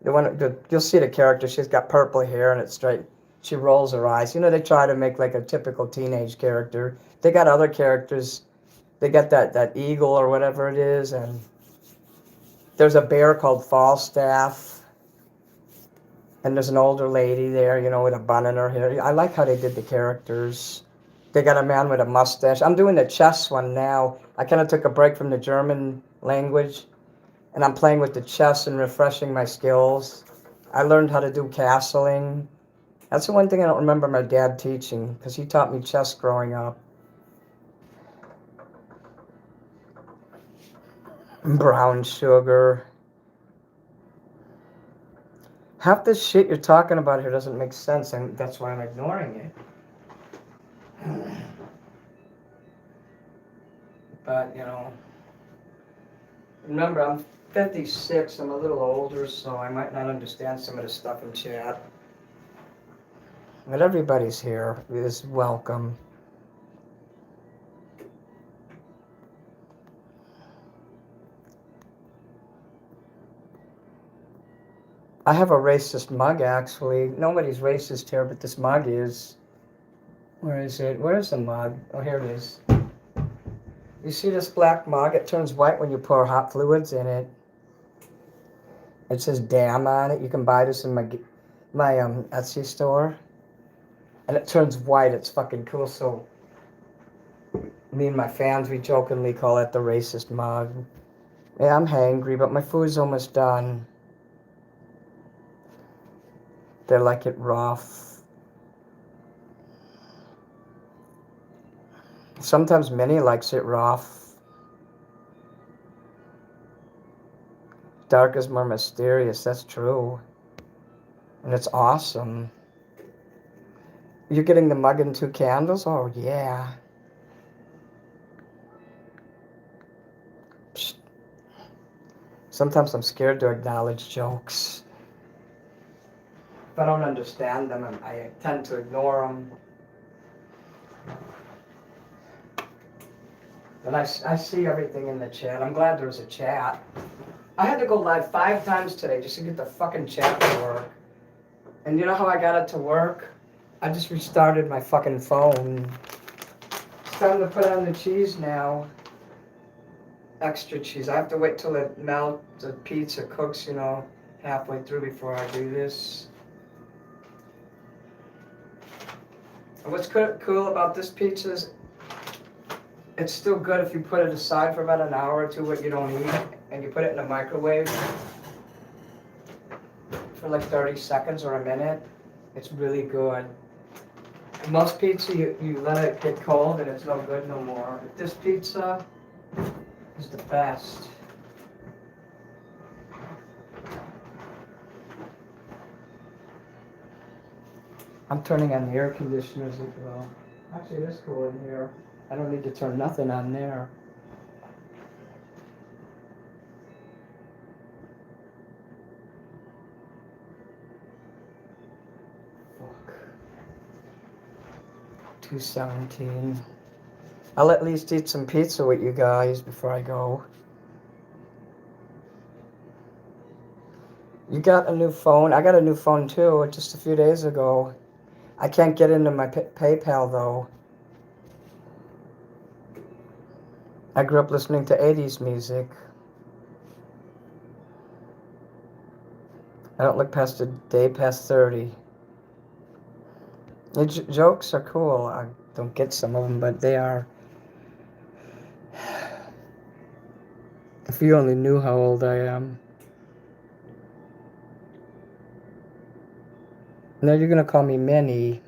You'll see the character. She's got purple hair and it's straight. She rolls her eyes. They try to make like a typical teenage character. They got other characters. They got that eagle or whatever it is, and there's a bear called Falstaff, and there's an older lady there, with a bun in her hair. I like how they did the characters. They got a man with a mustache. I'm doing the chess one now. I kind of took a break from the German language, and I'm playing with the chess and refreshing my skills. I learned how to do castling. That's the one thing I don't remember my dad teaching, because he taught me chess growing up. brown sugar. Half the shit you're talking about here doesn't make sense, and that's why I'm ignoring it. But, remember, I'm 56, I'm a little older, so I might not understand some of the stuff in chat. But everybody's here is welcome. I have a racist mug, actually. Nobody's racist here, but this mug is. Where is it? Where's the mug? Oh, here it is. You see this black mug? It turns white when you pour hot fluids in it. It says "damn" on it. You can buy this in my Etsy store. And it turns white. It's fucking cool. So me and my fans, we jokingly call it the racist mug. Yeah, I'm hangry, but my food's almost done. They like it rough. Sometimes Minnie likes it rough. Dark is more mysterious. That's true. And it's awesome. You're getting the mug and 2 candles? Oh, yeah. Psst. Sometimes I'm scared to acknowledge jokes. If I don't understand them, I tend to ignore them. And I see everything in the chat. I'm glad there's a chat. I had to go live 5 times today just to get the fucking chat to work. And you know how I got it to work? I just restarted my fucking phone. It's time to put on the cheese now. Extra cheese. I have to wait till it melts, the pizza cooks, halfway through before I do this. And what's cool about this pizza is it's still good if you put it aside for about an hour or 2 what you don't eat, and you put it in the microwave for like 30 seconds or a minute. It's really good. Most pizza, you let it get cold and it's no good no more. But this pizza is the best. I'm turning on the air conditioners as well. Actually, it is cool in here. I don't need to turn nothing on there. Fuck. 2:17. I'll at least eat some pizza with you guys before I go. You got a new phone? I got a new phone too, just a few days ago. I can't get into my PayPal though. I grew up listening to 80s music. I don't look past a day past 30. The jokes are cool. I don't get some of them, but they are. If you only knew how old I am. Now you're gonna call me Minnie.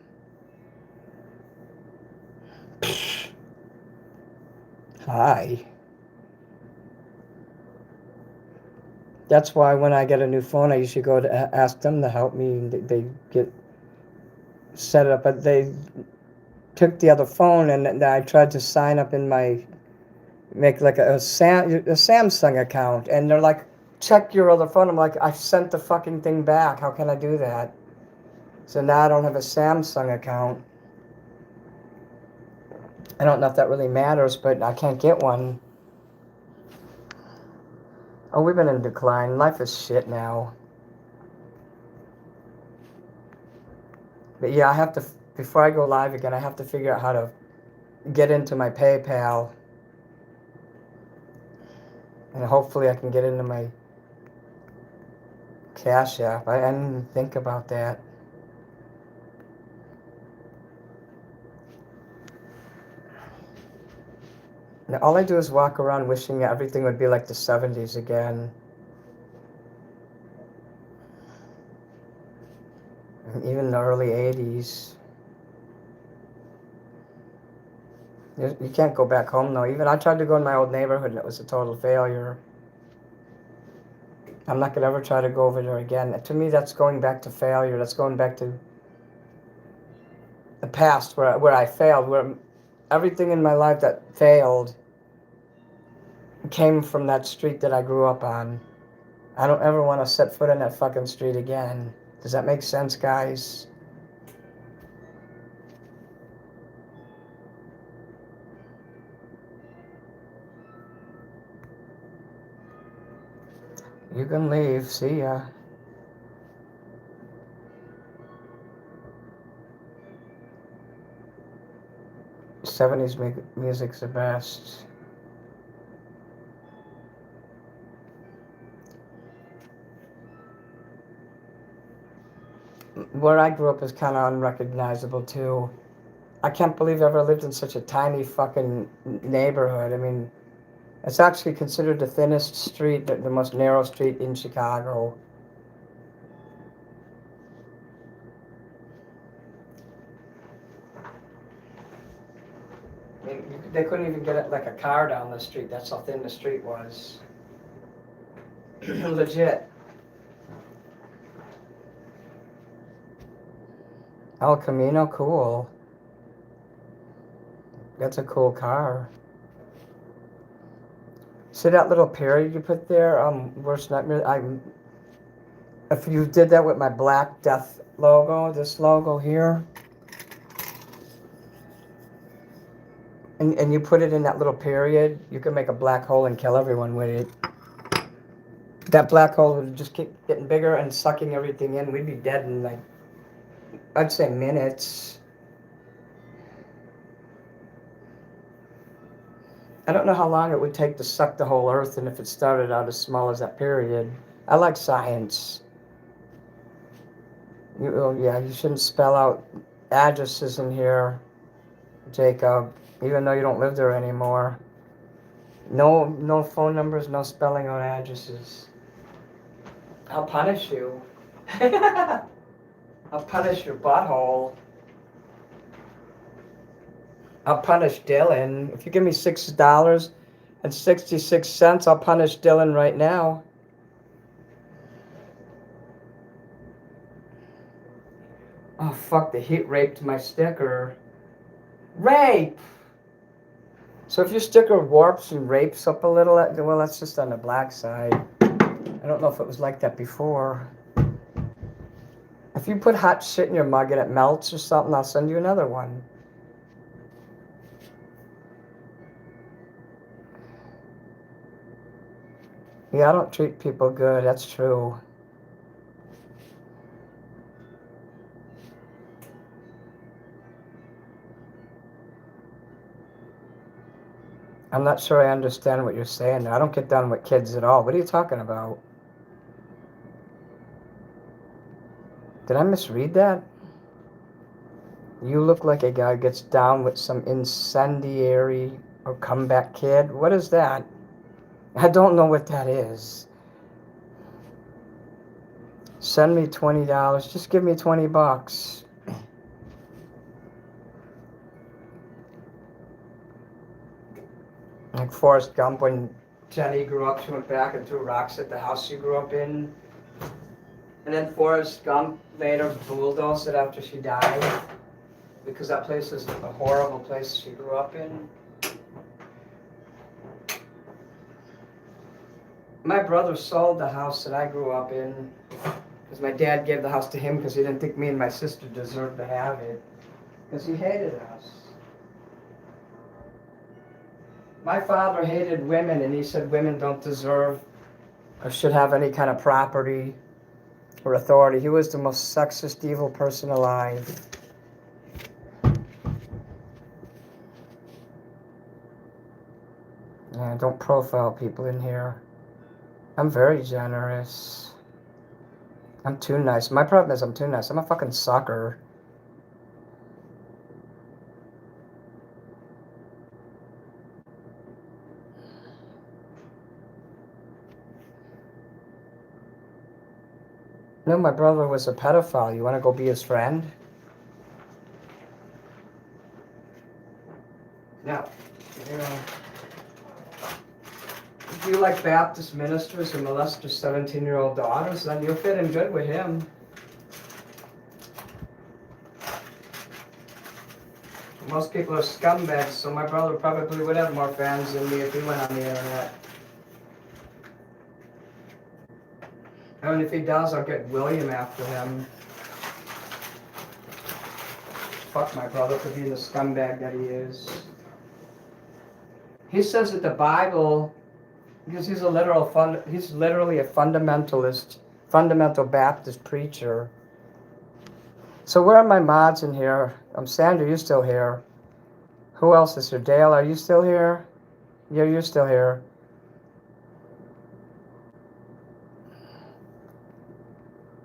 Hi. That's why when I get a new phone, I usually go to ask them to help me. They get set it up, but they took the other phone and I tried to sign up in make like a Samsung account, and they're like, check your other phone. I'm like, I sent the fucking thing back. How can I do that? So now I don't have a Samsung account. I don't know if that really matters, but I can't get one. Oh, we've been in decline. Life is shit now. But yeah, I have to, before I go live again, I have to figure out how to get into my PayPal. And hopefully I can get into my Cashapp. I didn't even think about that. Now, all I do is walk around wishing everything would be like the 70s again. And even the early 80s. You can't go back home though. Even I tried to go in my old neighborhood and it was a total failure. I'm not going to ever try to go over there again. To me, that's going back to failure. That's going back to the past where I failed, where everything in my life that failed came from that street that I grew up on. I don't ever want to set foot on that fucking street again. Does that make sense, guys? You can leave. See ya. '70s music's the best. Where I grew up is kind of unrecognizable too. I can't believe I ever lived in such a tiny fucking neighborhood. I mean, it's actually considered the thinnest street, the most narrow street in Chicago. I mean, they couldn't even get it like a car down the street. That's how thin the street was. Legit. El Camino, cool. That's a cool car. See that little period you put there? Worst nightmare. If you did that with my Black Death logo, this logo here, and you put it in that little period, you can make a black hole and kill everyone with it. That black hole would just keep getting bigger and sucking everything in. We'd be dead in like, I'd say minutes. I don't know how long it would take to suck the whole Earth, and if it started out as small as that period. I like science. You shouldn't spell out addresses in here, Jacob, even though you don't live there anymore. No phone numbers, no spelling out addresses. I'll punish you. I'll punish your butthole. I'll punish Dylan. If you give me $6.66, I'll punish Dylan right now. Oh, fuck, the heat raped my sticker. Rape! So if your sticker warps and rapes up a little, well, that's just on the black side. I don't know if it was like that before. If you put hot shit in your mug and it melts or something, I'll send you another one. Yeah, I don't treat people good, that's true. I'm not sure I understand what you're saying. I don't get down with kids at all. What are you talking about? Did I misread that? You look like a guy who gets down with some incendiary or comeback kid. What is that? I don't know what that is. Send me $20. Just give me $20. Like Forrest Gump, when Jenny grew up, she went back and threw rocks at the house she grew up in. And then Forrest Gump later bulldozed it after she died, because that place is a horrible place she grew up in. My brother sold the house that I grew up in, because my dad gave the house to him because he didn't think me and my sister deserved to have it, because he hated us. My father hated women, and he said women don't deserve or should have any kind of property or authority. He was the most sexist, evil person alive. Don't profile people in here. I'm very generous. I'm too nice. My problem is I'm too nice. I'm a fucking sucker. No, my brother was a pedophile. You want to go be his friend? No. You like Baptist ministers who molest their 17-year-old daughters, then you'll fit in good with him. Most people are scumbags, so my brother probably would have more fans than me if he went on the internet. And if he does, I'll get William after him. Fuck my brother for being the scumbag that he is. He says that the Bible, because he's literally a fundamentalist, fundamental Baptist preacher. So where are my mods in here? Sandra, you still here? Who else is here? Dale, are you still here? Yeah, you're still here.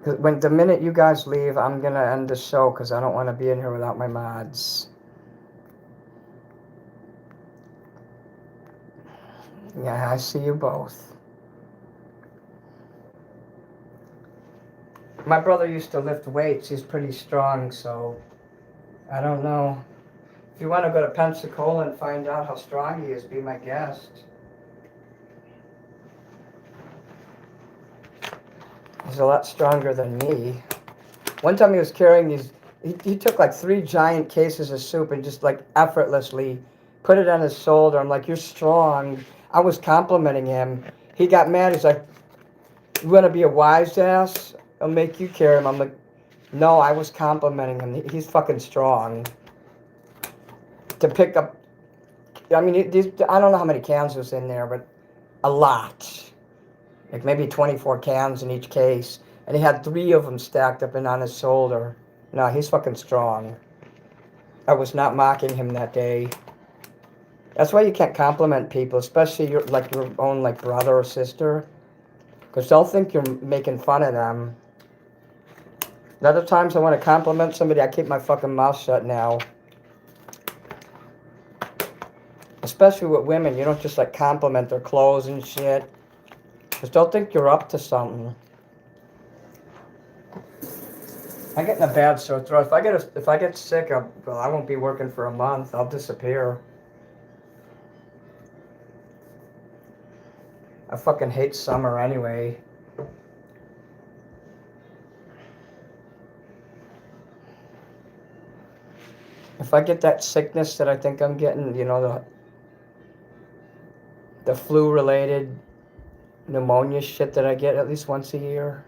When the minute you guys leave, I'm gonna end the show because I don't want to be in here without my mods. Yeah, I see you both. My brother used to lift weights. He's pretty strong, so I don't know. If you want to go to Pensacola and find out how strong he is, be my guest. He's a lot stronger than me. One time he was carrying these, he took like 3 giant cases of soup and just like effortlessly put it on his shoulder. I'm like, you're strong. I was complimenting him. He got mad. He's like, you want to be a wise ass? I'll make you carry him. I'm like, no, I was complimenting him. He's fucking strong. To pick up, I mean, I don't know how many cans was in there, but a lot. Like maybe 24 cans in each case. And he had 3 of them stacked up and on his shoulder. No, he's fucking strong. I was not mocking him that day. That's why you can't compliment people, especially your own like brother or sister. Because they'll think you're making fun of them. The other times I want to compliment somebody, I keep my fucking mouth shut now. Especially with women, you don't just like compliment their clothes and shit. Because they'll think you're up to something. I get in a bad sore throat. If I get sick, I won't be working for a month. I'll disappear. I fucking hate summer anyway. If I get that sickness that I think I'm getting, you know, the flu-related pneumonia shit that I get at least once a year,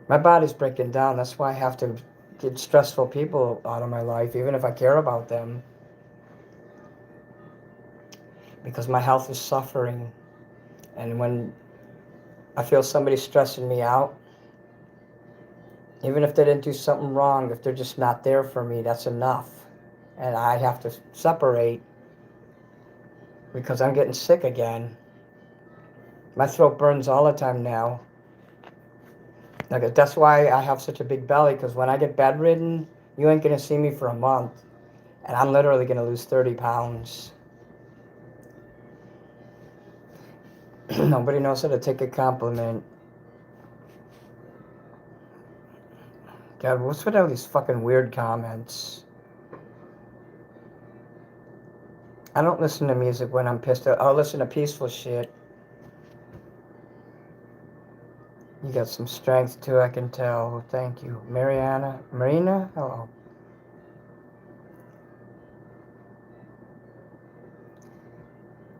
my body's breaking down. That's why I have to get stressful people out of my life, even if I care about them. Because my health is suffering. And when I feel somebody stressing me out, even if they didn't do something wrong, if they're just not there for me, that's enough. And I have to separate because I'm getting sick again. My throat burns all the time now. Like, that's why I have such a big belly, because when I get bedridden, you ain't going to see me for a month. And I'm literally going to lose 30 pounds. Nobody knows how to take a compliment. God, what's with all these fucking weird comments? I don't listen to music when I'm pissed. I'll listen to peaceful shit. You got some strength too, I can tell. Thank you. Marina? Hello.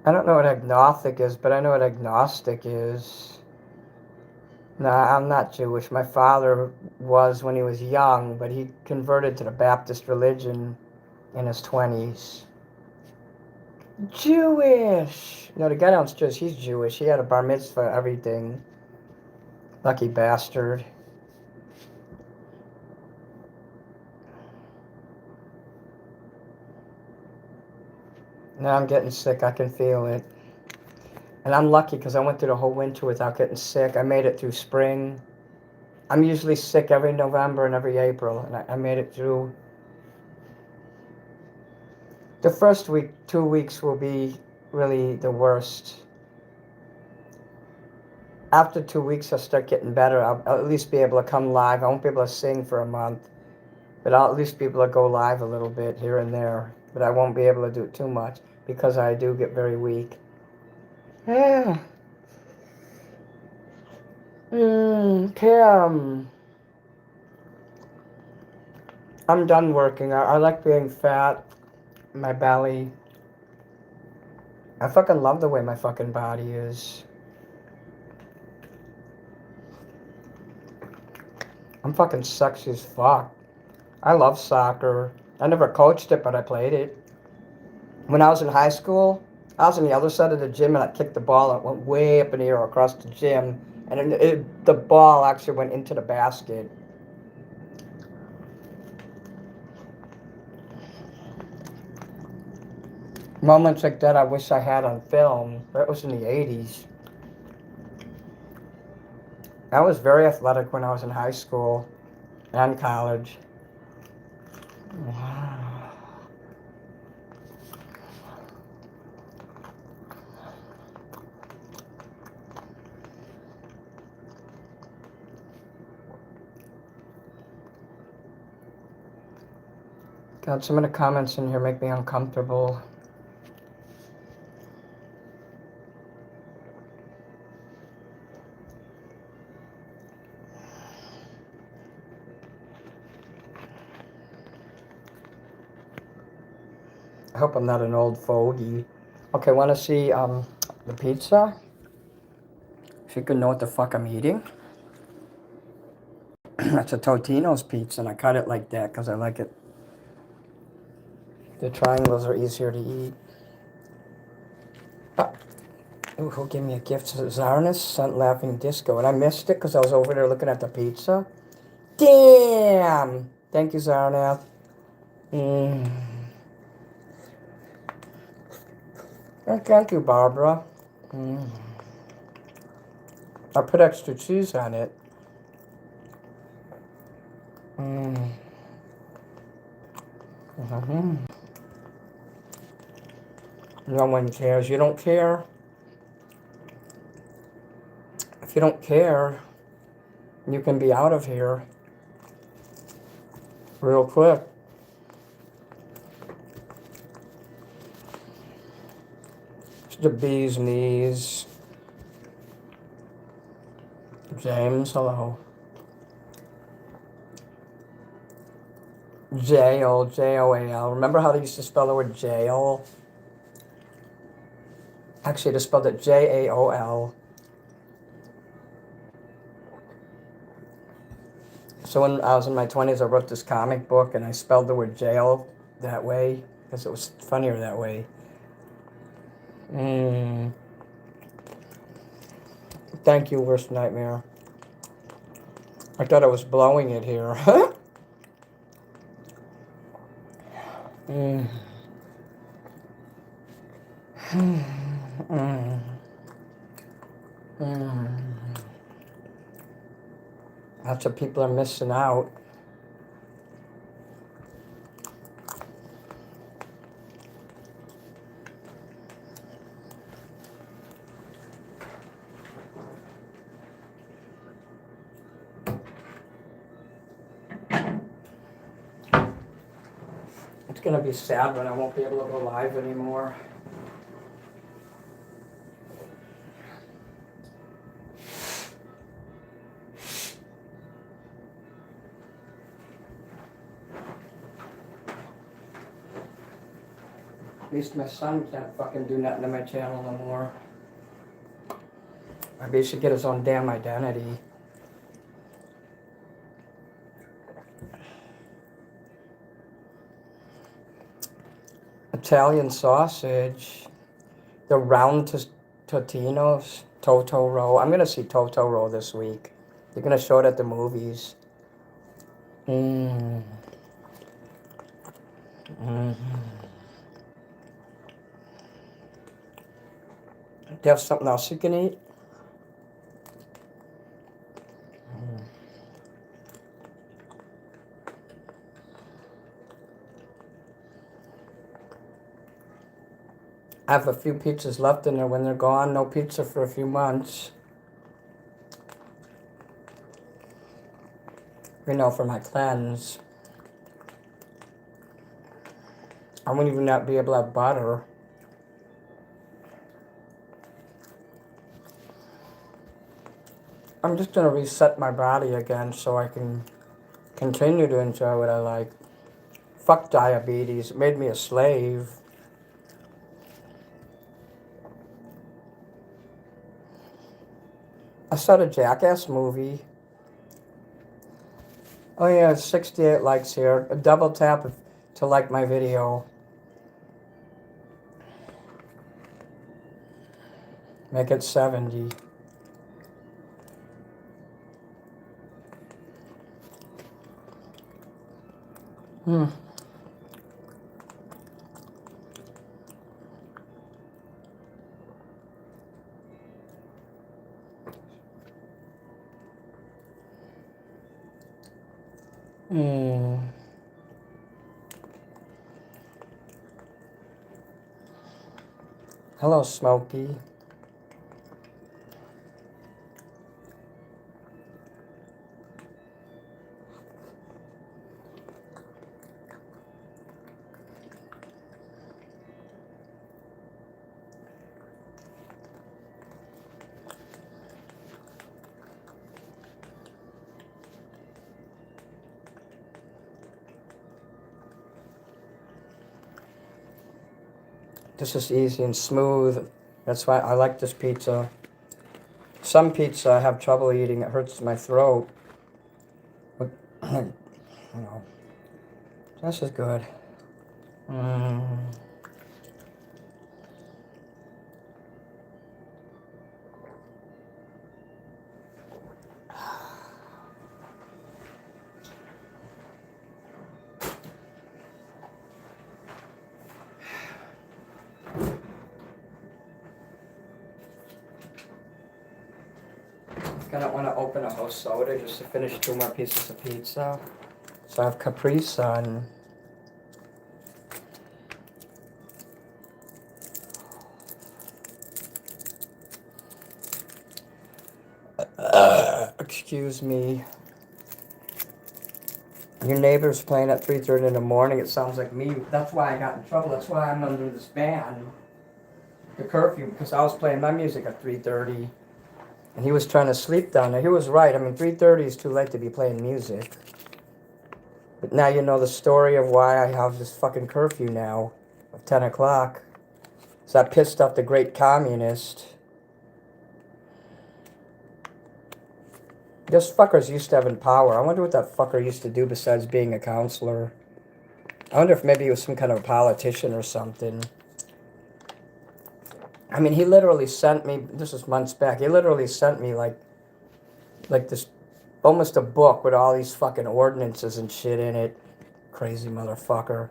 I don't know what agnostic is, but I know what agnostic is. Nah, I'm not Jewish. My father was when he was young, but he converted to the Baptist religion in his 20s. Jewish! No, the guy downstairs, he's Jewish. He had a bar mitzvah, everything. Lucky bastard. Now I'm getting sick. I can feel it. And I'm lucky because I went through the whole winter without getting sick. I made it through spring. I'm usually sick every November and every April, and I made it through. The first 2 weeks will be really the worst. After 2 weeks, I'll start getting better. I'll at least be able to come live. I won't be able to sing for a month, but I'll at least be able to go live a little bit here and there. But I won't be able to do it too much because I do get very weak. Yeah. Kim. I'm done working. I like being fat. My belly. I fucking love the way my fucking body is. I'm fucking sexy as fuck. I love soccer. I never coached it, but I played it. When I was in high school, I was on the other side of the gym and I kicked the ball and it went way up in the air across the gym. And the ball actually went into the basket. Moments like that I wish I had on film. That was in the 80s. I was very athletic when I was in high school and college. Wow. God, some of the comments in here make me uncomfortable. I hope I'm not an old fogey. Okay, want to see the pizza? If you can know what the fuck I'm eating. That's a Totino's pizza, and I cut it like that because I like it. The triangles are easier to eat. Ooh, who gave me a gift? Zarnus sent Laughing Disco, and I missed it because I was over there looking at the pizza. Damn! Thank you, Zarnath. Oh, thank you, Barbara. I put extra cheese on it. No one cares. You don't care? If you don't care, you can be out of here real quick. It's the bee's knees. James, hello. Jail, Joal. Remember how they used to spell the word jail? Actually, they spelled it Jaol. So when I was in my 20s, I wrote this comic book, and I spelled the word jail that way because it was funnier that way. Thank you, Worst Nightmare. I thought I was blowing it here. Lots of people are missing out. It's gonna be sad when I won't be able to go live anymore. At least my son can't fucking do nothing to my channel no more. Maybe he should get his own damn identity. Italian sausage. The round Totino's. Totoro. I'm gonna see Totoro this week. They're gonna show it at the movies. Do you have something else you can eat? I have a few pizzas left in there. When they're gone, no pizza for a few months. You know, for my cleanse. I wouldn't even not be able to have butter. I'm just gonna reset my body again so I can continue to enjoy what I like. Fuck diabetes. It made me a slave. I saw the Jackass movie. Oh yeah, 68 likes here. A double tap to like my video. Make it 70. Hmm. Hmm. Hello, Smokey. This is easy and smooth. That's why I like this pizza. Some pizza I have trouble eating. It hurts my throat. But, you know, this is good. Mm. I don't want to open a whole soda just to finish 2 more pieces of pizza. So I have Capri Sun. Excuse me. Your neighbor's playing at 3:30 in the morning. It sounds like me. That's why I got in trouble. That's why I'm under this ban. The curfew, because I was playing my music at 3:30. And he was trying to sleep down there. He was right. I mean, 3:30 is too late to be playing music. But now you know the story of why I have this fucking curfew now of 10 o'clock. So I pissed off the great communist. Those fuckers used to have power. I wonder what that fucker used to do besides being a counselor. I wonder if maybe he was some kind of a politician or something. I mean, he literally sent me, this was months back, he literally sent me like this, almost a book with all these fucking ordinances and shit in it. Crazy motherfucker.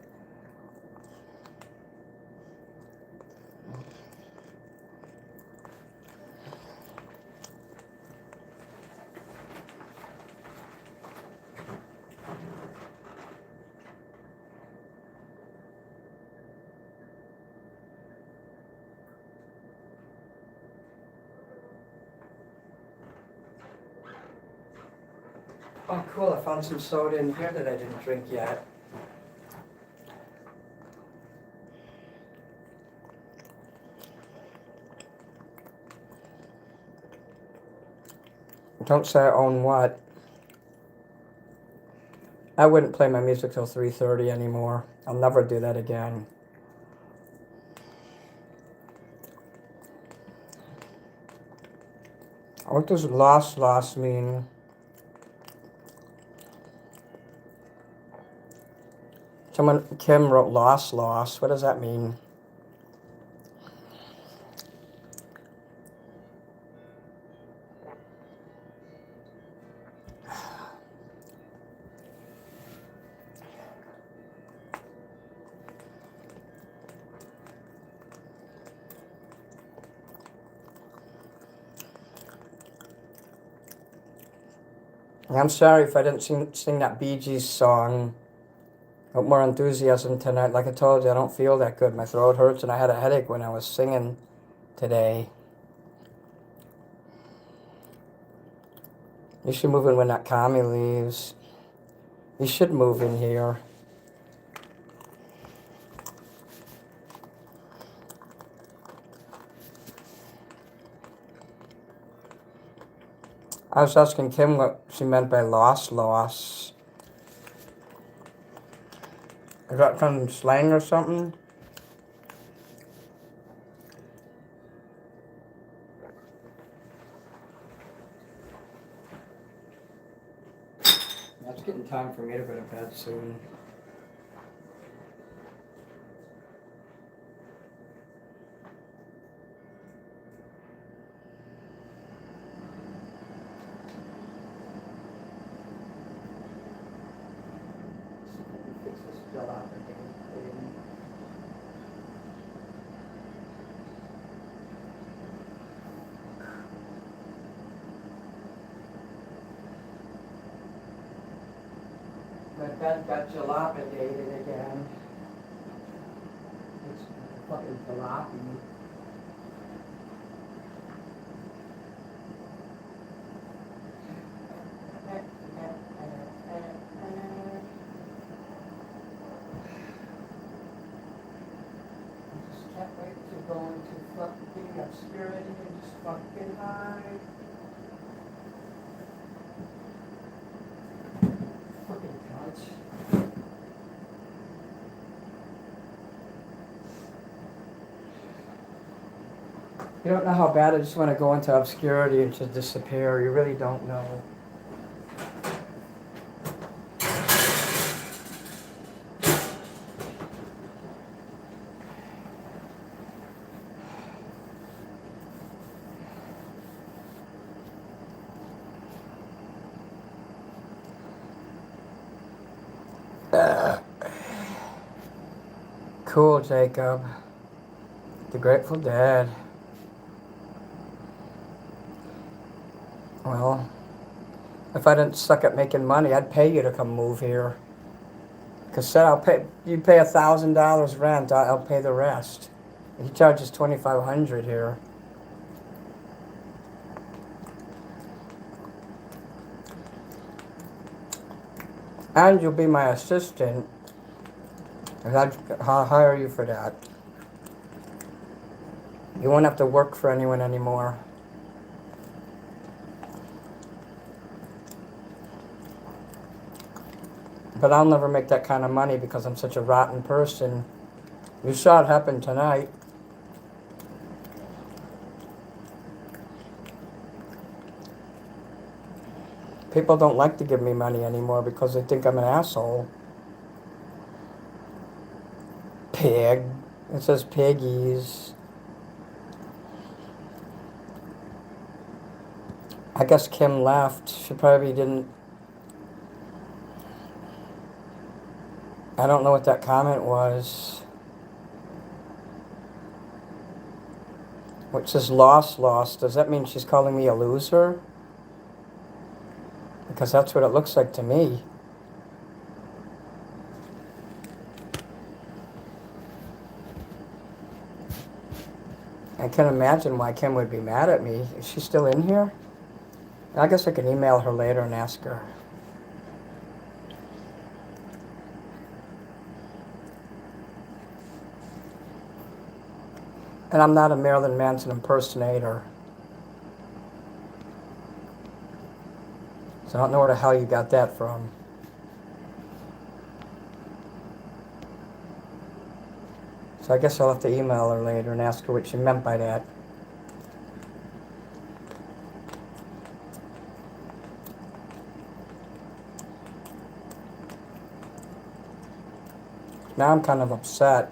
Oh, cool. I found some soda in here that I didn't drink yet. Don't say I own what. I wouldn't play my music till 3:30 anymore. I'll never do that again. What does loss mean? Kim wrote loss. What does that mean? I'm sorry if I didn't sing that Bee Gees song. Got more enthusiasm tonight. Like I told you, I don't feel that good. My throat hurts and I had a headache when I was singing today. You should move in when that commie leaves. You should move in here. I was asking Kim what she meant by loss. Is that some slang or something? It's getting time for me to go to bed soon. My bed got dilapidated again. It's fucking jalopy. I just can't wait to go into fucking obscurity and just fucking hide. Fucking couch. You don't know how bad I just want to go into obscurity and just disappear. You really don't know. Cool, Jacob. The Grateful Dead. Well, if I didn't suck at making money, I'd pay you to come move here. Cause said you pay $1,000 rent, I'll pay the rest. He charges $2,500 here. And you'll be my assistant. I'll hire you for that. You won't have to work for anyone anymore. But I'll never make that kind of money because I'm such a rotten person. You saw it happen tonight. People don't like to give me money anymore because they think I'm an asshole. Pig. It says piggies. I guess Kim left. She probably didn't. I don't know what that comment was. Which says lost. Does that mean she's calling me a loser? Because that's what it looks like to me. I can't imagine why Kim would be mad at me. Is she still in here? I guess I can email her later and ask her. And I'm not a Marilyn Manson impersonator. So I don't know where the hell you got that from. So I guess I'll have to email her later and ask her what she meant by that. Now I'm kind of upset.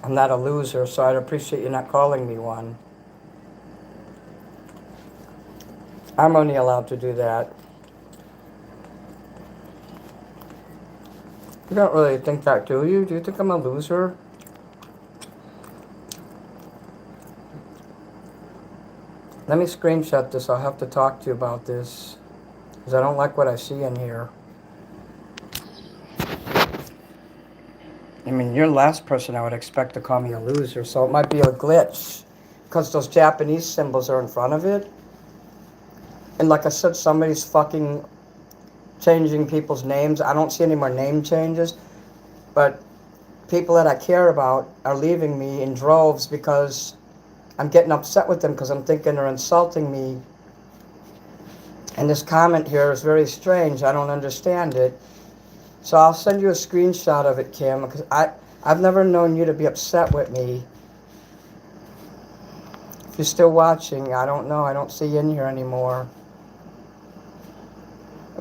I'm not a loser, so I'd appreciate you not calling me one. I'm only allowed to do that. You don't really think that, do you? Do you think I'm a loser? Let me screenshot this. I'll have to talk to you about this. Because I don't like what I see in here. I mean, you're the last person I would expect to call me a loser, so it might be a glitch. Because those Japanese symbols are in front of it. And like I said, somebody's fucking changing people's names. I don't see any more name changes. But people that I care about are leaving me in droves because I'm getting upset with them because I'm thinking they're insulting me. And this comment here is very strange. I don't understand it. So I'll send you a screenshot of it, Kim, because I've never known you to be upset with me. If you're still watching, I don't know. I don't see you in here anymore.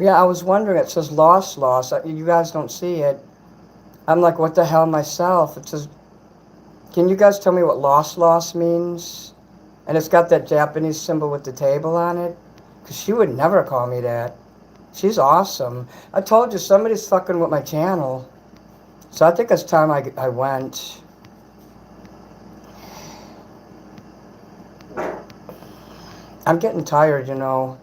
Yeah, I was wondering. It says loss. You guys don't see it. I'm like, what the hell myself? It says, can you guys tell me what loss means? And it's got that Japanese symbol with the table on it. Because she would never call me that. She's awesome. I told you, somebody's fucking with my channel. So I think it's time I went. I'm getting tired, you know.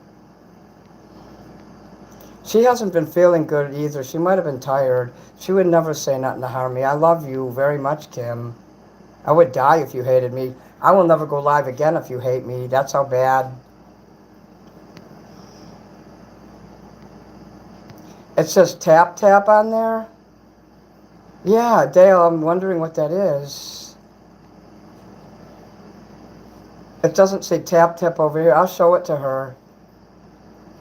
She hasn't been feeling good either. She might have been tired. She would never say nothing to harm me. I love you very much, Kim. I would die if you hated me. I will never go live again if you hate me. That's how bad. It says tap on there. Yeah, Dale, I'm wondering what that is. It doesn't say tap over here. I'll show it to her.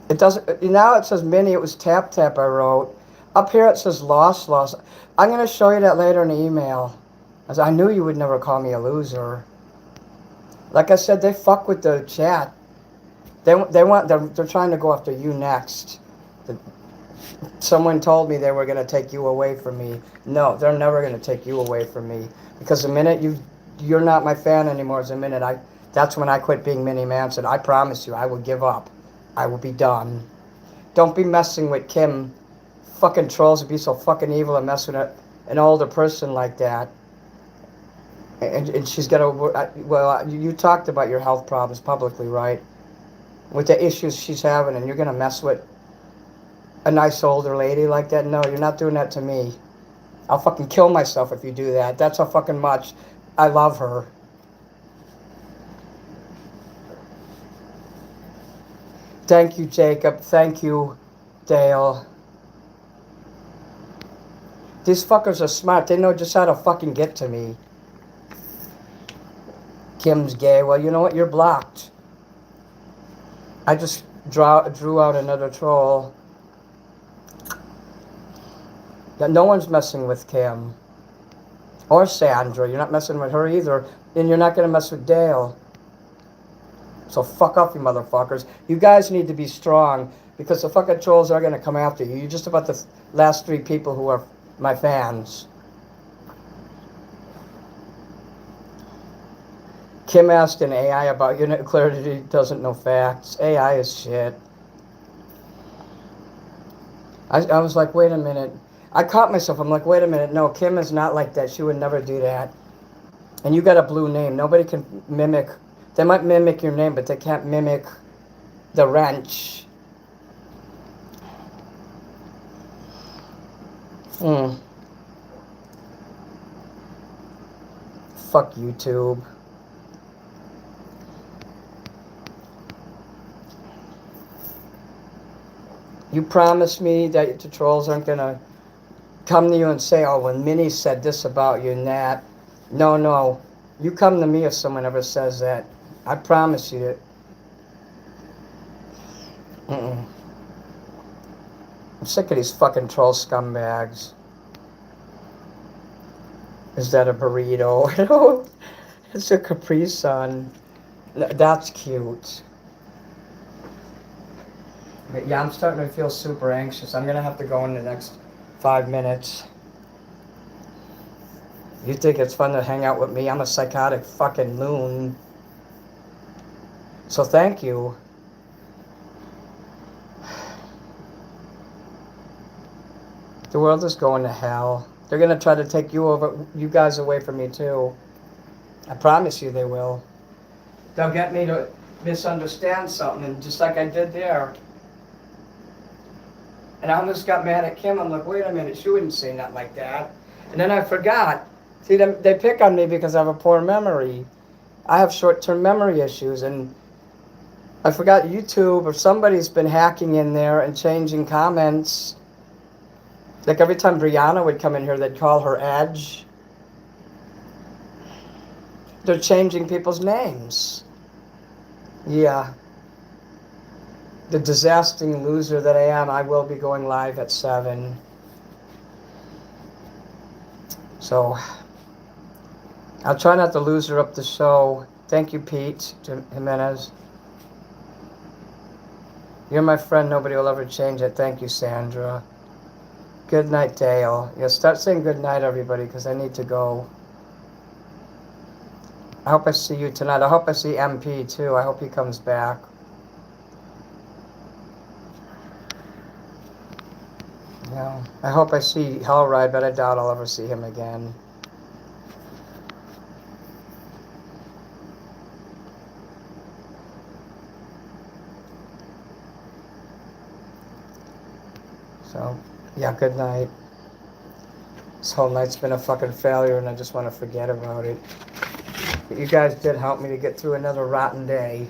It doesn't. Now it says Minnie. It was tap I wrote. Up here it says loss. I'm going to show you that later in the email. As I knew you would never call me a loser. Like I said, they fuck with the chat. They're trying to go after you next. Someone told me they were going to take you away from me. No, they're never going to take you away from me. Because the minute you're not my fan anymore, that's when I quit being Minnie Manson. I promise you, I will give up. I will be done. Don't be messing with Kim. Fucking trolls would be so fucking evil and mess with an older person like that. And she's got to, well, you talked about your health problems publicly, right? With the issues she's having, and you're going to mess with a nice older lady like that? No, you're not doing that to me. I'll fucking kill myself if you do that. That's how fucking much I love her. Thank you, Jacob. Thank you, Dale. These fuckers are smart. They know just how to fucking get to me. Kim's gay. Well, you know what? You're blocked. I just drew out another troll. No one's messing with Kim. Or Sandra. You're not messing with her either. And you're not going to mess with Dale. So fuck off, you motherfuckers. You guys need to be strong. Because the fucking trolls are going to come after you. You're just about the last 3 people who are my fans. Kim asked an AI about your clarity doesn't know facts. AI is shit. I was like, wait a minute. I caught myself. I'm like, wait a minute. No, Kim is not like that. She would never do that. And you got a blue name. Nobody can mimic. They might mimic your name, but they can't mimic the wrench. Fuck YouTube. You promised me that the trolls aren't going to come to you and say, oh, when Minnie said this about you and that. No. You come to me if someone ever says that. I promise you that. I'm sick of these fucking troll scumbags. Is that a burrito? It's a Capri Sun. That's cute. But yeah, I'm starting to feel super anxious. I'm going to have to go in the next 5 minutes. You think it's fun to hang out with me? I'm a psychotic fucking loon. So thank you. The world is going to hell. They're going to try to take you guys away from me too. I promise you they will. They'll get me to misunderstand something, and just like I did there. And I almost got mad at Kim. I'm like, wait a minute, she wouldn't say nothing like that. And then I forgot. See, they pick on me because I have a poor memory. I have short-term memory issues, and I forgot YouTube or somebody's been hacking in there and changing comments. Like every time Brianna would come in here, they'd call her Edge. They're changing people's names. Yeah. The disastering loser that I am, I will be going live at 7. So, I'll try not to loser up the show. Thank you, Pete Jimenez. You're my friend. Nobody will ever change it. Thank you, Sandra. Good night, Dale. Yeah, start saying good night, everybody, because I need to go. I hope I see you tonight. I hope I see MP, too. I hope he comes back. Yeah. I hope I see Hellride, but I doubt I'll ever see him again. So, yeah, good night. This whole night's been a fucking failure, and I just want to forget about it. But you guys did help me to get through another rotten day.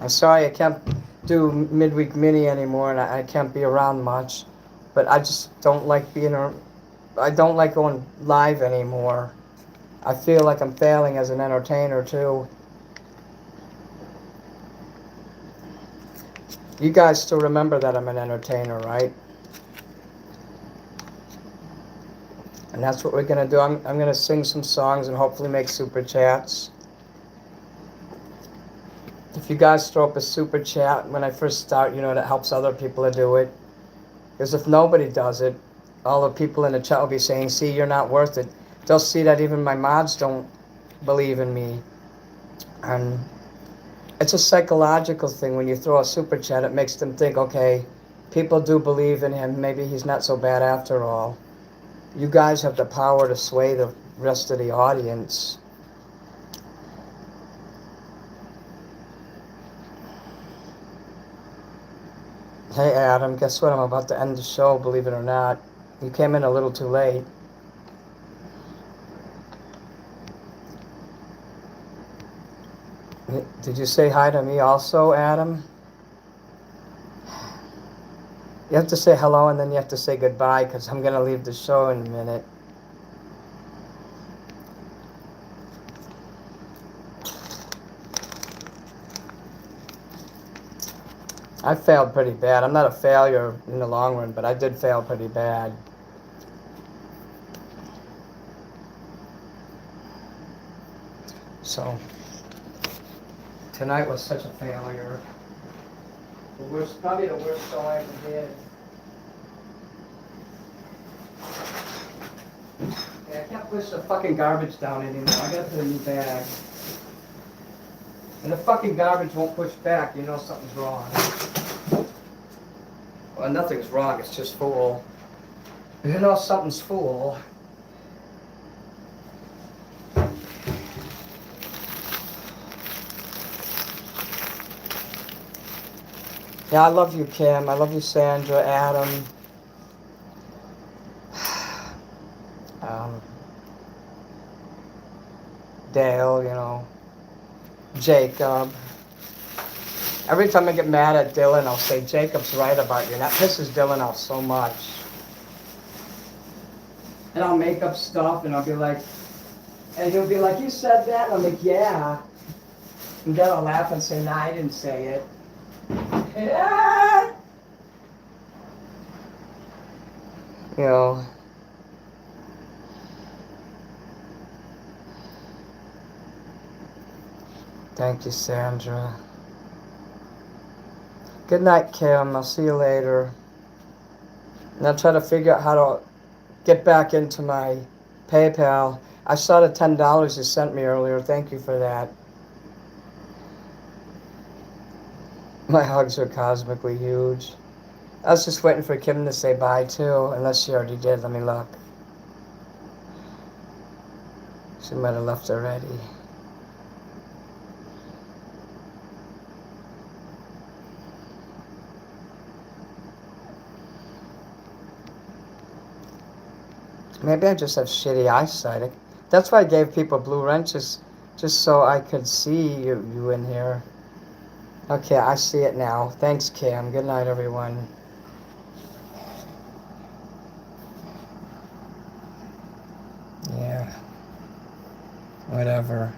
I'm sorry I can't do midweek mini anymore, and I can't be around much. But I just don't like I don't like going live anymore. I feel like I'm failing as an entertainer, too. You guys still remember that I'm an entertainer, right? And that's what we're going to do. I'm going to sing some songs and hopefully make super chats. If you guys throw up a super chat when I first start, that helps other people to do it. Because if nobody does it, all the people in the chat will be saying, see, you're not worth it. They'll see that even my mods don't believe in me. And it's a psychological thing. When you throw a super chat, it makes them think, okay, people do believe in him. Maybe he's not so bad after all. You guys have the power to sway the rest of the audience. Hey, Adam, guess what? I'm about to end the show, believe it or not. You came in a little too late. Did you say hi to me also, Adam? You have to say hello and then you have to say goodbye because I'm going to leave the show in a minute. I failed pretty bad. I'm not a failure in the long run, but I did fail pretty bad. So, tonight was such a failure. Probably the worst show I ever did. Yeah, I can't push the fucking garbage down anymore. I gotta put a new bag. And the fucking garbage won't push back, you know something's wrong. Well, nothing's wrong, it's just full. You know something's full. Yeah, I love you, Kim. I love you, Sandra, Adam. Dale, Jacob. Every time I get mad at Dylan, I'll say, Jacob's right about you. And that pisses Dylan off so much. And I'll make up stuff and I'll be like, and he'll be like, you said that? And I'm like, yeah. And then I'll laugh and say, nah, I didn't say it. Yeah. Thank you, Sandra. Good night, Kim. I'll see you later. And I'll try to figure out how to get back into my PayPal. I saw the $10 you sent me earlier. Thank you for that. My hugs are cosmically huge. I was just waiting for Kim to say bye, too. Unless she already did. Let me look. She might have left already. Maybe I just have shitty eyesight. That's why I gave people blue wrenches, just so I could see you in here. Okay, I see it now. Thanks, Kim. Good night, everyone. Yeah. whatever.